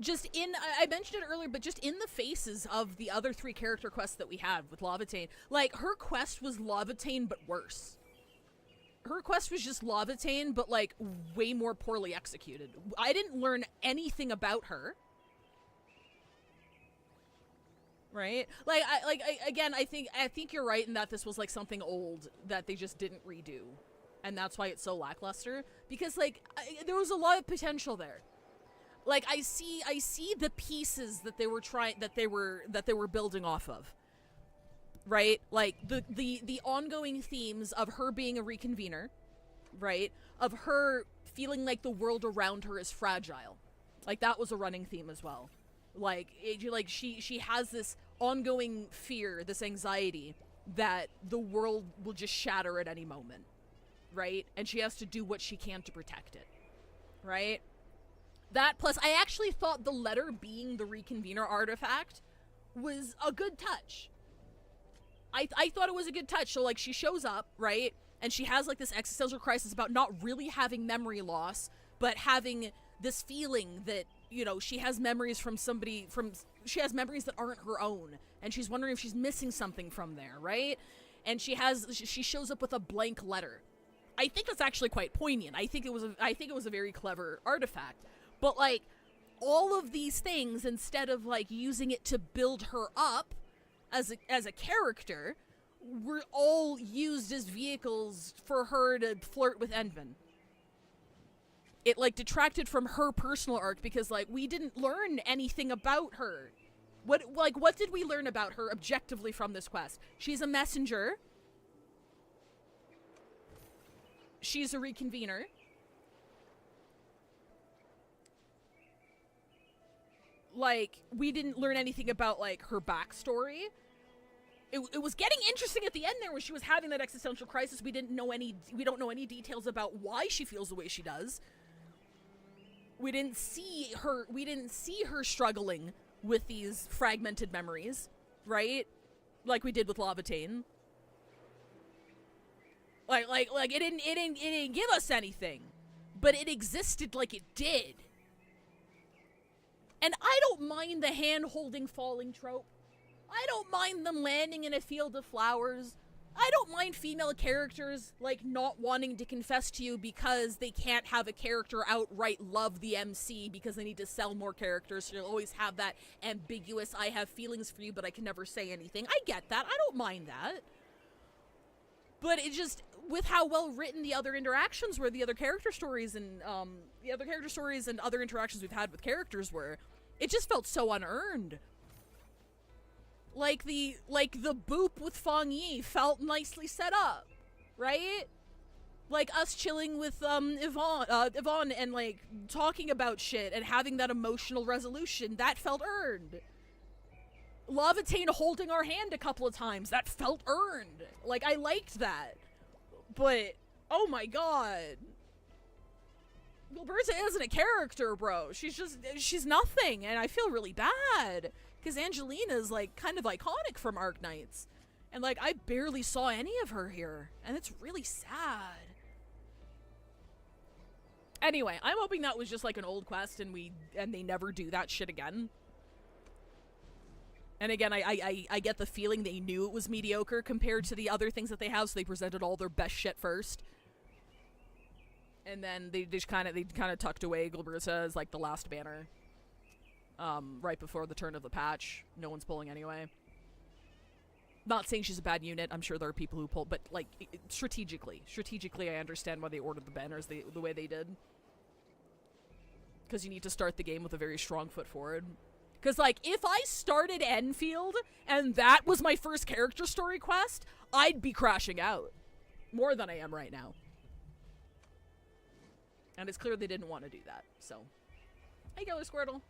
I mentioned it earlier, but just in the faces of the other three character quests that we had with Lavatane, like, her quest was Lavatane, but worse. Her quest was just Lavatane, but, like, way more poorly executed. I didn't learn anything about her. Right? Like, again, I think you're right in that this was, like, something old that they just didn't redo. And that's why it's so lackluster. Because, like, there was a lot of potential there. Like, I see the pieces that they were building off of. Right? Like, the ongoing themes of her being a reconvener, right? Of her feeling like the world around her is fragile. Like, that was a running theme as well. Like, she has this ongoing fear, this anxiety that the world will just shatter at any moment, right? And she has to do what she can to protect it, right? That, plus, I actually thought the letter being the reconvener artifact was a good touch. I thought it was a good touch. So, like, she shows up, right? And she has, like, this existential crisis about not really having memory loss, but having this feeling that, you know, she has memories she has memories that aren't her own. And she's wondering if she's missing something from there, right? And she shows up with a blank letter. I think that's actually quite poignant. I think it was a very clever artifact. But, like, all of these things, instead of, like, using it to build her up as a character, were all used as vehicles for her to flirt with Endfield. It, like, detracted from her personal arc because, like, we didn't learn anything about her. What did we learn about her objectively from this quest? She's a messenger. She's a reconvener. Like, we didn't learn anything about, like, her backstory. It was getting interesting at the end there when she was having that existential crisis. We don't know any details about why she feels the way she does. We didn't see her struggling with these fragmented memories, right? Like we did with Lavatane. Like it didn't give us anything, but it existed like it did. And I don't mind the hand-holding falling trope. I don't mind them landing in a field of flowers. I don't mind female characters, like, not wanting to confess to you because they can't have a character outright love the MC because they need to sell more characters, so you'll always have that ambiguous, I have feelings for you, but I can never say anything. I get that. I don't mind that. But it just, with how well written the other interactions were, the other character stories and other interactions we've had with characters were, it just felt so unearned. Like the boop with Feng Yi felt nicely set up, right? Like us chilling with Yvonne and like talking about shit and having that emotional resolution, that felt earned. Lavatane holding our hand a couple of times, that felt earned. Like, I liked that. But, oh my god. Gilberta isn't a character, bro. She's nothing, and I feel really bad. Because Angelina's, like, kind of iconic from Arknights. And, like, I barely saw any of her here. And it's really sad. Anyway, I'm hoping that was just, like, an old quest and they never do that shit again. And again, I get the feeling they knew it was mediocre compared to the other things that they have, so they presented all their best shit first. And then they kind of tucked away Gilberta as, like, the last banner. Right before the turn of the patch. No one's pulling anyway. Not saying she's a bad unit. I'm sure there are people who pull, but like strategically, I understand why they ordered the banners the way they did. Because you need to start the game with a very strong foot forward. Because like if I started Enfield and that was my first character story quest, I'd be crashing out more than I am right now. And it's clear they didn't want to do that. So, hey, Killer Squirtle.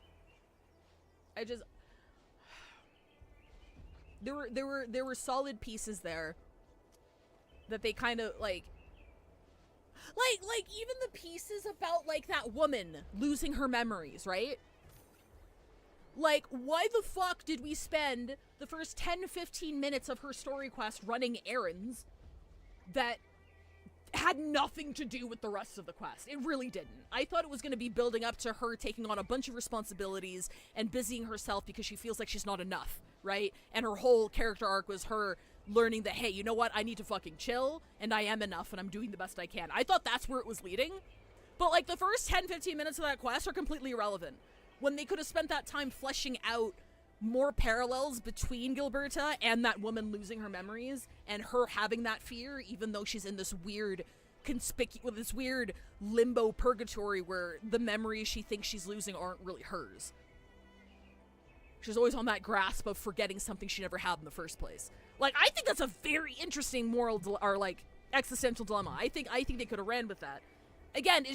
There were solid pieces there that they kind of like even the pieces about like that woman losing her memories, right? Like, why the fuck did we spend the first 10-15 minutes of her story quest running errands that had nothing to do with the rest of the quest? It really didn't. I thought it was going to be building up to her taking on a bunch of responsibilities and busying herself because she feels like she's not enough, right? And her whole character arc was her learning that, hey, you know what? I need to fucking chill, and I am enough, and I'm doing the best I can. I thought that's where it was leading. But, like, the first 10-15 minutes of that quest are completely irrelevant. When they could have spent that time fleshing out more parallels between Gilberta and that woman losing her memories and her having that fear, even though she's in this weird this weird limbo purgatory where the memories she thinks she's losing aren't really hers. She's always on that grasp of forgetting something she never had in the first place. Like, I think that's a very interesting moral or like existential dilemma. I think they could have ran with that. Again, it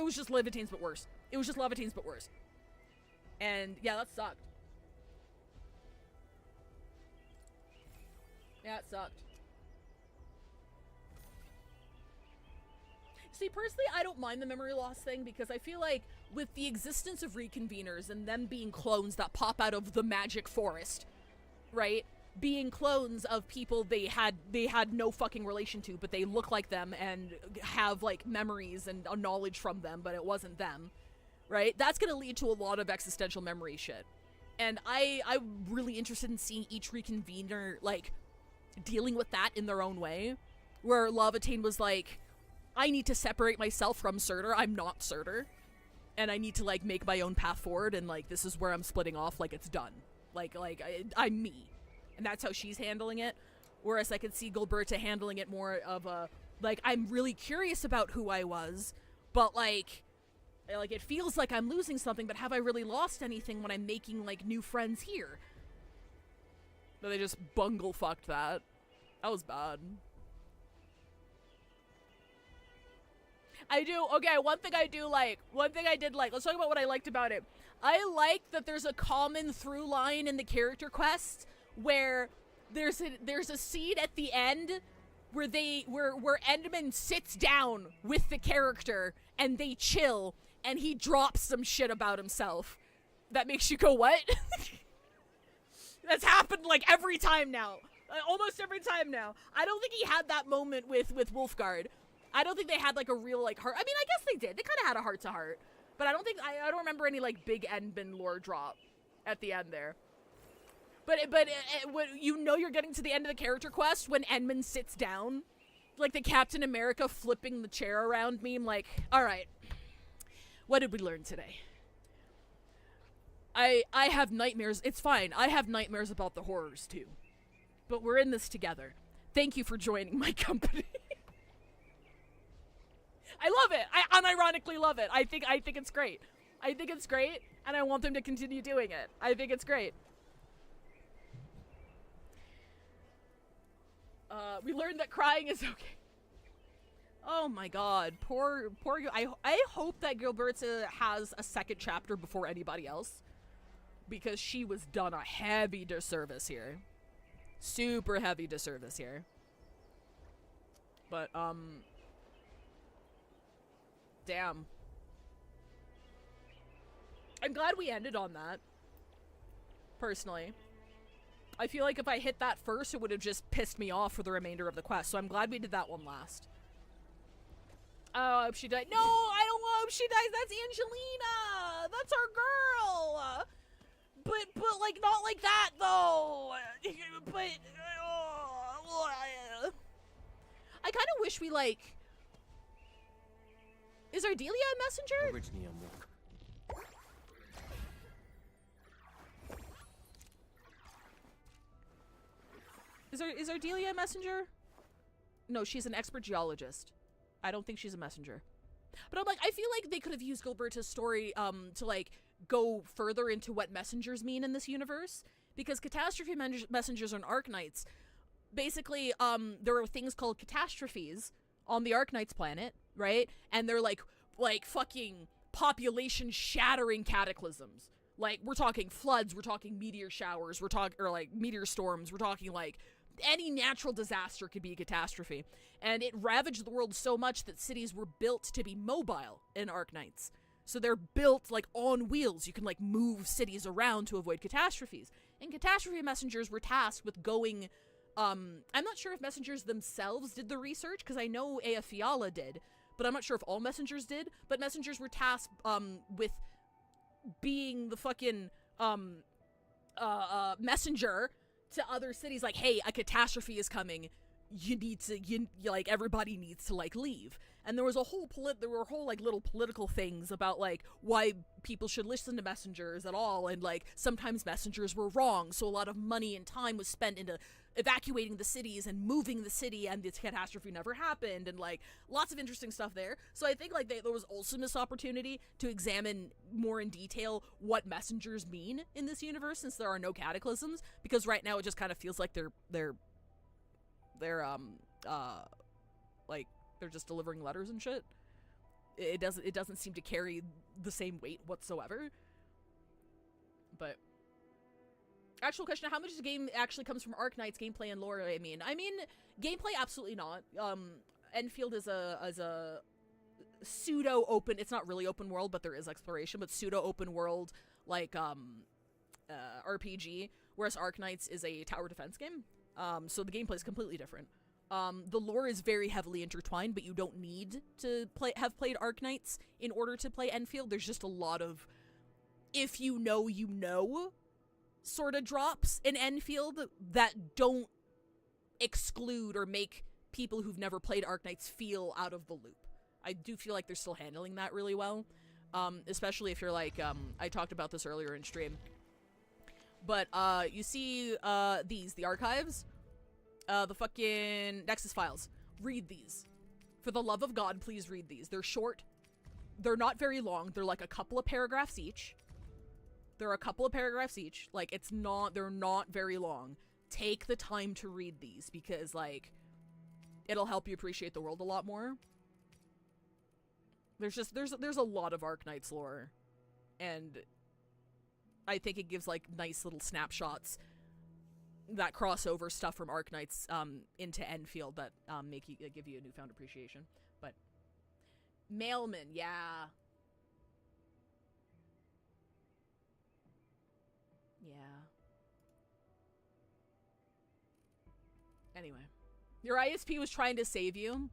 was just Levitane's but worse. It was just Levitane's but worse. And yeah, that sucked. Yeah, it sucked. See, personally, I don't mind the memory loss thing because I feel like with the existence of reconveners and them being clones that pop out of the magic forest, right? Being clones of people they had no fucking relation to, but they look like them and have like memories and knowledge from them, but it wasn't them, right? That's gonna lead to a lot of existential memory shit. And I'm really interested in seeing each reconvener like dealing with that in their own way, where Lavatane was like, I need to separate myself from Surtur. I'm not Surtur. And I need to, like, make my own path forward, and, like, this is where I'm splitting off, like, it's done. I'm me. And that's how she's handling it. Whereas I could see Gilberta handling it more of a, like, I'm really curious about who I was, but, like, it feels like I'm losing something, but have I really lost anything when I'm making, like, new friends here? But they just bungle-fucked that. That was bad. One thing I did like, let's talk about what I liked about it. I like that there's a common through line in the character quests where there's a scene at the end where Endman sits down with the character and they chill and he drops some shit about himself. That makes you go, what? That's happened like every time now. Almost every time now. I don't think he had that moment with Wulfgard. I don't think they had, like, a real, like, heart. I mean, I guess they did. They kind of had a heart-to-heart. But I don't remember any, like, big Endman lore drop at the end there. But when you know you're getting to the end of the character quest when Endman sits down. Like, the Captain America flipping the chair around meme, like, alright. What did we learn today? I have nightmares. It's fine. I have nightmares about the horrors, too. But we're in this together. Thank you for joining my company. I love it. I unironically love it. I think it's great. I think it's great, and I want them to continue doing it. I think it's great. We learned that crying is okay. Oh my god, poor I hope that Gilberta has a second chapter before anybody else, because she was done a heavy disservice here. Super heavy disservice here. But damn. I'm glad we ended on that. Personally. I feel like if I hit that first, it would have just pissed me off for the remainder of the quest, so I'm glad we did that one last. Oh, I hope she died. No, I don't hope she dies. That's Angelina. That's our girl. But like, not like that, though. But, I kind of wish we, like... Is Ardelia a messenger? Originally, Is Ardelia a messenger? No, she's an expert geologist. I don't think she's a messenger. But I'm like, I feel like they could have used Gilberta's story to like go further into what messengers mean in this universe, because catastrophe messengers and Arknights, basically there are things called catastrophes on the Arknights planet, right? And they're like fucking population shattering cataclysms. Like, we're talking floods, we're talking meteor showers, we're talking, or like meteor storms, we're talking like any natural disaster could be a catastrophe. And it ravaged the world so much that cities were built to be mobile in Arknights. So they're built like on wheels. You can like move cities around to avoid catastrophes. And catastrophe messengers were tasked with going, I'm not sure if messengers themselves did the research, because I know Ea Fiala did, but I'm not sure if all messengers did, but messengers were tasked with being the fucking messenger to other cities, like, hey, a catastrophe is coming, you need to, like, everybody needs to like leave. And there was a whole like little political things about like why people should listen to messengers at all, and like sometimes messengers were wrong, so a lot of money and time was spent into evacuating the cities and moving the city, and this catastrophe never happened, and like lots of interesting stuff there. So I think like there was also this opportunity to examine more in detail what messengers mean in this universe, since there are no cataclysms, because right now it just kind of feels like they're like they're just delivering letters and shit. It doesn't seem to carry the same weight whatsoever. But actual question, how much of the game actually comes from Arknights gameplay and lore? I mean gameplay, absolutely not. Endfield is a pseudo open, it's not really open world, but there is exploration, but pseudo open world like RPG, whereas Arknights is a tower defense game. So the gameplay is completely different. The lore is very heavily intertwined, but you don't need to have played Arknights in order to play Endfield. There's just a lot of, if you know, sort of drops in Endfield that don't exclude or make people who've never played Arknights feel out of the loop. I do feel like they're still handling that really well, especially if you're like, I talked about this earlier in stream, but you see the archives, the fucking Nexus files. Read these. For the love of God, please read these. They're short. They're not very long. They're like a couple of paragraphs each. Like, they're not very long. Take the time to read these, because like it'll help you appreciate the world a lot more. There's a lot of Arknights lore, and I think it gives like nice little snapshots that crossover stuff from Arknights into Endfield that give you a newfound appreciation. But Mailman, yeah. Anyway, your ISP was trying to save you.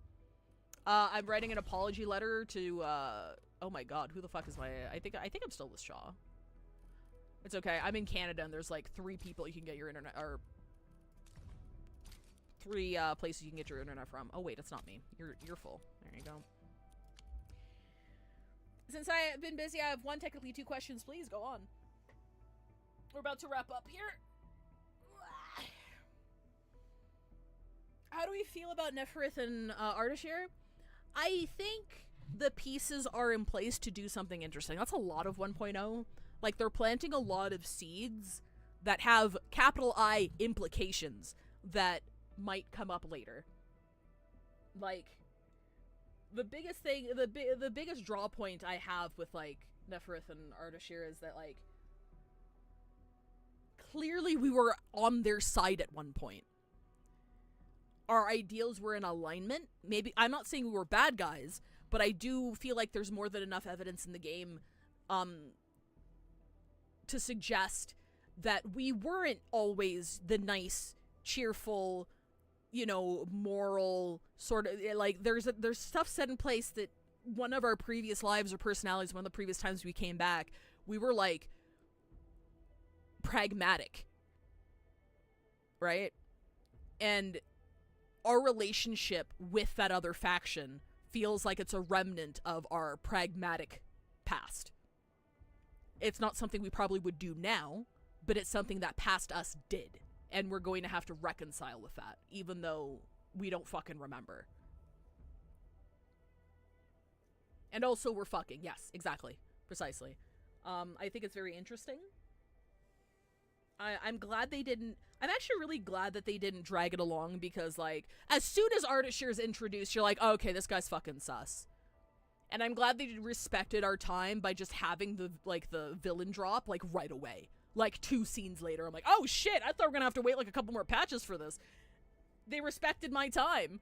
I'm writing an apology letter to oh my god, who the fuck is my I think I'm still with Shaw. It's okay. I'm in Canada, and there's like 3 people you can get your internet, or 3 places you can get your internet from. Oh wait, it's not me. You're full. There you go. Since I have been busy, I have technically 2 questions. Please go on. We're about to wrap up here. How do we feel about Neferith and Ardashir? I think the pieces are in place to do something interesting. That's a lot of 1.0. Like, they're planting a lot of seeds that have capital I implications that might come up later. Like, the biggest thing, the biggest draw point I have with, like, Neferith and Ardashir is that, like, clearly we were on their side at one point. Our ideals were in alignment. Maybe, I'm not saying we were bad guys, but I do feel like there's more than enough evidence in the game to suggest that we weren't always the nice, cheerful, you know, moral sort of, like, there's stuff set in place that one of our previous lives or personalities, one of the previous times we came back, we were, like, pragmatic. Right? And our relationship with that other faction feels like it's a remnant of our pragmatic past. It's not something we probably would do now, but it's something that past us did. And we're going to have to reconcile with that, even though we don't fucking remember. And also, we're fucking. Yes, exactly. Precisely. I think it's very interesting. I'm glad they didn't... I'm actually really glad that they didn't drag it along, because, like, as soon as Ardashir is introduced, you're like, oh, okay, this guy's fucking sus. And I'm glad they respected our time by just having the villain drop, like, right away. Like, 2 scenes later, I'm like, oh shit, I thought we were gonna have to wait, like, a couple more patches for this. They respected my time.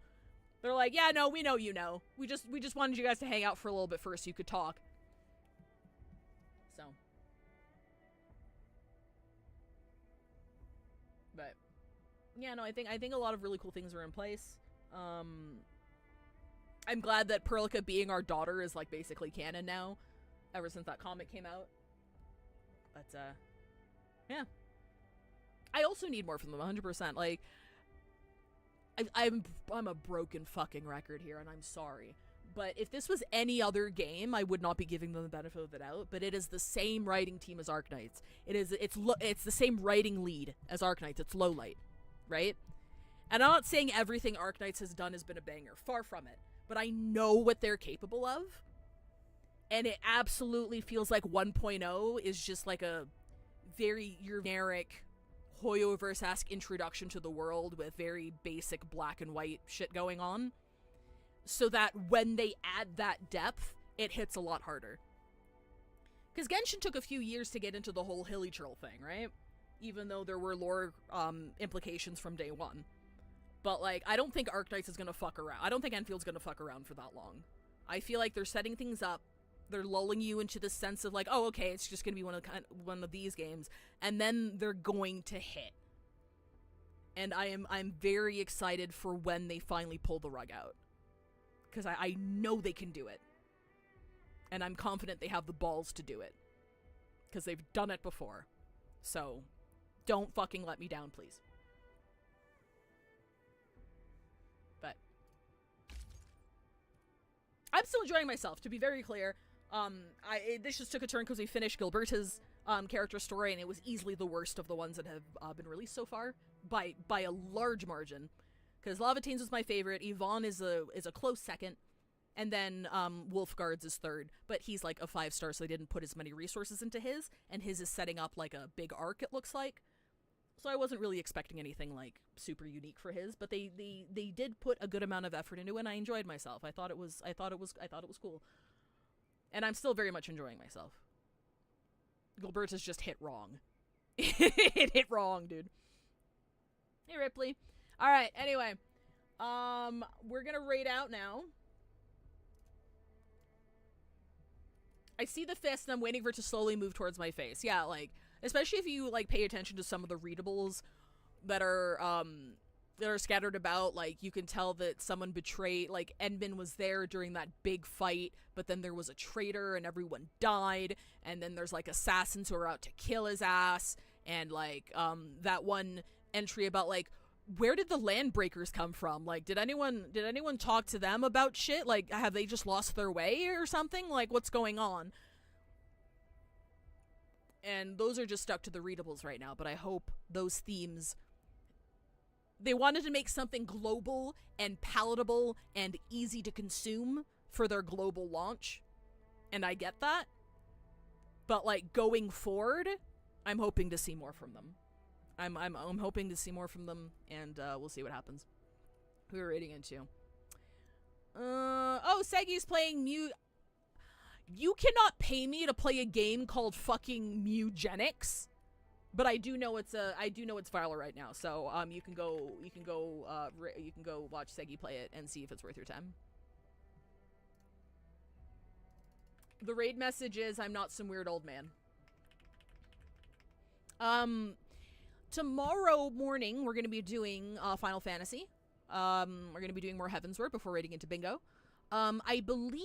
They're like, yeah, no, we know you know. We just wanted you guys to hang out for a little bit first so you could talk. So. But yeah, no, I think a lot of really cool things are in place. I'm glad that Perlica being our daughter is, like, basically canon now, ever since that comic came out. But yeah. I also need more from them, 100%. Like, I'm a broken fucking record here, and I'm sorry. But if this was any other game, I would not be giving them the benefit of the doubt. But it is the same writing team as Arknights. It's the same writing lead as Arknights. It's Lowlight, right? And I'm not saying everything Arknights has done has been a banger. Far from it. But I know what they're capable of. And it absolutely feels like 1.0 is just like a very generic Hoyoverse-esque introduction to the world with very basic black and white shit going on. So that when they add that depth, it hits a lot harder. Because Genshin took a few years to get into the whole Hilichurl thing, right? Even though there were lore implications from day one. But, like, I don't think Arknights is gonna fuck around. I don't think Enfield's gonna fuck around for that long. I feel like they're setting things up. They're lulling you into the sense of, like, oh, okay, it's just gonna be one of these games. And then they're going to hit. And I'm very excited for when they finally pull the rug out. Because I know they can do it. And I'm confident they have the balls to do it. Because they've done it before. So, don't fucking let me down, please. But I'm still enjoying myself, to be very clear. This just took a turn because we finished Gilberta's character story, and it was easily the worst of the ones that have been released so far. By a large margin. Because Lavatine's was my favorite, Yvonne is a close second, and then Wulfgard's is third, but he's like a 5-star, so they didn't put as many resources into his, and his is setting up like a big arc, it looks like. So I wasn't really expecting anything like super unique for his, but they did put a good amount of effort into it, and I enjoyed myself. I thought it was cool. And I'm still very much enjoying myself. Gilberta's just hit wrong. It hit wrong, dude. Hey, Ripley. Alright, anyway. We're gonna raid out now. I see the fist and I'm waiting for it to slowly move towards my face. Yeah, like, especially if you, like, pay attention to some of the readables that are scattered about, like, you can tell that someone betrayed, like, Endman was there during that big fight, but then there was a traitor and everyone died, and then there's, like, assassins who are out to kill his ass, and, like, that one entry about, like, where did the Landbreakers come from? Like, did anyone talk to them about shit? Like, have they just lost their way or something? Like, what's going on? And those are just stuck to the readables right now, but I hope those themes They wanted to make something global and palatable and easy to consume for their global launch. And I get that. But, like, going forward, I'm hoping to see more from them. I'm hoping to see more from them, and we'll see what happens. Who we're rating into. Oh, Segi's playing Mew. You cannot pay me to play a game called fucking Mewgenics, but I do know it's viral right now. So you can go watch Segi play it and see if it's worth your time. The raid message is, I'm not some weird old man. Tomorrow morning, we're going to be doing Final Fantasy. We're going to be doing more Heavensward before raiding into Bingo. I believe